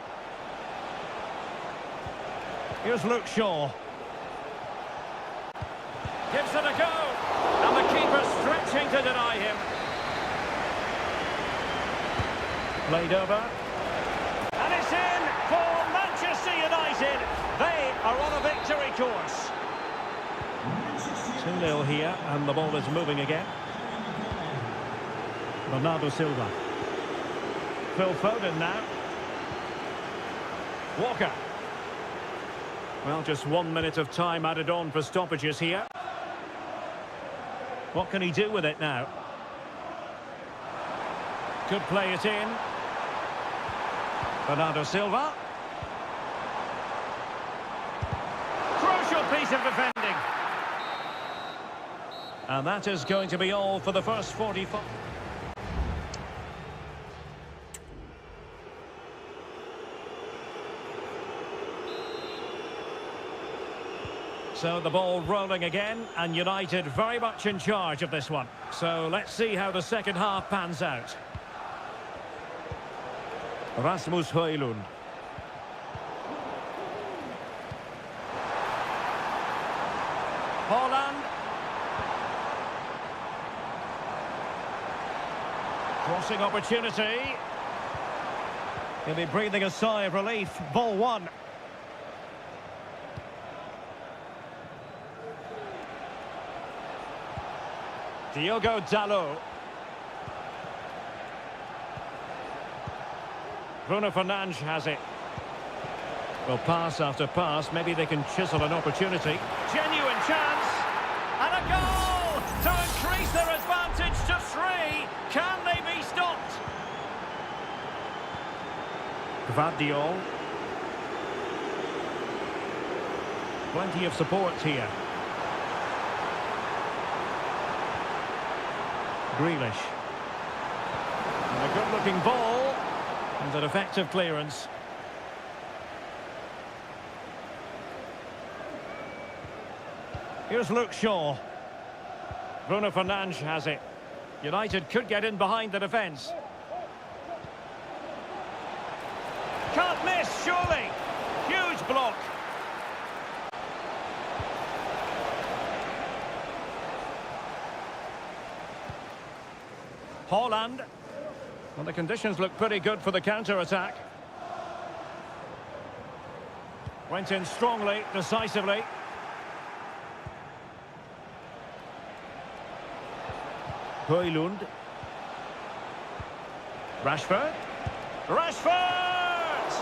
Here's Luke Shaw. Gives it a go. And the keeper stretching to deny him. Played over. And it's in for Manchester United. They are on a victory course. 2-0 here, and the ball is moving again. Bernardo Silva. Phil Foden now. Walker. Well, just 1 minute of time added on for stoppages here. What can he do with it now? Could play it in. Bernardo Silva. Crucial piece of defending. And that is going to be all for the first 45. So the ball rolling again, and United very much in charge of this one. So let's see how the second half pans out. Rasmus Højlund. Haaland. Crossing opportunity. He'll be breathing a sigh of relief. Ball one. Diogo Dalot. Bruno Fernandes has it. Well, pass after pass, maybe they can chisel an opportunity. Genuine chance! And a goal! To increase their advantage to 3! Can they be stopped? Gvardiol. Plenty of support here. Grealish. And a good-looking ball. And an effective clearance. Here's Luke Shaw. Bruno Fernandes has it. United could get in behind the defence. Can't miss, surely. Huge block. Haaland. Well, the conditions look pretty good for the counter-attack. Went in strongly, decisively. Højlund. Rashford. Rashford!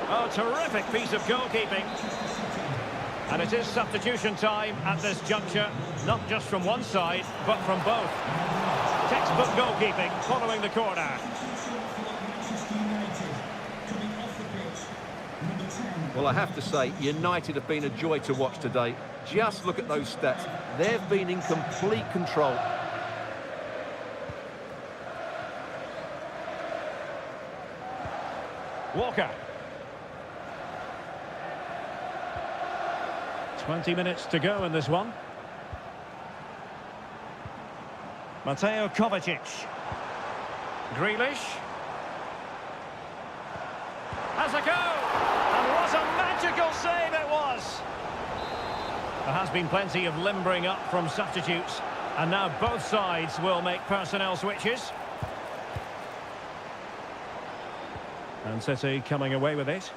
Oh, terrific piece of goalkeeping. And it is substitution time at this juncture, not just from one side, but from both. Textbook goalkeeping following the corner. Well, I have to say, United have been a joy to watch today. Just look at those stats. They've been in complete control. Walker. 20 minutes to go in this one. Mateo Kovacic. Grealish. Has a go! And what a magical save it was! There has been plenty of limbering up from substitutes, and now both sides will make personnel switches. And City coming away with it.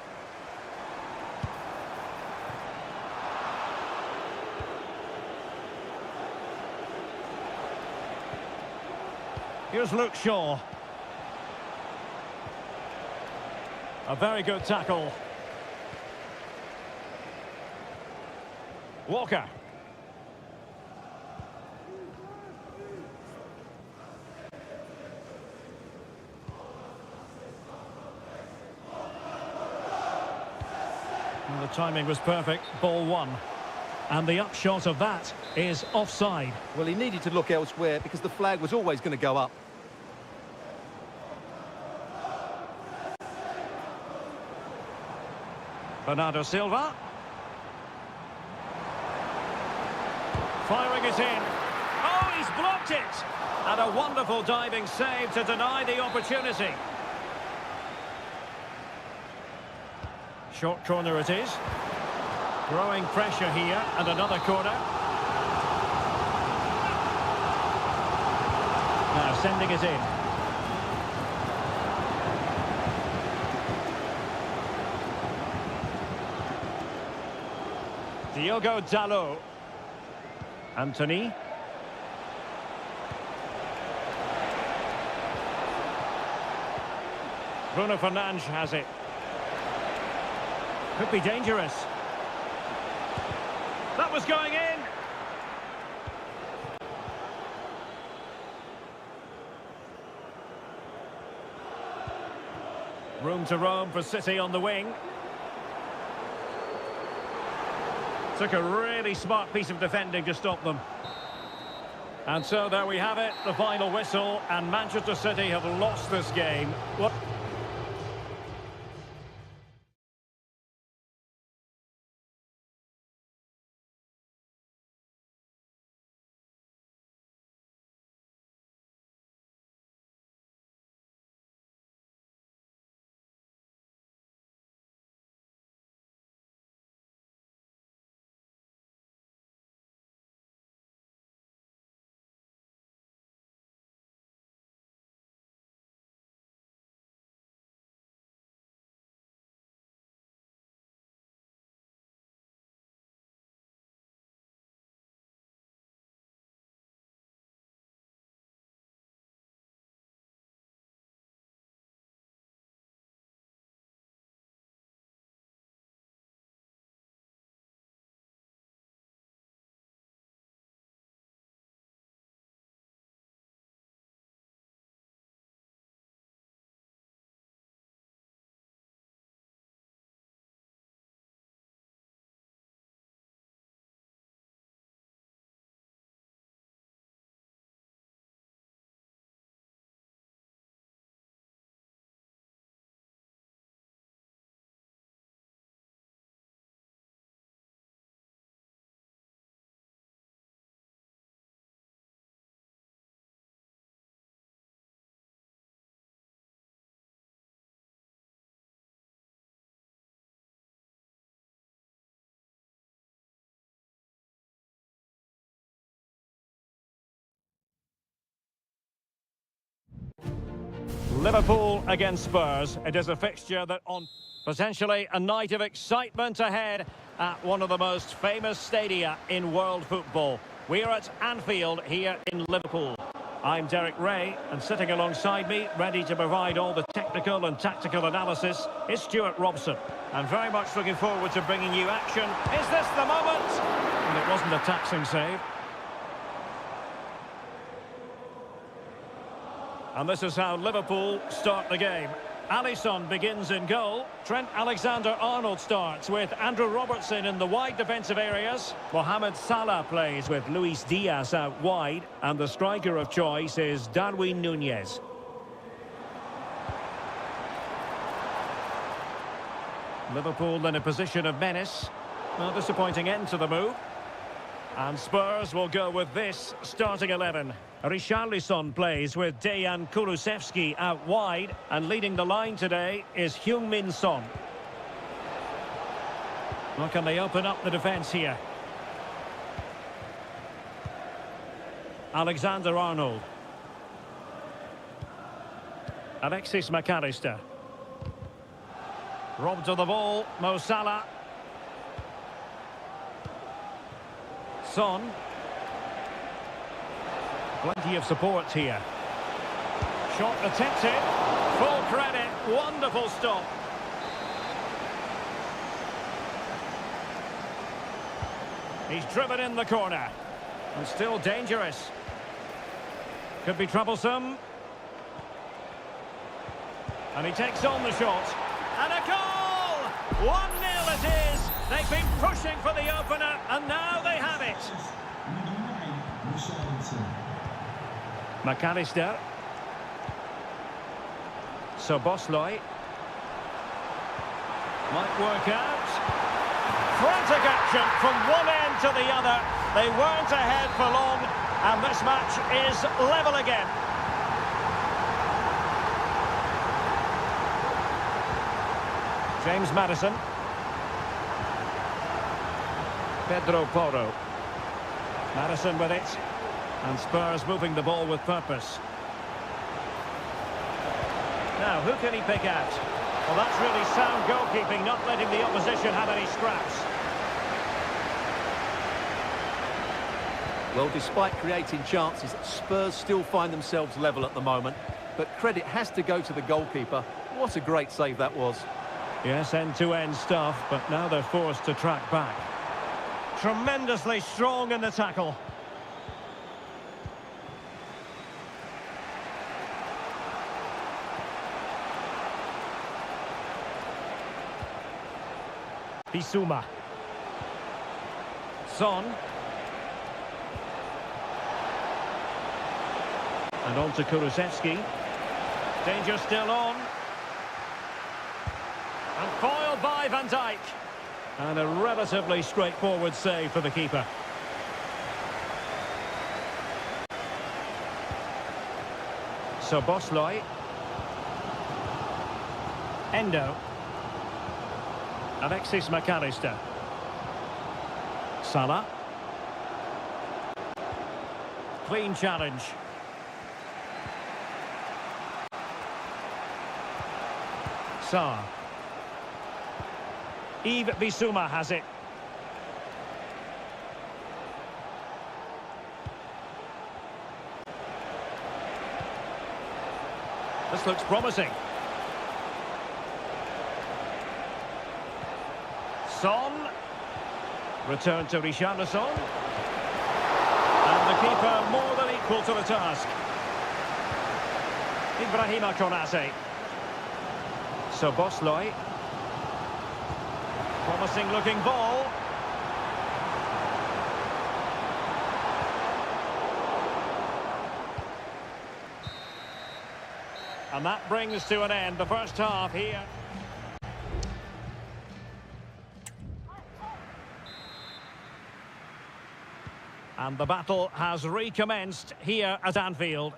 Here's Luke Shaw. A very good tackle. Walker. And the timing was perfect. Ball one. And the upshot of that is offside. Well, he needed to look elsewhere because the flag was always going to go up. Bernardo Silva. Firing it in. Oh, he's blocked it! And a wonderful diving save to deny the opportunity. Short corner it is. Growing pressure here, and another corner. Now sending it in. Diogo Dalot. Anthony. Bruno Fernandes has it. Could be dangerous. That was going in. Room to roam for City on the wing. Took a really smart piece of defending to stop them. And so there we have it, the final whistle, and Manchester City have lost this game. What? Liverpool against Spurs. It is a fixture that on potentially a night of excitement ahead at one of the most famous stadia in world football. We are at Anfield here in Liverpool. I'm Derek Ray, and sitting alongside me, ready to provide all the technical and tactical analysis, is Stuart Robson. I'm very much looking forward to bringing you action. Is this the moment? And it wasn't a taxing save. And this is how Liverpool start the game. Alisson begins in goal. Trent Alexander-Arnold starts with Andrew Robertson in the wide defensive areas. Mohamed Salah plays with Luis Diaz out wide. And the striker of choice is Darwin Núñez. Liverpool in a position of menace. A disappointing end to the move. And Spurs will go with this starting 11. Richarlison plays with Dejan Kulusevski out wide, and leading the line today is Heung-min Son. Well, can they open up the defence here? Alexander-Arnold. Alexis McAllister. Robbed of the ball, Mo Salah. Son. Plenty of support here. Shot attempted. Full credit. Wonderful stop. He's driven in the corner. And still dangerous. Could be troublesome. And he takes on the shot. And a goal! 1-0 it is. They've been pushing for the opener, and now they have it. McAllister. Soboslai. Might work out. Frantic action from one end to the other. They weren't ahead for long, and this match is level again. James Maddison. Pedro Porro. Maddison with it. And Spurs moving the ball with purpose. Now, who can he pick out? Well, that's really sound goalkeeping, not letting the opposition have any scraps. Well, despite creating chances, Spurs still find themselves level at the moment. But credit has to go to the goalkeeper. What a great save that was. Yes, end-to-end stuff, but now they're forced to track back. Tremendously strong in the tackle. Bissouma. Son. And on to Kulusevski. Danger still on. And foiled by Van Dijk. And a relatively straightforward save for the keeper. So Bosley. Endo. Alexis McAllister. Salah. Clean challenge. Sarr. Yves Bissouma has it. This looks promising. Son. Return to Richarlison. And the keeper more than equal to the task. Ibrahima Konate. So Bosley. Promising looking ball. And that brings to an end the first half here. And the battle has recommenced here at Anfield.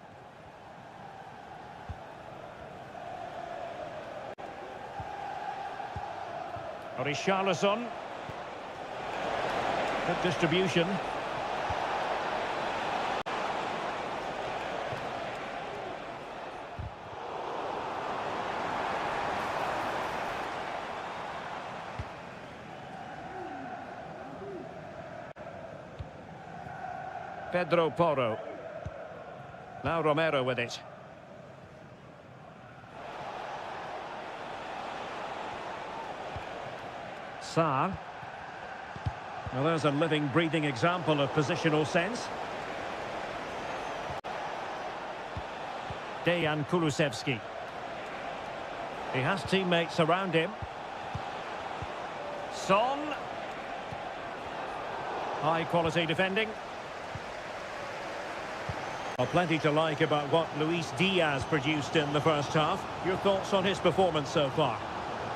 Richarlison. Good distribution. Pedro Porro. Now Romero with it. Sarr. Well, there's a living, breathing example of positional sense. Dejan Kulusevski. He has teammates around him. Son. High quality defending. Well, plenty to like about what Luis Diaz produced in the first half. Your thoughts on his performance so far?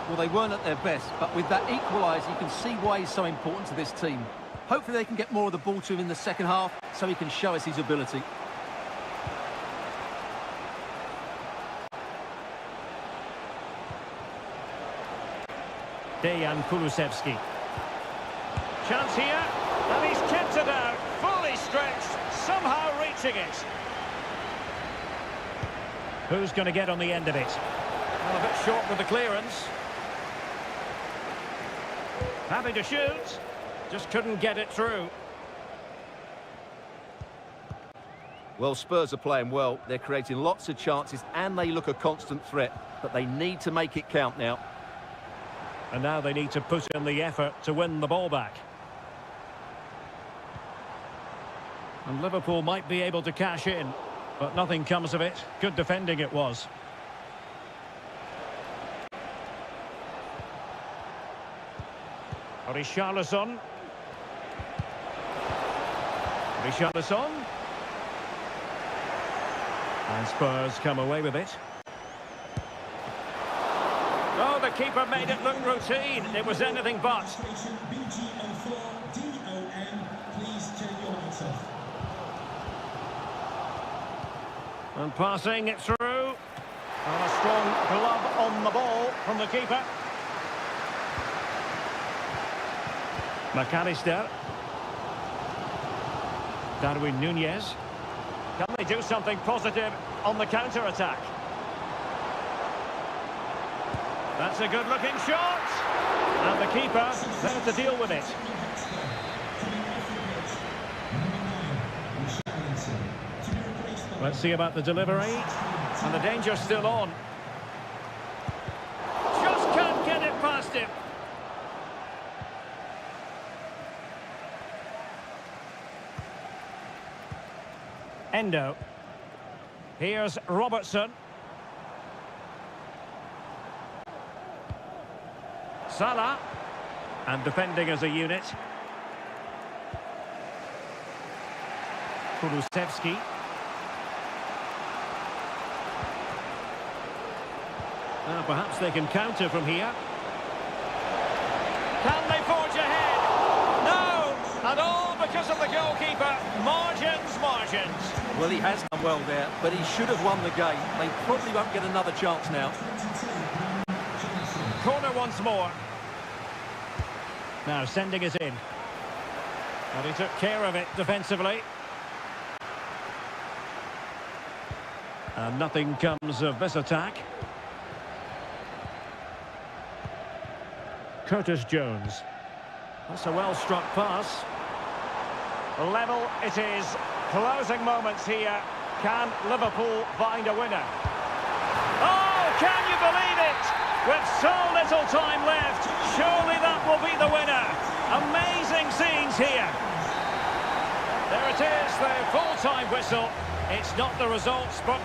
Well, they weren't at their best, but with that equaliser, you can see why he's so important to this team. Hopefully they can get more of the ball to him in the second half so he can show us his ability. Dejan Kulusevski. Chance here, and he's kept it out, fully stretched, somehow reaching it. Who's going to get on the end of it? Well, a bit short with the clearance. Happy to shoot, just couldn't get it through. Well, Spurs are playing well. They're creating lots of chances and they look a constant threat, but they need to make it count now. And now they need to put in the effort to win the ball back. And Liverpool might be able to cash in, but nothing comes of it. Good defending it was. Richarlison. Richarlison. And Spurs come away with it. Oh, the keeper made it look routine. It was anything but. And passing it through. And a strong glove on the ball from the keeper. McAllister. Darwin Núñez. Can they do something positive on the counter-attack? That's a good-looking shot. And the keeper there to deal with it. Let's see about the delivery. And the danger's still on. Just can't get it past him. Endo. Here's Robertson. Salah. And defending as a unit. Kulusevski. Perhaps they can counter from here. Can they forge ahead? No! And all because of the goalkeeper. Margins, margins. Well, he has done well there, but he should have won the game. They probably won't get another chance now. Corner once more. Now sending it in. But he took care of it defensively. And nothing comes of this attack. Curtis Jones. That's a well-struck pass. Level it is. Closing moments here. Can Liverpool find a winner? Oh, can you believe it? With so little time left, surely that will be the winner. Amazing scenes here. There it is, the full-time whistle. It's not the results, but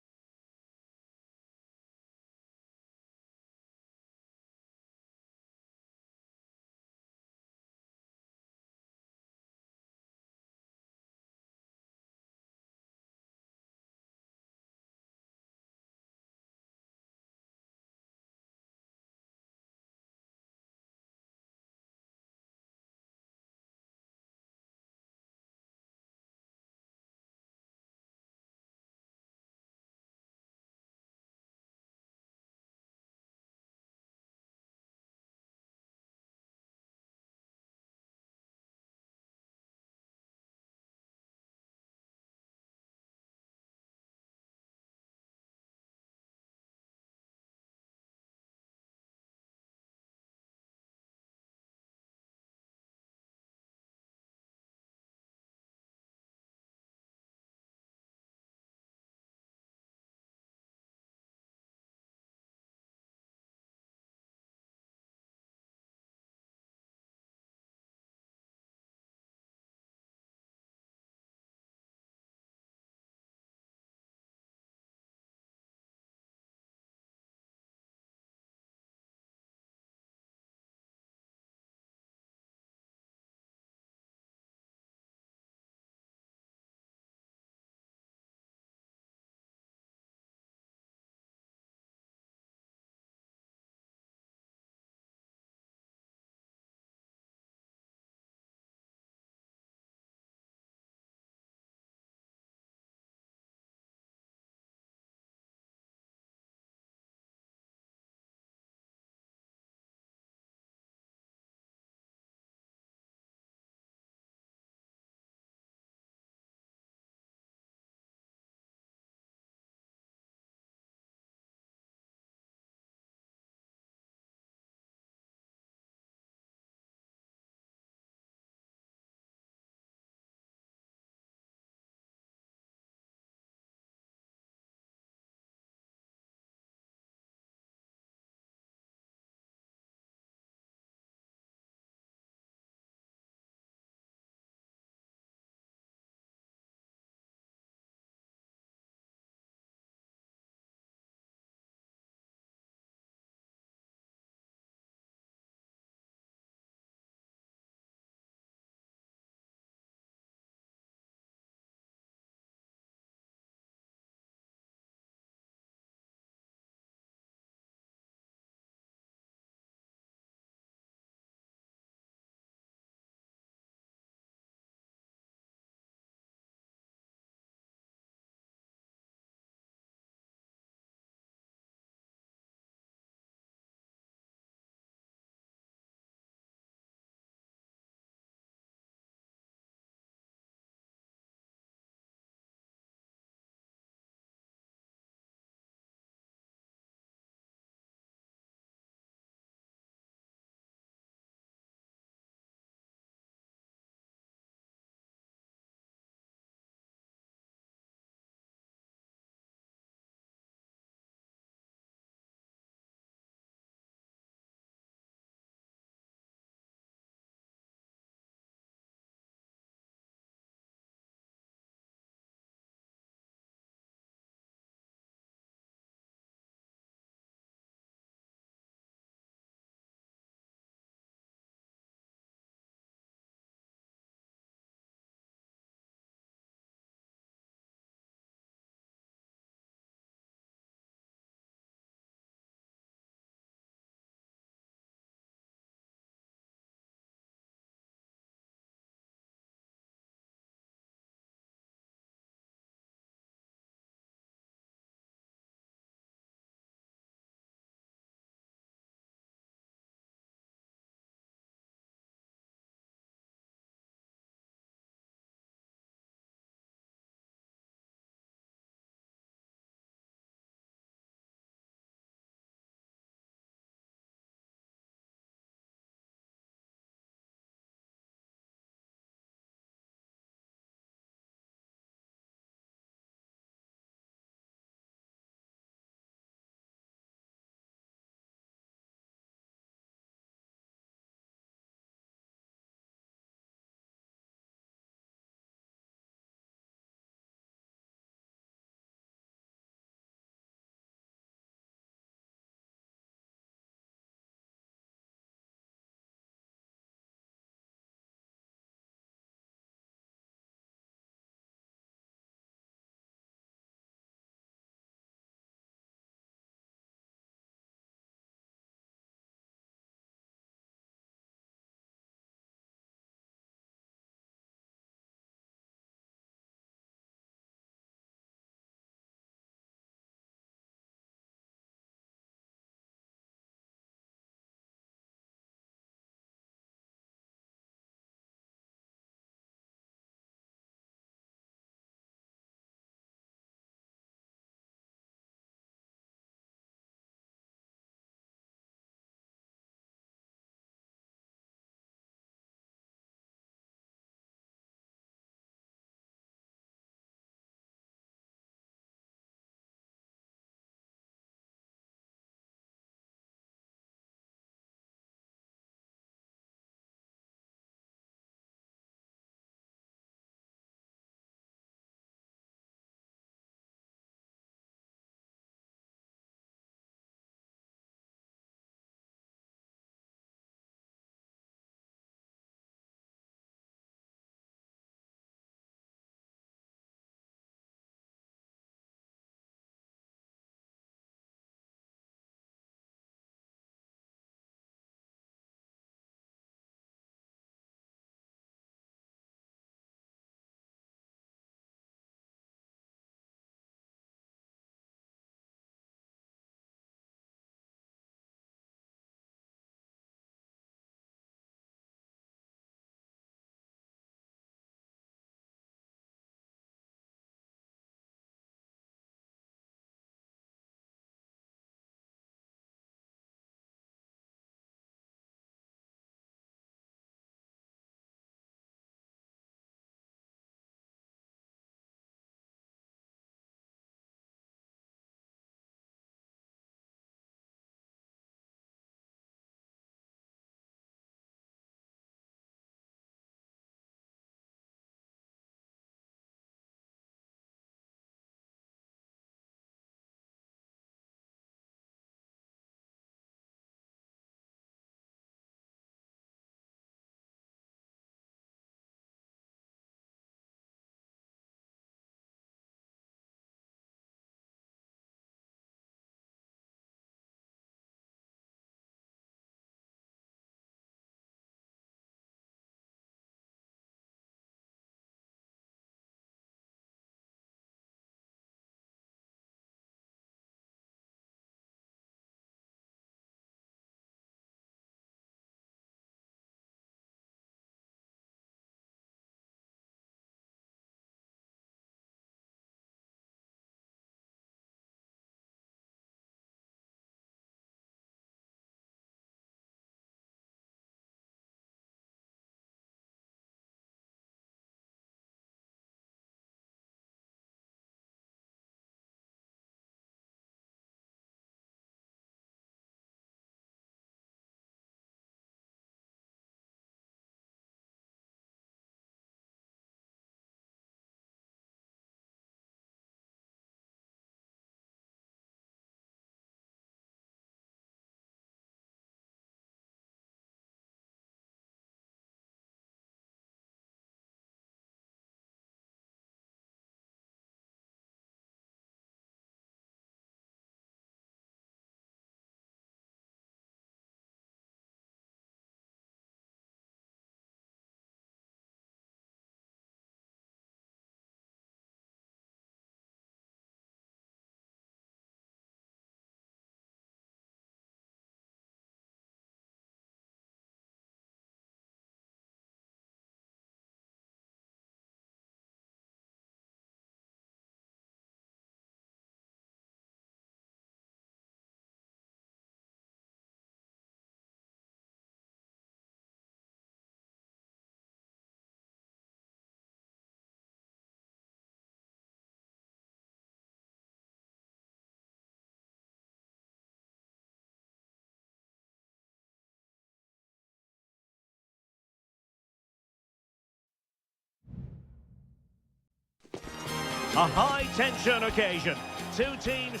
A high-tension occasion. Two teams...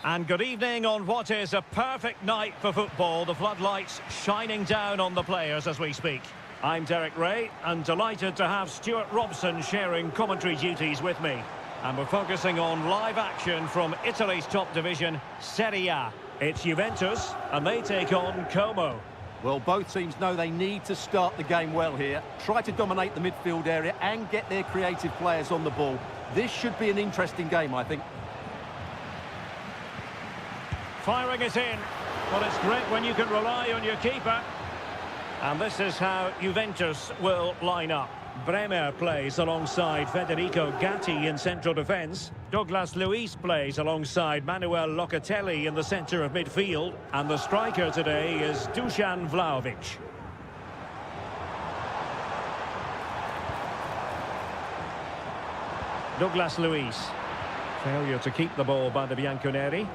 And good evening on what is a perfect night for football. The floodlights shining down on the players as we speak. I'm Derek Ray, and delighted to have Stuart Robson sharing commentary duties with me. And we're focusing on live action from Italy's top division, Seria. It's Juventus, and they take on Como. Well, both teams know they need to start the game well here. Try to dominate the midfield area and get their creative players on the ball. This should be an interesting game, I think. Firing it in. Well, it's great when you can rely on your keeper. And this is how Juventus will line up. Bremer plays alongside Federico Gatti in central defence. Douglas Luiz plays alongside Manuel Locatelli in the centre of midfield. And the striker today is Dusan Vlahovic. Douglas Luiz. Failure to keep the ball by the Bianconeri.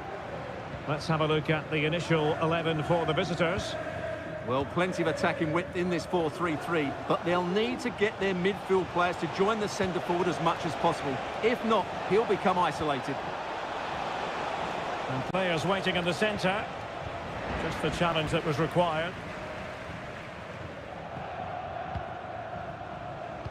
Let's have a look at the initial 11 for the visitors. Well, plenty of attacking width in this 4-3-3, but they'll need to get their midfield players to join the centre forward as much as possible. If not, he'll become isolated. And players waiting in the centre. Just the challenge that was required.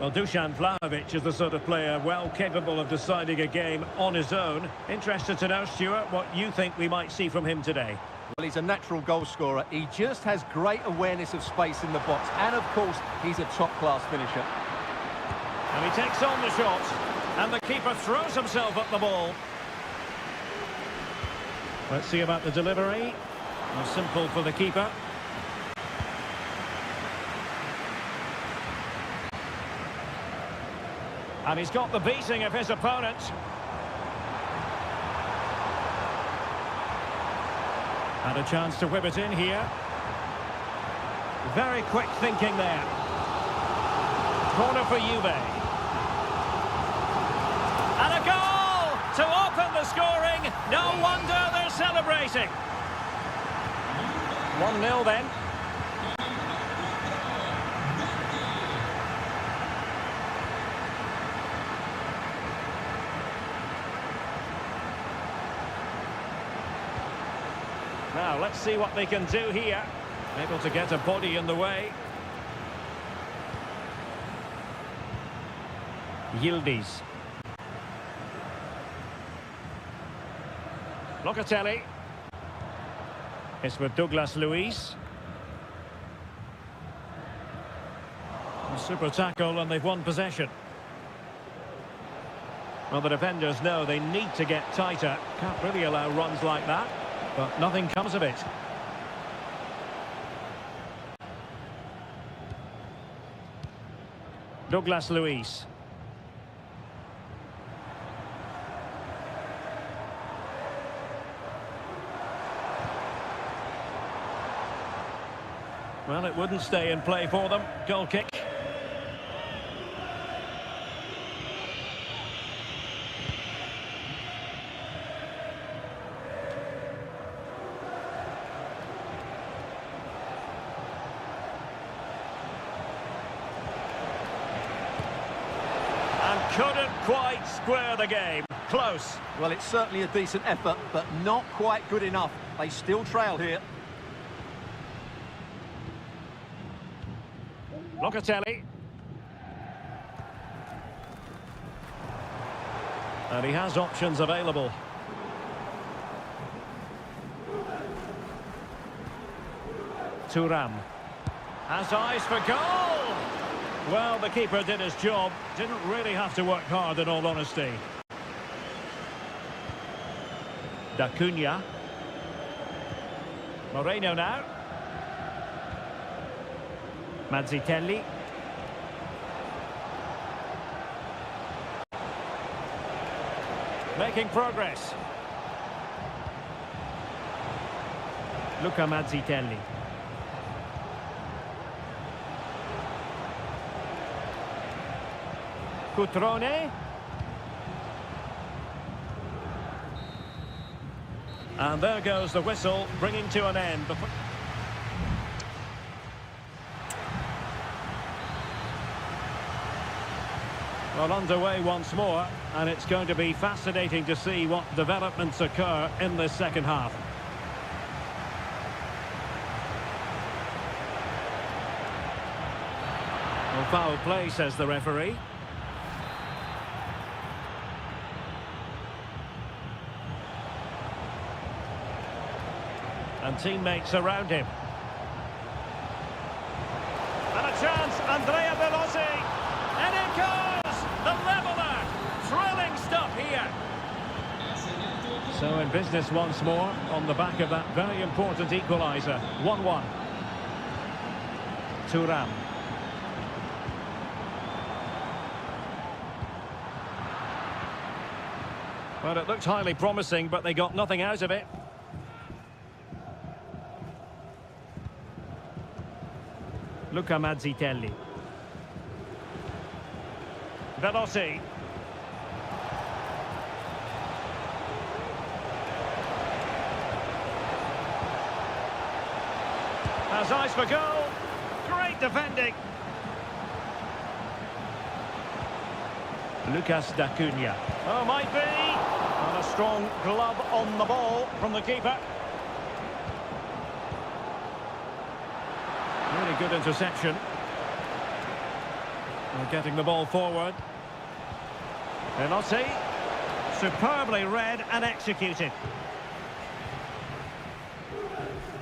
Well, Dusan Vlahovic is the sort of player well capable of deciding a game on his own. Interested to know, Stuart, what you think we might see from him today. Well, he's a natural goal scorer. He just has great awareness of space in the box. And, of course, he's a top-class finisher. And he takes on the shot. And the keeper throws himself at the ball. Let's see about the delivery. Simple for the keeper. And he's got the beating of his opponent. And a chance to whip it in here. Very quick thinking there. Corner for Juve. And a goal to open the scoring. No wonder they're celebrating. 1-0 then. Now, let's see what they can do here. Able to get a body in the way. Yildiz. Locatelli. It's with Douglas Luiz. A super tackle and they've won possession. Well, the defenders know they need to get tighter. Can't really allow runs like that. But nothing comes of it. Douglas Luiz. Well, it wouldn't stay in play for them. Goal kick. Couldn't quite square the game. Close. Well, it's certainly a decent effort, but not quite good enough. They still trail here. Locatelli. And he has options available. Thuram. Has eyes for goal! Well, the keeper did his job. Didn't really have to work hard, in all honesty. Da Cunha. Moreno now. Mazzitelli. Making progress. Luca Mazzitelli. Cutrone. And there goes the whistle, bringing to an end. Well, underway once more, and it's going to be fascinating to see what developments occur in this second half. Well, foul play, says the referee. And teammates around him. And a chance, Andrea Veloci. And it goes! The leveller! Thrilling stuff here. So in business once more, on the back of that very important equaliser. 1-1. Thuram. Well, it looked highly promising, but they got nothing out of it. Luca Mazzitelli. Veloci. Has eyes for goal. Great defending. Lucas D'Acunha. Oh, might be. And a strong glove on the ball from the keeper. Really good interception. And getting the ball forward. Veloci. Superbly read and executed.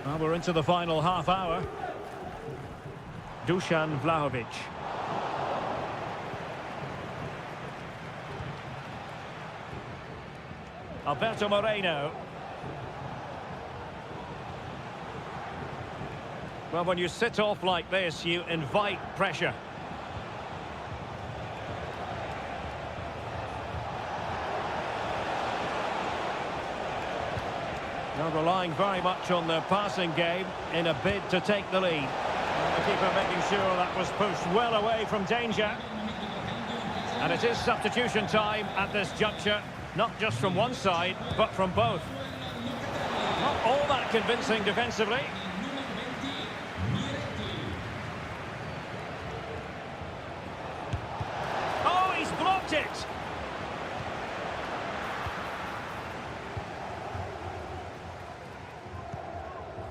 Well, we're into the final half hour. Dusan Vlahovic. Alberto Moreno. Well, when you sit off like this, you invite pressure. They're relying very much on their passing game in a bid to take the lead. And the keeper making sure that was pushed well away from danger. And it is substitution time at this juncture, not just from one side, but from both. Not all that convincing defensively. Oh, he's blocked it!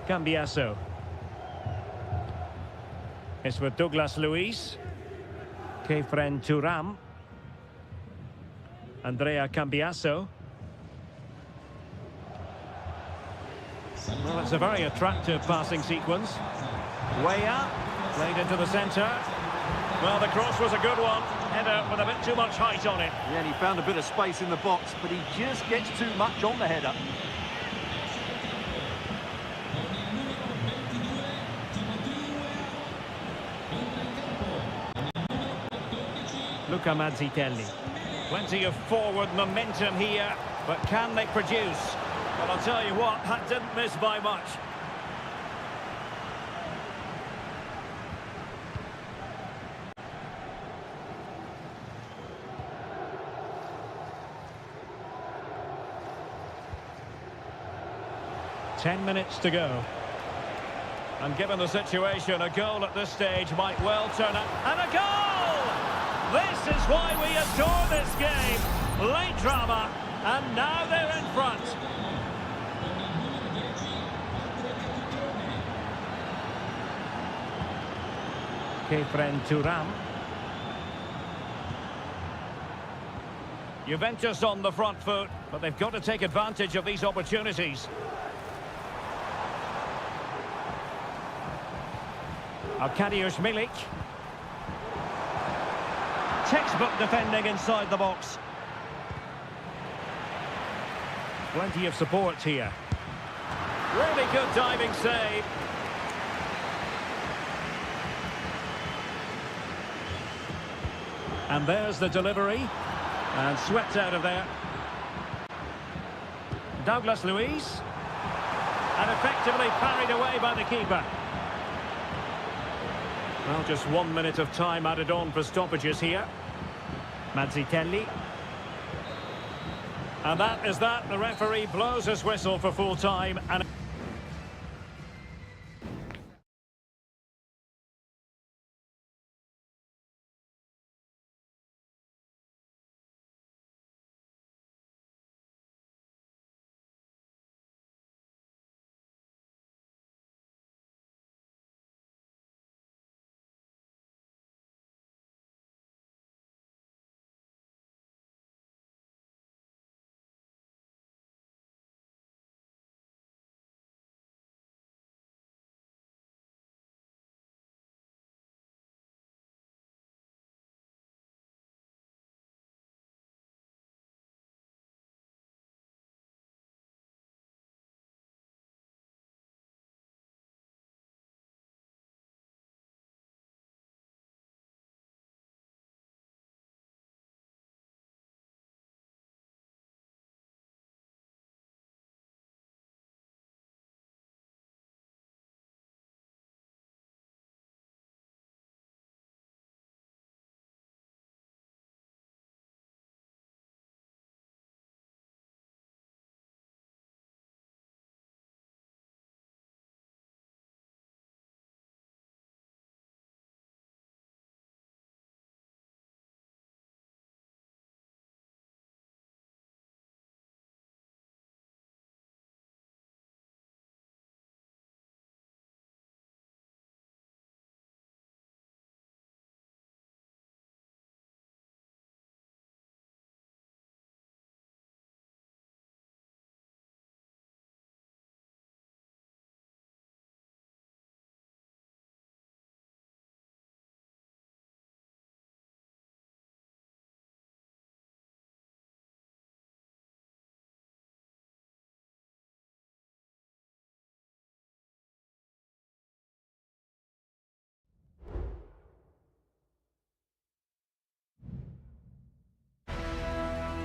Cambiasso. It's with Douglas Luiz. Kefren Thuram. Andrea Cambiasso. Well, it's a very attractive passing sequence. Way up, played into the centre. Well, the cross was a good one. Header with a bit too much height on it. Yeah, and he found a bit of space in the box, but he just gets too much on the header. Luca Mazzitelli. Plenty of forward momentum here, but can they produce? Well, I'll tell you what, that didn't miss by much. Ten minutes to go. And given the situation, a goal at this stage might well turn out. And a goal! This is why we adore this game. Late drama, and now they're in front. Kefren Thuram. Juventus on the front foot, but they've got to take advantage of these opportunities. Arkadiusz Milik. Textbook defending inside the box. Plenty of support here. Really good diving save. And there's the delivery. And swept out of there. Douglas Luiz. And effectively parried away by the keeper. Well, just 1 minute of time added on for stoppages here. Mazzitelli. And that is that. The referee blows his whistle for full time. And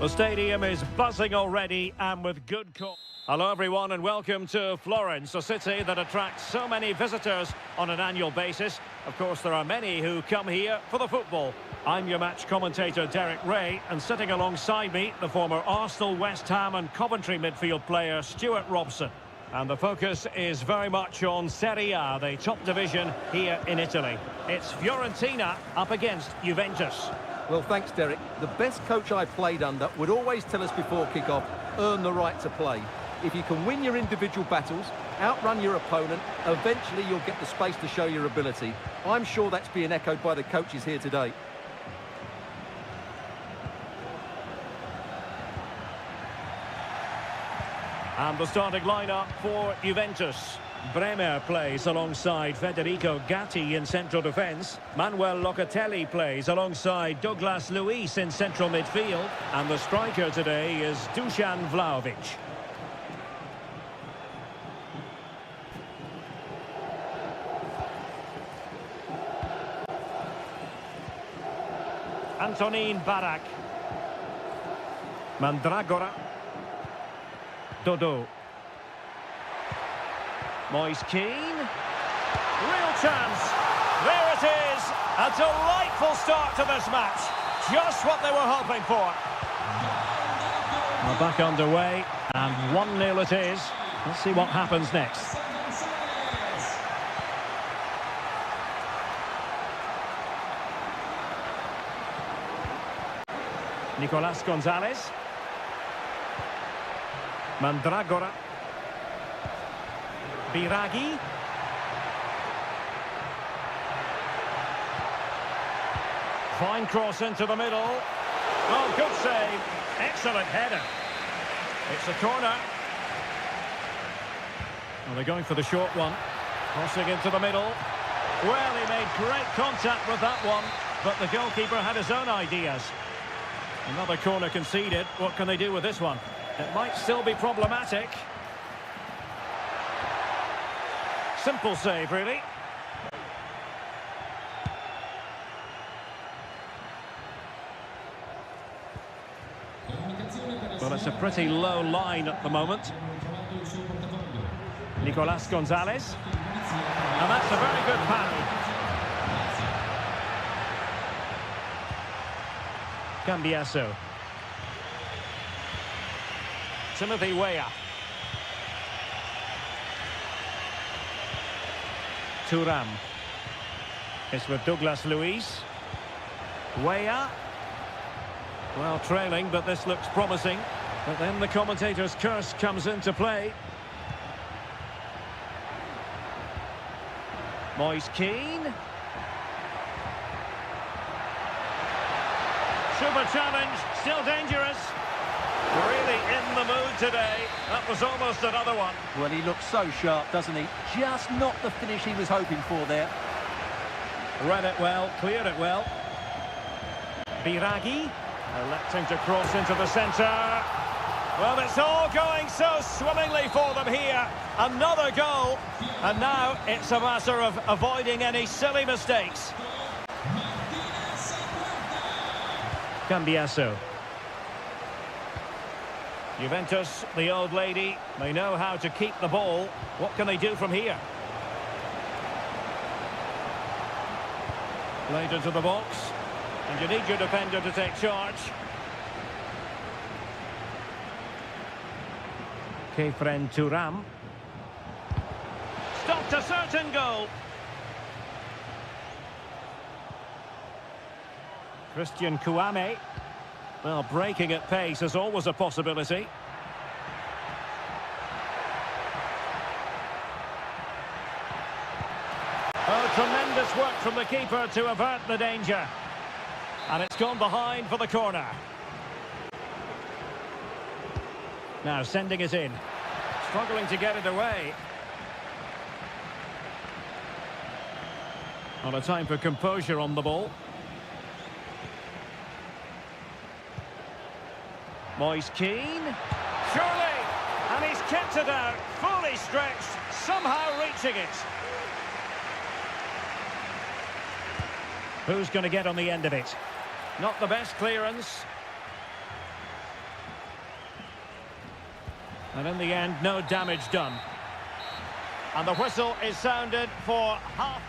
The stadium is buzzing already and with good cause. Hello everyone and welcome to Florence, a city that attracts so many visitors on an annual basis. Of course, there are many who come here for the football. I'm your match commentator Derek Ray, and sitting alongside me, the former Arsenal, West Ham and Coventry midfield player Stuart Robson. And the focus is very much on Seria, the top division here in Italy. It's Fiorentina up against Juventus. Well, thanks, Derek. The best coach I played under would always tell us before kick-off, earn the right to play. If you can win your individual battles, outrun your opponent, eventually you'll get the space to show your ability. I'm sure that's being echoed by the coaches here today. And the starting lineup for Juventus. Bremer plays alongside Federico Gatti in central defence. Manuel Locatelli plays alongside Douglas Luiz in central midfield. And the striker today is Dusan Vlahovic. Antonin Barak. Mandragora. Dodo. Moise Keane. Real chance. There it is. A delightful start to this match. Just what they were hoping for. We're back underway and 1-0 it is. Let's see what happens next. Nicolas Gonzalez. Mandragora. Biraghi. Fine cross into the middle. Oh, good save. Excellent header. It's a corner. Well, they're going for the short one. Crossing into the middle. Well, he made great contact with that one, but the goalkeeper had his own ideas. Another corner conceded. What can they do with this one? It might still be problematic. Simple save, really. Well, it's a pretty low line at the moment. Nicolas Gonzalez. And that's a very good parry. Cambiasso. Timothy Weah. Thuram. It's with Douglas Luiz. Weah. Well, trailing, but this looks promising. But then the commentator's curse comes into play. Moise Keane. Super challenge, still dangerous. Really in the mood today. That was almost another one. Well, he looks so sharp, doesn't he? Just not the finish he was hoping for there. Read it well, cleared it well. Biraghi. Electing to cross into the centre. Well, it's all going so swimmingly for them here. Another goal. And now it's a matter of avoiding any silly mistakes. Cambiasso. Juventus, the old lady, they know how to keep the ball. What can they do from here? Played into the box. And you need your defender to take charge. Kefren Thuram. Stopped a certain goal. Christian Kouame. Well, breaking at pace is always a possibility. Oh, tremendous work from the keeper to avert the danger. And it's gone behind for the corner. Now sending it in. Struggling to get it away. On a time for composure on the ball. Moise Keane. Surely! And he's kept it out. Fully stretched. Somehow reaching it. Who's going to get on the end of it? Not the best clearance. And in the end, no damage done. And the whistle is sounded for half.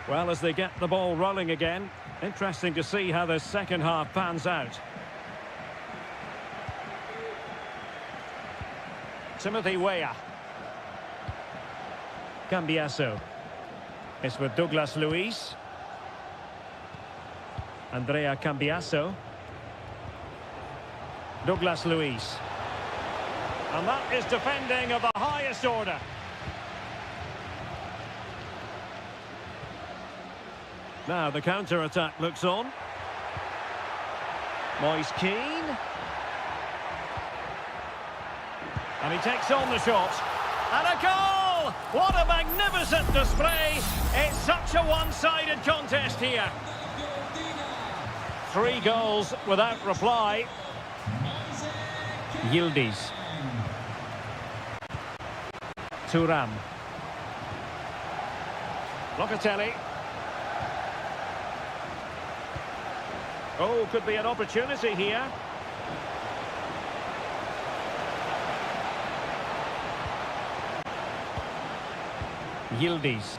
Well, as they get the ball rolling again, interesting to see how the second half pans out. Timothy Weah. Cambiasso. It's with Douglas Luiz. Andrea Cambiasso. Douglas Luiz. And that is defending of the highest order. Now the counter-attack looks on. Moise Keane. And he takes on the shot. And a goal! What a magnificent display! It's such a one-sided contest here. 3 goals without reply. Yildiz. Thuram. Locatelli. Oh, could be an opportunity here. Yildiz.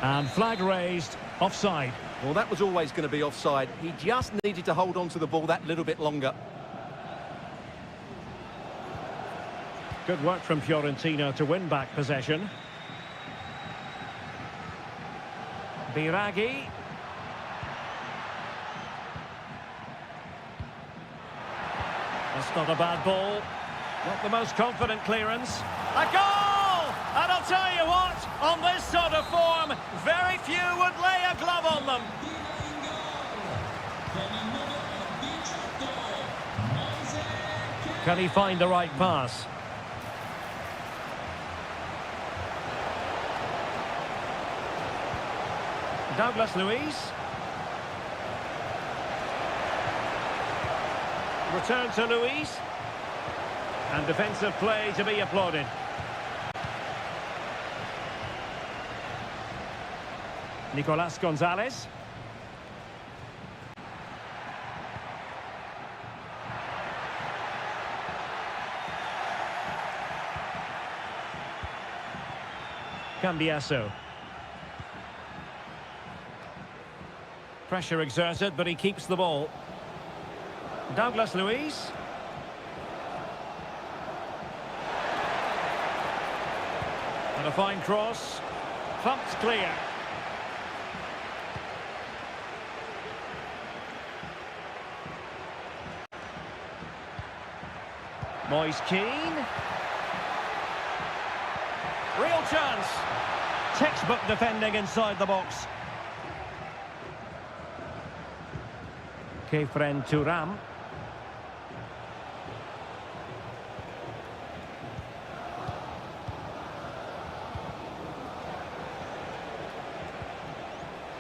And flag raised, offside. Well, that was always going to be offside. He just needed to hold on to the ball that little bit longer. Good work from Fiorentina to win back possession. Biraghi. That's not a bad ball. Not the most confident clearance. A goal! And I'll tell you what, on this sort of form, very few would lay a glove on them. Can he find the right pass? Douglas Luiz. Return to Luiz. And defensive play to be applauded. Nicolas Gonzalez. Cambiasso. Pressure exerted, but he keeps the ball. Douglas Luiz. And a fine cross. Thumped clear. Moise Keane. Real chance. Textbook defending inside the box. Kefren Thuram.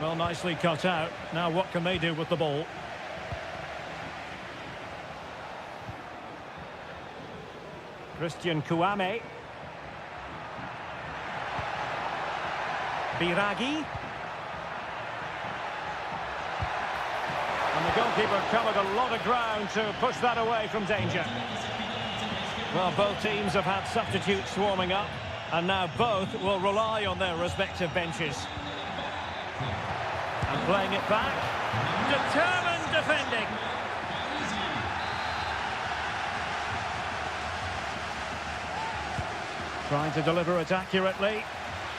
Well, nicely cut out. Now what can they do with the ball? Christian Kouame. Biraghi. And the goalkeeper covered a lot of ground to push that away from danger. Well, both teams have had substitutes warming up, and now both will rely on their respective benches. And playing it back. Determined defending. Trying to deliver it accurately.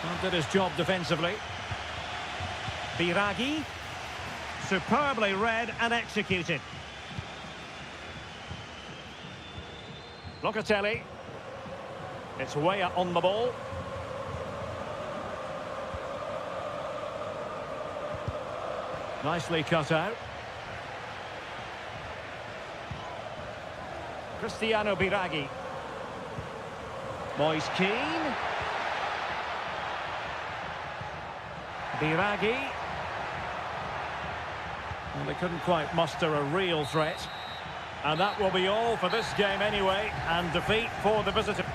And did his job defensively. Biraghi. Superbly read and executed. Locatelli. It's Weah on the ball. Nicely cut out. Cristiano Biraghi. Moise Keane. Biraghi. Well, they couldn't quite muster a real threat. And that will be all for this game anyway, and defeat for the visitor.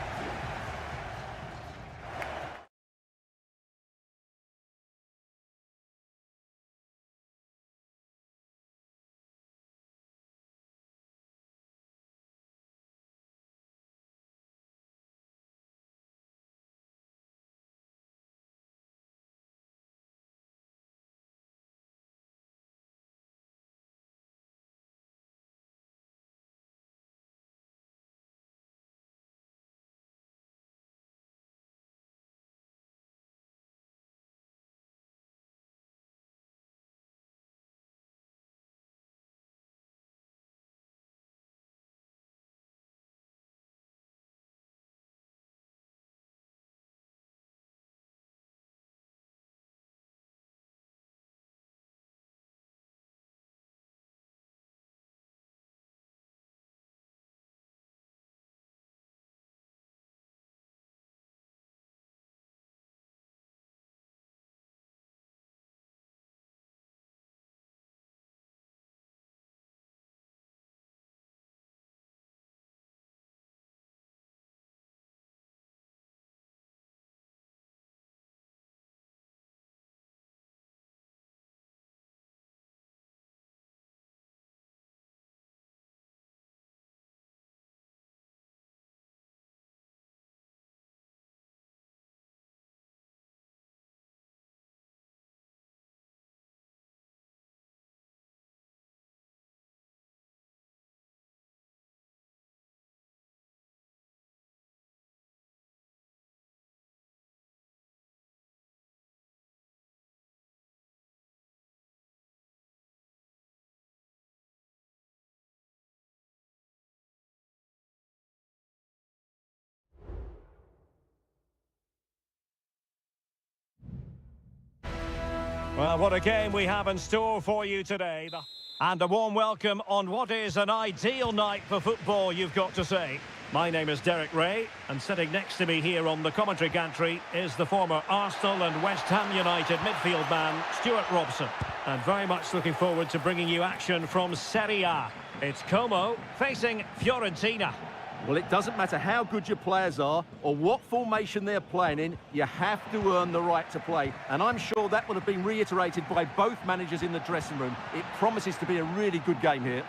Well, what a game we have in store for you today. And a warm welcome on what is an ideal night for football, you've got to say. My name is Derek Ray, and sitting next to me here on the commentary gantry is the former Arsenal and West Ham United midfield man, Stuart Robson. And very much looking forward to bringing you action from Seria. It's Como facing Fiorentina. Well, it doesn't matter how good your players are or what formation they're playing in, you have to earn the right to play. And I'm sure that would have been reiterated by both managers in the dressing room. It promises to be a really good game here.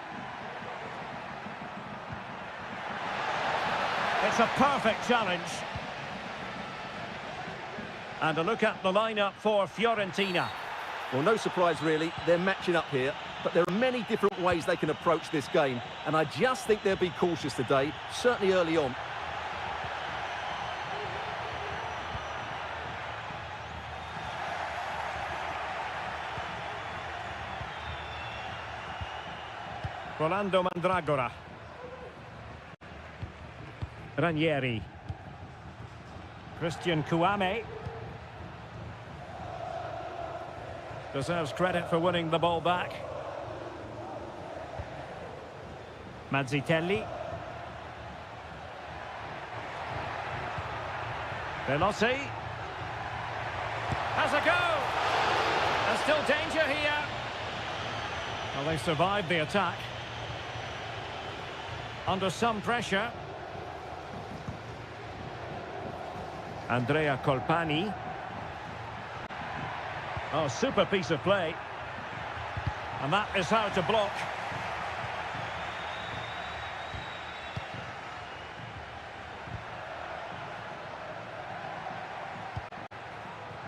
It's a perfect challenge. And a look at the lineup for Fiorentina. Well, no surprise really, they're matching up here, but there are many different ways they can approach this game, and I just think they'll be cautious today, certainly early on. Rolando Mandragora. Ranieri. Christian Kouame. Deserves credit for winning the ball back. Mazzitelli. Veloci. Has a go! There's still danger here. Well, they survived the attack. Under some pressure. Andrea Colpani. Oh, super piece of play. And that is how to block.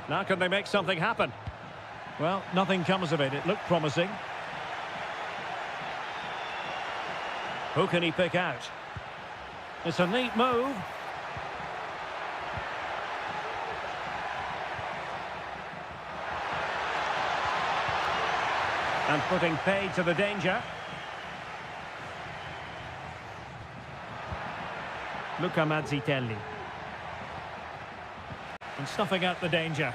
Now can they make something happen? Well, nothing comes of it. It looked promising. Who can he pick out? It's a neat move. And putting paid to the danger. Luca Mazzitelli. And snuffing out the danger.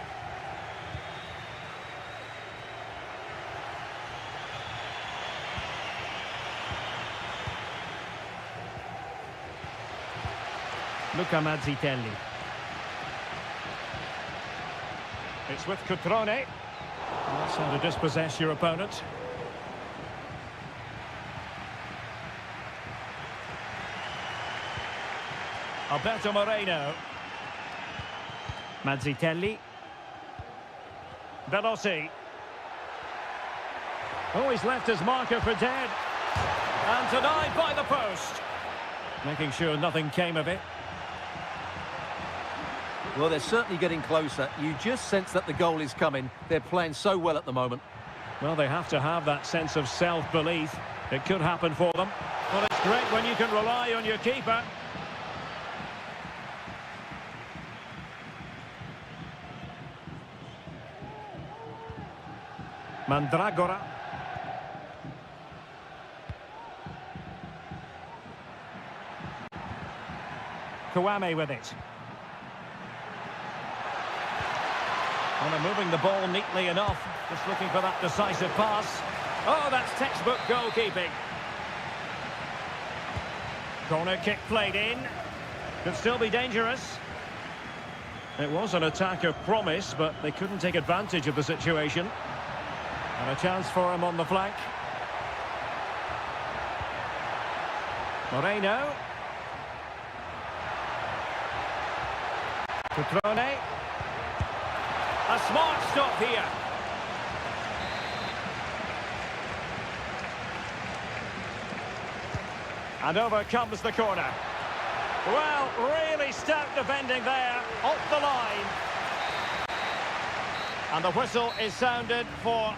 Luca Mazzitelli. It's with Cutrone. That's how to dispossess your opponent. Alberto Moreno. Mazzitelli. Veloci. Oh, he's left his marker for dead. And denied by the post. Making sure nothing came of it. Well, they're certainly getting closer. You just sense that the goal is coming. They're playing so well at the moment. Well, they have to have that sense of self-belief. It could happen for them. Well, it's great when you can rely on your keeper. Mandragora. Kouame with it. Well, they're moving the ball neatly enough. Just looking for that decisive pass. Oh, that's textbook goalkeeping. Corner kick played in. Could still be dangerous. It was an attack of promise, but they couldn't take advantage of the situation. And a chance for him on the flank. Moreno. Cutrone. A smart stop here. And over comes the corner. Well, really stout defending there, off the line. And the whistle is sounded for...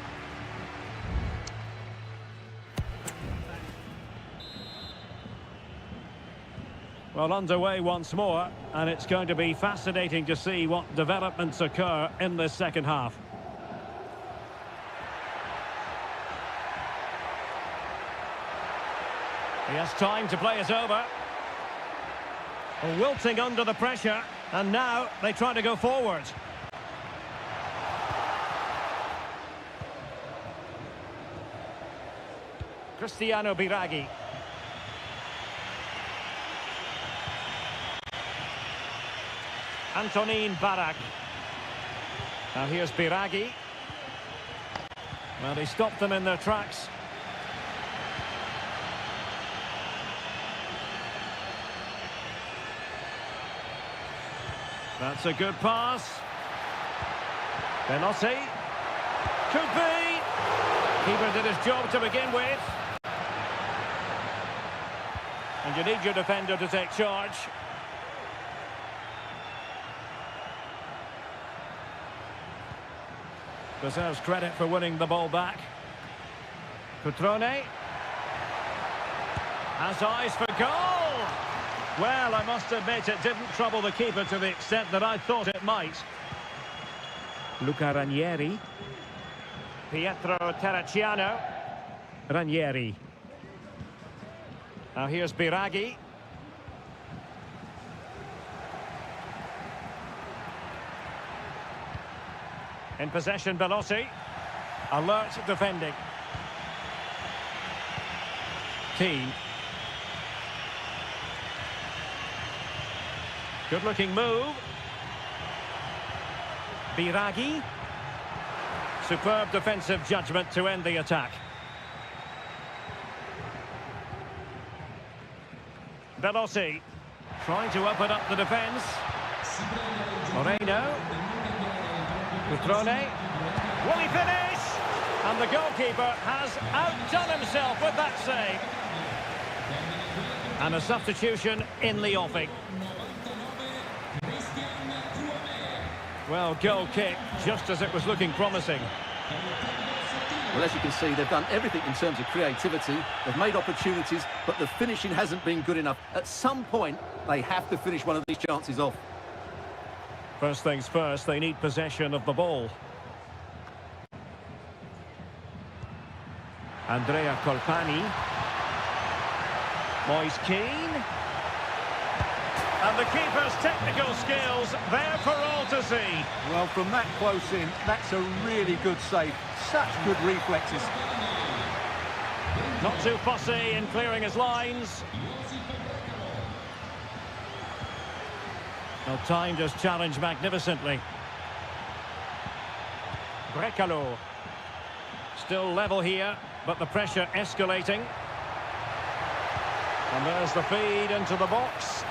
Well, underway once more, and it's going to be fascinating to see what developments occur in this second half. He has time to play it over. Wilting under the pressure, and now they try to go forward. Cristiano Biraghi. Antonin Barak. Now here's Biraghi. Well, he stopped them in their tracks. That's a good pass. Belotti. Could be. Keeper did his job to begin with. And you need your defender to take charge. Deserves credit for winning the ball back. Cutrone. Has eyes for goal. Well, I must admit it didn't trouble the keeper to the extent that I thought it might. Luca Ranieri. Pietro Terracciano. Ranieri. Now here's Biraghi. In possession, Belotti. Alert defending. Keane. Good-looking move. Biraghi. Superb defensive judgment to end the attack. Belotti trying to open up the defence. Moreno. Cutrone. Will he finish? And the goalkeeper has outdone himself with that save. And a substitution in the offing. Well, goal kick, just as it was looking promising. Well, as you can see, they've done everything in terms of creativity. They've made opportunities, but the finishing hasn't been good enough. At some point, they have to finish one of these chances off. First things first, they need possession of the ball. Andrea Colpani. Moise Keane. And the keeper's technical skills there for all to see. Well, from that close in, that's a really good save. Such good reflexes. Not too fussy in clearing his lines. Well, timed his challenge magnificently. Brecalo. Still level here, but the pressure escalating. And there's the feed into the box.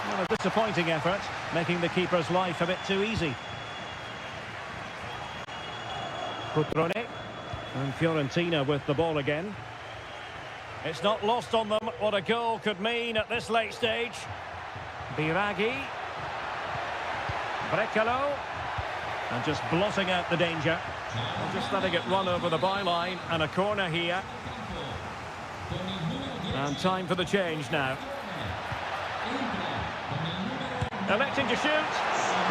Well, a disappointing effort, making the keeper's life a bit too easy. Cutrone. And Fiorentina with the ball again. It's not lost on them what a goal could mean at this late stage. Biraghi. Brecalo. And just blotting out the danger. Just letting it run over the byline. And a corner here. And time for the change now. Electing to shoot.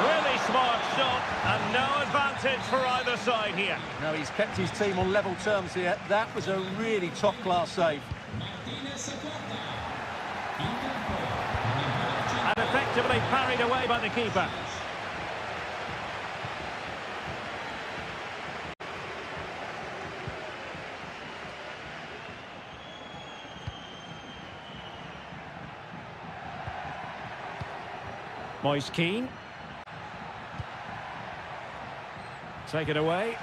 Really smart shot. And no advantage for either side here. No, he's kept his team on level terms here. That was a really top-class save. And effectively parried away by the keeper. Moise Keane. Take it away.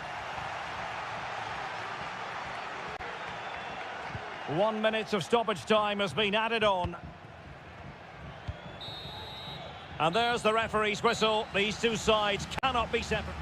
1 minute of stoppage time has been added on. And there's the referee's whistle. These two sides cannot be separate.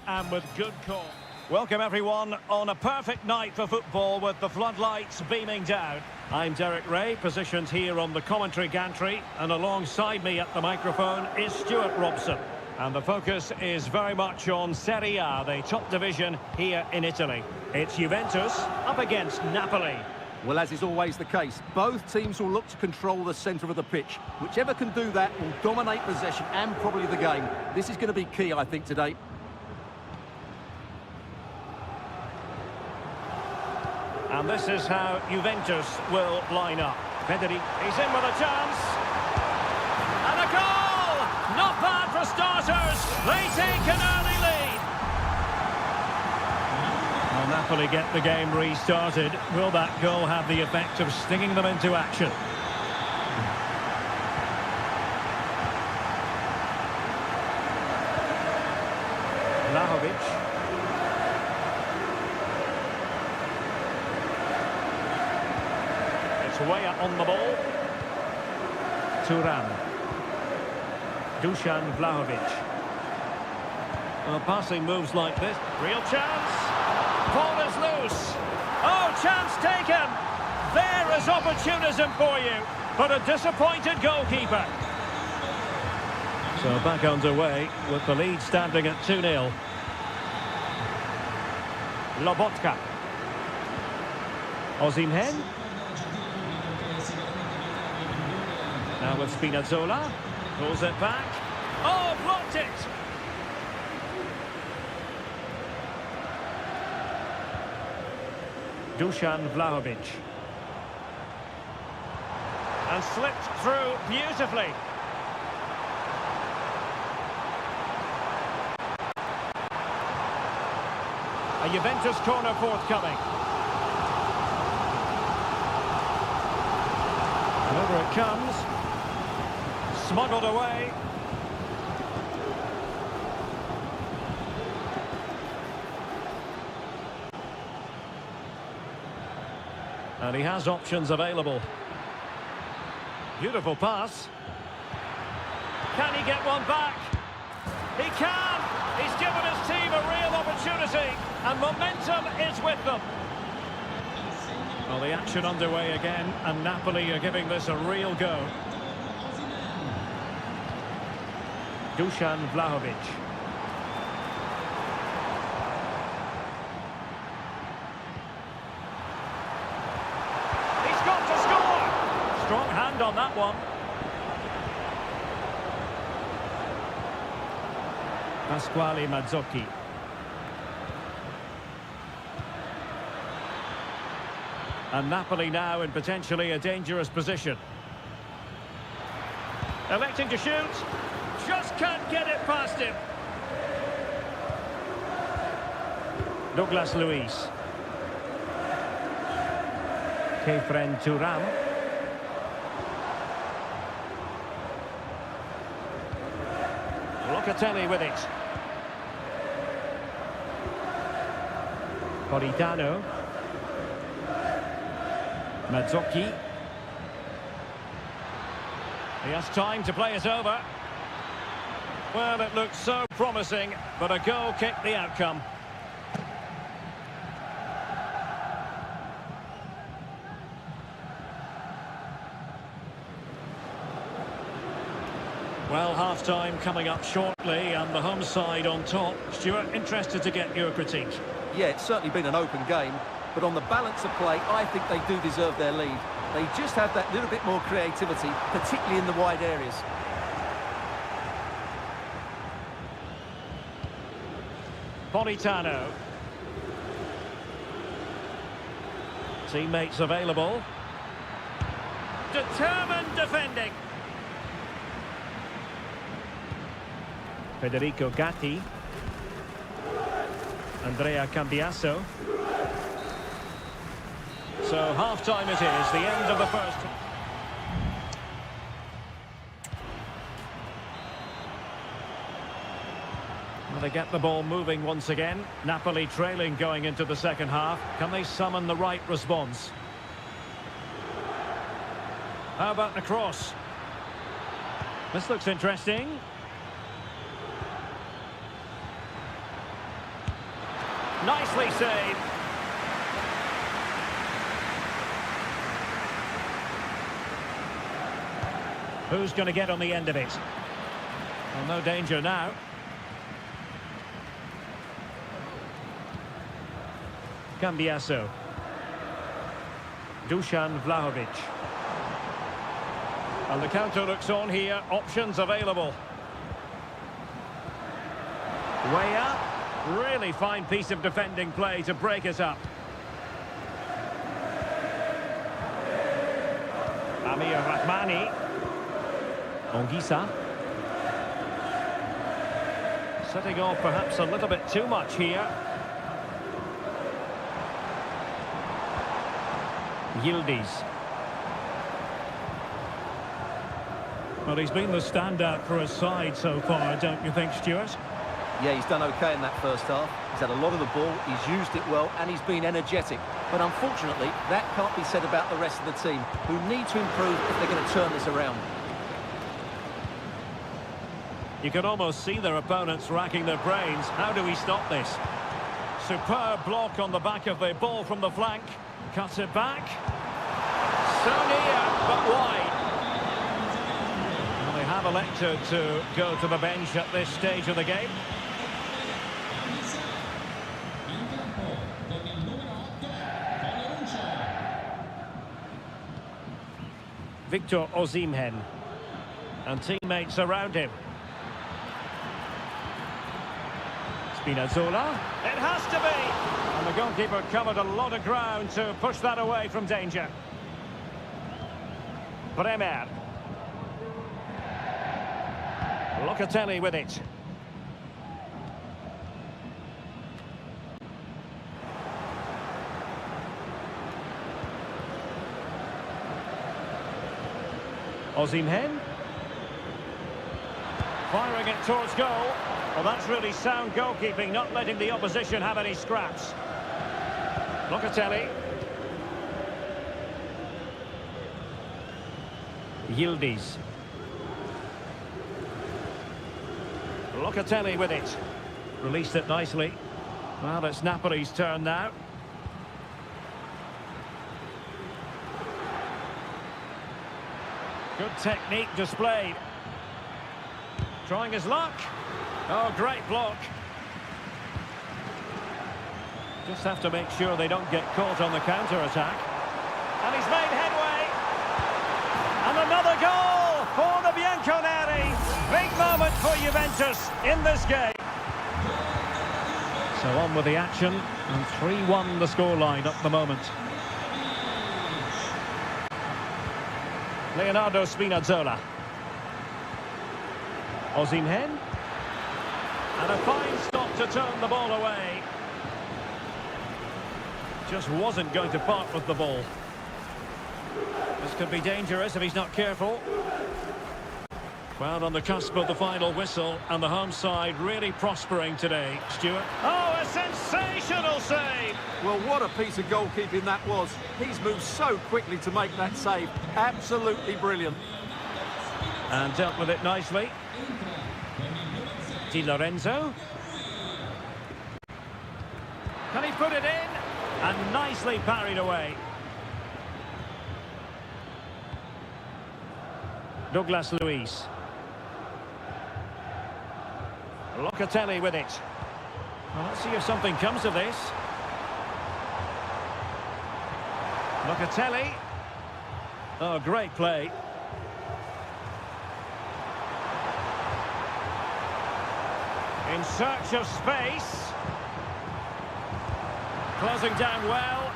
And with good call. Welcome everyone on a perfect night for football with the floodlights beaming down. I'm Derek Ray, positioned here on the commentary gantry, and alongside me at the microphone is Stuart Robson. And the focus is very much on Seria, the top division here in Italy. It's Juventus up against Napoli. Well, as is always the case, both teams will look to control the centre of the pitch. Whichever can do that will dominate possession and probably the game. This is going to be key, I think, today. And this is how Juventus will line up. Pedri, he's in with a chance. And a goal! Not bad for starters. They take an early lead. Well, Napoli get the game restarted. Will that goal have the effect of stinging them into action? Vlahovic. Way up on the ball. Thuram. Dusan Vlahovic. Well, passing moves like this. Real chance. Ball is loose. Oh, chance taken. There is opportunism for you. But a disappointed goalkeeper. So back underway with the lead standing at 2-0. Lobotka. Osimhen. Now with Spinazzola, pulls it back. Oh, blocked it! Dusan Vlahovic. And slipped through beautifully. A Juventus corner forthcoming. And over it comes. Smuggled away. And he has options available. Beautiful pass. Can he get one back? He can! He's given his team a real opportunity, and momentum is with them. Well, the action underway again, and Napoli are giving this a real go. Dusan Vlahovic. He's got to score! Strong hand on that one. Pasquale Mazzocchi. And Napoli now in potentially a dangerous position. Electing to shoot. Just can't get it past him. Douglas Luiz. Kefren Thuram. Locatelli with it. Politano. Mazzocchi. He has time to play it over. Well, it looked so promising, but a goal kicked the outcome. Well, half-time coming up shortly, and the home side on top. Stuart, interested to get your critique. Yeah, it's certainly been an open game, but on the balance of play, I think they do deserve their lead. They just have that little bit more creativity, particularly in the wide areas. Politano. Teammates available. Determined defending. Federico Gatti. Andrea Cambiasso. So half-time it is, the end of the first. Well, they get the ball moving once again. Napoli trailing going into the second half. Can they summon the right response? How about the cross? This looks interesting. Nicely saved. Who's going to get on the end of it? Well, no danger now. Cambiaso. Dusan Vlahovic. And the counter looks on here. Options available. Way up. Really fine piece of defending play to break us up. Amir Rahmani. Ongisa. Setting off perhaps a little bit too much here. Yildiz. Well, he's been the standout for his side so far, don't you think, Stuart? Yeah, he's done okay in that first half. He's had a lot of the ball, he's used it well, and he's been energetic. But unfortunately, that can't be said about the rest of the team, who need to improve if they're going to turn this around. You can almost see their opponents racking their brains. How do we stop this? Superb block on the back of the ball from the flank. Cuts it back. So near, but wide. Well, they have elected to go to the bench at this stage of the game. Victor Osimhen. And teammates around him. Spinazzola. It has to be! And the goalkeeper covered a lot of ground to push that away from danger. Bremer. Locatelli with it. Osimhen. Firing it towards goal. Well, that's really sound goalkeeping, not letting the opposition have any scraps. Locatelli. Yildiz. Locatelli with it. Released it nicely. Well, it's Napoli's turn now. Good technique displayed. Trying his luck. Oh, great block. Just have to make sure they don't get caught on the counter-attack. And he's made headway. And another goal for the Bianconeri. Big moment for Juventus in this game. So on with the action. And 3-1 the scoreline at the moment. Leonardo Spinazzola. Osimhen. And a fine stop to turn the ball away. Just wasn't going to part with the ball. This could be dangerous if he's not careful. Well, on the cusp of the final whistle, and the home side really prospering today, Stuart. Oh, a sensational save! Well, what a piece of goalkeeping that was. He's moved so quickly to make that save. Absolutely brilliant. And dealt with it nicely. Di Lorenzo. Can he put it in? And nicely parried away. Douglas Luiz. Locatelli with it. Well, let's see if something comes of this. Locatelli. Oh, great play. In search of space. Closing down well.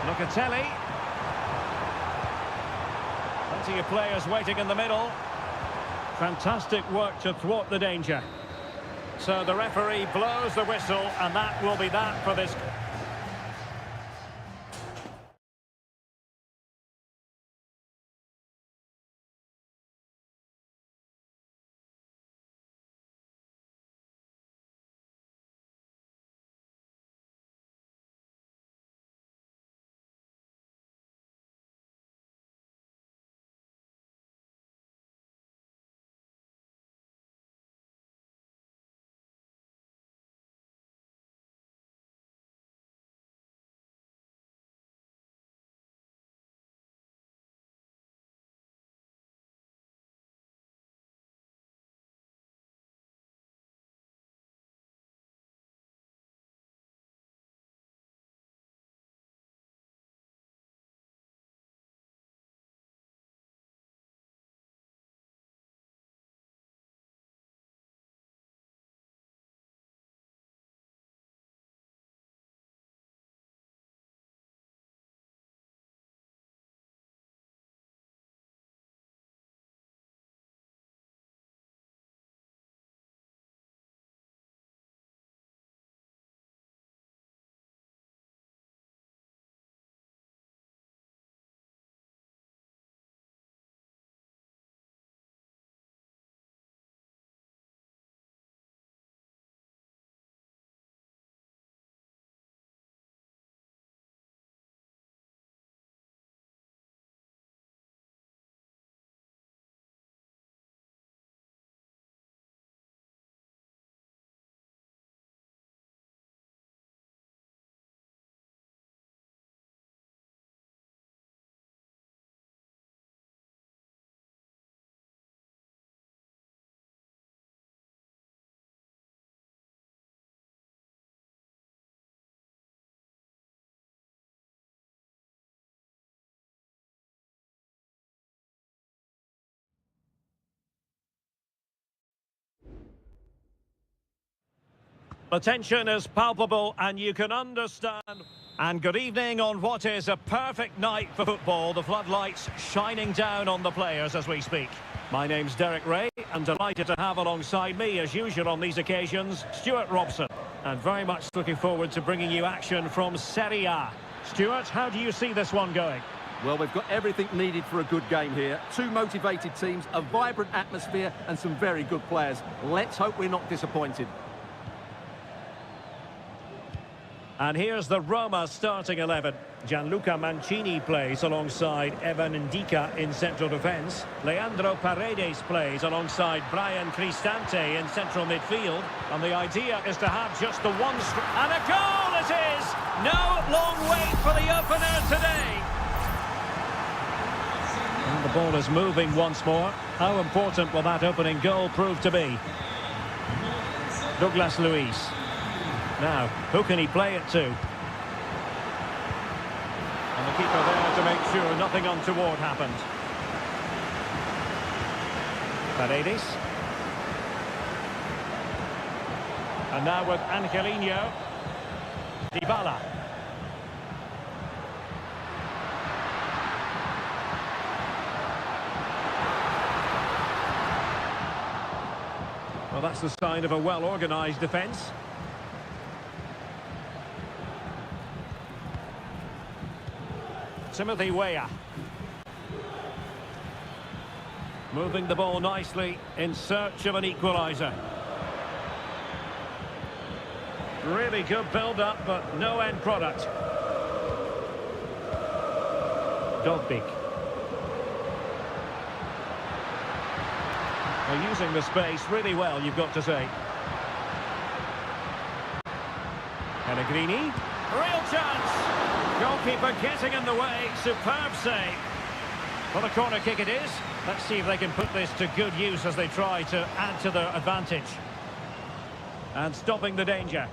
Locatelli. Plenty of players waiting in the middle. Fantastic work to thwart the danger. So the referee blows the whistle, and that will be that for this. The tension is palpable and you can understand. And good evening on what is a perfect night for football. The floodlights shining down on the players as we speak. My name's Derek Ray. I'm delighted to have alongside me, as usual on these occasions, Stuart Robson. And very much looking forward to bringing you action from Seria. Stuart, how do you see this one going? Well, we've got everything needed for a good game here. Two motivated teams, a vibrant atmosphere and some very good players. Let's hope we're not disappointed. And here's the Roma starting 11. Gianluca Mancini plays alongside Evan Ndika in central defence. Leandro Paredes plays alongside Brian Cristante in central midfield. And the idea is to have just the one... And a goal it is! No long wait for the opener today. And the ball is moving once more. How important will that opening goal prove to be? Douglas Luiz. Now, who can he play it to? And the keeper there to make sure nothing untoward happened. Paredes. And now with Angelino. Dybala. Well, that's the sign of a well-organised defence. Timothy Weah. Moving the ball nicely in search of an equaliser. Really good build-up, but no end product. Dogbik. They're using the space really well, you've got to say. Pellegrini. Real chance! Goalkeeper getting in the way. Superb save. Well, a corner kick it is. Let's see if they can put this to good use as they try to add to their advantage. And stopping the danger.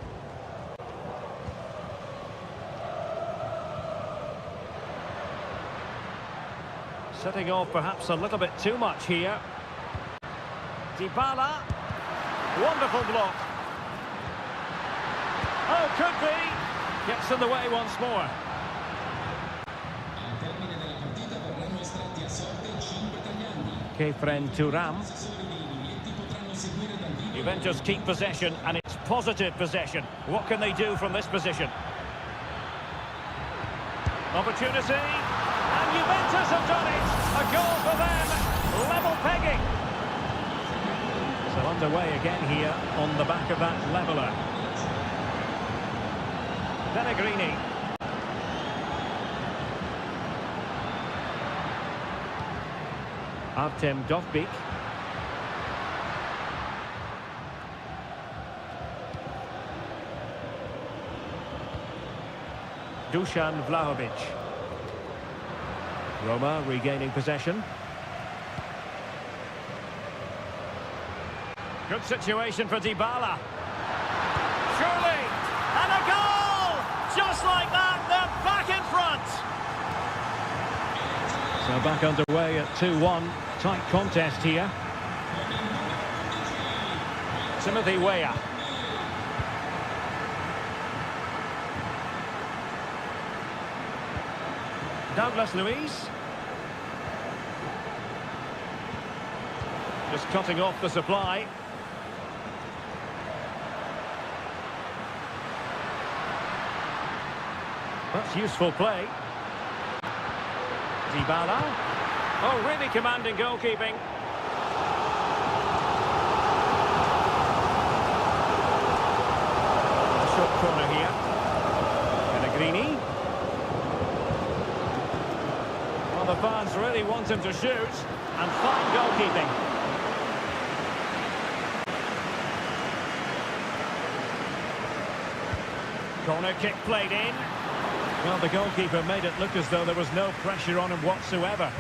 Setting off perhaps a little bit too much here. Dybala. Wonderful block. Oh, could be. Gets in the way once more. Kefren Turam. Juventus keep possession, and it's positive possession. What can they do from this position? Opportunity, and Juventus have done it. A goal for them, level pegging. So underway again here on the back of that leveller. Pellegrini. Artem Dovbyk. Dusan Vlahovic. Roma regaining possession. Good situation for Dybala. Surely, and a goal! Just like that, they're back in front. So back underway at 2-1. Tight contest here. Timothy Weah. Douglas Luiz. Just cutting off the supply. That's useful play. Dybala. Oh, really commanding goalkeeping. A short corner here. Pellegrini. Well, the fans really want him to shoot. And fine goalkeeping. Corner kick played in. Well, the goalkeeper made it look as though there was no pressure on him whatsoever.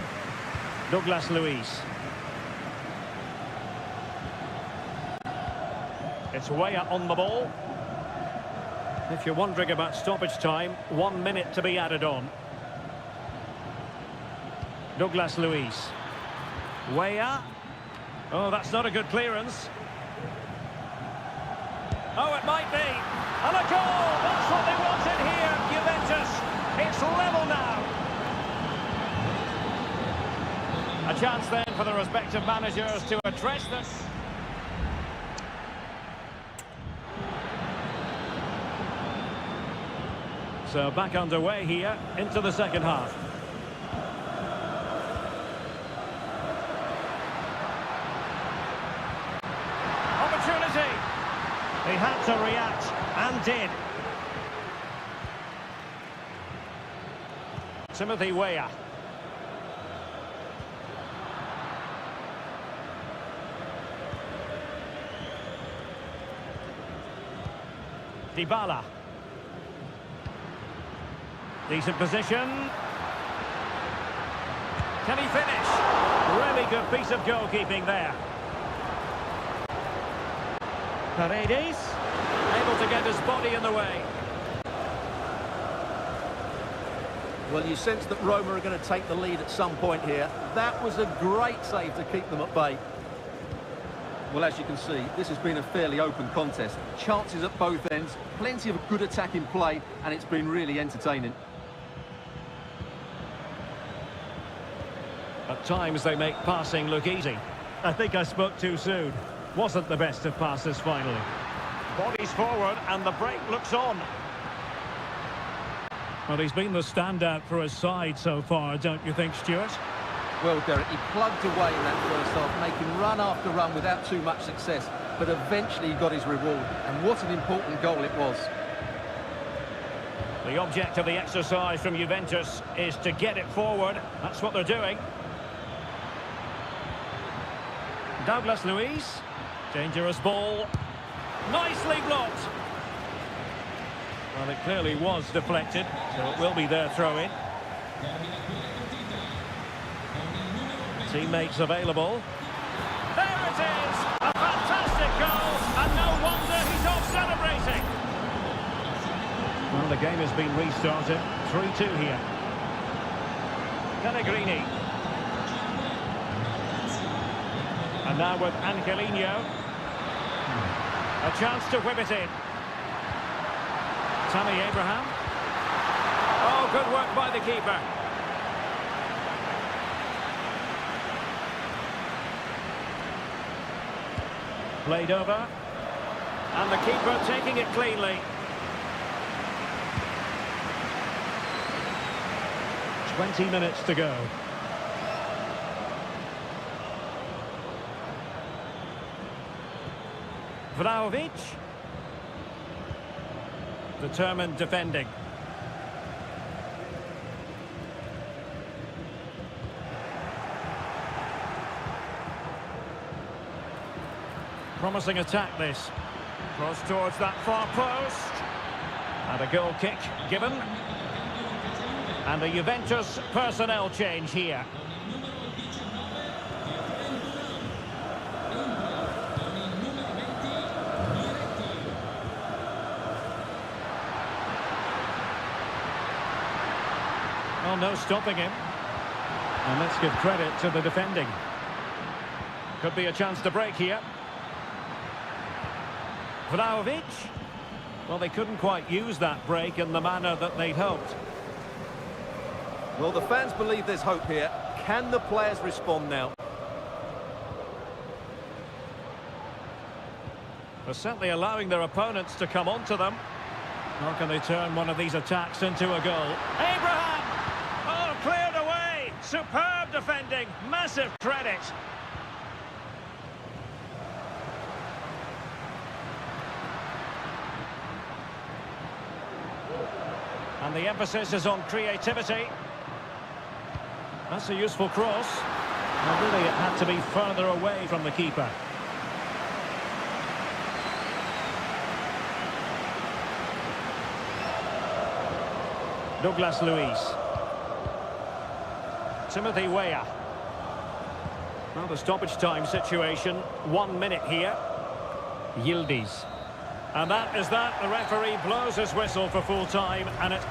Douglas Luiz. It's Weah on the ball. If you're wondering about stoppage time, 1 minute to be added on. Douglas Luiz. Weah. Oh, that's not a good clearance. Oh, it might be. And a goal! That's what they wanted here, Juventus. It's level now. A chance then for the respective managers to address this. So back underway here into the second half. Opportunity. He had to react and did. Timothy Weah. Dybala. Decent position. Can he finish? Really good piece of goalkeeping there. Paredes. Able to get his body in the way. Well, you sense that Roma are going to take the lead at some point here. That was a great save to keep them at bay. Well, as you can see, this has been a fairly open contest. Chances at both ends, plenty of good attacking play, and it's been really entertaining. At times they make passing look easy. I think I spoke too soon. Wasn't the best of passes finally. Bodies forward and the break looks on. Well, he's been the standout for his side so far, don't you think, Stuart? Well, Derek, he plugged away in that first half, making run after run without too much success, but eventually he got his reward, and what an important goal it was. The object of the exercise from Juventus is to get it forward. That's what they're doing. Douglas Luiz. Dangerous ball. Nicely blocked. Well, it clearly was deflected, so it will be their throw-in. Teammates available. There it is! A fantastic goal, and no wonder he's off celebrating. Well, the game has been restarted. 3-2 here. Pellegrini. And now with Angelino. A chance to whip it in. Tammy Abraham. Oh, good work by the keeper. Played over. And the keeper taking it cleanly. 20 minutes to go. Vlahovic. Determined defending. Promising attack this. Cross towards that far post. And a goal kick given. And a Juventus personnel change here. Well, no stopping him. And let's give credit to the defending. Could be a chance to break here. Vlahovic. Well, they couldn't quite use that break in the manner that they'd hoped. Well, the fans believe there's hope here. Can the players respond now? They're certainly allowing their opponents to come onto them. How can they turn one of these attacks into a goal? Abraham! Oh, cleared away! Superb defending. Massive credit. And the emphasis is on creativity. That's a useful cross. Well, really, it had to be further away from the keeper. Douglas Luiz. Timothy Weah. Well, the stoppage time situation, 1 minute here. Yildiz. And that is that. The referee blows his whistle for full time, and it's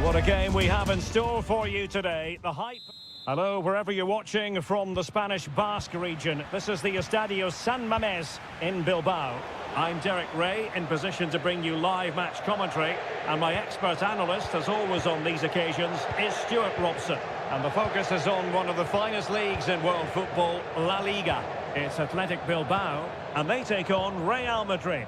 what a game we have in store for you today. The hype. Hello, wherever you're watching from the Spanish Basque region. This is the Estadio San Mamés in Bilbao. I'm Derek Ray, in position to bring you live match commentary. And my expert analyst, as always on these occasions, is Stuart Robson. And the focus is on one of the finest leagues in world football, La Liga. It's Athletic Bilbao, and they take on Real Madrid.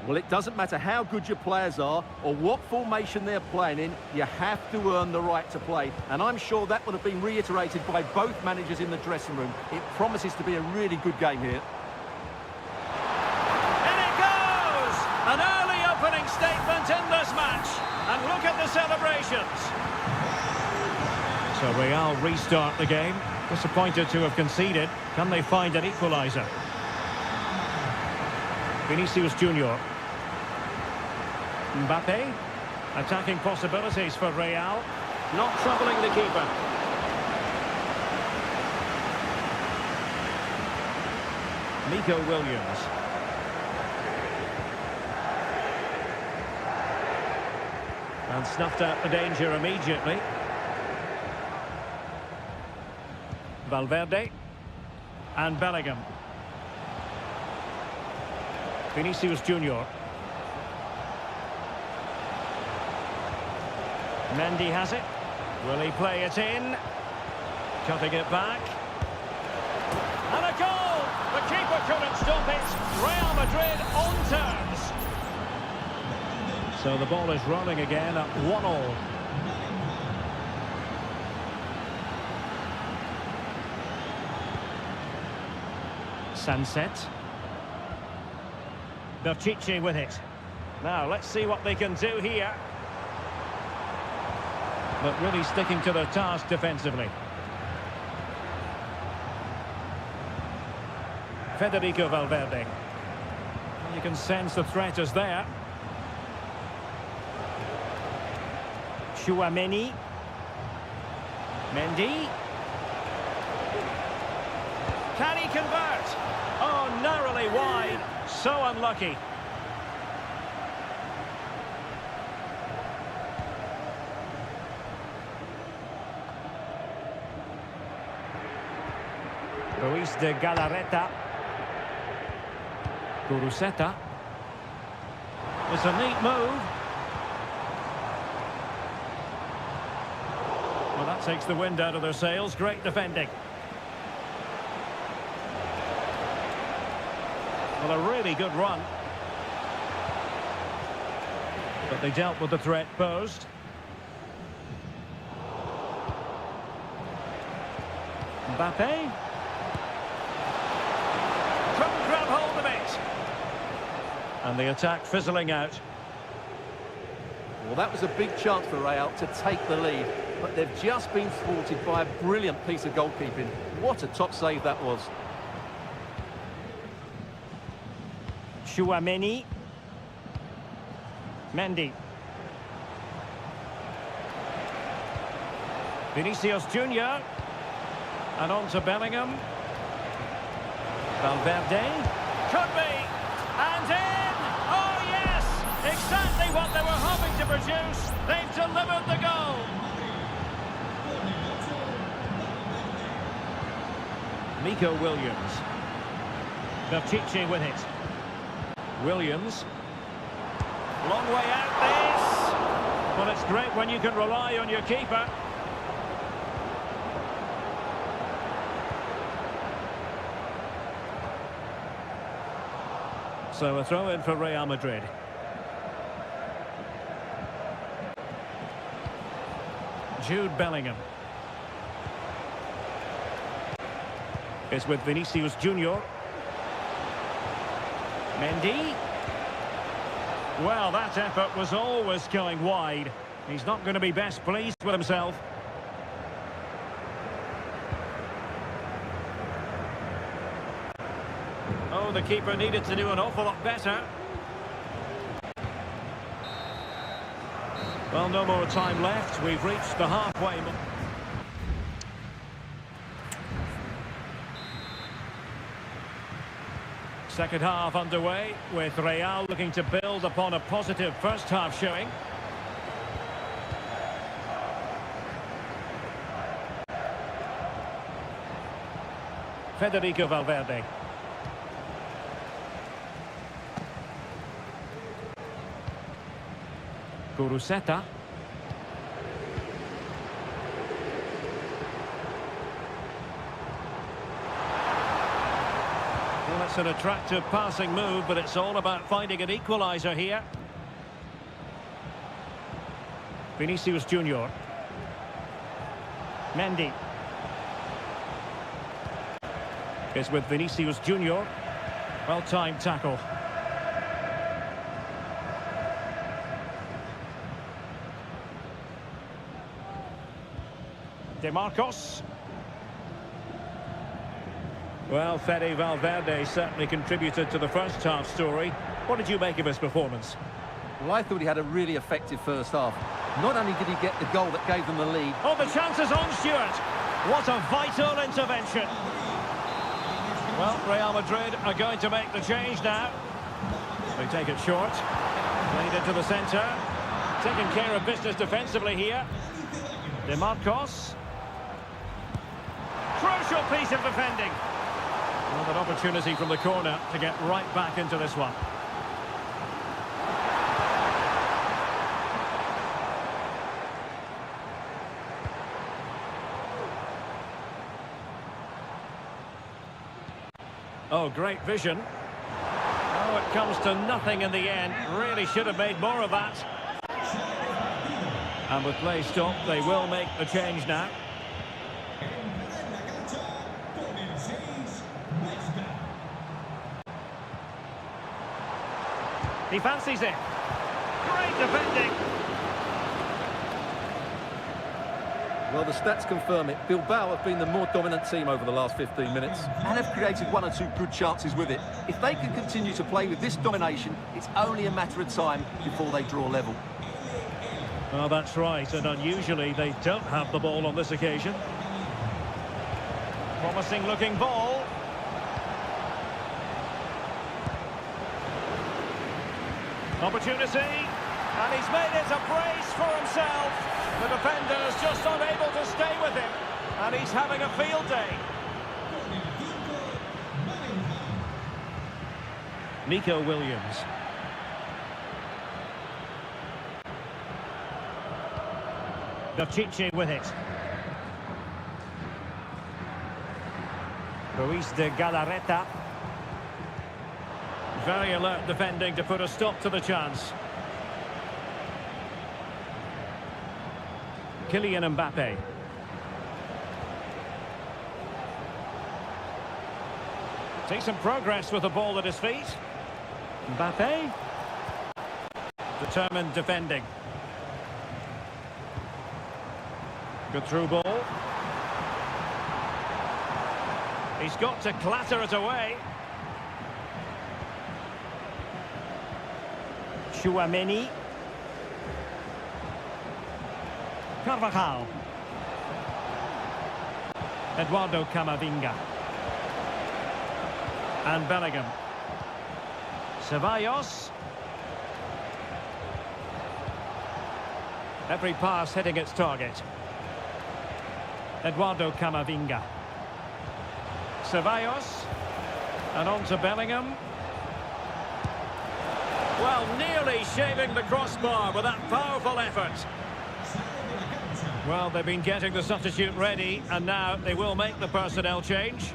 Well, it doesn't matter how good your players are or what formation they're playing in, you have to earn the right to play. And I'm sure that would have been reiterated by both managers in the dressing room. It promises to be a really good game here. In it goes! An early opening statement in this match. And look at the celebrations. So Real restart the game. Disappointed to have conceded. Can they find an equaliser? Vinicius Junior. Mbappe. Attacking possibilities for Real. Not troubling the keeper. Nico Williams. And snuffed out the danger immediately. Valverde. And Bellingham. Vinicius Junior. Mendy has it. Will he play it in? Cutting it back. And a goal! The keeper couldn't stop it. Real Madrid on terms. So the ball is rolling again at 1-1. Sunset. Pishit with it. Now, let's see what they can do here. But really sticking to their task defensively. Federico Valverde. You can sense the threat is there. Chouameni. Mendy. Can he convert? Oh, narrowly wide. So unlucky. Ruiz de Galarreta. Guruseta. It's a neat move. Well, that takes the wind out of their sails. Great defending. Well, a really good run. But they dealt with the threat posed. Mbappe. Couldn't grab hold of it. And the attack fizzling out. Well, that was a big chance for Real to take the lead, but they've just been thwarted by a brilliant piece of goalkeeping. What a top save that was. Chouameni. Mendy. Vinicius Junior. And on to Bellingham. Valverde. Could be. And in! Oh, yes! Exactly what they were hoping to produce. They've delivered the goal. Nico Williams. Pishit with it. Williams. Long way out this. Well, it's great when you can rely on your keeper. So a throw in for Real Madrid. Jude Bellingham. It's with Vinicius Junior. Mendy. Well, that effort was always going wide. He's not going to be best pleased with himself. Oh, the keeper needed to do an awful lot better. Well, no more time left. We've reached the halfway mark. Second half underway, with Real looking to build upon a positive first half showing. Federico Valverde. Kuruseta. Well, it's an attractive passing move, but it's all about finding an equaliser here. Vinicius Junior. Mendy. Is with Vinicius Junior. Well-timed tackle. De Marcos. Well, Fede Valverde certainly contributed to the first half story. What did you make of his performance? Well, I thought he had a really effective first half. Not only did he get the goal that gave them the lead. Oh, the chance is on, Stuart. What a vital intervention. Well, Real Madrid are going to make the change now. They take it short. Played into the centre. Taking care of business defensively here. De Marcos. Crucial piece of defending. Well, an opportunity from the corner to get right back into this one. Oh, great vision. Oh, it comes to nothing in the end. Really should have made more of that. And with play stopped, they will make the change now. He fancies it. Great defending. Well, the stats confirm it. Bilbao have been the more dominant team over the last 15 minutes and have created one or two good chances with it. If they can continue to play with this domination, it's only a matter of time before they draw level. Well, that's right, and unusually they don't have the ball on this occasion. Promising looking ball. Opportunity, and he's made it a brace for himself. The defender's just unable to stay with him, and he's having a field day. Nico Williams. Chichi with it. Ruiz de Galarreta. Very alert defending to put a stop to the chance. Kylian Mbappe. Decent progress with the ball at his feet. Mbappe. Determined defending. Good through ball. He's got to clatter it away. Chouameni. Carvajal. Eduardo Camavinga. And Bellingham. Ceballos. Every pass hitting its target. Eduardo Camavinga. Ceballos. And on to Bellingham. Well, nearly shaving the crossbar with that powerful effort. Well, they've been getting the substitute ready, and now they will make the personnel change.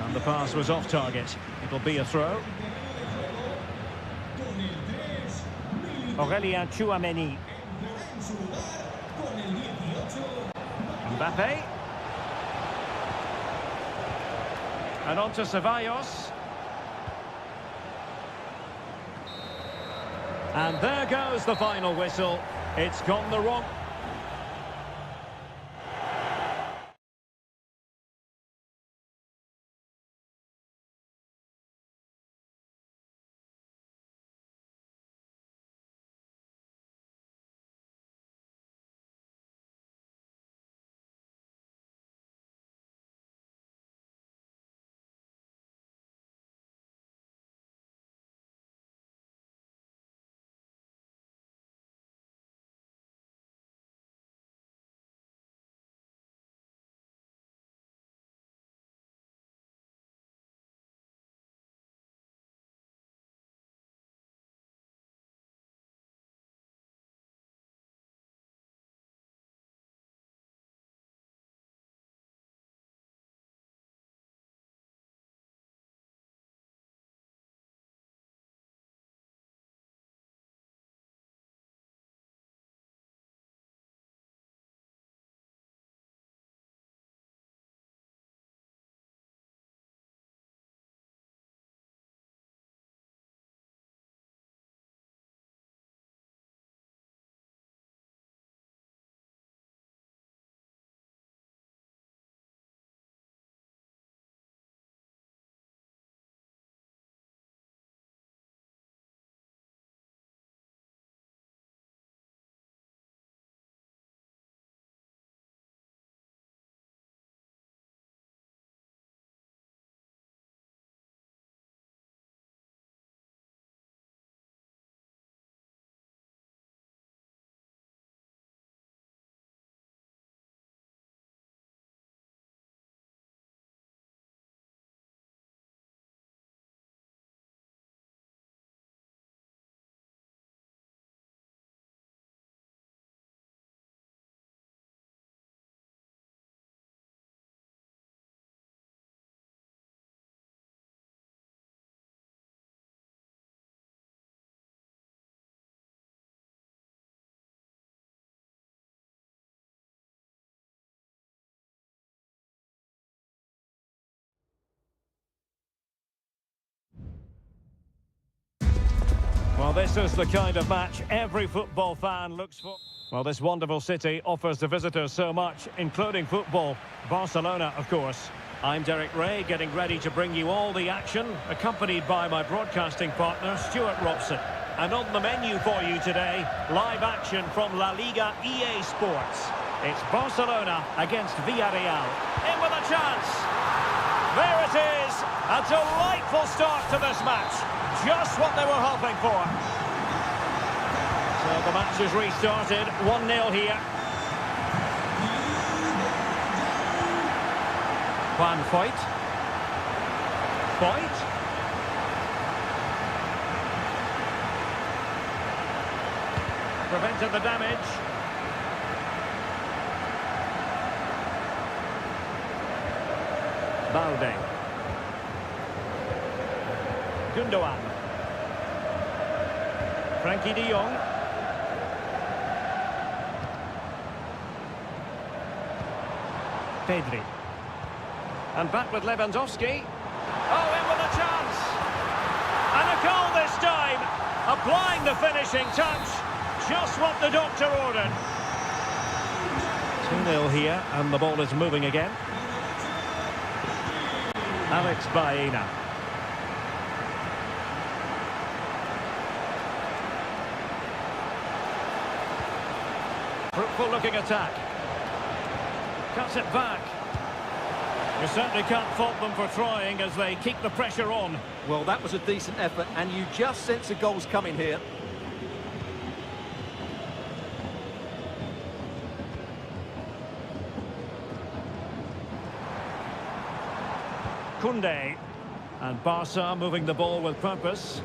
And the pass was off target. It'll be a throw. Aurelien Chouameni. Mbappe. And on to Ceballos. And there goes the final whistle. It's gone the wrong... Well, this is the kind of match every football fan looks for. Well, this wonderful city offers the visitors so much, including football. Barcelona, of course. I'm Derek Ray, getting ready to bring you all the action, accompanied by my broadcasting partner, Stuart Robson. And on the menu for you today, live action from La Liga EA Sports. It's Barcelona against Villarreal. In with a chance. There it is. A delightful start to this match. Just what they were hoping for. So the match is restarted. 1-0 here. Juan Foyt. Foyt. Prevented the damage. Balde. Gundogan. Frankie de Jong. Pedri. And back with Lewandowski. Oh, in with a chance. And a goal this time. Applying the finishing touch. Just what the doctor ordered. 2-0 here, and the ball is moving again. Alex Baena. Fruitful looking attack. Cuts it back. You certainly can't fault them for trying as they keep the pressure on. Well, that was a decent effort, and you just sense the goals coming here. Koundé. And Barca moving the ball with purpose.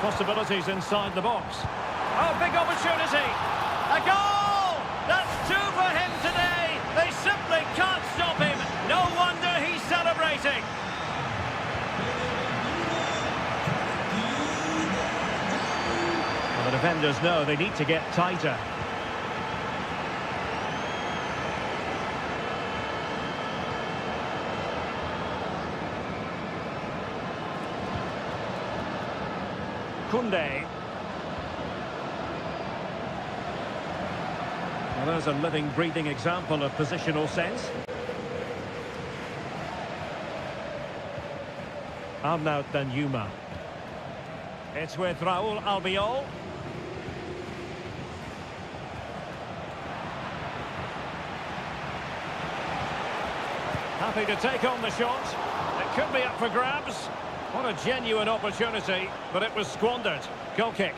Possibilities inside the box. Oh, big opportunity. A goal! That's two for him today. They simply can't stop him. No wonder he's celebrating. Well, the defenders know they need to get tighter. Koundé. Well, there's a living, breathing example of positional sense. Arnaud Danjuma. It's with Raúl Albiol. Happy to take on the shot. It could be up for grabs. What a genuine opportunity, but it was squandered. Goal kick.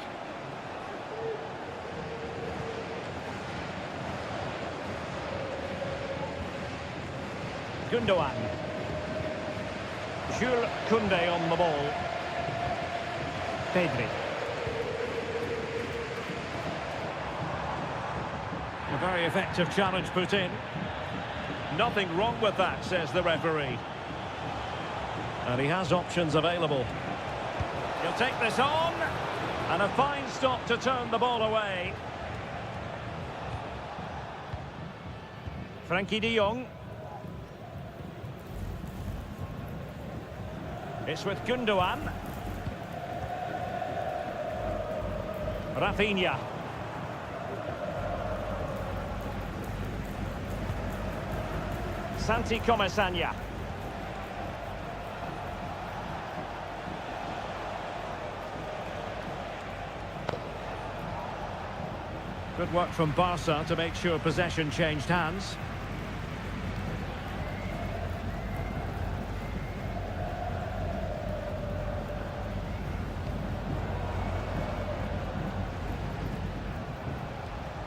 Gundogan. Jules Koundé on the ball. Pedri. A very effective challenge put in. Nothing wrong with that, says the referee. And he has options available. He'll take this on. And a fine stop to turn the ball away. Frankie de Jong. It's with Gundogan. Rafinha. Santi Comesaña. Good work from Barca to make sure possession changed hands.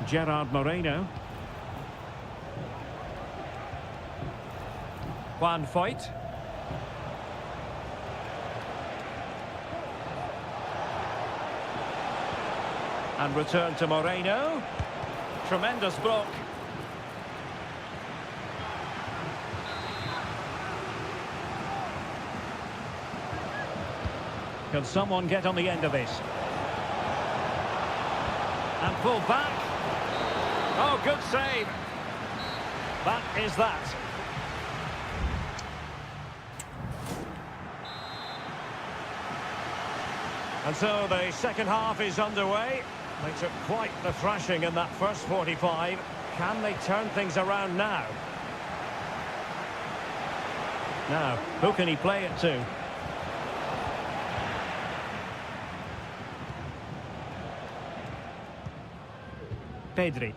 Gerard Moreno. Juan Foyt. And return to Moreno. Tremendous block. Can someone get on the end of this? And pull back. Oh, good save. That is that. And so the second half is underway. They took quite the thrashing in that first 45. Can they turn things around now? Now, who can he play it to? Pedri.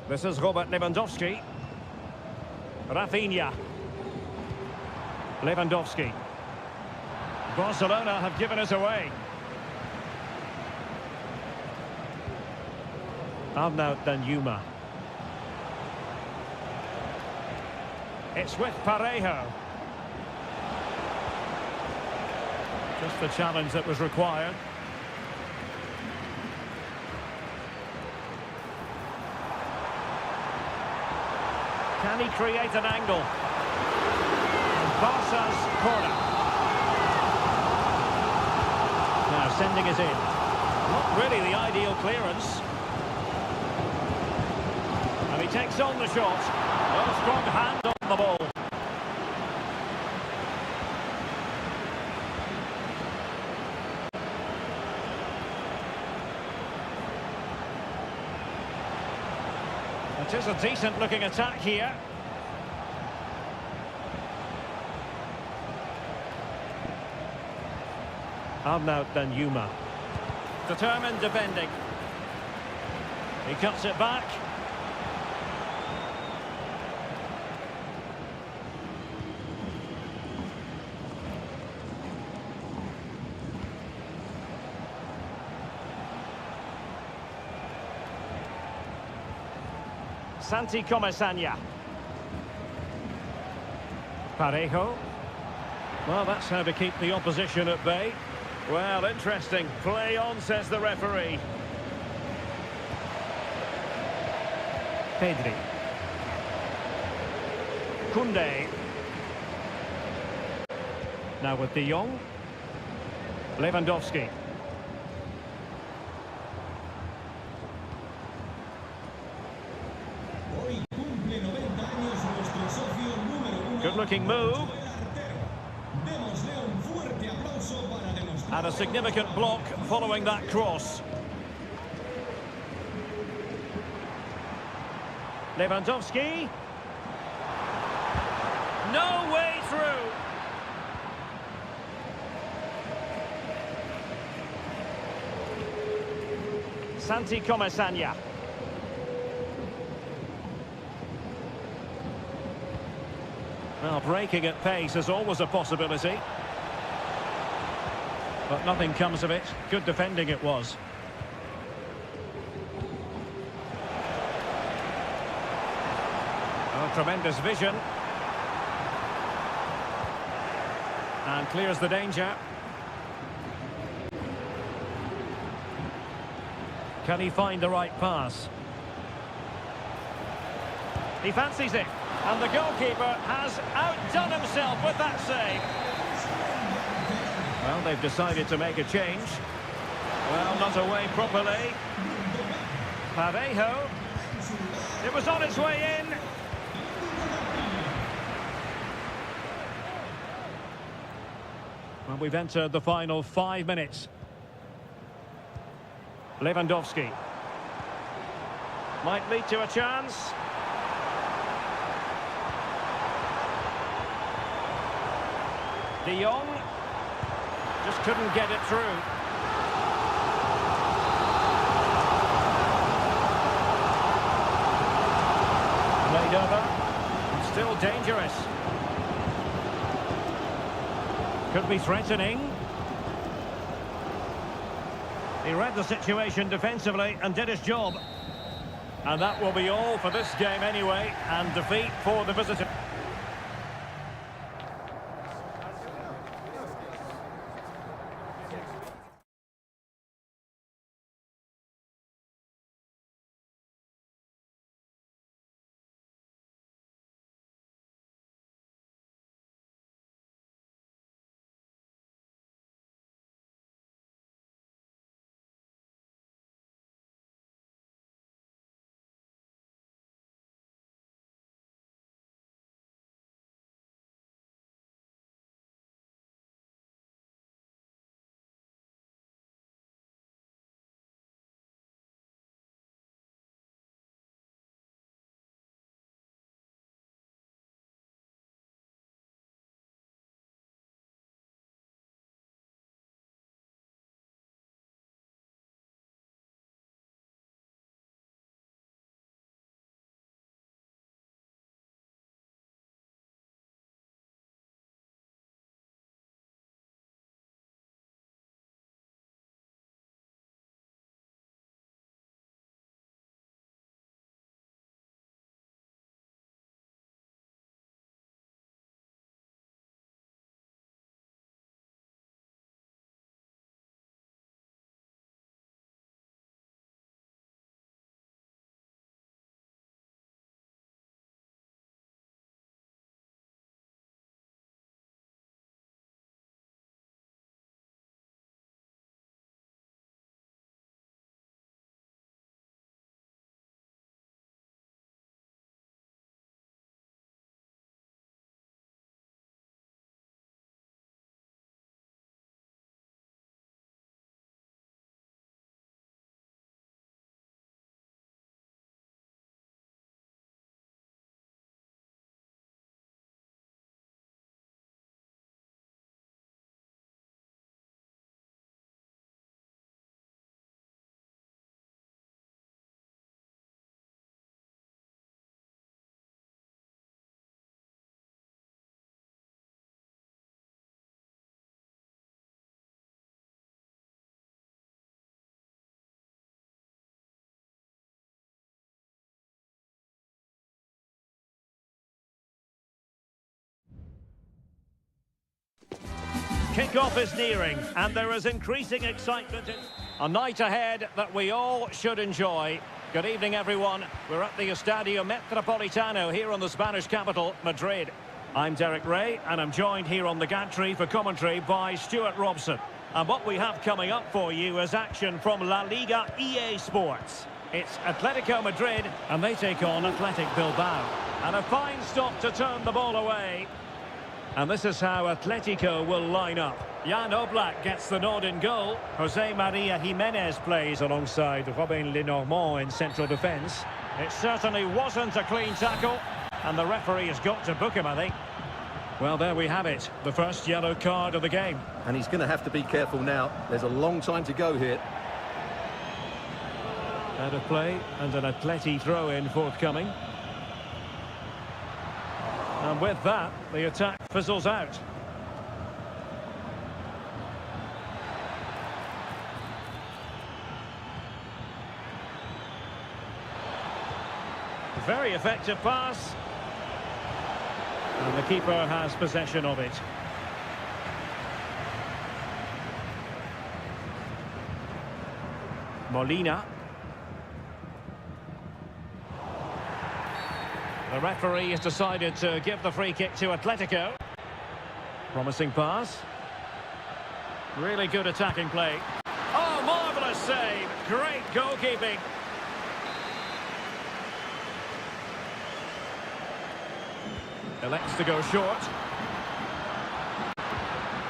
This is Robert Lewandowski. Rafinha. Lewandowski. Barcelona have given us away. Arnaut Danjuma. It's with Parejo. Just the challenge that was required. Can he create an angle? Barca's corner. Now sending it in. Not really the ideal clearance. And he takes on the shot. A strong hand on the ball. It is a decent looking attack here. Arnaut Danjuma. Determined defending. He cuts it back. Santi Comesaña. Parejo. Well, that's how to keep the opposition at bay. Well, interesting. Play on, says the referee. Pedri. Koundé. Now with De Jong. Lewandowski. Hoy cumple 90 años nuestro socio número 1. Good looking move. Démosle un fuerte aplauso para demostrar. And a significant block following that cross. Lewandowski. No way through. Santi Comesaña. Well, breaking at pace is always a possibility. But nothing comes of it. Good defending it was. Oh, tremendous vision. And clears the danger. Can he find the right pass? He fancies it. And the goalkeeper has outdone himself with that save. Well, they've decided to make a change. Well, not away properly. Parejo. It was on its way in. Well, we've entered the final 5 minutes. Lewandowski. Might lead to a chance. De Jong just couldn't get it through. Played over. Still dangerous. Could be threatening. He read the situation defensively and did his job. And that will be all for this game anyway, and defeat for the visitor. Kick-off is nearing, and there is increasing excitement. A night ahead that we all should enjoy. Good evening, everyone. We're at the Estadio Metropolitano here in the Spanish capital, Madrid. I'm Derek Ray, and I'm joined here on the gantry for commentary by Stuart Robson. And what we have coming up for you is action from La Liga EA Sports. It's Atletico Madrid, and they take on Athletic Bilbao. And a fine stop to turn the ball away. And this is how Atletico will line up. Jan Oblak gets the nod in goal. Jose Maria Jimenez plays alongside Robin Lenormand in central defence. It certainly wasn't a clean tackle, and the referee has got to book him, I think. Well, there we have it, the first yellow card of the game. And he's going to have to be careful now. There's a long time to go here. Out of play, and an Atleti throw-in forthcoming. And with that, the attack fizzles out. Very effective pass. And the keeper has possession of it. Molina. The referee has decided to give the free kick to Atletico. Promising pass. Really good attacking play. Oh, marvellous save. Great goalkeeping. Elects to go short.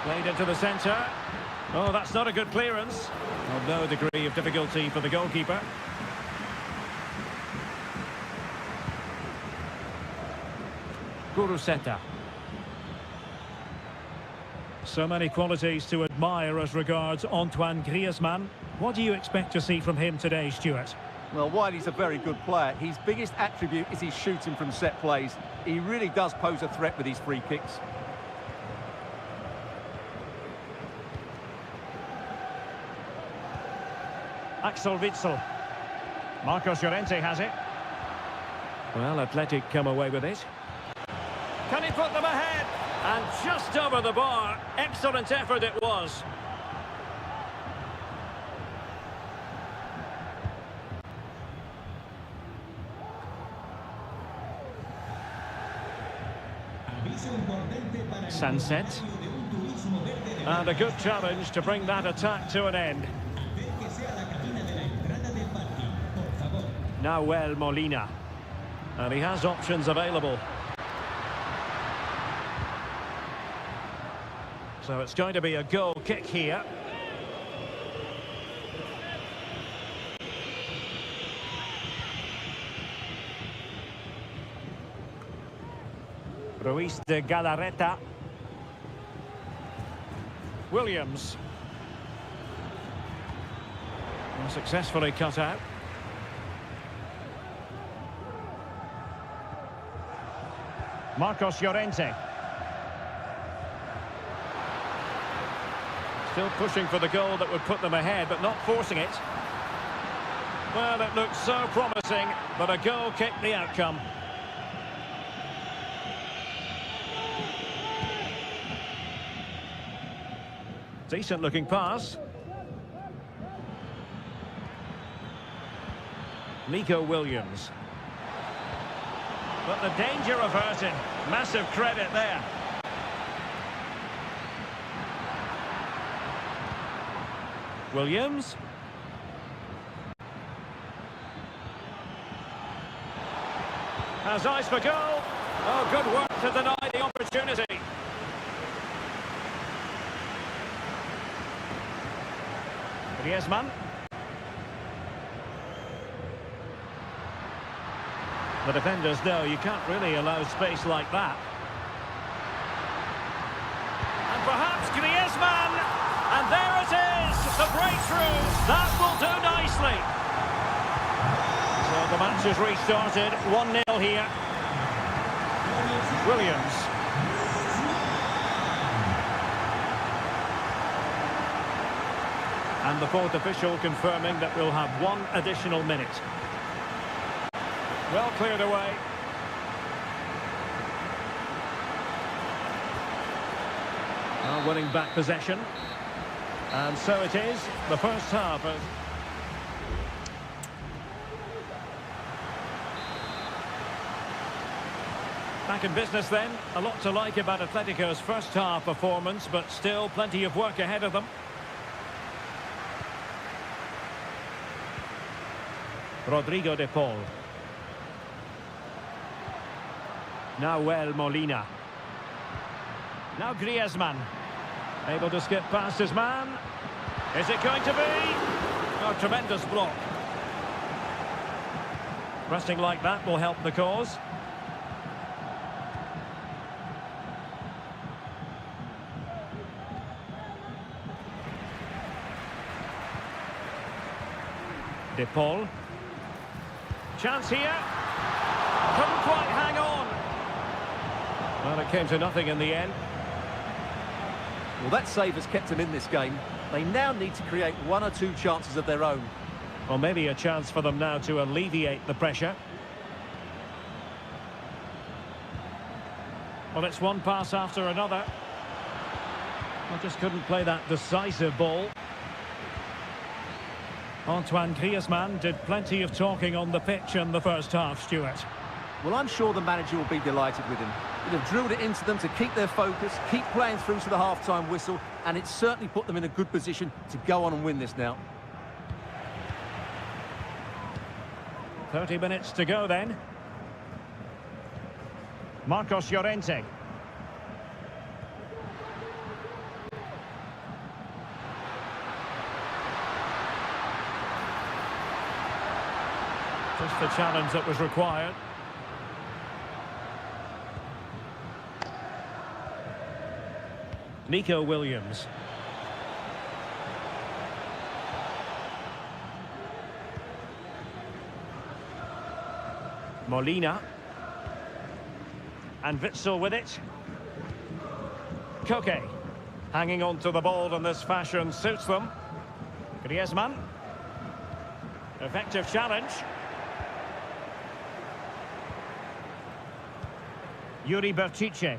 Played into the centre. Oh, that's not a good clearance. Well, no degree of difficulty for the goalkeeper. Guruseta. So many qualities to admire as regards Antoine Griezmann. What do you expect to see from him today, Stuart? Well, while he's a very good player, his biggest attribute is his shooting from set plays. He really does pose a threat with his free kicks. Axel Witsel. Marcos Llorente has it. Well, Athletic come away with it. Can he put them ahead? And just over the bar. Excellent effort it was. Sunset. And a good challenge to bring that attack to an end. Nahuel Molina. And he has options available. So it's going to be a goal kick here. Ruiz de Galarreta. Williams. And successfully cut out. Marcos Llorente. Still pushing for the goal that would put them ahead, but not forcing it. Well, it looked so promising, but a goal kicked the outcome. Decent looking pass. Nico Williams. But the danger averted. Massive credit there. Williams. Has eyes for goal. Oh, good work to deny the opportunity. Griezmann. The defenders know you can't really allow space like that. And perhaps Griezmann. And there it is, the breakthrough. That will do nicely. So the match has restarted, 1-0 here. Williams. And the fourth official confirming that we'll have one additional minute. Well cleared away. Well, winning back possession. And so it is, the first half. Back in business then. A lot to like about Atletico's first half performance, but still plenty of work ahead of them. Rodrigo de Paul. Nahuel Molina. Now Griezmann. Able to skip past his man. Is it going to be? Oh, tremendous block. Pressing like that will help the cause. De Paul. Chance here. Couldn't quite hang on. Well, it came to nothing in the end. Well, that save has kept them in this game. They now need to create one or two chances of their own. Well, maybe a chance for them now to alleviate the pressure. Well, it's one pass after another. Well, just couldn't play that decisive ball. Antoine Griezmann did plenty of talking on the pitch in the first half, Stuart. Well, I'm sure the manager will be delighted with him. He'd have drilled it into them to keep their focus, keep playing through to the half-time whistle, and it's certainly put them in a good position to go on and win this now. 30 minutes to go then. Marcos Llorente. Just the challenge that was required. Nico Williams. Molina. And Witsel with it. Koke. Hanging on to the ball in this fashion suits them. Griezmann. Effective challenge. Yuri Berchiche.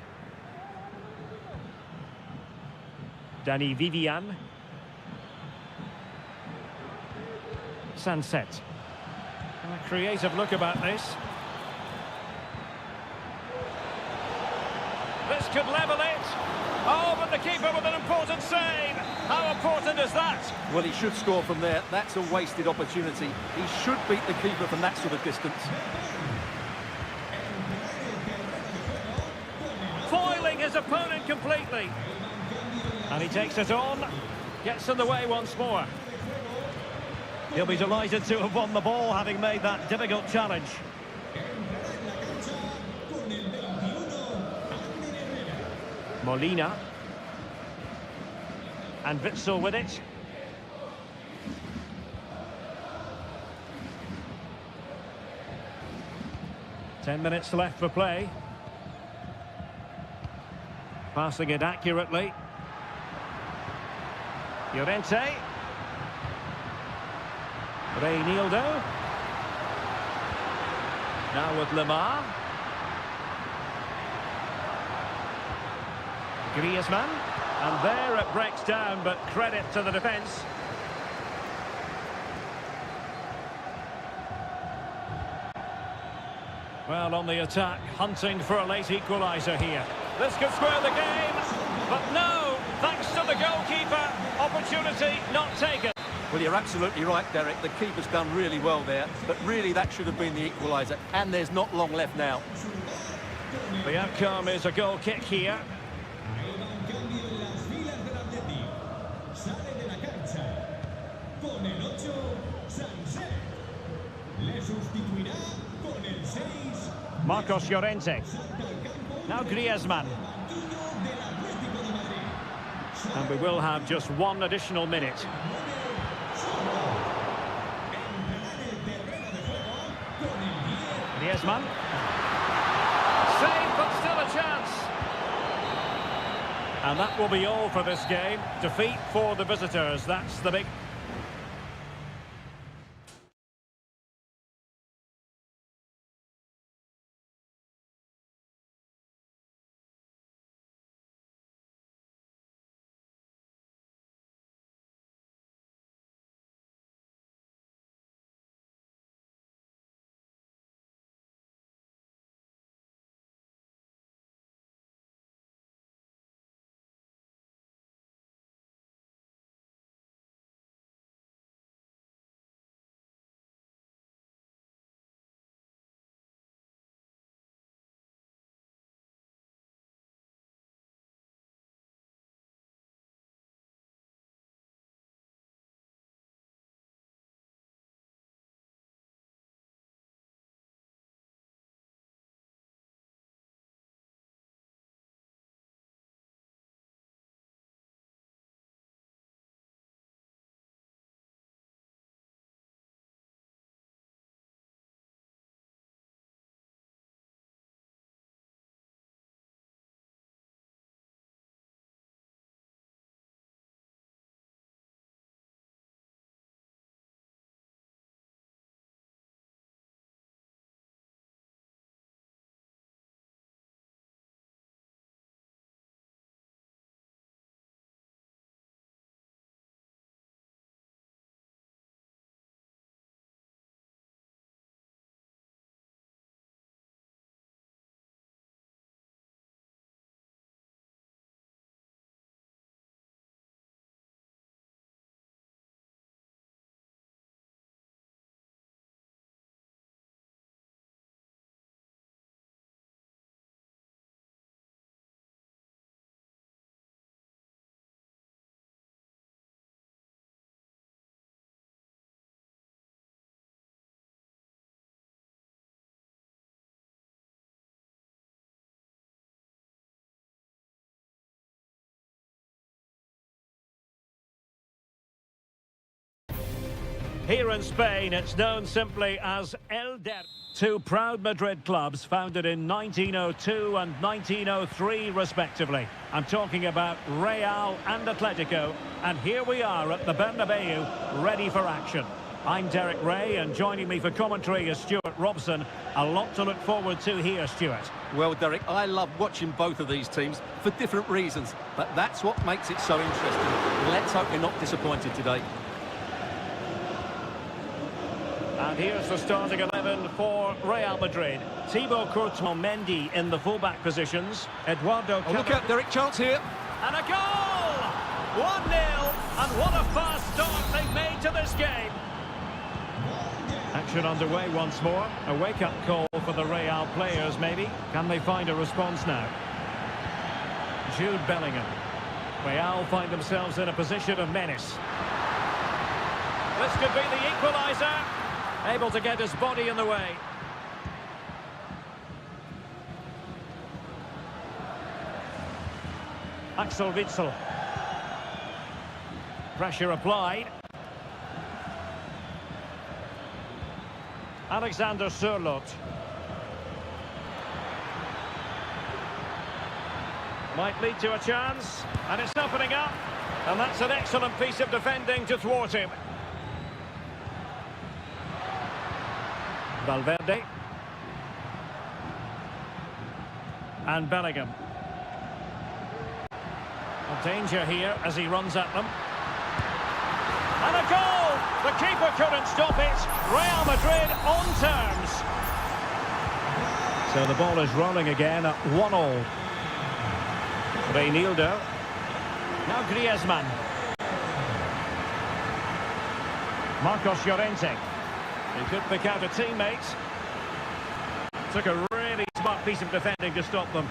Danny Vivian. Sunset. A creative look about this. This could level it. Oh, but the keeper with an important save. How important is that? Well, he should score from there. That's a wasted opportunity. He should beat the keeper from that sort of distance. Foiling his opponent completely. And he takes it on. Gets in the way once more. He'll be delighted to have won the ball, having made that difficult challenge. Molina. And Witsel with it. Ten minutes left for play. Passing it accurately. Llorente. Reinildo. Now with Lemar. Griezmann. And there it breaks down, but credit to the defence. Well, on the attack, hunting for a late equaliser here. This could square the game, but no, thanks to the goalkeeper, opportunity not taken. Well, you're absolutely right, Derek. The keeper's done really well there, but really that should have been the equaliser, and there's not long left now. The outcome is a goal kick here. Marcos Llorente. Now Griezmann. And we will have just one additional minute. Griezmann. Save, but still a chance. And that will be all for this game. Defeat for the visitors. That's the big... Here in Spain, it's known simply as El Derby. Two proud Madrid clubs founded in 1902 and 1903 respectively. I'm talking about Real and Atletico, and here we are at the Bernabeu, ready for action. I'm Derek Ray, and joining me for commentary is Stuart Robson. A lot to look forward to here, Stuart. Well, Derek, I love watching both of these teams for different reasons, but that's what makes it so interesting. Let's hope we're not disappointed today. And here's the starting 11 for Real Madrid. Thibaut Courtois, Mendy in the fullback positions. Eduardo Oh, look out, Derek, chance here. And a goal! 1-0, and what a fast start they've made to this game. Action underway once more. A wake-up call for the Real players, maybe. Can they find a response now? Jude Bellingham. Real find themselves in a position of menace. This could be the equaliser. Able to get his body in the way. Axel Witsel. Pressure applied. Alexander Sørloth. Might lead to a chance, and it's opening up. And that's an excellent piece of defending to thwart him. Valverde. And Bellingham. A danger here as he runs at them. And a goal! The keeper couldn't stop it. Real Madrid on terms. So the ball is rolling again at 1-1. Reinildo. Now Griezmann. Marcos Llorente. He could pick out a teammate. Took a really smart piece of defending to stop them.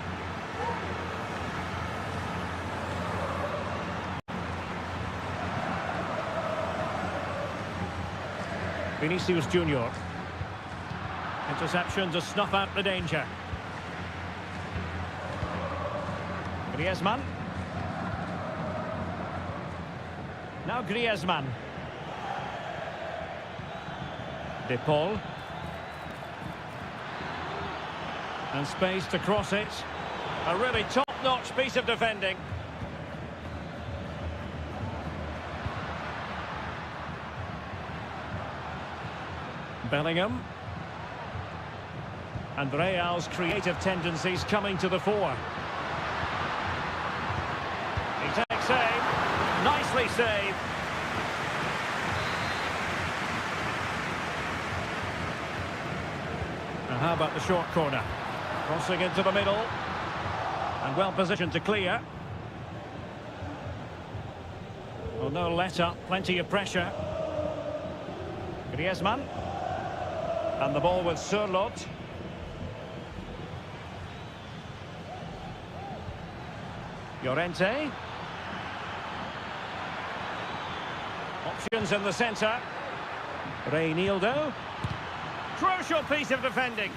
Vinicius Junior. Interception to snuff out the danger. Griezmann. Now Griezmann. De Paul. And space to cross it. A really top-notch piece of defending. Bellingham. And Real's creative tendencies coming to the fore. He takes aim. Nicely saved. Now how about the short corner? Crossing into the middle. And well positioned to clear. Well, no let-up. Plenty of pressure. Griezmann. And the ball with Sørloth. Llorente. Options in the centre. Reinildo. Crucial piece of defending.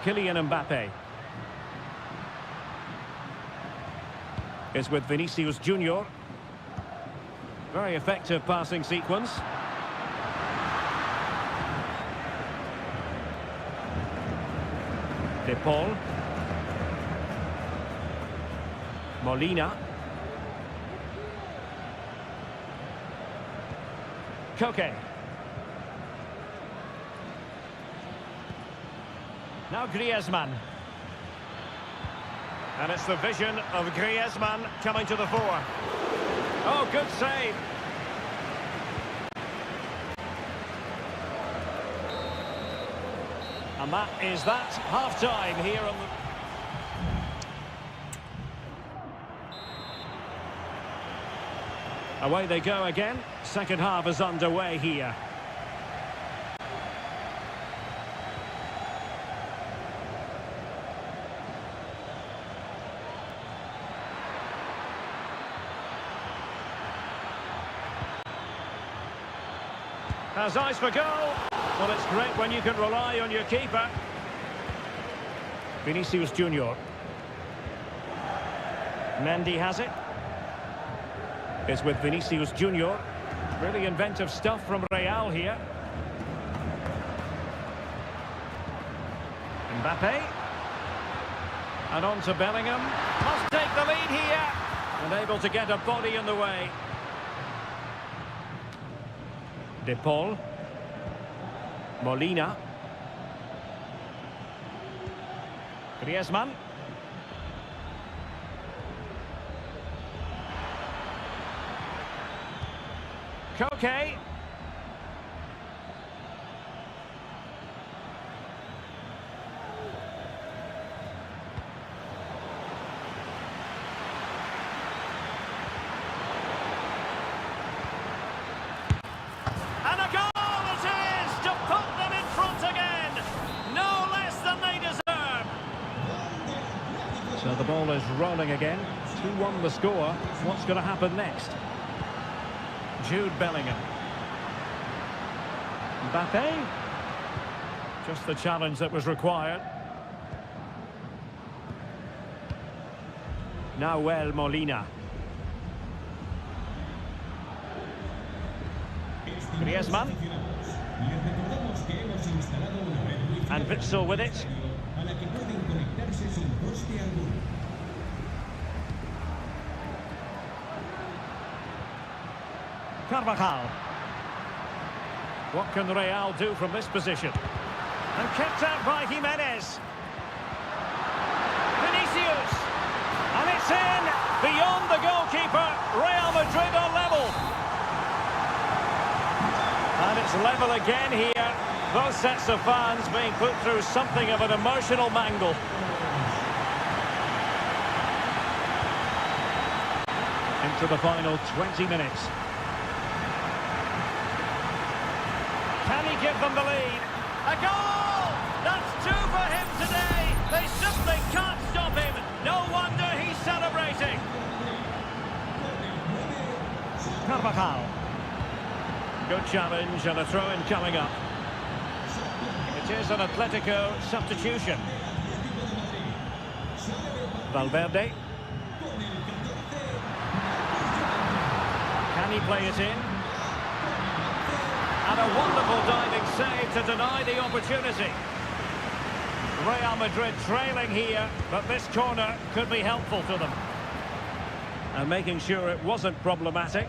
Kylian Mbappe. Is with Vinicius Junior. Very effective passing sequence. De Paul. Molina. Koke. Now Griezmann. And it's the vision of Griezmann coming to the fore. Oh, good save. And that is that. Half-time here on the... Away they go again. Second half is underway here. Has eyes for goal. Well, it's great when you can rely on your keeper. Vinicius Junior. Mendy has it. It's with Vinicius Junior. Really inventive stuff from Real here. Mbappe. And on to Bellingham. Must take the lead here. And able to get a body in the way. De Paul. Molina. Griezmann. Koke. And a goal it is to put them in front again. No less than they deserve. So the ball is rolling again. 2-1 the score. What's going to happen next? Jude Bellingham. Mbappe. Just the challenge that was required. Nahuel Molina. Griezmann. And Witsel with it. Carvajal. What can Real do from this position? And kept out by Jimenez. Vinicius. And it's in. Beyond the goalkeeper. Real Madrid are level. And it's level again here. Both sets of fans being put through something of an emotional mangle. Into the final 20 minutes. Can he give them the lead? A goal! That's two for him today. They simply can't stop him. No wonder he's celebrating. Carvajal. Good challenge and a throw-in coming up. It is an Atletico substitution. Valverde. Can he play it in? And a wonderful diving save to deny the opportunity. Real Madrid trailing here, but this corner could be helpful to them. And making sure it wasn't problematic.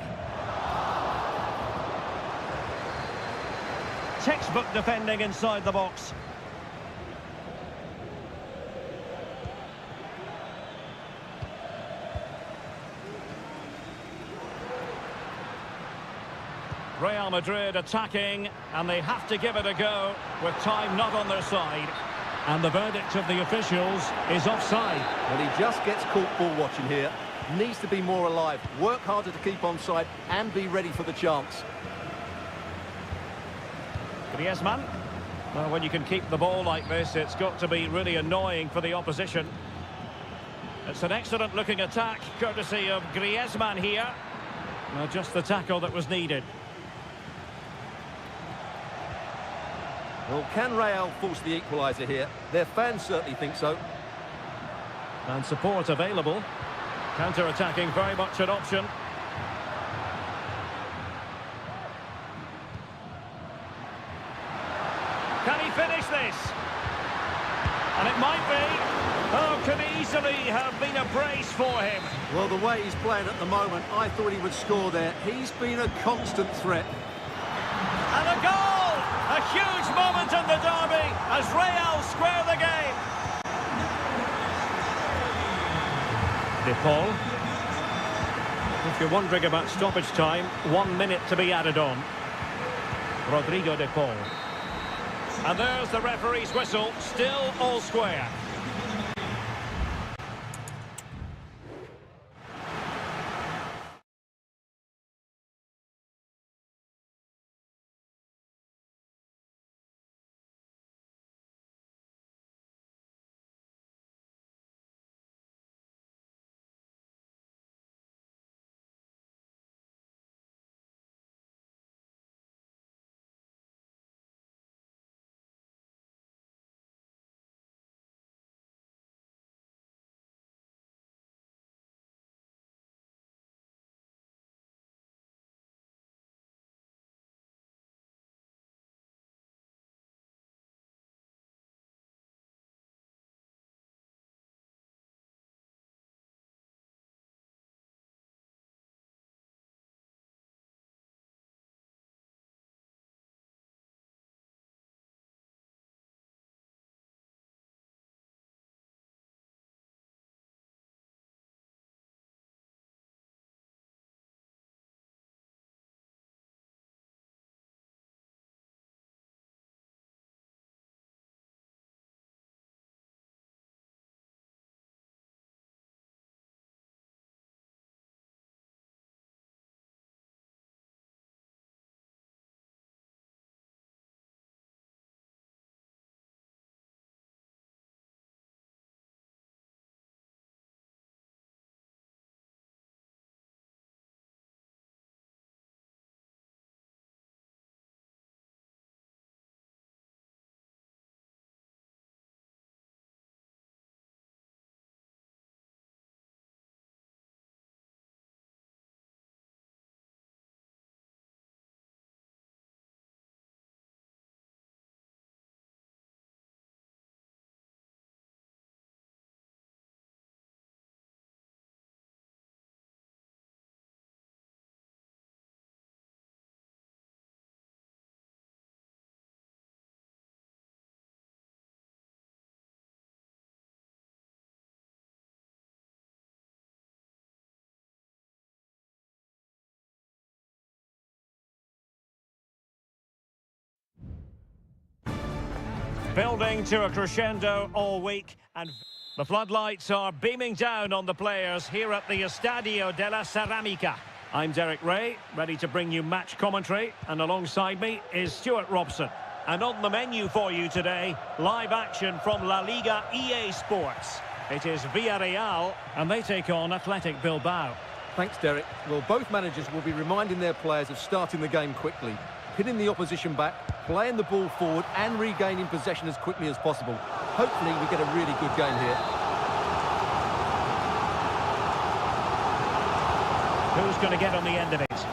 Textbook defending inside the box. Real Madrid attacking, and they have to give it a go with time not on their side. And the verdict of the officials is offside. Well, he just gets caught ball watching here. Needs to be more alive, work harder to keep onside, and be ready for the chance. Griezmann. Well, when you can keep the ball like this, it's got to be really annoying for the opposition. It's an excellent looking attack, courtesy of Griezmann here. Well, just the tackle that was needed. Well, can Real force the equaliser here? Their fans certainly think so. And support available. Counter-attacking very much an option. Can he finish this? And it might be. Oh, could easily have been a brace for him. Well, the way he's playing at the moment, I thought he would score there. He's been a constant threat. And a goal! A huge moment in the derby as Real square the game. De Paul. If you're wondering about stoppage time, 1 minute to be added on. Rodrigo De Paul. And there's the referee's whistle, still all square. Building to a crescendo all week, and the floodlights are beaming down on the players here at the Estadio de la Ceramica. I'm Derek Ray, ready to bring you match commentary, and alongside me is Stuart Robson. And on the menu for you today, live action from La Liga EA Sports. It is Villarreal, and they take on Athletic Bilbao. Thanks, Derek. Well, both managers will be reminding their players of starting the game quickly, hitting the opposition back, playing the ball forward and regaining possession as quickly as possible. Hopefully we get a really good game here. Who's going to get on the end of it?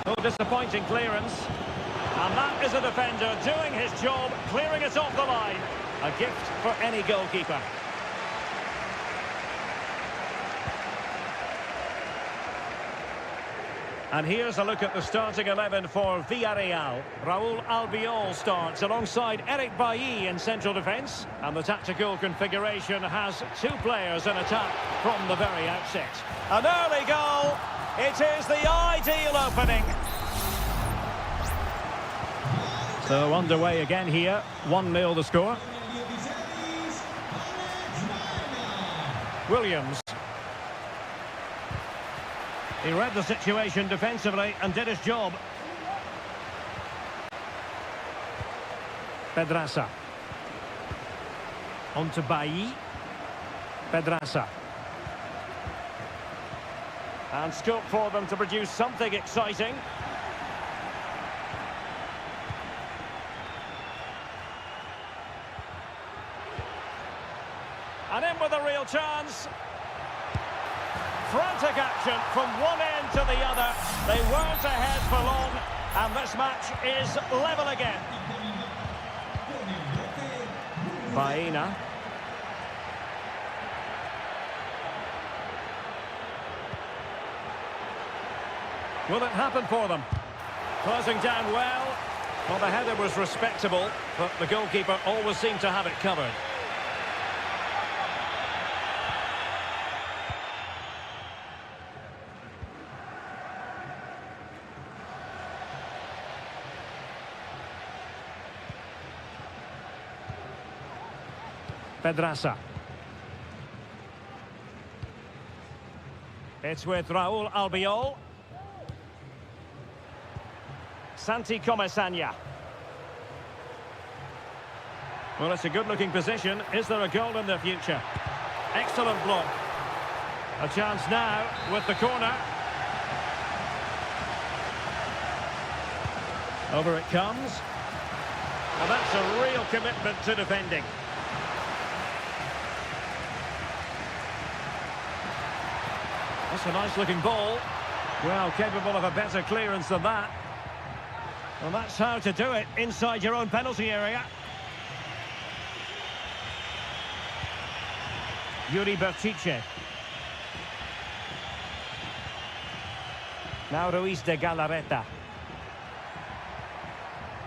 Oh, disappointing clearance. And that is a defender doing his job, clearing it off the line. A gift for any goalkeeper. And here's a look at the starting 11 for Villarreal. Raúl Albiol starts alongside Eric Bailly in central defence. And the tactical configuration has two players in attack from the very outset. An early goal. It is the ideal opening. So underway again here. 1-0 the score. Williams. He read the situation defensively and did his job. Pedraza. On to Bailly. Pedraza. And scope for them to produce something exciting. And in with a real chance. Frantic action from one end to the other. They weren't ahead for long, and this match is level again. Baena. Will it happen for them? Closing down well. Well, the header was respectable, but the goalkeeper always seemed to have it covered. Pedraza. It's with Raúl Albiol. Santi Comesaña. Well, it's a good-looking position. Is there a goal in the future? Excellent block. A chance now with the corner. Over it comes. And that's a real commitment to defending. That's a nice-looking ball. Well, capable of a better clearance than that. Well, that's how to do it inside your own penalty area. Yuri Bertice. Now Ruiz de Galarreta.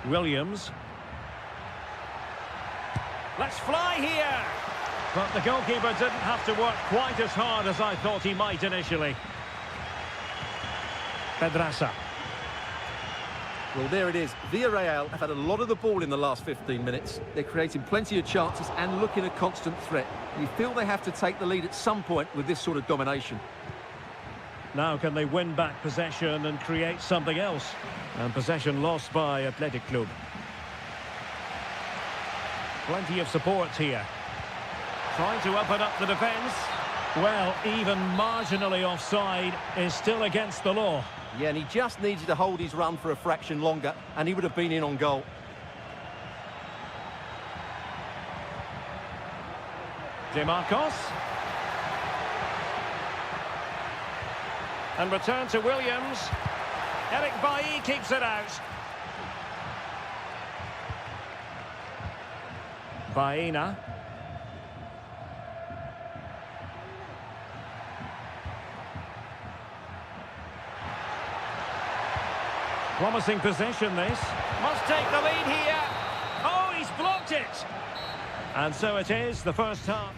Williams. Let's fly here! But the goalkeeper didn't have to work quite as hard as I thought he might initially. Pedraza. Well, there it is. Villarreal have had a lot of the ball in the last 15 minutes. They're creating plenty of chances and looking a constant threat. You feel they have to take the lead at some point with this sort of domination. Now can they win back possession and create something else? And possession lost by Athletic Club. Plenty of support here. Trying to open up the defence. Well, even marginally offside is still against the law. Yeah, and he just needed to hold his run for a fraction longer, and he would have been in on goal. DeMarcos. And return to Williams. Eric Bailly keeps it out. Baena. Promising possession, this. Must take the lead here. Oh, he's blocked it. And so it is, the first half.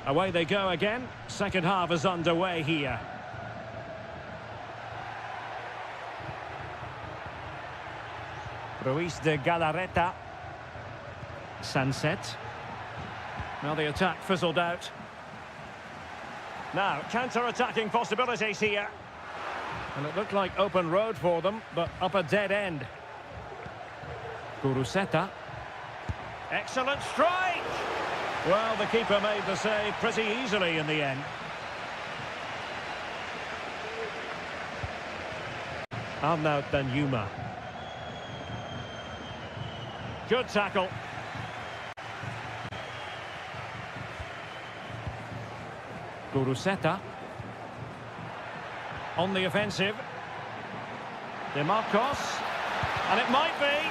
Away they go again. Second half is underway here. Ruiz de Galarreta. Sunset. Well, the attack fizzled out. Now, counter-attacking possibilities here. And it looked like open road for them, but up a dead end. Guruseta. Excellent strike! Well, the keeper made the save pretty easily in the end. Arnaut Danjuma. Good tackle. Guruseta. On the offensive. DeMarcos. And it might be.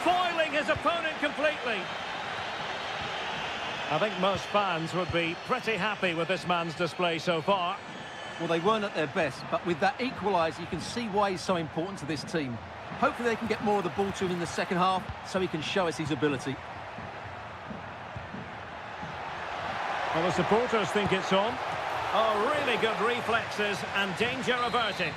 Foiling his opponent completely. I think most fans would be pretty happy with this man's display so far. Well, they weren't at their best, but with that equaliser, you can see why he's so important to this team. Hopefully they can get more of the ball to him in the second half so he can show us his ability. Well, the supporters think it's on. Oh, really good reflexes and danger averted.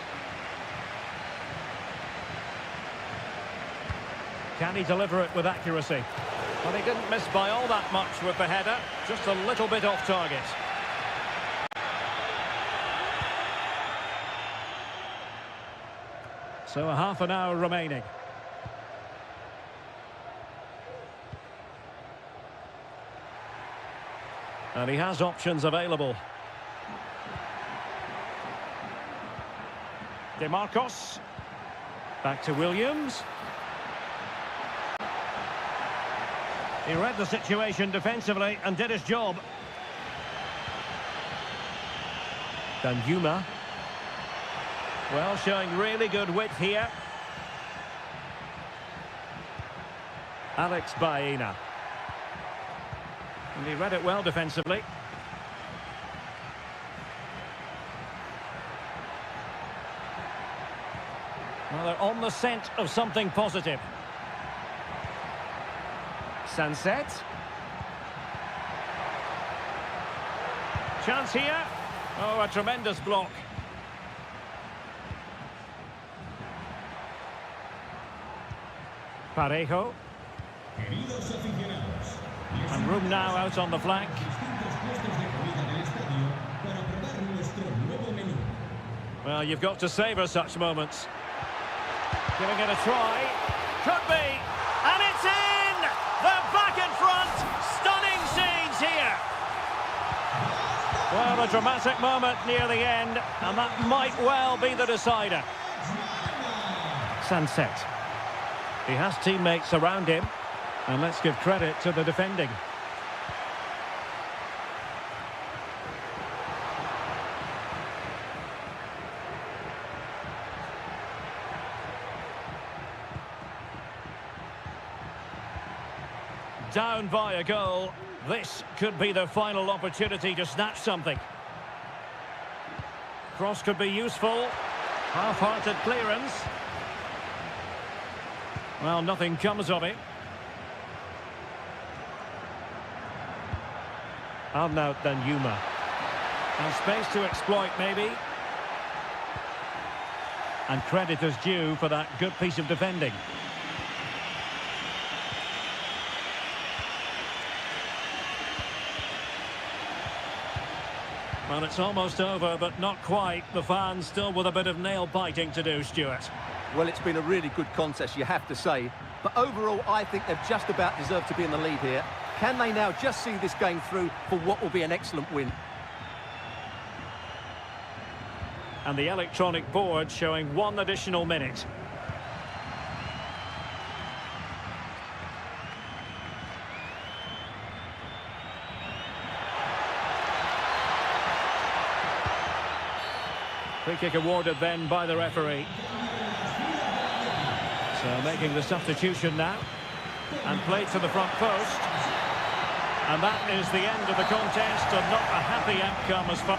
Can he deliver it with accuracy? Well, he didn't miss by all that much with the header, just a little bit off target. So a half an hour remaining. And he has options available. DeMarcos. Back to Williams. He read the situation defensively and did his job. Danjuma. Well, showing really good width here. Alex Baena. And he read it well defensively. Well, they're on the scent of something positive. Sunset. Chance here. Oh, a tremendous block. Parejo. Queridos aficionados, les And room now out on the flank. distintos puestos de comida del estadio para probar nuestro nuevo menú. Well, you've got to savour such moments. Giving it a try. Could be. And it's in! They're back in front. Stunning scenes here. Well, a dramatic moment near the end, and that might well be the decider. Sunset. He has teammates around him, and let's give credit to the defending. Down by a goal. This could be the final opportunity to snatch something. Cross could be useful. Half-hearted clearance. Well, nothing comes of it. Arnaut Danjuma. And space to exploit, maybe. And credit is due for that good piece of defending. Well, it's almost over, but not quite. The fans still with a bit of nail-biting to do, Stuart. Well, it's been a really good contest, you have to say. But overall, I think they've just about deserved to be in the lead here. Can they now just see this game through for what will be an excellent win? And the electronic board showing 1 additional minute. Free kick awarded then by the referee. So making the substitution now. And played to the front post. And that is the end of the contest, and not a happy outcome as far.